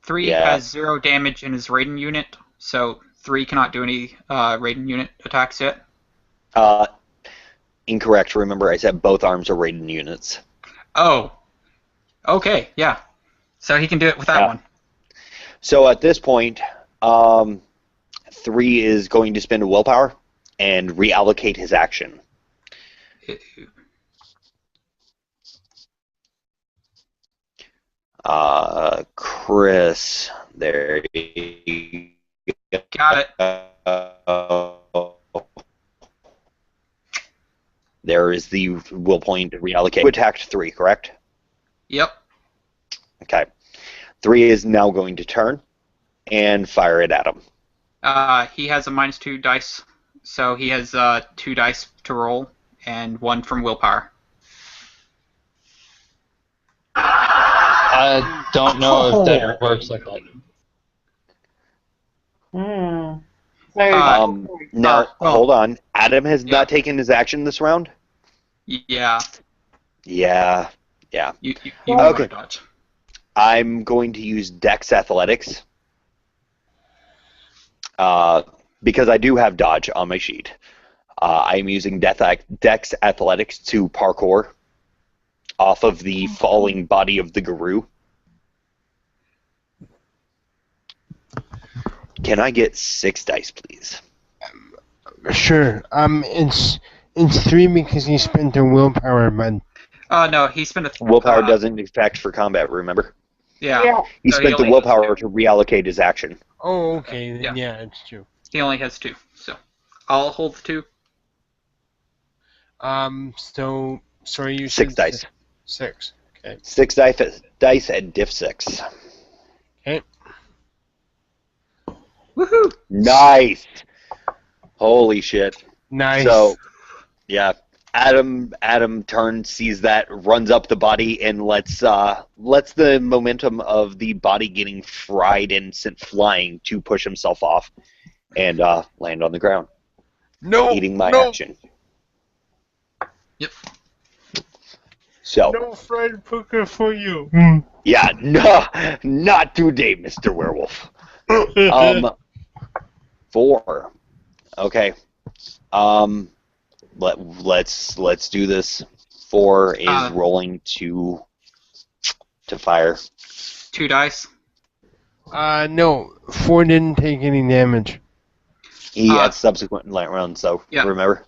3 Yeah. has 0 damage in his raiden unit, so 3 cannot do any raiden unit attacks yet. incorrect. Remember, I said both arms are raiden units. Oh. Okay, yeah. So he can do it with that Yeah. one. So at this point, 3 is going to spend a willpower and reallocate his action. Chris, there you Got it. go. There is the will point to reallocate. You attacked 3, correct? Yep. Okay. 3 is now going to turn and fire it at him. He has a -2 dice, so he has 2 dice to roll and 1 from willpower. I don't know if that works like that. Hmm. Now, well, hold on. Adam has yeah. not taken his action this round? Yeah. Yeah. You Okay. dodge. I'm going to use Dex Athletics. Because I do have dodge on my sheet. I'm using Dex Athletics to parkour off of the falling body of the Guru. Can I get 6 dice, please? Sure. It's 3 because he spent a willpower, but No, he spent a... Willpower doesn't affect for combat, remember? Yeah. He So spent the only has willpower 2. to reallocate his action. oh, okay. Yeah. Yeah, it's 2. He only has 2, so I'll hold the 2. So sorry, you 6 said dice. 6. Okay. 6 dice at diff 6. Okay. Woohoo! Nice. Holy shit. Nice. So, yeah, Adam turns, sees that, runs up the body, and lets the momentum of the body getting fried and sent flying to push himself off and land on the ground, eating my action. Yep. So, No fried poker for you. yeah, no, not today, Mr. Werewolf. 4. Okay. Let's do this. 4 is rolling to fire. 2 dice. No, 4 didn't take any damage. He had subsequent light rounds, so yeah. remember.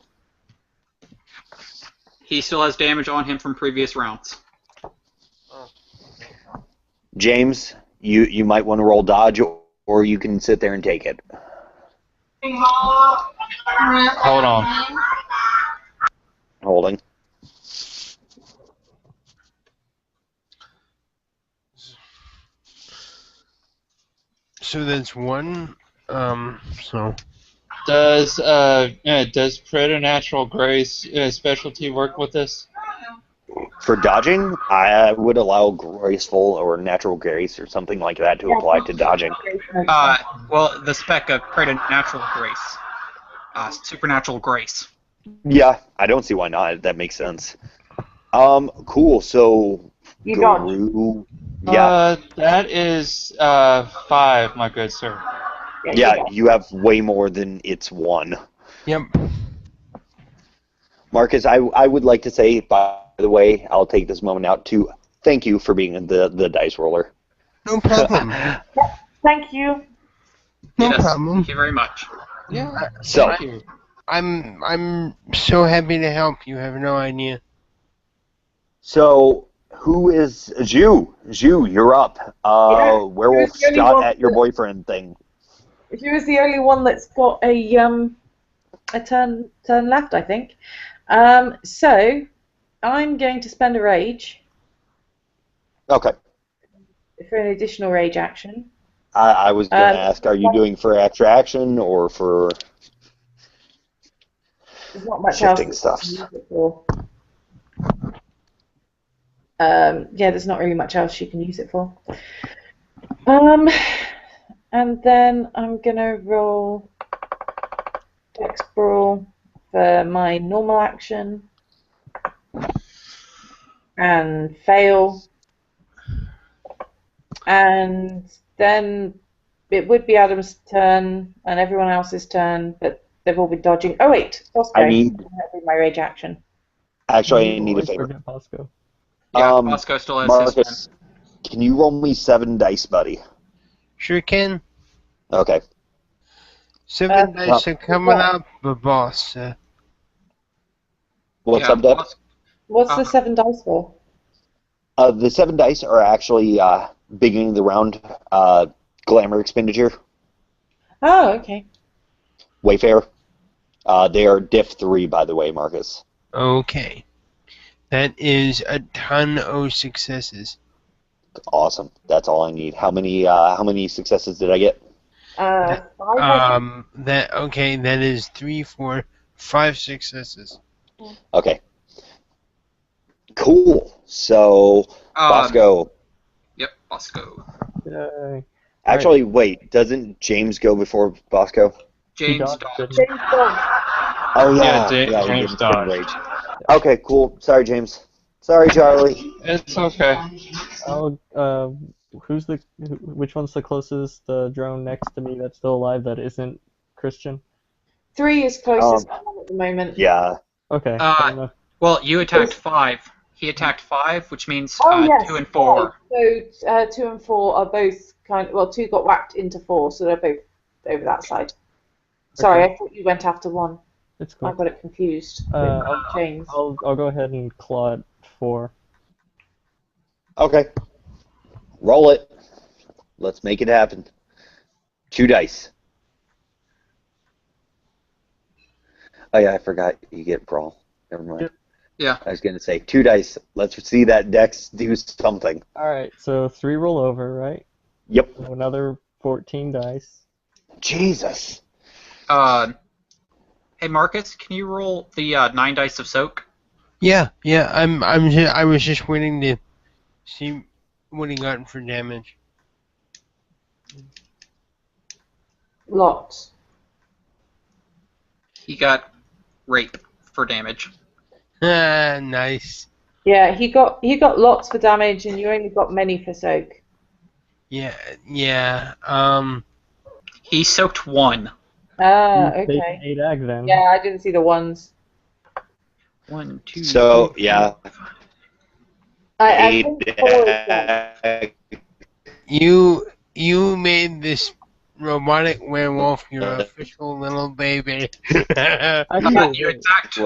He still has damage on him from previous rounds. James, you might want to roll dodge, or you can sit there and take it. Hold on. Holding. So that's 1. So Does preternatural grace specialty work with this? For dodging, I would allow graceful or natural grace or something like that to apply to dodging. Well, the spec of preternatural grace. Supernatural grace. Yeah, I don't see why not. That makes sense. Cool. So, You dodge. Guru, yeah, That is 5, my good sir. yeah, you have way more than it's 1. Yep. Marcus, I would like to say, by the way, I'll take this moment out to thank you for being the dice roller. No problem. Thank you. No Yes, problem. Thank you very much. Yeah. So, Thank you. I'm so happy to help. You have no idea. so who is Zhu? Zhu, you're up. Werewolf Who's the only shot one at your that- boyfriend thing. She was the only one that's got a turn left, I think. So I'm going to spend a rage Okay. for an additional rage action. I was going to ask, are you doing for extra action or for There's not much shifting else stuff? to use it for. Yeah, there's not really much else you can use it for. And then I'm gonna roll Dex Brawl for my normal action and fail. And then it would be Adam's turn and everyone else's turn, but they've all been dodging. Oh wait, Bosco. I need- That would be my rage action. Actually, I need a Always favor. forget Bosco. Yeah, Bosco still has his turn. Marcus, can you roll me 7 dice, buddy? Sure can. Okay. 7 dice are coming up, but boss. What's up, Deb? What's the 7 dice for? The 7 dice are actually beginning of the round glamour expenditure. Oh, okay. Wayfair. They are diff 3, by the way, Marcus. Okay. That is a ton of successes. Awesome. That's all I need. How many successes did I get? 5, I think. That is 3, 4, 5 successes. Okay. Cool. So, Bosco. Yep, Bosco. Yay. Actually, wait. Doesn't James go before Bosco? James dodged dodged. it. James dodged. Oh Yeah, yeah. James he didn't dodged. rage. Okay, cool. Sorry, James. Sorry, Charlie. It's okay. Which one's the closest drone next to me that's still alive that isn't Christian? 3 is closest to one at the moment. Yeah. Okay. Well, you attacked 5. He attacked 5, which means Yes, 2 and 4. So 2 and 4 are both well, 2 got whacked into 4, so they're both over that side. Sorry, Okay. I thought you went after 1. It's cool. I got it confused with James. I'll go ahead and claw at 4. Okay. Roll it. Let's make it happen. 2 dice. Oh yeah, I forgot you get brawl. Never mind. Yep. Yeah. I was going to say 2 dice. Let's see that Dex do something. Alright, so 3 roll over, right? Yep. So another 14 dice. Jesus. Hey Marcus, can you roll the 9 dice of soak? Yeah. I was just waiting to see what he got for damage. Lots. He got rape for damage. Ah, nice. Yeah, he got lots for damage, and you only got many for soak. Yeah. He soaked 1. Ah, You've taken okay. 8 ag then. Yeah, I didn't see the ones. 1, 2, So, 3, yeah. 4, 5. I think 4 is done. You made this robotic werewolf your official little baby. Actually, You wait, attacked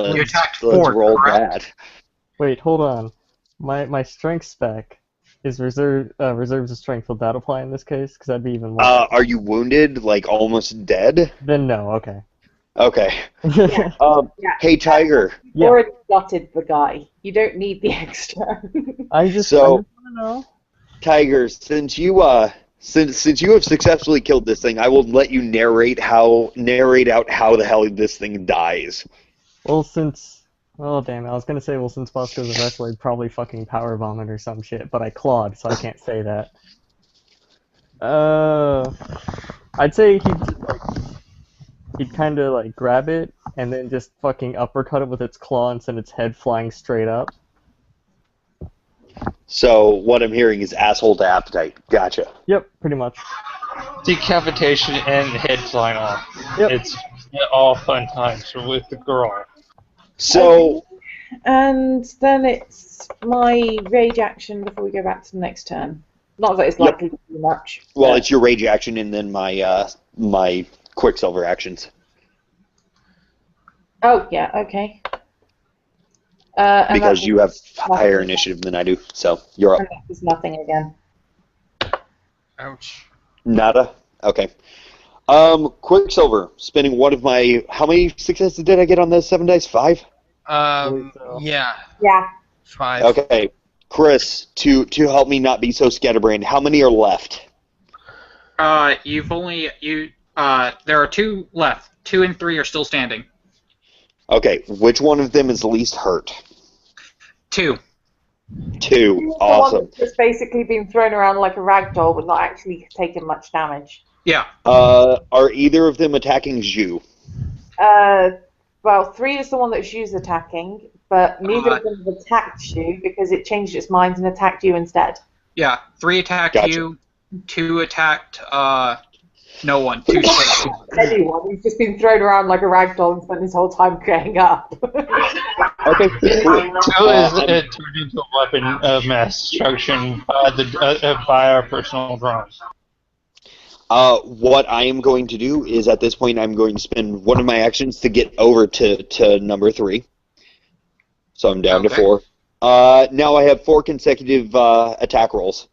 Let's 4, roll correct? that. wait, hold on. My strength spec is reserves the strength. Will that apply in this case? Because that'd be even more. Are you wounded, like almost dead? Then no, okay. Okay. Yeah. Yeah. Hey, Tiger. You already gutted the guy. You don't need the extra. I just So- want to know. Tiger, since you since you have successfully killed this thing, I will let you narrate out how the hell this thing dies. Well, oh damn it, I was gonna say, well, since Bosco's a wrestler, he'd probably fucking power vomit or some shit, but I clawed, so I can't say that. I'd say he'd kind of like grab it and then just fucking uppercut it with its claw and send its head flying straight up. So what I'm hearing is asshole to appetite. Gotcha. Yep, pretty much. Decapitation and head flying off. Yep. It's all fun times with the girl. So And then it's my rage action before we go back to the next turn. Not that it's likely to be much. well, but- it's your rage action and then my Quicksilver actions. Oh, yeah, okay. And Because that- you have higher initiative than I do, so you're up. and that is nothing again. Ouch. Nada? Okay. Quicksilver, spending one of my... How many successes did I get on the 7 dice? 5? Yeah. Yeah. 5. Okay. Chris, to help me not be so scatterbrained, how many are left? There are 2 left. 2 and 3 are still standing. Okay, which one of them is least hurt? 2. 2. The one Awesome. that's just basically been thrown around like a rag doll but not actually taken much damage. Yeah. Are either of them attacking Zhu? Well, 3 is the one that Zhu's attacking, but neither of them have attacked Zhu because it changed its mind and attacked you instead. Yeah. 3 attacked Gotcha. you. 2 attacked no one. 2 stayed. Anyone who's just been thrown around like a rag doll and spent his whole time growing up. Okay, cool. 2 is turned into a weapon of mass destruction by our personal drones. What I am going to do is at this point I'm going to spend one of my actions to get over to number 3. So I'm down to 4. Now I have 4 consecutive attack rolls.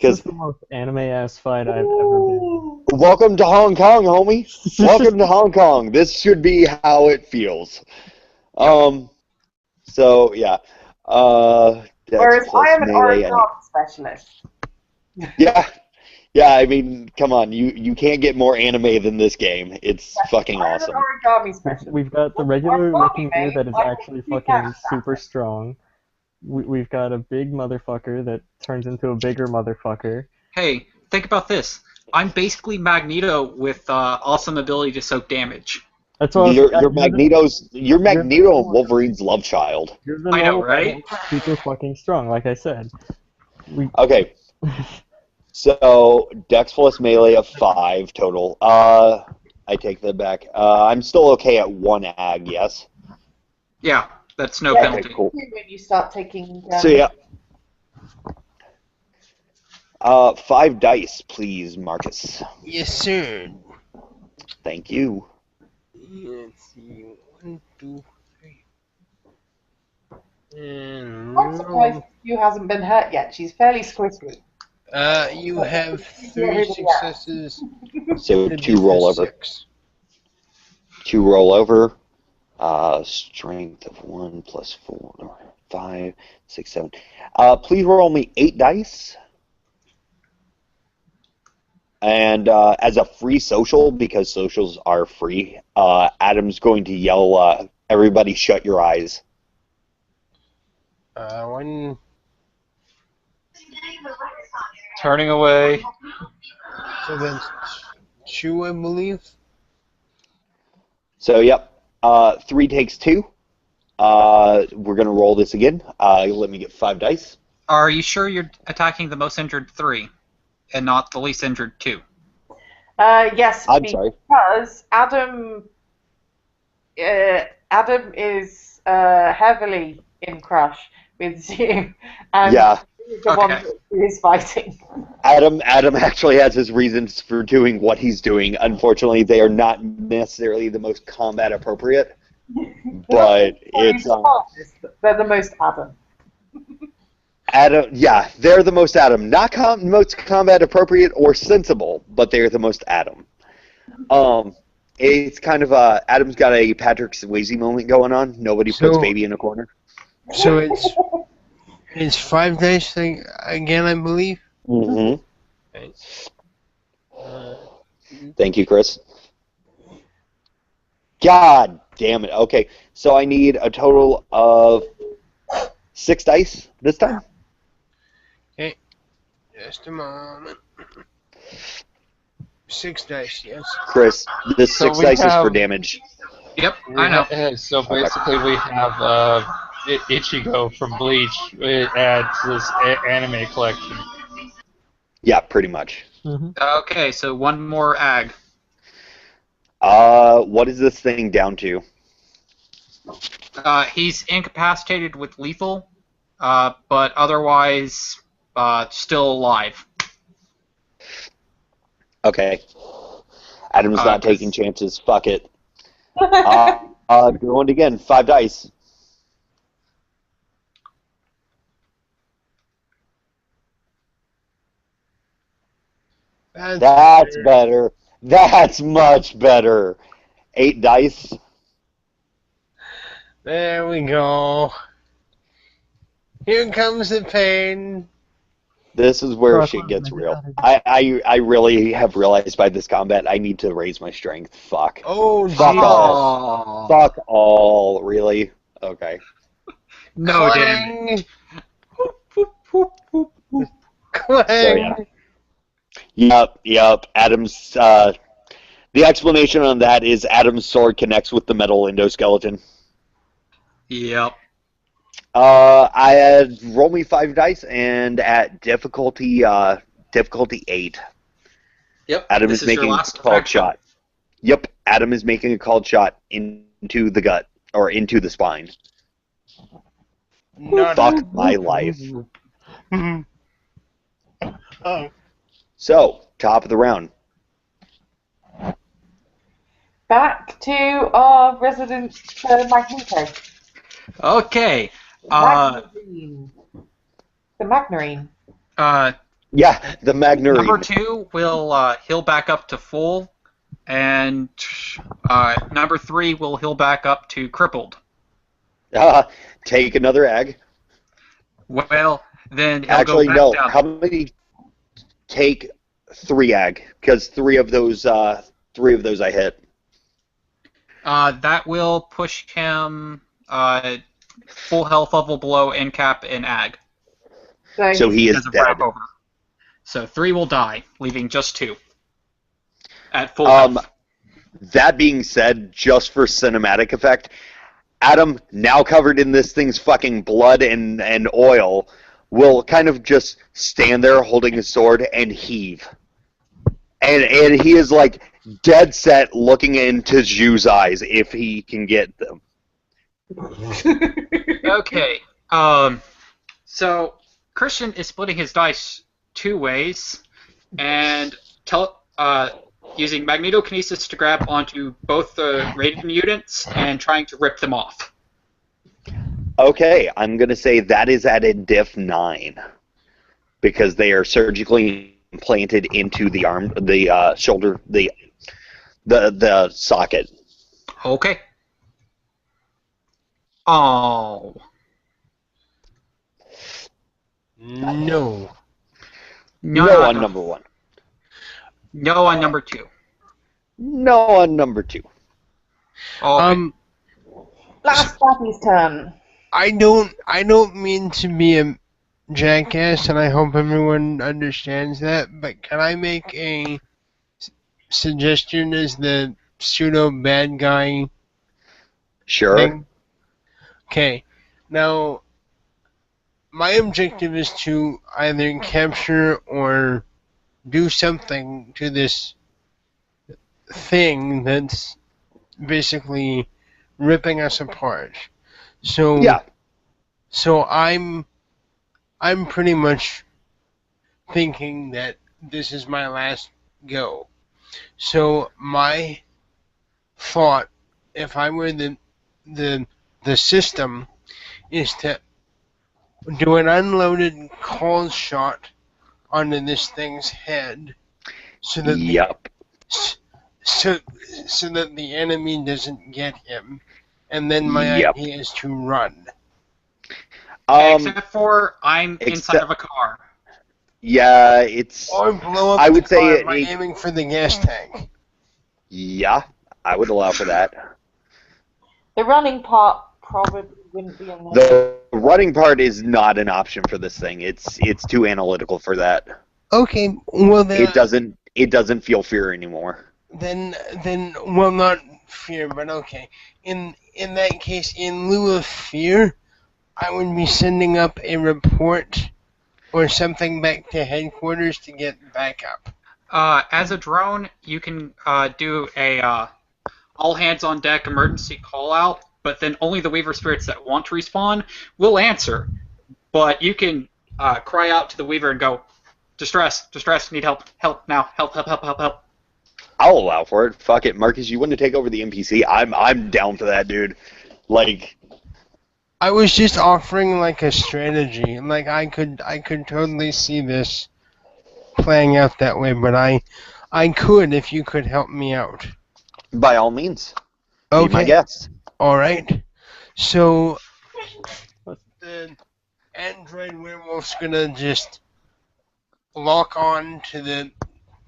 This is the most anime-ass fight I've ever been. Welcome to Hong Kong, homie. Welcome to Hong Kong. This should be how it feels. So yeah. Whereas I am an melee, origami specialist. Yeah. Yeah, I mean, come on, you can't get more anime than this game. It's fucking awesome. I'm an origami specialist. We've got the regular-looking dude that is I actually can fucking see super strong. We've got a big motherfucker that turns into a bigger motherfucker. Hey, think about this. I'm basically Magneto with awesome ability to soak damage. That's all. You're Magneto and Wolverine's love child. You're the I know, normal right? guy, super fucking strong, like I said. Okay. So Dex plus melee of 5 total. I take that back. I'm still okay at 1 ag, yes. Yeah, that's no Yeah, penalty. Okay, cool. when you start taking So yeah. 5 dice, please, Marcus. Yes, sir. Thank you. Let's see. 1, 2, 3. And I'm surprised you hasn't been hurt yet. She's fairly squishy. you have 3 successes. So and 2 roll over. 6. 2 roll over. Strength of 1 plus 4, 5, 6, 7. Please roll me 8 dice. And as a free social, because socials are free, Adam's going to yell, everybody shut your eyes. One. Turning away. So that's 2, I believe. So, yep. 3 takes 2. We're going to roll this again. Let me get 5 dice. Are you sure you're attacking the most injured 3 and not the least injured 2? Yes, I'm sorry. because Adam is heavily in crush with you, and Yeah. he's the one who is fighting. Adam actually has his reasons for doing what he's doing. Unfortunately, they are not necessarily the most combat appropriate, but it's they're the most Adam. Adam, yeah, they're the most Adam. Not most combat appropriate or sensible, but they're the most Adam. It's kind of Adam's got a Patrick Swayze moment going on. Nobody puts baby in a corner. So it's 5 dice again, I believe. Mm-hmm. Okay. Thank you, Chris. God damn it. Okay, so I need a total of 6 dice this time. Okay. Just a moment. 6 dice, yes. Chris, this 6 dice is for damage. Yep, I know. So basically we have Ichigo from Bleach. It adds this anime collection. Yeah, pretty much. Okay, so 1 more ag. What is this thing down to? He's incapacitated with lethal, but otherwise still alive. Okay. Adam's not taking chances. Fuck it. Going again. 5 dice. That's better. That's much better. 8 dice. There we go. Here comes the pain. This is where shit gets real. I really have realized by this combat I need to raise my strength. Fuck. Oh, Fuck all. Fuck all. Really? Okay. No damage. Clang. Yep. Adam's, the explanation on that is Adam's sword connects with the metal endoskeleton. Yep. I had roll me 5 dice and at difficulty 8. Yep. Adam is making a called shot. Yep. Adam is making a called shot into the gut or into the spine. Fuck my life. Oh. So, top of the round. Back to our resident Magneto. Okay. The Magnarine. Yeah, the Magnarine. Number 2 will heal back up to full, and number 3 will heal back up to crippled. Take another ag. Well, then he'll Actually, go back no. down. How many? Take 3 ag, because 3 of those I hit. That will push him full health level below NCAP in ag. So he is dead. Over. So 3 will die, leaving just 2 at full health. That being said, just for cinematic effect, Adam, now covered in this thing's fucking blood and oil, will kind of just stand there holding his sword and heave. And he is like dead set looking into Zhu's eyes if he can get them. Okay. So Christian is splitting his dice 2 ways and using magnetokinesis to grab onto both the rated units and trying to rip them off. Okay, I'm going to say that is at a diff 9 because they are surgically implanted into the arm, the shoulder, the socket. Okay. Oh. No. No, No no, on no. number 1. No on number 2. No on number 2. Okay. Last Daddy's turn. I don't mean to be a jackass, and I hope everyone understands that, but can I make a suggestion as the pseudo bad guy Sure. thing? Okay. Now, my objective is to either capture or do something to this thing that's basically ripping us apart. So Yeah. so I'm pretty much thinking that this is my last go. So my thought, if I were the the system, is to do an unloaded cold shot onto this thing's head, so that Yep. so so that the enemy doesn't get him, and then my Yep. idea is to run. Except for I'm inside except- of a car. Yeah, it's. Or blow up I the would say car it- by it- aiming for the gas tank. Yeah, I would allow for that. The running part probably wouldn't be in there. The running part is not an option for this thing. It's too analytical for that. Okay, well then It doesn't feel fear anymore. then well, not fear, but okay. In that case, in lieu of fear, I would be sending up a report or something back to headquarters to get backup. As a drone, you can do a all hands on deck emergency call out, but then only the Weaver spirits that want to respawn will answer. But you can cry out to the Weaver and go, distress, need help, help now, help. I'll allow for it. Fuck it, Marcus. You want to take over the NPC? I'm down for that, dude. Like, I was just offering like a strategy. Like I could totally see this playing out that way, but I could if you could help me out. by all means, be Okay. my guest. All right. So the android werewolf's gonna just lock on to the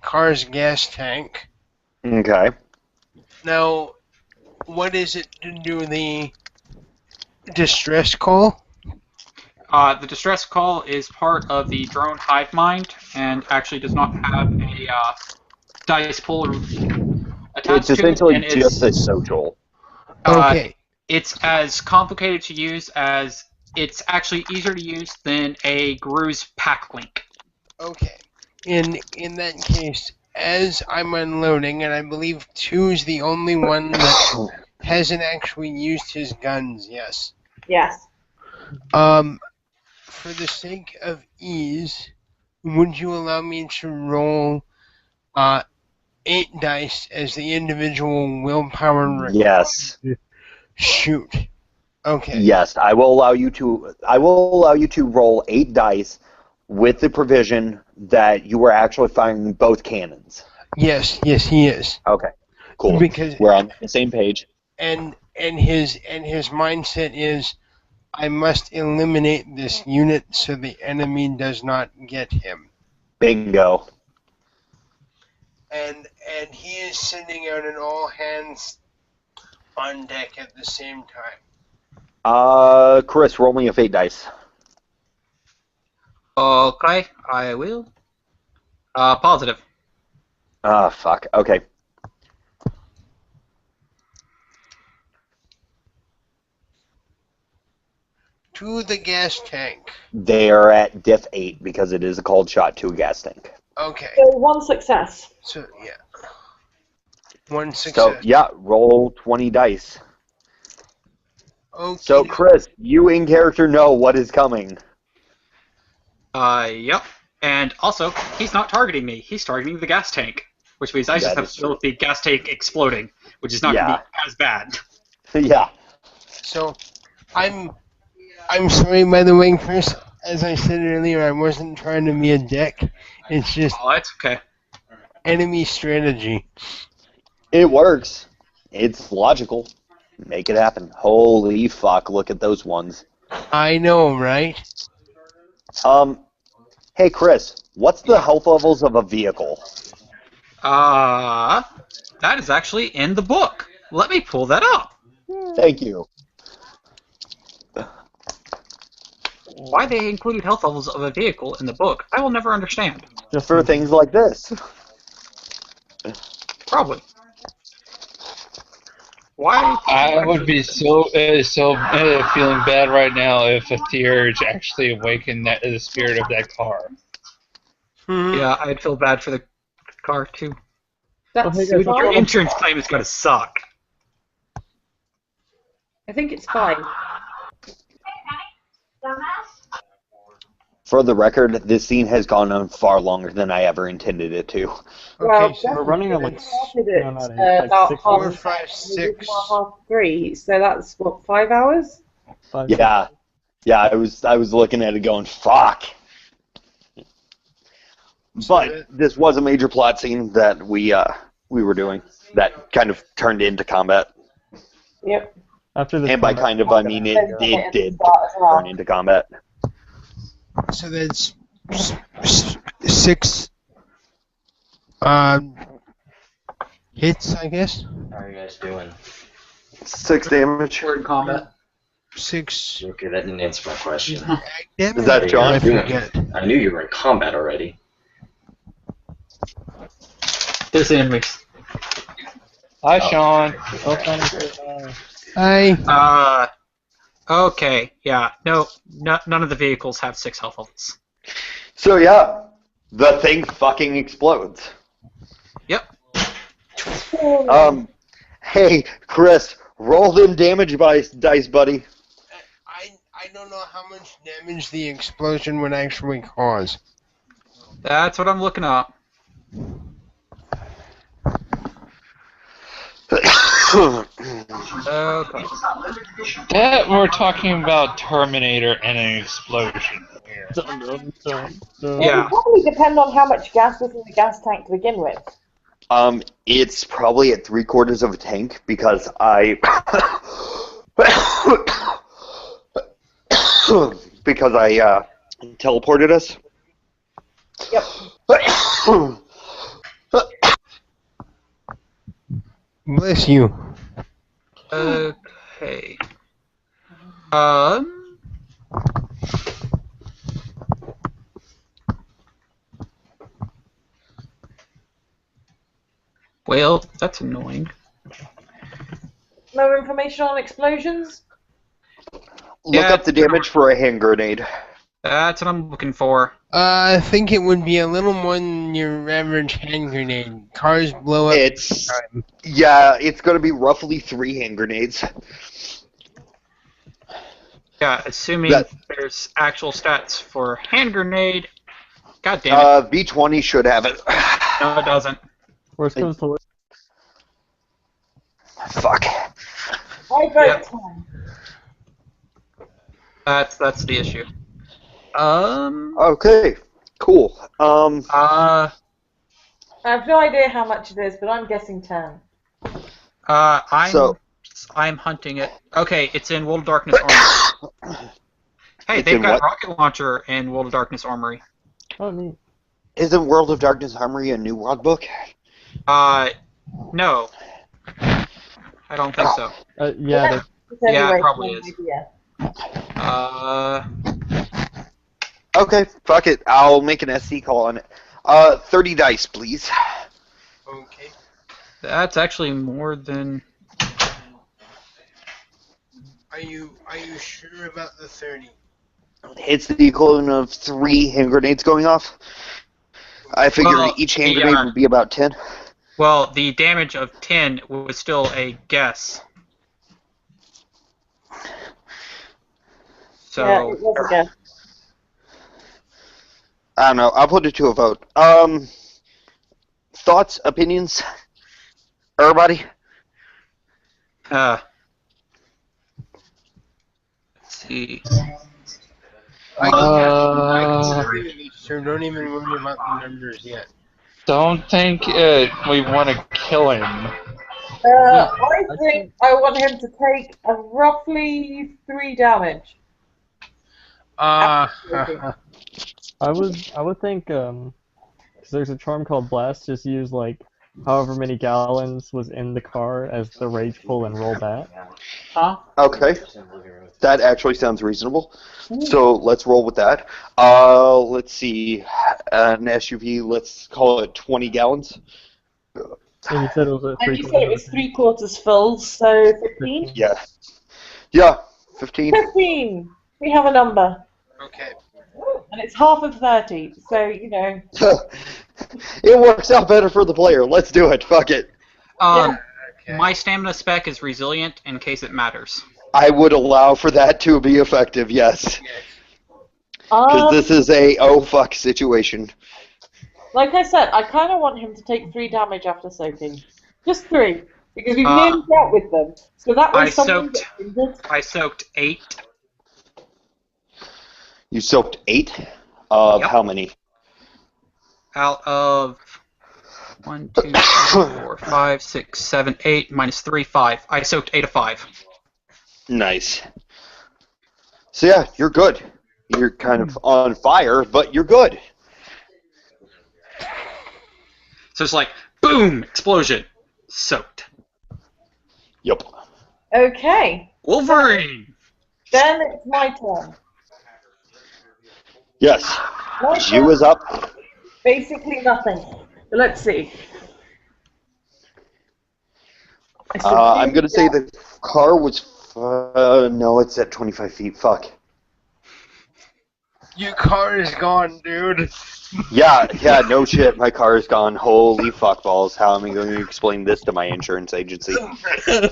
car's gas tank. Okay. Now, what is it to do the distress call? The distress call is part of the drone hive mind and actually does not have a dice pool attached It's to it. essentially And just a social. Okay. It's as complicated to use as it's actually easier to use than a Gru's pack link. Okay. In that case, as I'm unloading, and I believe 2 is the only one that hasn't actually used his guns, yes. Yes. For the sake of ease, would you allow me to roll 8 dice as the individual willpower required Yes. to shoot? Okay. Yes, I will allow you to roll 8 dice with the provision that you are actually firing both cannons. Yes, he is. Okay. Cool. Because we're on the same page. and his mindset is, I must eliminate this unit so the enemy does not get him. Bingo. And he is sending out an all hands on deck at the same time. Chris, roll me a fate dice. Okay, I will. Positive. Fuck. Okay. To the gas tank. They are at diff 8 because it is a cold shot to a gas tank. Okay. So 1 success. So yeah. 1 success. So, yeah, roll 20 dice. Okay. So, Chris, you in character know what is coming. Yep. And also, he's not targeting me. He's targeting the gas tank, which means I just That have is to deal with the gas tank exploding, which is not going to be as bad. Yeah. So I'm sorry, by the way, Chris. As I said earlier, I wasn't trying to be a dick. It's just Oh, that's okay. enemy strategy. It works. It's logical. Make it happen. Holy fuck, look at those ones. I know, right? Hey Chris, what's the health levels of a vehicle? That is actually in the book. Let me pull that up. Thank you. Why they included health levels of a vehicle in the book, I will never understand. Just for things like this. Probably. Why? I would be so feeling bad right now if a theurge actually awakened the spirit of that car. Yeah, I'd feel bad for the car too. That's hey, guys, Your insurance claim is gonna suck. I think it's 5. For the record, this scene has gone on far longer than I ever intended it to. Well, Okay, so we're running on like started no, at not eight, like about 6 4, hours. 5, 6. half 3, so that's what, 5 hours? 5 Yeah, I was looking at it going, fuck. But this was a major plot scene that we were doing that kind of turned into combat. Yep. After this And by combat, kind of, we're I gonna mean have it to go. did Start as well. turn into combat. So that's 6 hits, I guess. How are you guys doing? 6 damage. We're in combat. 6. Okay, that didn't answer my question. Is that John? I forget. I knew you were in combat already. There's the enemies. Hi, Sean. Oh, Sonic, Hi. Okay, yeah, none of the vehicles have 6 health levels. So yeah, the thing fucking explodes. Yep. Hey, Chris, roll them damage dice, buddy. I don't know how much damage the explosion would actually cause. That's what I'm looking up. Okay. That we're talking about Terminator and an explosion here. dun, dun, dun, dun. Yeah. It would probably depend on how much gas was in the gas tank to begin with. It's probably at 3/4 of a tank because I teleported us. Yep. Bless you. Okay. Well, that's annoying. No information on explosions? Look up the damage for a hand grenade. That's what I'm looking for. I think it would be a little more than your average hand grenade. Cars blow up. It's going to be roughly 3 hand grenades. Yeah, assuming there's actual stats for hand grenade. God damn it. V20 should have it. No, it doesn't. Worst comes to worst. Fuck. I vote time. That's the issue. Okay. Cool. I have no idea how much it is, but I'm guessing 10. I'm hunting it. Okay, it's in World of Darkness Armory. Hey, they've got rocket launcher in World of Darkness Armory. Oh, neat. Isn't World of Darkness Armory a New World book? No. I don't think so. Yeah, Yeah, it probably is. Okay, fuck it. I'll make an SC call on it. 30 dice, please. Okay. That's actually more than... Are you sure about the 30? It's the equivalent of 3 hand grenades going off. I figure each hand grenade would be about 10. Well, the damage of 10 was still a guess. So, Yeah, it was a guess. I don't know. I'll put it to a vote. Thoughts, opinions? Everybody? let's see. So don't even worry about the numbers yet. Don't think we want to kill him. I think I want him to take a roughly 3 damage. I would think because there's a charm called Blast, just use like however many gallons was in the car as the rage pull and roll back. Huh? Okay. That actually sounds reasonable. So let's roll with that. Let's see. An SUV, let's call it 20 gallons. And you said it was And you said it was 3/4 full, so 15? Yeah. Yeah, 15. 15! We have a number. Okay. And it's half of 30, so, you know. It works out better for the player. Let's do it. Fuck it. My stamina spec is resilient in case it matters. I would allow for that to be effective, yes. Because this is a oh fuck situation. Like I said, I kind of want him to take 3 damage after soaking. Just 3, because we've nearly dealt with them. So that way someone gets injured. I soaked 8. You soaked 8 of how many? Out of 1, 2, 3, 4, 5, 6, 7, 8, minus 3, 5. I soaked 8 of 5. Nice. So yeah, you're good. You're kind of on fire, but you're good. So it's like, boom, explosion, soaked. Yep. Okay. Wolverine! Then it's my turn. Yes. My You turn. is up. Basically nothing. But let's see. I'm going to say the car was... no, it's at 25 feet. Fuck. Your car is gone, dude. Yeah, no shit. My car is gone. Holy fuck balls. How am I going to explain this to my insurance agency? Okay.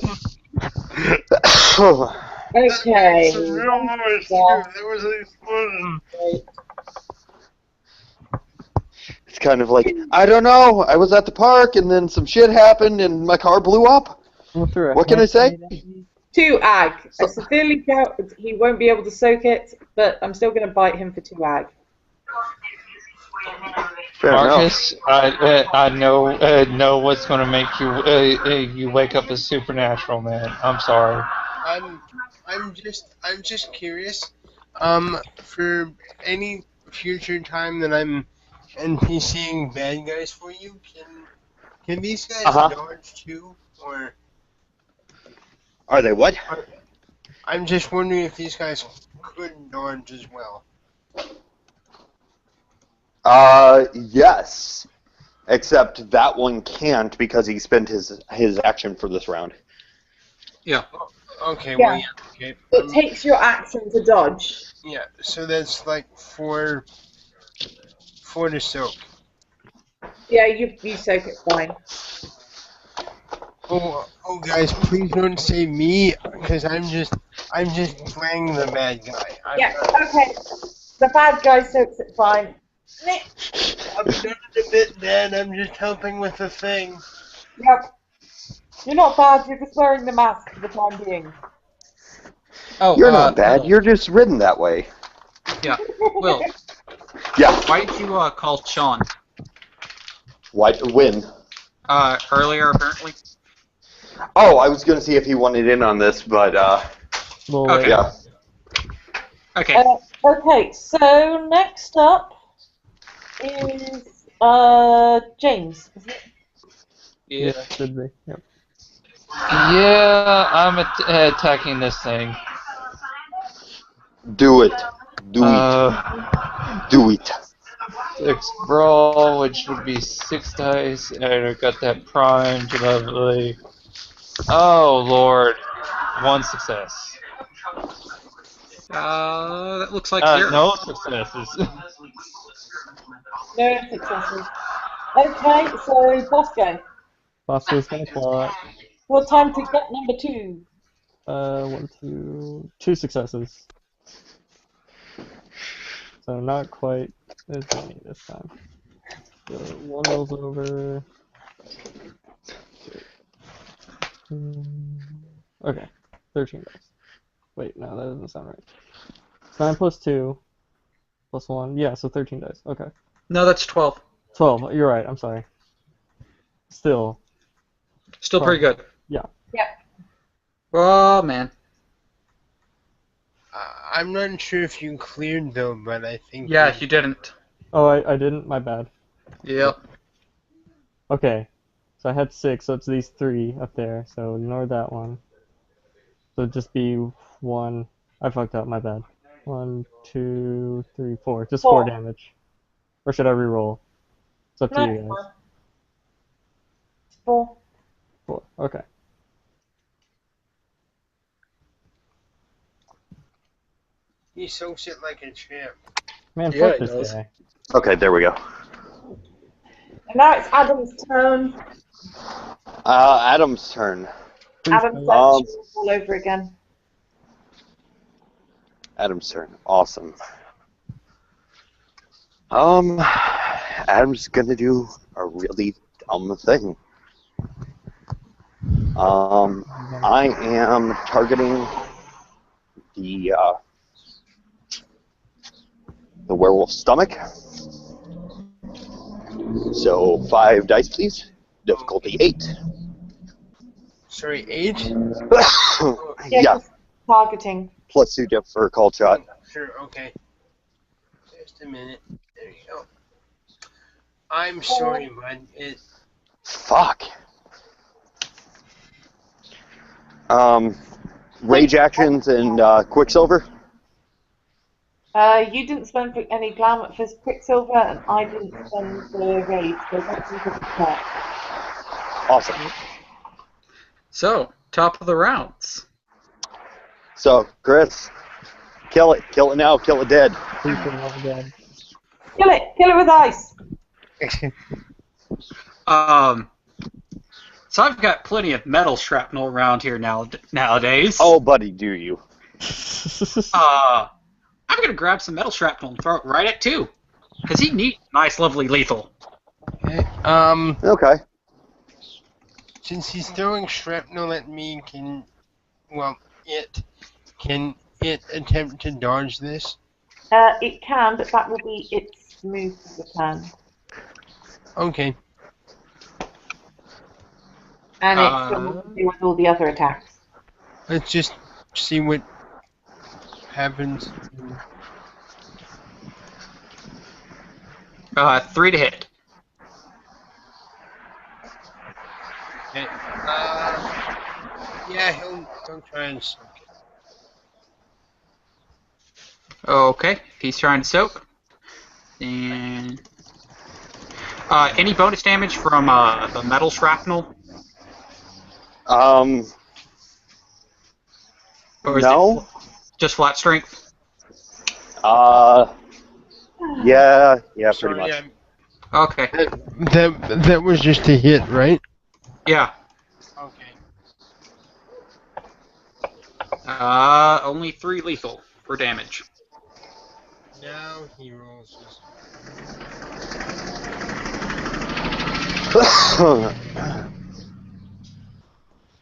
It's a real noise, dude. There was an explosion. It's kind of like, I don't know. I was at the park and then some shit happened and my car blew up. What can I say? 2 ag. I severely doubt he won't be able to soak it, but I'm still going to bite him for 2 ag. Fair Marcus, I know what's going to make you wake up as supernatural, man. I'm sorry. I'm just curious. For any future time that I'm NPCing bad guys for you, can these guys dodge too, or? Are they what? I'm just wondering if these guys could dodge as well. Yes. Except that one can't because he spent his action for this round. Yeah. Okay, Yeah. well, yeah, okay. It takes your action to dodge. Yeah, so that's like 4 to soak. Yeah, you soak it fine. Oh, guys, please don't say me, because I'm just playing the bad guy. Okay. The bad guy soaks it fine. I'm not a bit bad, I'm just helping with the thing. Yep. You're not bad, you're just wearing the mask for the time being. Oh, You're not bad. Will. You're just ridden that way. Yeah. Will. Yeah. Why did you call Sean? When? Earlier, apparently. Oh, I was going to see if he wanted in on this, but, okay. Yeah. Okay. Okay, so next up is, James, isn't it? Yeah, should be. Yep. Yeah, I'm attacking this thing. Do it. Do it. Do it. 6 brawl, which would be 6 dice, and I got that primed, lovely. Oh lord, 1 success. That looks like 0. No successes. No successes. Okay, so Bosco. Bosco's gonna claw it. Well, time to get number 2. 2 successes. So not quite as many this time. So 1 rolls over. Okay, 13 dice. Wait, no, that doesn't sound right. It's 9 plus 2 plus 1. Yeah, so 13 dice. Okay. No, that's 12. 12. You're right. I'm sorry. Still pretty good. Yeah. Yep. Oh man. I'm not sure if you cleared though, but I think Yeah, you didn't. Oh, I didn't. My bad. Yep. Okay. So I had 6, so it's these 3 up there. So ignore that one. So it'd just be 1. I fucked up. My bad. 1, 2, 3, 4. Just 4 4. damage. Or should I re-roll? It's up to No, you it's guys. fine. 4. 4. Okay. he soaks it like a champ. Man, Yeah, fuck it this does. guy. Okay, there we go. And now it's Adam's turn. Adam's turn. Please Adam play. says all over again. Adam's turn. Awesome. Adam's gonna do a really dumb thing. I am targeting the werewolf's stomach. So 5 dice, please. Difficulty 8. Sorry, 8? Yeah, Targeting. plus 2 diff for a call shot. Oh, sure, okay. Just a minute. There you go. I'm sorry, bud. Fuck. Rage actions and Quicksilver. You didn't spend any glamour for Quicksilver, and I didn't spend the rage, so don't use it for Awesome. So, top of the rounds. So, Chris, kill it. Kill it now. Kill it dead. Please for the love of God. Kill it! Kill it with ice! So I've got plenty of metal shrapnel around here nowadays. Oh, buddy, do you? I'm gonna grab some metal shrapnel and throw it right at 2, because he needs nice, lovely lethal. Okay. Okay. Since he's throwing shrapnel at me, can it attempt to dodge this? It can, but that will be its move for the turn. Okay. And it's something to do with all the other attacks. Let's just see what happens. 3 to hit. Okay. Yeah, he'll try and soak it. Okay, if he's trying to soak. And any bonus damage from the metal shrapnel? Or is No. it just flat strength? Yeah, pretty Sorry, much. Okay. that was just a hit, right? Yeah. Okay. Only 3 lethal for damage. Now he rolls his.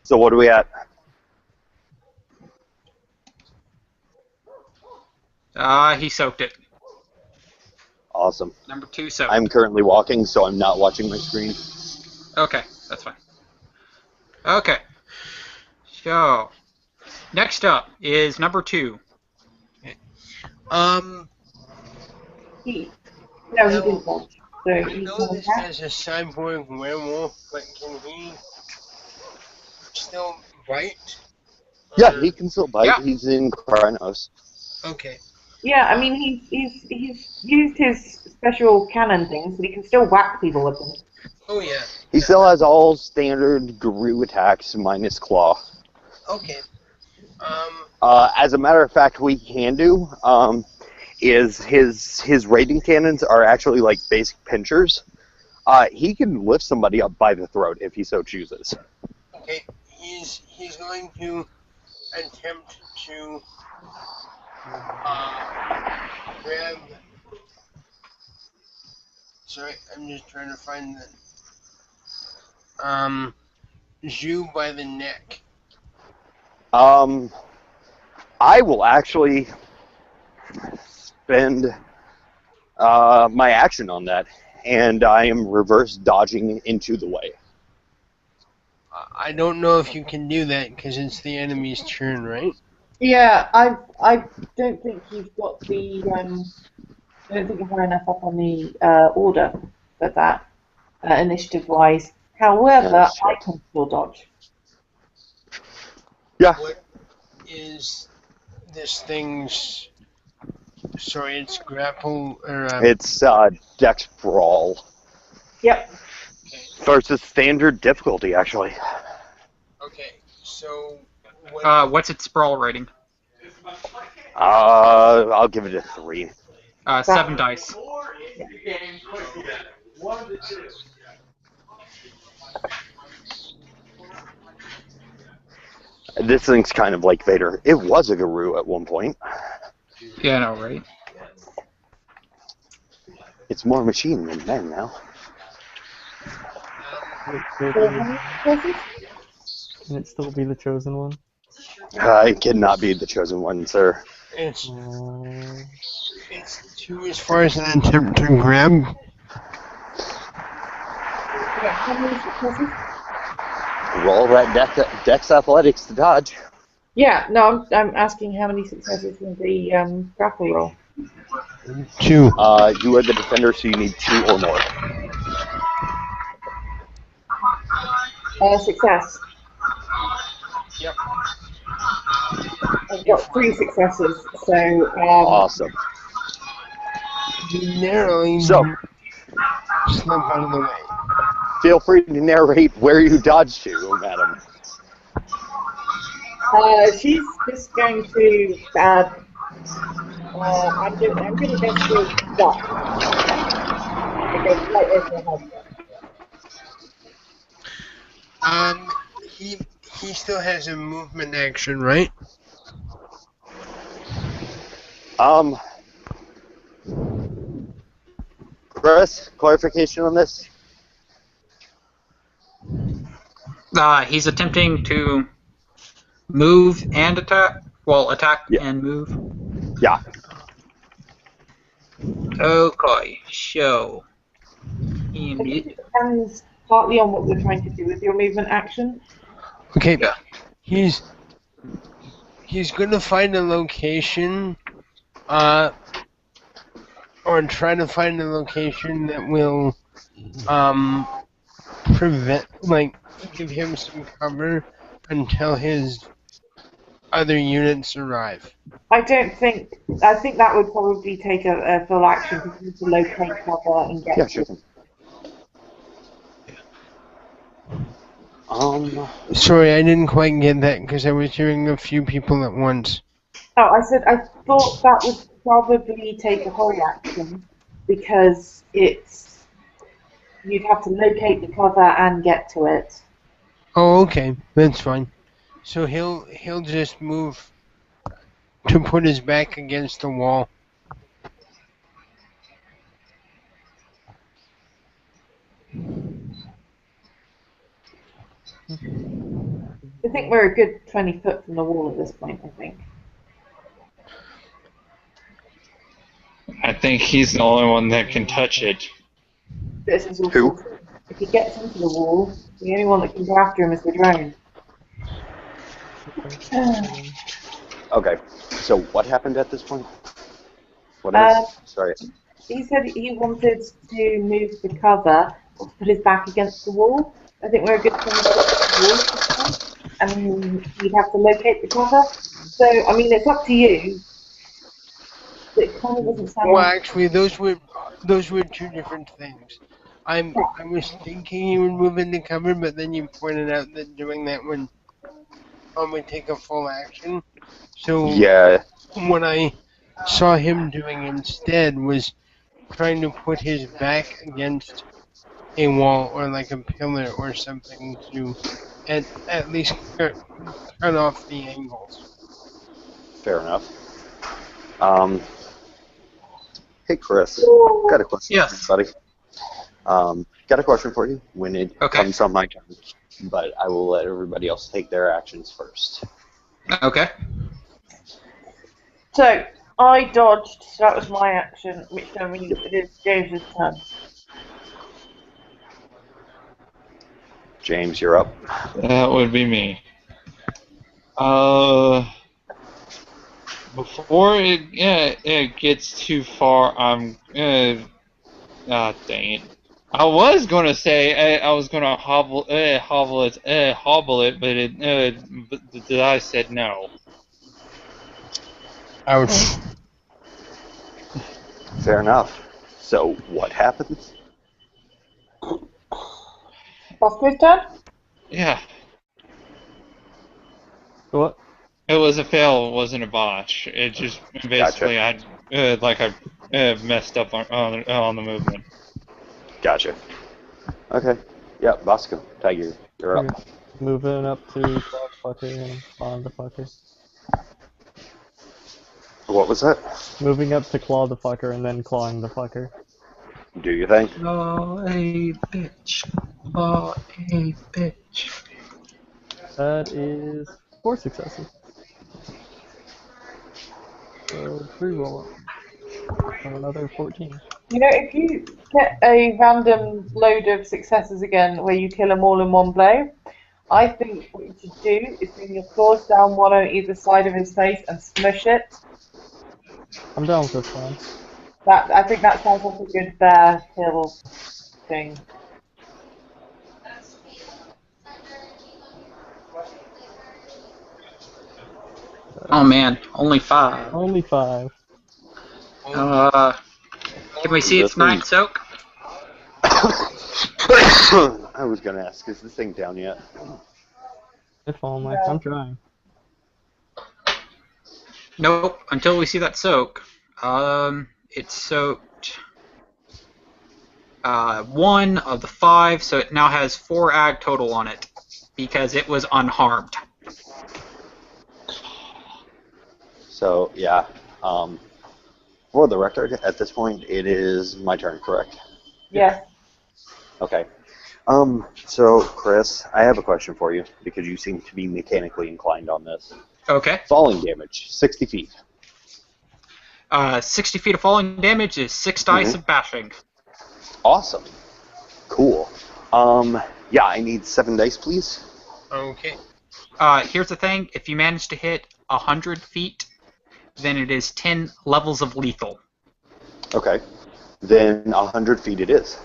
So what are we at? He soaked it. Awesome. Number 2 soaked. I'm currently walking, so I'm not watching my screen. Okay, that's fine. Okay. So, next up is number 2. No, he didn't dodge. So I he's know going this back. guy's a cyborg werewolf, but can he still bite? Yeah, he can still bite. Yeah. He's in Krynos. Okay. Yeah, I mean he's used his special cannon things, but he can still whack people with them. Oh yeah. He still has all standard Guru attacks minus Claw. Okay. As a matter of fact, we can do is his raiding cannons are actually like basic pinchers. He can lift somebody up by the throat if he so chooses. Okay. He's going to attempt to grab. Sorry, I'm just trying to find the Zhu by the neck. I will actually spend my action on that, and I am reverse dodging into the way. I don't know if you can do that because it's the enemy's turn, right? Yeah, I don't think you've got the I don't think you're high enough up on the order for that initiative wise. However, Oh, I shit. can still dodge. Yeah. What is this thing's? Sorry, it's grapple or It's Dex Brawl Yep. versus standard difficulty, actually. okay. So What's its sprawl rating? I'll give it a 3. 7 dice. This thing's kind of like Vader. It was a guru at one point. Yeah, I know, right? It's more machine than man now. Can it still be the chosen one? It cannot be the chosen one, sir. it's Oh, it's 2 as far as an attempt to grab. Yeah, how many successes? Roll that Dex Athletics to dodge. Yeah, no, I'm asking how many successes in the grapple roll. 2. You are the defender, so you need 2 or more. Success. Yep. I've got 3 successes, so Awesome. Narrowly So, slip out of the way. feel free to narrate where you dodged to, madam. she's just going to. I'm going to guess to duck. Okay, right over her head. He still has a movement action, right? Chris, clarification on this? He's attempting to move and attack. Well, attack Yeah. and move. Yeah. Okay, so I think it depends partly on what you're trying to do with your movement action. Okay. Yeah. He's gonna find a location, or try to find a location that will, prevent, give him some cover until his other units arrive. I think that would probably take a full action for you to locate cover and get Yeah, to sure it. thing. Sorry, I didn't quite get that because I was hearing a few people at once. Oh, I said I thought that would probably take a whole action because you'd have to locate the cover and get to it. Oh, okay, that's fine. So he'll just move to put his back against the wall. I think we're a good 20 foot from the wall at this point, I think. I think he's the only one that can touch it. This is also Who? true. If he gets into the wall, the only one that can go after him is the drone. Okay. So what happened at this point? What is? Sorry. He said he wanted to move the cover or to put his back against the wall. I think we're a good 20 foot from the wall at this point. And he'd have to locate the cover. So, I mean, it's up to you. It kind of doesn't sound Well, like... actually, those were 2 different things. I was thinking you would move into cover, but then you pointed out that doing that would take a full action. So Yeah. what I saw him doing instead was trying to put his back against a wall or like a pillar or something to at least cut off the angles. Fair enough. Hey, Chris. Got a question Yes. for you, buddy. Got a question for you when it comes on my turn, but I will let everybody else take their actions first. Okay. So, I dodged, so that was my action, which then means it is James's turn. James, you're up. That would be me. Before it gets too far, I'm dang it. I was gonna say I was gonna hobble it, but I said no. Ouch. Fair enough. So what happens? Bosco's turn? Yeah, What? it was a fail. It wasn't a botch. It just basically I messed up on the movement. Gotcha. Okay. Yep, Bosco, Tiger, you're up. Okay. Moving up to claw the fucker and claw the fucker. What was that? Moving up to claw the fucker and then clawing the fucker. Do your thing. Oh, a bitch. Oh, a bitch. That is 4 successes. So re-roll up. So another 14. You know, if you get a random load of successes again where you kill them all in one blow, I think what you should do is bring your claws down one on either side of his face and smush it. I'm down with this plan. I think that sounds like a good bear kill thing. Oh man, only 5. Only 5. Can we see its 9 soak? I was gonna ask, is this thing down yet? If only. I'm trying. Nope, until we see that soak. It's soaked 1 of the 5, so it now has 4 ag total on it because it was unharmed. So, yeah. For the record, at this point, it is my turn, correct? Yes. Okay. So, Chris, I have a question for you, because you seem to be mechanically inclined on this. Okay. Falling damage, 60 feet. 60 feet of falling damage is 6 dice of bashing. Awesome. Cool. Yeah, I need 7 dice, please. Okay. Here's the thing. If you manage to hit 100 feet, then it is 10 levels of lethal. Okay. Then 100 feet it is.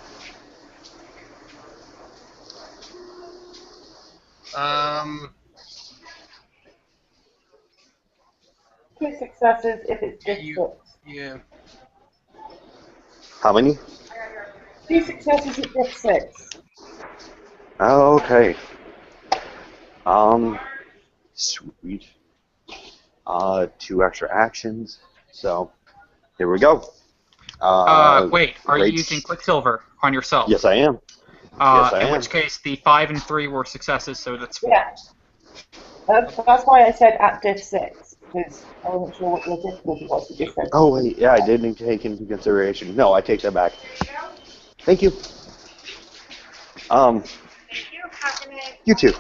Two successes if it's just 6. Yeah. How many? 2 successes if it's 6. Okay. Sweet. 2 extra actions. So, here we go. Wait, are you using Quicksilver on yourself? Yes, I am. Yes, I am. In which case, the 5 and 3 were successes, so that's 4. Yeah. That's why I said at diff 6, because I wasn't sure what your difficulty was with different. Oh, wait, yeah, I didn't take into consideration. No, I take that back. Thank you. You too.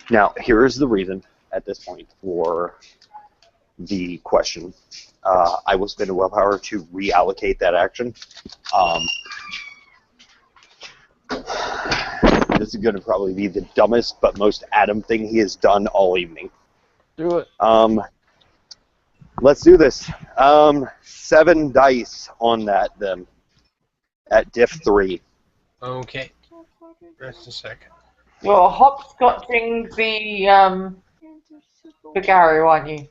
Now, here is the reason at this point for the question. I will spend a willpower to reallocate that action. This is going to probably be the dumbest but most Adam thing he has done all evening. Do it. Let's do this. 7 dice on that then. At diff 3. Okay. Just a second. You're hopscotching the Gary, aren't you?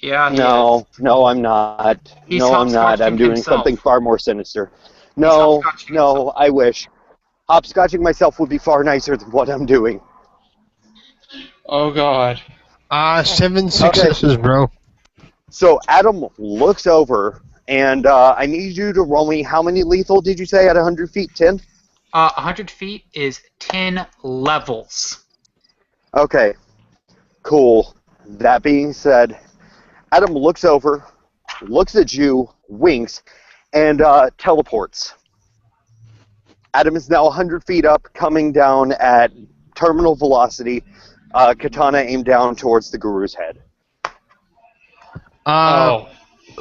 Yeah. No, I'm not. He's No, I'm not. I'm hopscotching doing himself. something far more sinister. No, I wish. Hopscotching myself would be far nicer than what I'm doing. Oh God. 7 successes, bro. So Adam looks over, and I need you to roll me. How many lethal did you say at 100 feet? 10? 100 feet is 10 levels. Okay, cool. That being said, Adam looks over, looks at you, winks, and teleports. Adam is now 100 feet up, coming down at terminal velocity, katana aimed down towards the guru's head.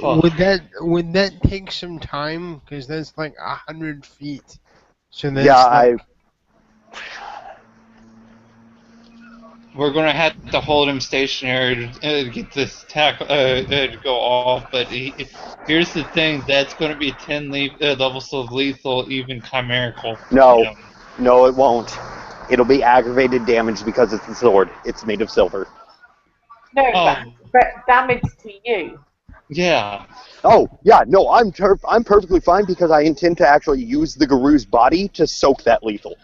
Would that take some time? Because that's like 100 feet. So that's we're gonna have to hold him stationary to get this attack to go off. But here's the thing: that's gonna be 10 levels of lethal, even chimerical. No, no, it won't. It'll be aggravated damage because it's a sword. It's made of silver. No, Oh. but damage to you. Yeah. Oh, yeah, no, I'm perfectly fine because I intend to actually use the Guru's body to soak that lethal.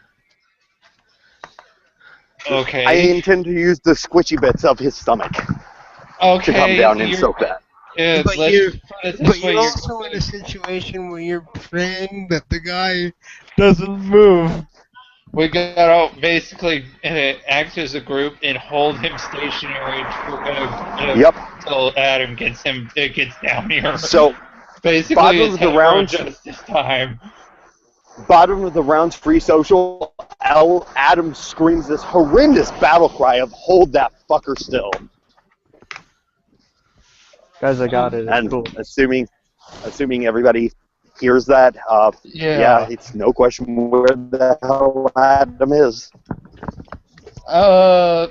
Okay. I intend to use the squishy bits of his stomach to come down and soak that. But you're also in a situation where you're praying that the guy doesn't move. We gotta basically act as a group and hold him stationary until Adam gets down here. So, basically, bottom it's of the hero round, justice time. Bottom of the round's free social. Adam screams this horrendous battle cry of "Hold that fucker still!" Guys, I got it. It's And cool. assuming everybody hears that, yeah, it's no question where the hell Adam is. I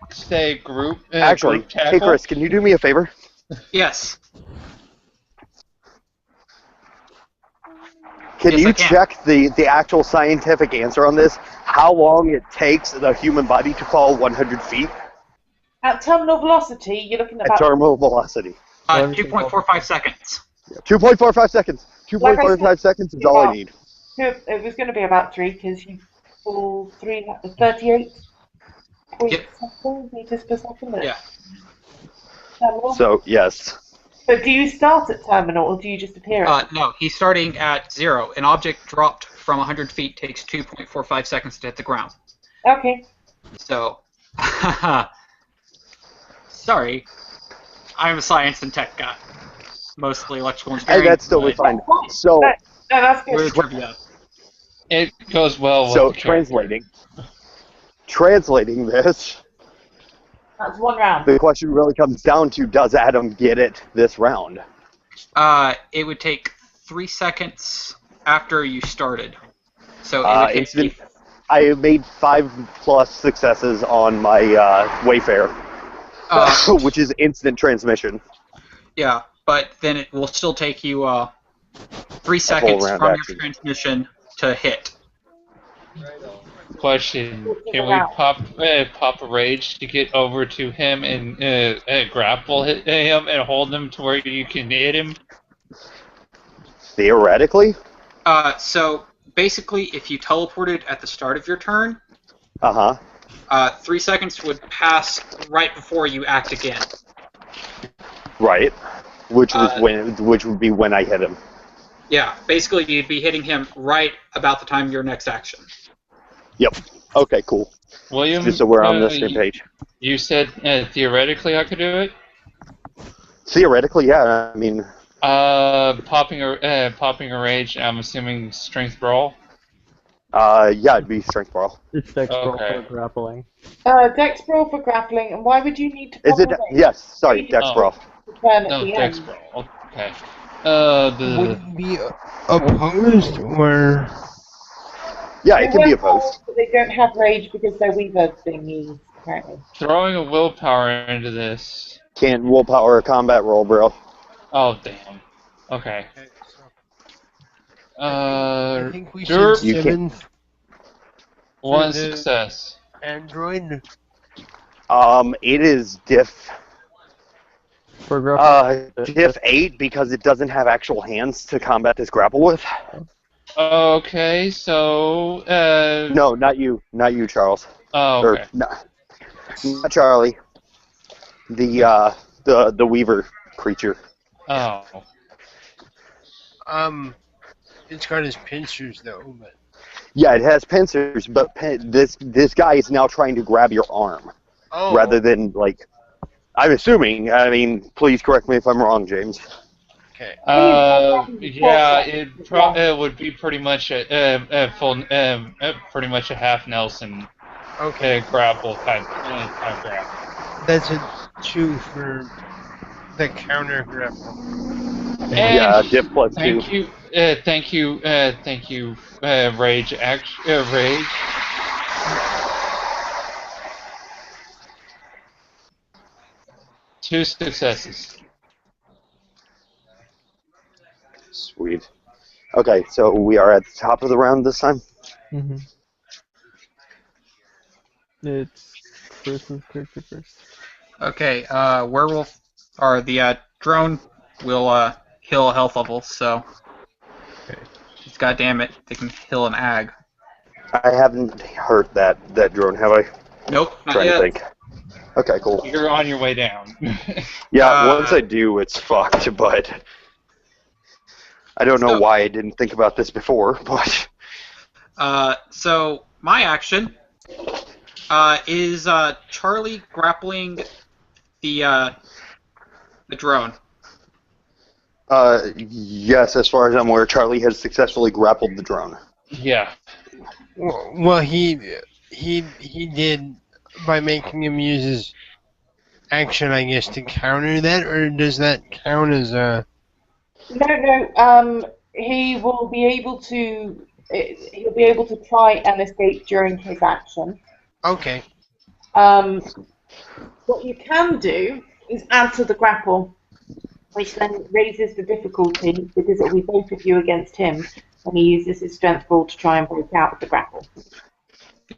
say group. Actually, group tackle. hey Chris, can you do me a favor? Yes. Can Yes, you I can. check the actual scientific answer on this? How long it takes the human body to fall 100 feet At terminal velocity, you're looking at at about terminal velocity? 2.45 seconds. 2.45 seconds. 2.45 seconds is all I need. It was going to be about 3 because you fall 38.7 meters per second. Yeah. Terminal. So, yes. But do you start at terminal or do you just appear at No, he's starting at 0. An object dropped from 100 feet takes 2.45 seconds to hit the ground. Okay. So, sorry, I'm a science and tech guy, mostly electrical engineering. Hey, that's totally fine. So, no, that's good. Weird trivia. It goes well with so the character. translating this, That's one round. the question really comes down to: does Adam get it this round? It would take 3 seconds after you started. So it would take I made 5+ successes on my Wayfair, which is instant transmission. Yeah, but then it will still take you 3 seconds round from action. your transmission to hit. Question: can we pop a rage to get over to him and grapple him and hold him to where you can hit him? Theoretically. So basically, if you teleported at the start of your turn, 3 seconds would pass right before you act again. Right. Which would be when I hit him. Yeah, basically you'd be hitting him right about the time of your next action. Yep. Okay, cool. William, just so we're on the same page. You said theoretically I could do it? Theoretically, yeah. I mean, popping a rage. I'm assuming strength brawl. Yeah, it'd be strength brawl. It's dex brawl for grappling. Dex brawl for grappling, and why would you need to? Is it? Yes. Sorry, dex brawl. No, dex brawl. Okay. Would it be opposed or? Yeah, it can be opposed. But they don't have rage because they're weaver thingies, apparently. Throwing a willpower into this. Can't willpower a combat roll, bro. Oh, damn. Okay. I think we should summon one success. Android. It is diff. For grapple, diff 8 because it doesn't have actual hands to combat this grapple with. Okay, so no, not you, Charles. Oh, okay. Not Charlie. The Weaver creature. Oh. It's got his pincers though, but. Yeah, it has pincers, but this guy is now trying to grab your arm, rather than like. I'm assuming. I mean, please correct me if I'm wrong, James. Okay. Yeah, it would be pretty much a full, pretty much a half Nelson. Okay. Grapple type grapple. That's a 2 for the counter grapple. Yeah, diff +2. Thank you, Rage. Rage. 2 successes. Sweet. Okay, so we are at the top of the round this time. Mm-hmm. It's Chris's character first. Okay, werewolf or the drone will heal a health level, so Okay. it's goddamn it, they can heal an ag. I haven't heard that drone, have I? Nope, not Trying to yet. think. Okay, cool. You're on your way down. Yeah, once I do, it's fucked, but I don't know why I didn't think about this before, but... So my action is Charlie grappling the drone. Yes, as far as I'm aware, Charlie has successfully grappled the drone. Yeah. Well, he did by making him use his action, I guess, to counter that, or does that count as a? No. He will be able to. He'll be able to try and escape during his action. Okay. What you can do is add to the grapple, which then raises the difficulty because it'll be both of you against him when he uses his strength roll to try and break out of the grapple.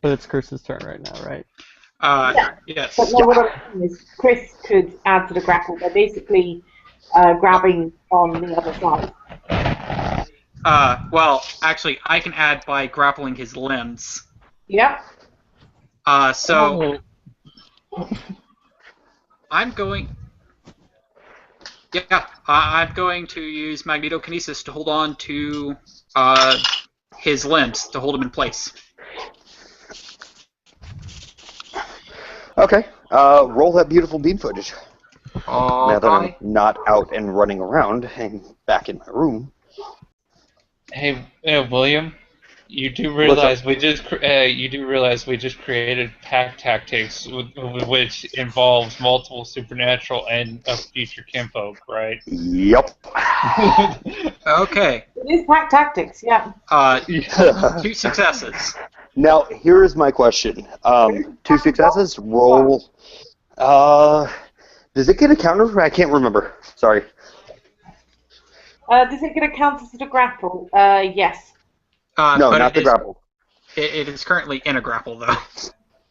But it's Chris's turn right now, right? Yes. But no, what I'm saying is Chris could add to the grapple by basically grabbing on the other side. Well, actually, I can add by grappling his limbs. Yep. So I'm going. Yeah, I'm going to use magnetokinesis to hold on to his limbs to hold him in place. Okay, roll that beautiful beam footage. Now that I'm Okay. not out and running around and back in my room. Hey, William, you do realize we just created pack tactics, which involves multiple supernatural and a future kinfolk, right? Yep. Okay. It is pack tactics, yeah. 2 successes. Now, here is my question. 2 successes, roll... does it get a counter? I can't remember. Sorry. Does it get a counter to the grapple? Yes. No, but not the grapple. It is currently in a grapple, though.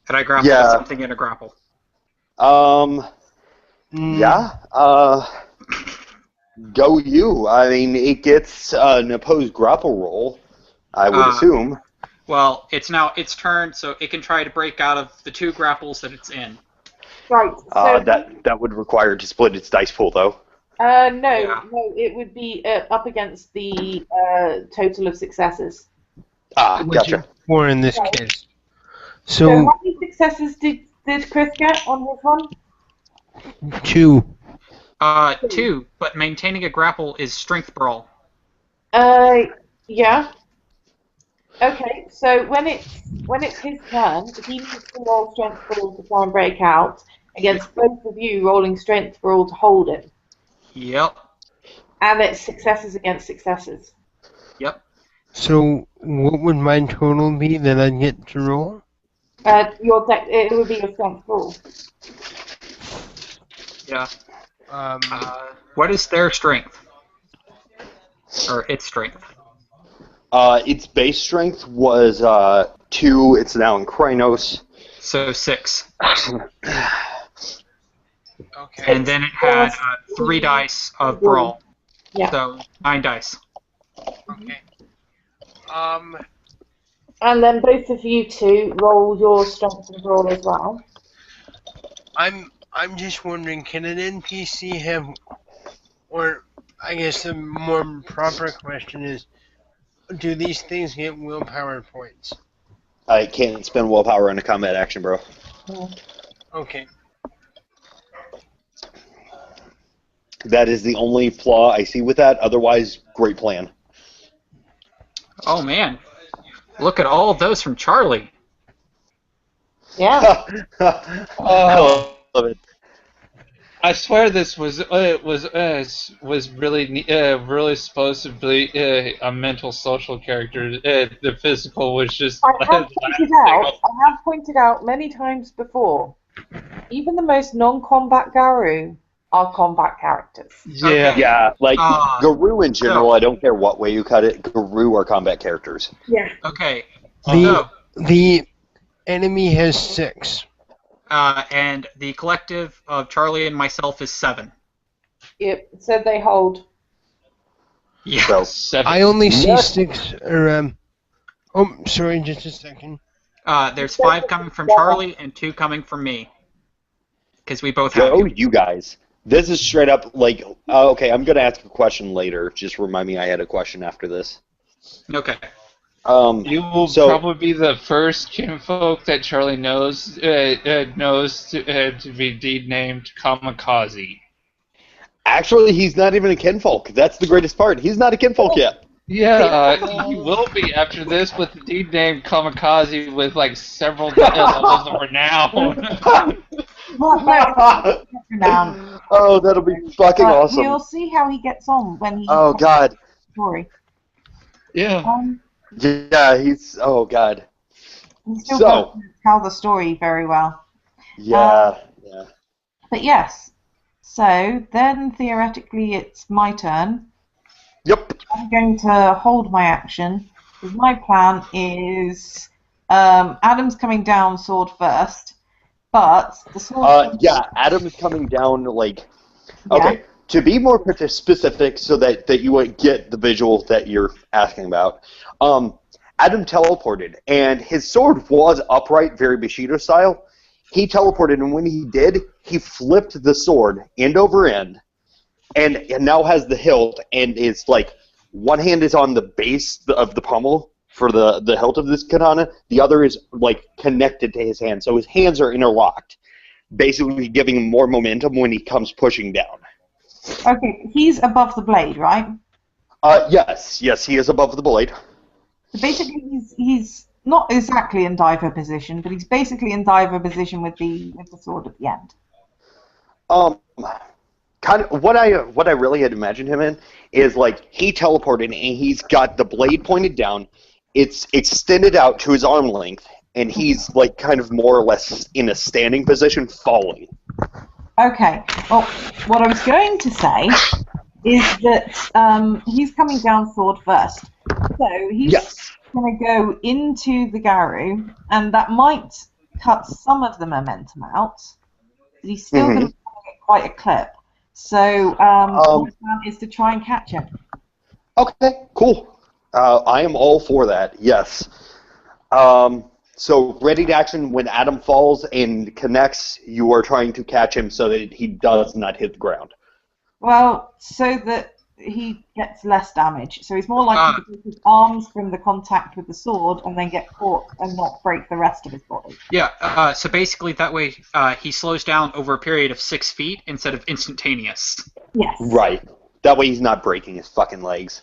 And I grappled with something in a grapple. Yeah. Go you. I mean, it gets an opposed grapple roll, I would assume. Well, it's now its turn, so it can try to break out of the 2 grapples that it's in. Right. So that would require to split its dice pool, though. No, it would be up against the total of successes. Gotcha. 4 in this case. So So how many successes did Chris get on his one? 2. 2, but maintaining a grapple is strength brawl. Yeah. Okay, so when it's his turn, he needs to roll strength brawl to try and break out against both of you rolling strength brawl to hold it. Yep. And it's successes against successes. Yep. So what would my total be that I'd get to roll? It would be your strength brawl. Yeah. What is their strength? Or its strength? Its base strength was 2. It's now in Krynos. So 6. Okay. And then it had 3 dice of brawl. Yeah. So 9 dice. Okay. And then both of you two roll your strength and roll as well. I'm just wondering, can an NPC have, or I guess the more proper question is, do these things get willpower points? I can't spend willpower on a combat action, bro. Okay. That is the only flaw I see with that. Otherwise, great plan. Oh man. Look at all of those from Charlie. Yeah. I love it. I swear this was really supposed to be a mental social character. The physical was just. I have pointed out many times before, even the most non-combat Garu are combat characters. Yeah. Yeah, like Guru in general, so- I don't care what way you cut it, Guru are combat characters. Yeah. Okay. The enemy has 6. And the collective of Charlie and myself is 7. Yep, it said they hold. Yeah. So, 7. I only see What? 6. Oh, sorry, just a second. There's 5 coming from Charlie and 2 coming from me. Because we both have Joe, you. you guys. This is straight up like, okay, I'm going to ask a question later. Just remind me I had a question after this. Okay. You will so- probably be the first kinfolk that Charlie knows to be deed named Kamikaze. Actually, he's not even a kinfolk. That's the greatest part. He's not a kinfolk yet. Yeah, he will be after this with the deed named Kamikaze with like several levels of renown. Oh, that'll be fucking awesome. We'll see how he gets on when he. Oh, God. Story. Yeah. Yeah, he's... Oh, God. He still So- doesn't tell the story very well. Yeah. But yes. So then theoretically it's my turn. Yep. I'm going to hold my action because my plan is Adam's coming down sword first, but the sword. Yeah, Adam's coming down, like... Yeah. Okay, to be more specific so that you would get the visual that you're asking about, Adam teleported, and his sword was upright, very Bushido style. He teleported, and when he did, he flipped the sword end over end, and now has the hilt, and it's like one hand is on the base of the pommel for the hilt of this katana, the other is like connected to his hand, so his hands are interlocked, basically giving him more momentum when he comes pushing down. Okay, he's above the blade, right? Yes, he is above the blade. So basically, he's not exactly in diver position, but he's basically in diver position with the sword at the end. Kind of what I really had imagined him in is like he teleported and he's got the blade pointed down, it's extended out to his arm length, and he's like kind of more or less in a standing position, falling. Okay. Well, what I was going to say is that he's coming down sword first, so he's going to go into the Garu, and that might cut some of the momentum out, but he's still going to get quite a clip. So my plan is to try and catch him. Okay, cool. I am all for that. Yes. So ready to action when Adam falls and connects. You are trying to catch him so that he does not hit the ground. Well, so that he gets less damage. So he's more likely to break his arms from the contact with the sword and then get caught and not break the rest of his body. Yeah, so basically that way he slows down over a period of 6 feet instead of instantaneous. Yes. Right. That way he's not breaking his fucking legs.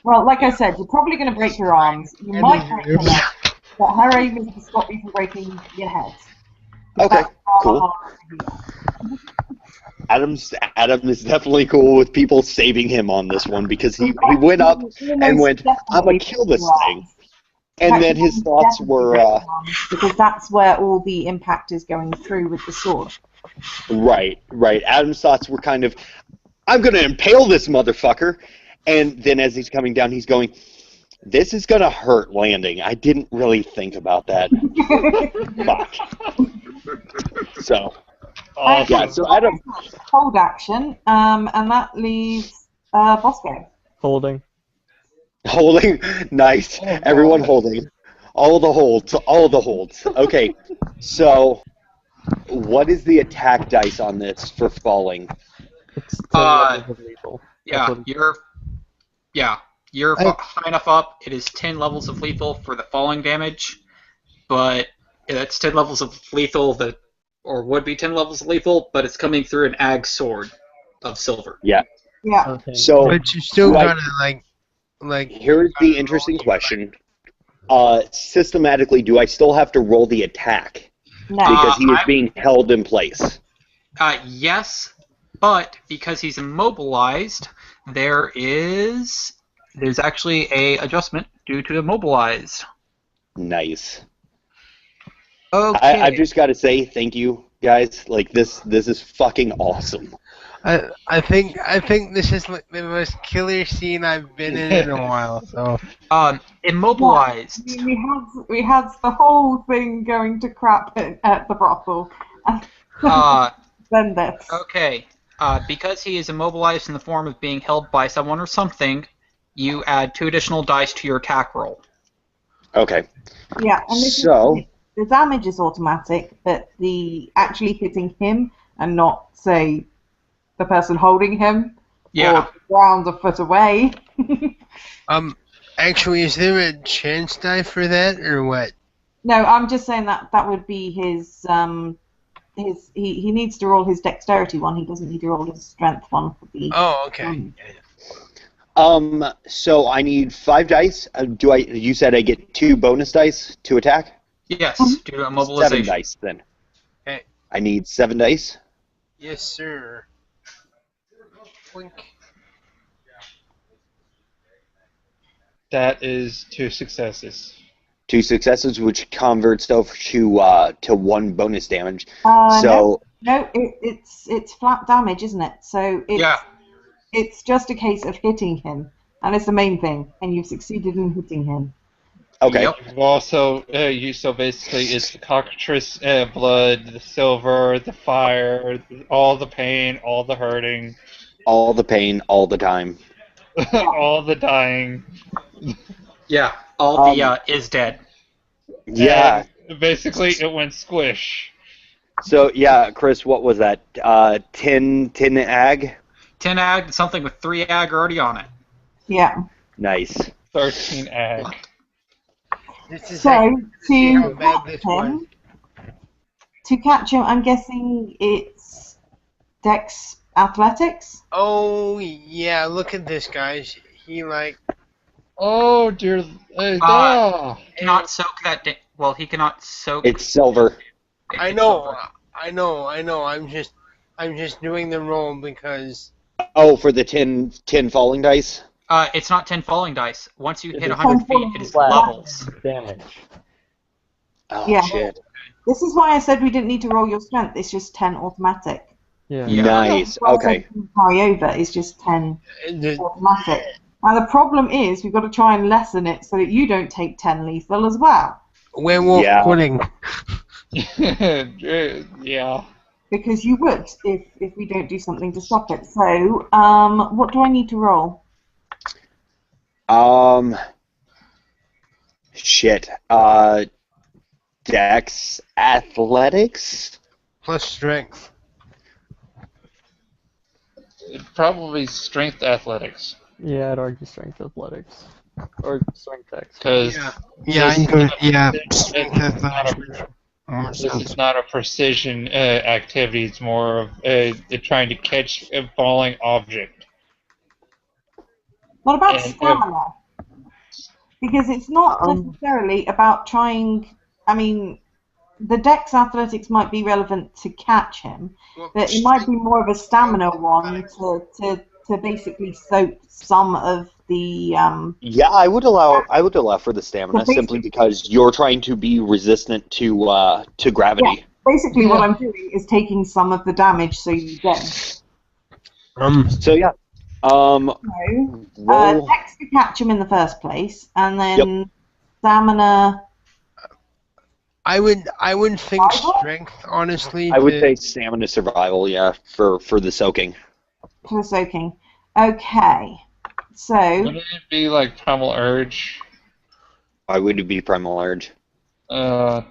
Well, like I said, you're probably going to break your arms. You might break your legs, but her aim is to stop you from breaking your head. Okay, cool. Adam is definitely cool with people saving him on this one because he went up and went, I'm going to kill this thing. And then his thoughts were... because that's where all the impact is going through with the sword. Right. Adam's thoughts were kind of, I'm going to impale this motherfucker. And then as he's coming down, he's going, this is going to hurt landing. I didn't really think about that. Fuck. So... yeah, so Adam... Hold action, and that leaves Bosco. Holding. Holding? Nice. Everyone holding. All the holds. Okay, so what is the attack dice on this for falling? It's 10 levels of lethal. You're high enough up. It is 10 levels of lethal for the falling damage, but that's 10 levels of lethal that... or would be 10 levels of lethal, but it's coming through an ag sword of silver. Yeah. Yeah. Okay. So, But you still gotta like. here's the interesting question. Systematically, do I still have to roll the attack? No. Because he is being held in place. Yes, but because he's immobilized, there's actually a adjustment due to immobilized. Nice. Okay. I've just got to say thank you, guys. Like, this is fucking awesome. I think this is like the most killer scene I've been in a while. So Immobilized. Yeah, we had the whole thing going to crap at the brothel. Then this. Okay. Because he is immobilized in the form of being held by someone or something, you add 2 additional dice to your attack roll. Okay. Yeah, and So the damage is automatic, but the actually hitting him and not, say, the person holding him or the ground a foot away. Actually, is there a chance die for that or what? No, I'm just saying that would be his he needs to roll his dexterity one. He doesn't need to roll his strength one for the. Oh, okay. So I need 5 dice. You said I get 2 bonus dice to attack? Yes, due to immobilization. 7 dice then. Okay. I need 7 dice. Yes, sir. Wink. That is 2 successes. 2 successes, which converts over to 1 bonus damage. No, it's flat damage, isn't it? So it's just a case of hitting him, and it's the main thing. And you've succeeded in hitting him. Okay. Yep. Also, so basically, it's the cockatrice blood, the silver, the fire, all the pain, all the hurting, all the pain, all the time, all the dying. Yeah, all the is dead. Yeah. And basically, it went squish. So yeah, Chris, what was that? 10 ag. 10 ag, something with 3 ag already on it. Yeah. Nice. 13 ag. So to catch him, I'm guessing it's Dex Athletics. Oh yeah, look at this, guys. He like. Oh dear. Cannot soak that. He cannot soak. It's silver. I know. I'm just doing the roll because. Oh, for the 10 falling dice. It's not 10 falling dice. Once you hit 100 feet, it is levels. Damage. Oh, yeah. shit. This is why I said we didn't need to roll your strength. It's just 10 automatic. Yeah. Nice. Okay. Carry over. It's just 10 automatic. Now the problem is we've got to try and lessen it so that you don't take 10 lethal as well. Werewolf pudding. Yeah. Because you would if we don't do something to stop it. So, what do I need to roll? Shit. Dex Athletics plus strength. Probably strength athletics. Yeah, I'd argue strength athletics or strength dex. Because strength athletics. This is not a precision activity. It's more of trying to catch a falling object. What about stamina? Because it's not necessarily about trying. I mean, the Dex Athletics might be relevant to catch him, but it might be more of a stamina one to basically soak some of the. Yeah, I would allow for the stamina simply because you're trying to be resistant to gravity. Yeah, basically, what I'm doing is taking some of the damage so you don't. So yeah. Dex to catch him in the first place, and then stamina. I would think strength, honestly. I would say stamina survival, yeah, for the soaking. For soaking. Okay. So. Wouldn't it be like primal urge? Why would it be primal urge? I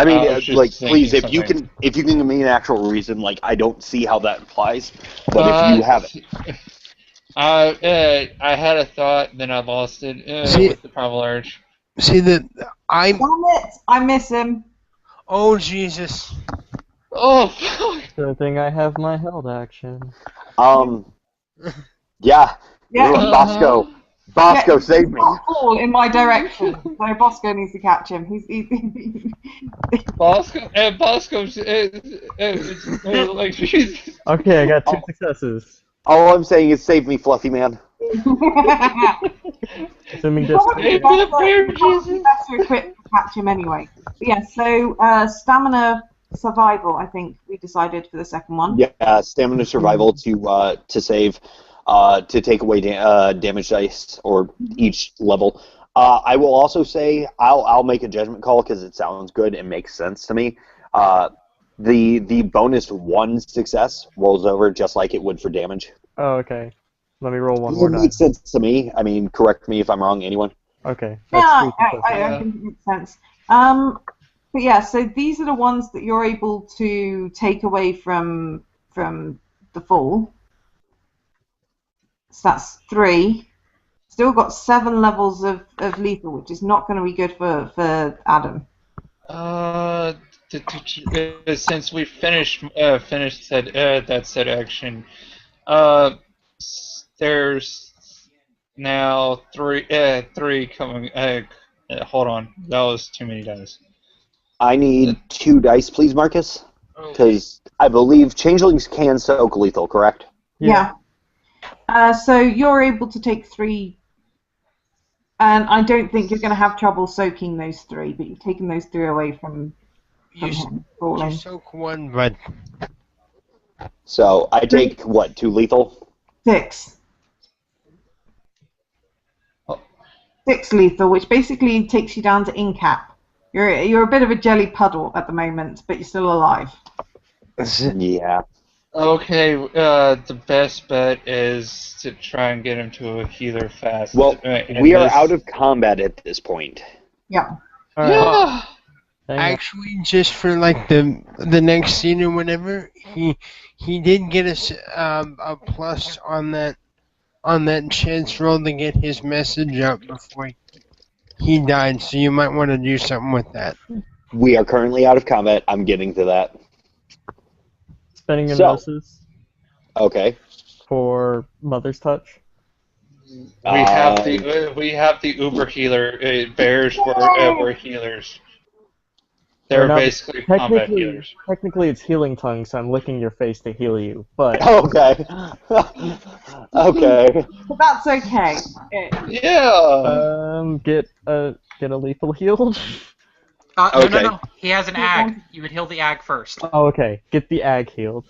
mean, like, please, if you can give me an actual reason, like, I don't see how that applies. But if you have it, I had a thought, then I lost it with the primal urge. See that Damn it! I miss him. Oh Jesus! Oh. Good thing I have my held action. Yeah. Bosco. Bosco, save me. Fall in my direction. So Bosco needs to catch him. Bosco's like Jesus. Okay, I got 2 successes. All I'm saying is save me, Fluffy Man. Assuming this. Better equipped to catch him anyway. But yeah. So stamina survival, I think we decided for the second one. Yeah, stamina survival to save, to take away damage dice or each level. I will also say I'll make a judgment call because it sounds good and makes sense to me. The bonus 1 success rolls over just like it would for damage. Oh, okay. Let me roll one It more makes die. sense to me. I mean, correct me if I'm wrong, anyone. Okay. Yeah, That's I think it makes sense. But yeah, so these are the ones that you're able to take away from the fall. So that's 3. Still got 7 levels of lethal, which is not going to be good for Adam. Since we finished that said action, there's now three coming. Hold on, that was too many dice. I need 2 dice, please, Marcus. Okay. Because I believe changelings can soak lethal, correct? Yeah. So you're able to take 3, and I don't think you're going to have trouble soaking those 3, but you've taken those 3 away from him falling. You soak 1, but So I take, what, 2 lethal? 6. 6 lethal, which basically takes you down to incap. You're a bit of a jelly puddle at the moment, but you're still alive. Yeah. Okay, the best bet is to try and get him to a healer fast. Well, we are out of combat at this point. Yeah. Yeah. actually, just for like the next scene or whatever, he did get a plus on that chance roll to get his message out before he died. So you might want to do something with that. We are currently out of combat. I'm getting to that. Spending So- hypnosis Okay. for Mother's Touch. We have the Uber healer. Bears were healers. They're Now, basically combat healers. Technically, it's healing tongue, so I'm licking your face to heal you. But Okay. Okay. But that's okay. Yeah. get a lethal healed. Okay. No. He has an ag. You would heal the ag first. Oh, okay. Get the ag healed.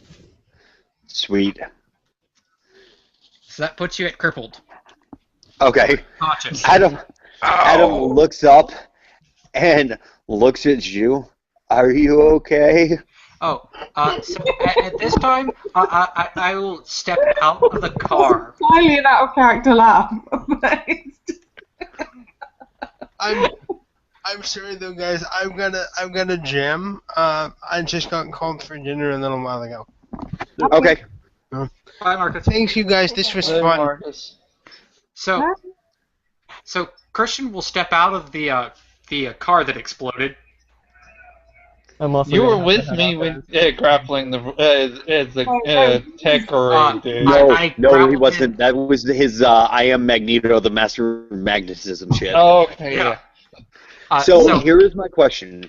Sweet. So that puts you at crippled. Okay. Conscious. Adam looks up and looks at you. Are you okay? Oh, so at this time, I will step out of the car. Finally, an out of character laugh. I'm sorry though, guys. I've got a jam. I just got called for dinner a little while ago. Okay. Bye, Marcus. Thanks, you guys. This was fun. Marcus. So Christian will step out of the car that exploded. I'm also You gonna were have with to me head when grappling the tech array, dude. No, I no, he grappled wasn't. That was his I am Magneto, the master of magnetism shit. Oh, okay, Yeah. So here is my question,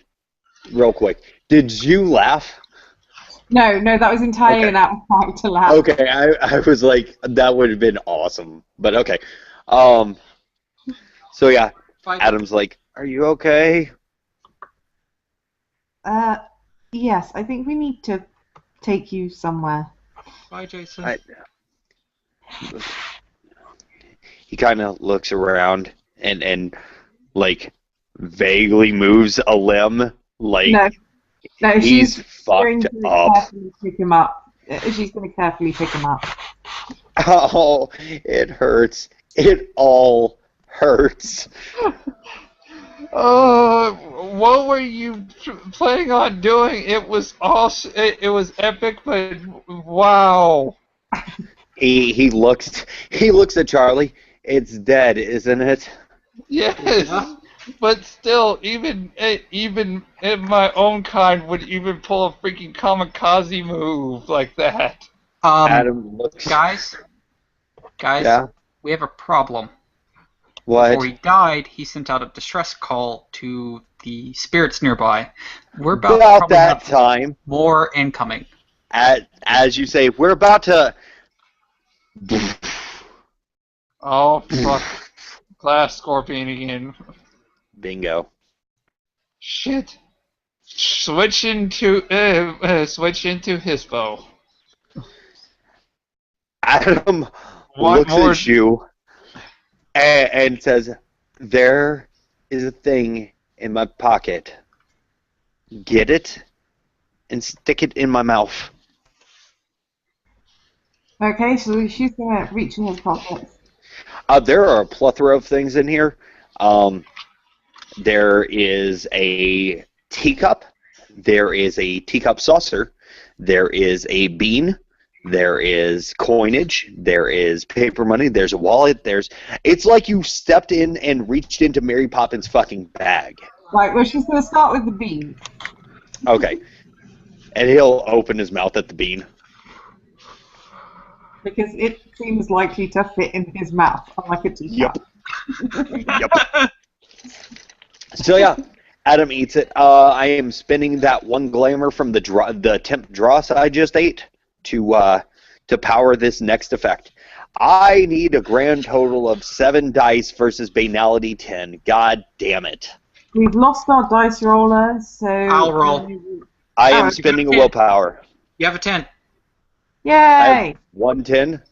real quick. Did you laugh? No, that was entirely Okay. an out of character laugh. Okay, I was like, that would have been awesome. But okay. So yeah, Bye. Adam's like, are you okay? Yes, I think we need to take you somewhere. Bye, Jason. He kind of looks around and like vaguely moves a limb, like No, he's she's going fucked to up. carefully pick him up. She's going to carefully pick him up. Oh, it hurts. It all hurts. What were you planning on doing? It was awesome. It was epic, but wow. He looks at Charlie. It's dead, isn't it? Yes, but still, even my own kind would even pull a freaking kamikaze move like that. Adam looks. Guys, Yeah. we have a problem. What? Before he died, he sent out a distress call to the spirits nearby. We're about to probably that have time. more incoming. As you say, we're about to. Oh fuck! Glass scorpion again. Bingo. Shit. switch into Hispo. Adam Want looks more? at you and says, "There is a thing in my pocket. Get it and stick it in my mouth." Okay, so she's gonna reach in his pockets. There are a plethora of things in here. There is a teacup. There is a teacup saucer. There is a bean. There is coinage. There is paper money. There's a wallet. It's like you stepped in and reached into Mary Poppins' fucking bag. Right, well, she's gonna start with the bean. Okay. And he'll open his mouth at the bean. Because it seems likely to fit in his mouth, unlike a teacup. Yep. So yeah, Adam eats it. I am spending that one glamour from the temp dross I just ate to power this next effect. I need a grand total of 7 dice versus banality 10. God damn it. We've lost our dice roller, so... I'll roll. I am spending a willpower. You have a 10. Yay! I have 110.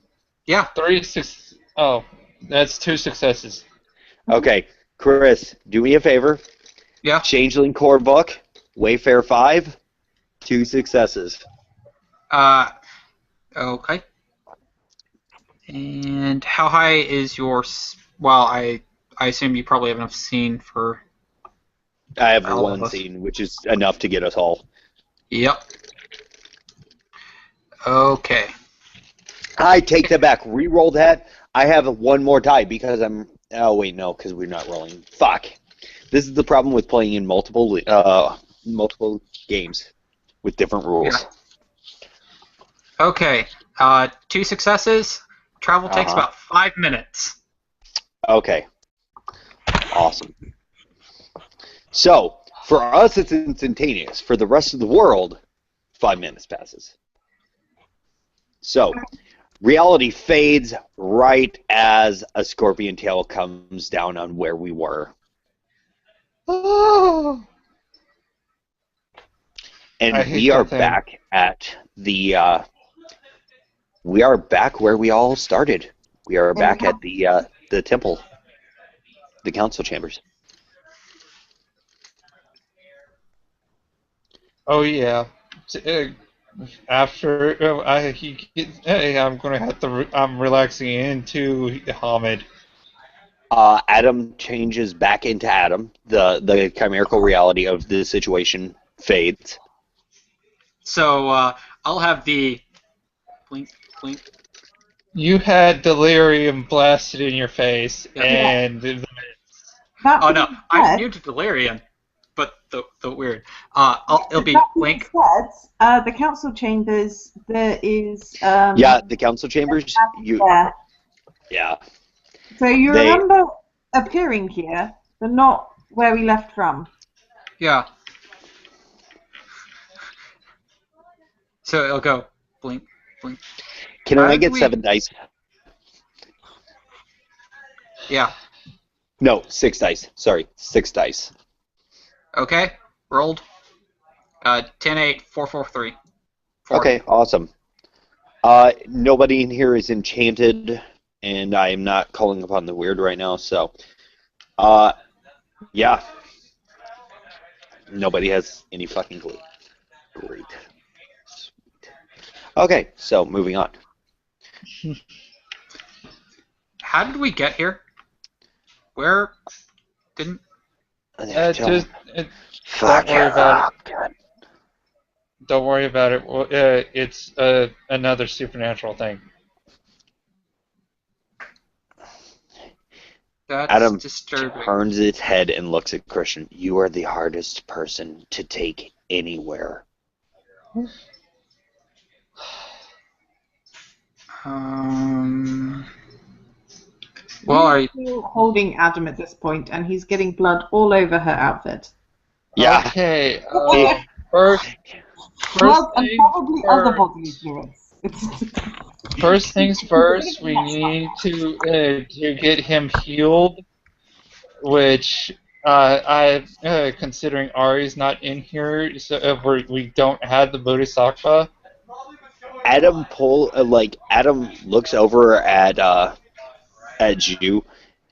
Yeah. 3-6. Oh, that's 2 successes. Okay, Chris, do me a favor. Yeah. Changeling core book, Wayfair 5, 2 successes. Okay. And how high is your... Well, I assume you probably have enough scene for... I have all one of us. scene, which is enough to get us all. Yep. Okay. I take that back. Reroll that. I have one more die because I'm... Oh, wait, no, because we're not rolling. Fuck. This is the problem with playing in multiple games with different rules. Yeah. Okay. 2 successes. Travel takes about 5 minutes. Okay. Awesome. So, for us, it's instantaneous. For the rest of the world, 5 minutes passes. So, reality fades right as a scorpion tail comes down on where we were. And we are back at the... we are back where we all started. We are back at the temple. The council chambers. Oh yeah. After I'm gonna have to. I'm relaxing into Hamid. Adam changes back into Adam. The chimerical reality of the situation fades. So I'll have the blink, blink. You had delirium blasted in your face, and Oh no, I'm new to delirium, but the weird. It'll be blink. Said, the council chambers. There is. Yeah, the council chambers. Yeah. So you remember appearing here, but not where we left from. Yeah. So it'll go blink, blink. Can I get 7 dice? Yeah. No, 6 dice. Sorry, 6 dice. Okay, rolled. 10, 8, 4, 4, 3. 4. Okay, awesome. Nobody in here is enchanted, and I am not calling upon the weird right now, so... yeah. Nobody has any fucking clue. Great. Sweet. Okay, so moving on. How did we get here? Where didn't... don't worry about it. Don't worry about it. It's another supernatural thing. That's Adam disturbing. turns its head and looks at Christian. You are the hardest person to take anywhere. Well, are you still holding Adam at this point, and he's getting blood all over her outfit. Yeah. Okay. Blood First and probably other bodily fluids. First things first, we need to get him healed, which Considering Ari's not in here, so we don't have the Bodhisattva. Adam looks over at Jew.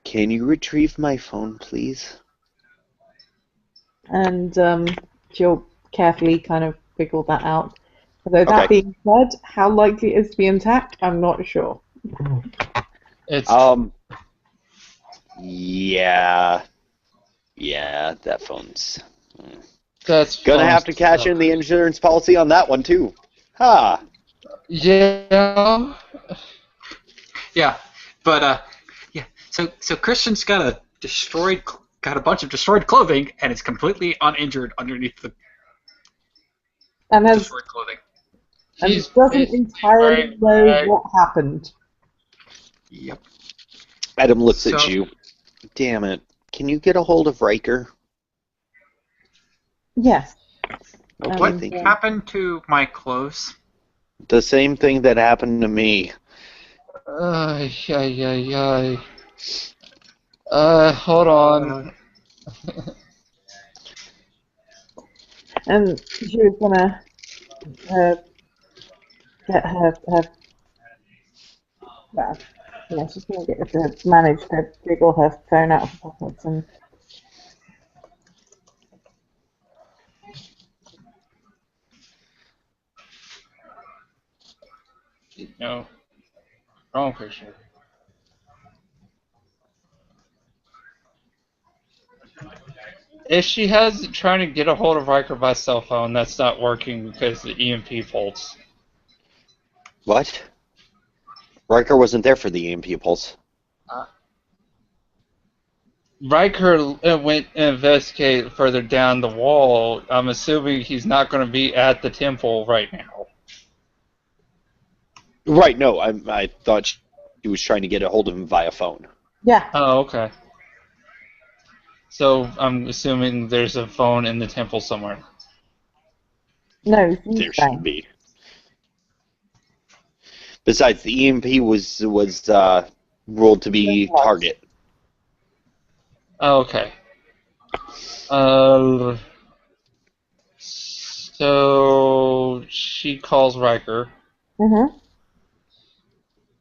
Can you retrieve my phone, please? And she'll carefully kind of wiggle that out. Although that Okay. being said, how likely it is to be intact, I'm not sure. It's Yeah, that phone's that's gonna have to phone cash stuff. in the insurance policy on that one too. Ha! Yeah. Yeah, but yeah. So Christian's got a bunch of destroyed clothing, and is completely uninjured underneath the And destroyed clothing. He's doesn't basically entirely wearing know rags. what happened. Yep. Adam looks So- at you. Damn it. Can you get a hold of Riker? Yes. Okay, What thank you. happened to my clothes? The same thing that happened to me. Yeah. Hold on. And she was gonna get her well, yeah, she's gonna get her to manage to wiggle her phone out of her pockets and No. Wrong picture. If she has trying to get a hold of Riker by cell phone, that's not working because the EMP faults. What? Riker wasn't there for the EMP pulse. Riker went to investigate further down the wall. I'm assuming he's not going to be at the temple right now. Right, no, I thought she was trying to get a hold of him via phone. yeah. Oh, okay. So I'm assuming there's a phone in the temple somewhere. No, There she's should be. Besides, the EMP was ruled to be target. Oh, okay. So she calls Riker. Mm-hmm.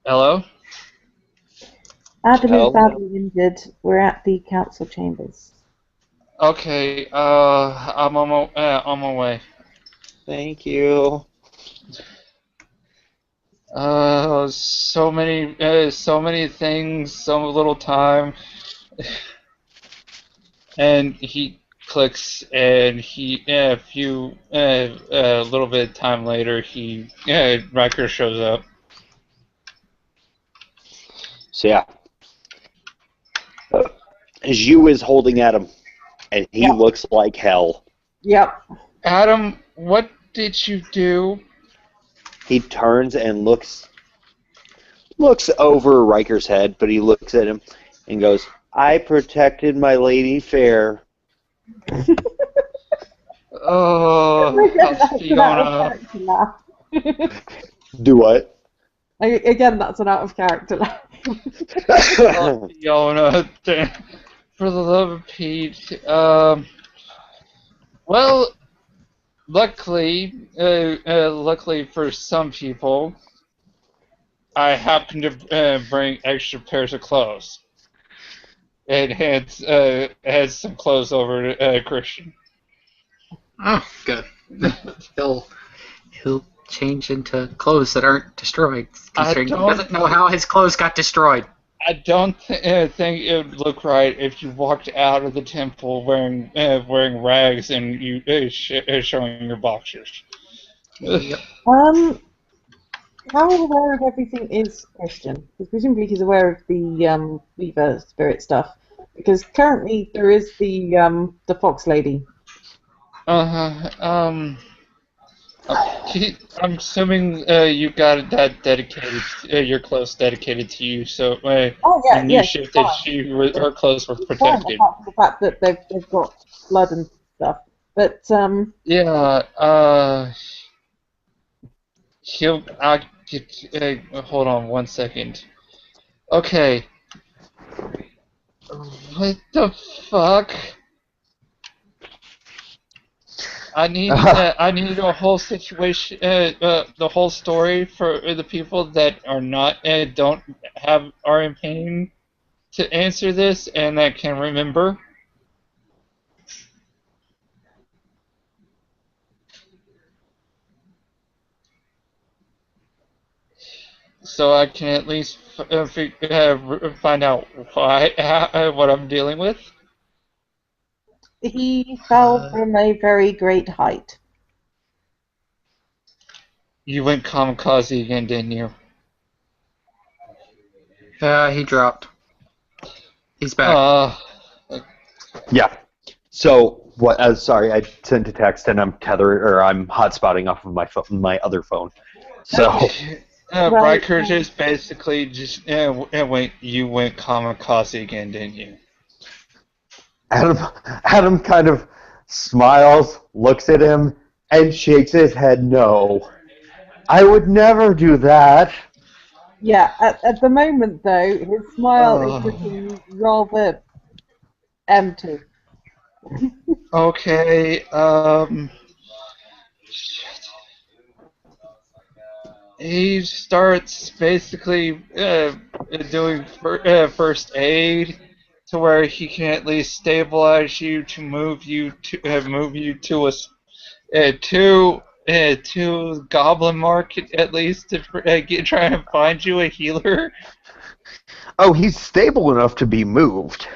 Hello? Adam is Hello? badly injured. We're at the council chambers. Okay, I'm on my way. Thank you. So many things, so little time. And he clicks, and a little bit of time later, Riker shows up. So yeah. Zhu is holding at him, and he looks like hell. Yep. Adam, what did you do? He turns and looks over Riker's head, but he looks at him and goes, "I protected my lady fair." Oh, That's an out of Fiona. character laugh. Do what? Again, that's an out of character laugh. Oh, Fiona. For the love of Pete. Well, luckily for some people, I happen to bring extra pairs of clothes. And hands some clothes over to Christian. Oh, good. He'll change into clothes that aren't destroyed, considering he doesn't know how his clothes got destroyed. I don't think it would look right if you walked out of the temple wearing rags and you showing your boxers. Yep. How aware of everything is Christian? Because presumably he's aware of the Weaver spirit stuff. Because currently there is the Fox Lady. I'm assuming you got that dedicated, your clothes dedicated to you, so in your shift that her clothes were protected. Apart from the fact that they've got blood and stuff. But Yeah, hold on one second. Okay. What the fuck? I need a whole situation, the whole story for the people that are not don't are in pain to answer this and that can remember. So I can at least find out what I'm dealing with. He fell from a very great height. You went kamikaze again, didn't you? He dropped. He's back. Yeah. So what? Sorry, I sent a text and I'm I'm hotspotting off of my other phone. So Riker just basically just you went kamikaze again, didn't you? Adam kind of smiles, looks at him, and shakes his head no. I would never do that. Yeah, at the moment though, his smile is looking rather empty. Okay, he starts basically doing first aid to where he can at least stabilize you to move you to to Goblin Market at least to try and find you a healer. Oh, he's stable enough to be moved.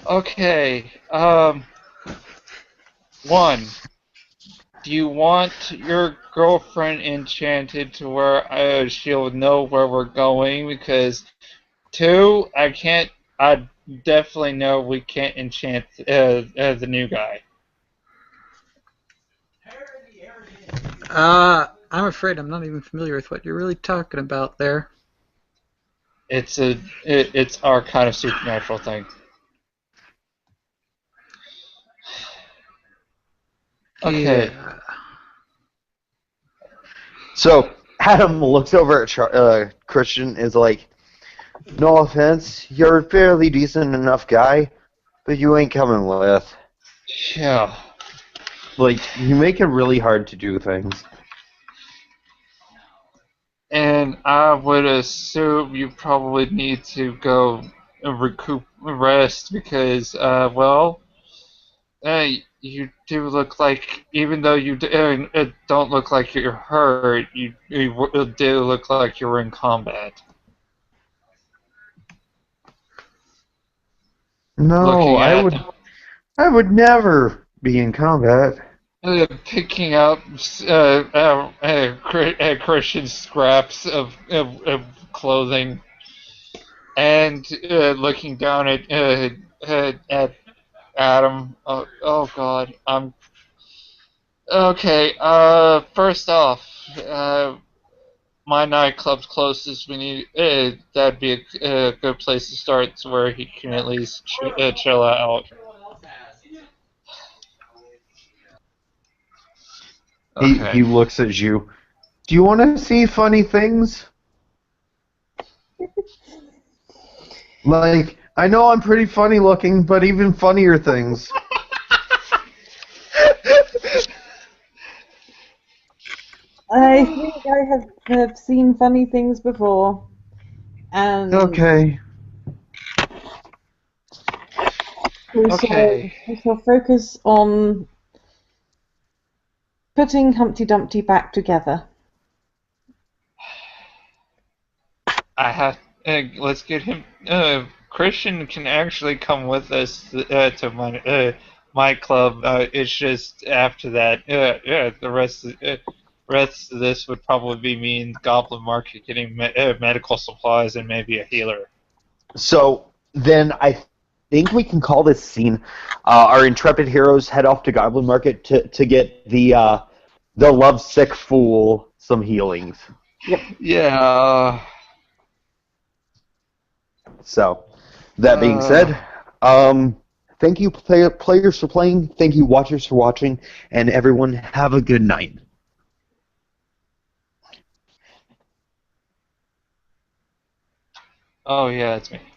Okay. One. Do you want your girlfriend enchanted to where she'll know where we're going? Because two, I definitely know we can't enchant the new guy. I'm afraid I'm not even familiar with what you're really talking about there. It's our kind of supernatural thing. Okay. Yeah. So Adam looks over at Christian, is like, no offense, you're a fairly decent enough guy, but you ain't coming with. Yeah. Like, you make it really hard to do things. And I would assume you probably need to go rest because, you do look like, even though you don't look like you're hurt, you do look like you're in combat. No, I would never be in combat. Picking up Christian scraps of clothing and looking down at Adam. Oh God, I'm okay. First off, my nightclub's closest. We need that'd be a good place to start, to where he can at least chill out. Okay. He looks at you. Do you want to see funny things? Like, I know I'm pretty funny looking, but even funnier things. I think I have seen funny things before. And okay. We shall focus on putting Humpty Dumpty back together. Let's get him. Christian can actually come with us to my club. It's just after that. The rest of this would probably be me and Goblin Market getting medical supplies and maybe a healer. So then I think we can call this scene. Our intrepid heroes head off to Goblin Market to get the lovesick fool some healings. Yep. Yeah. So, that being said, thank you players for playing, thank you watchers for watching, and everyone have a good night. Oh yeah, it's me.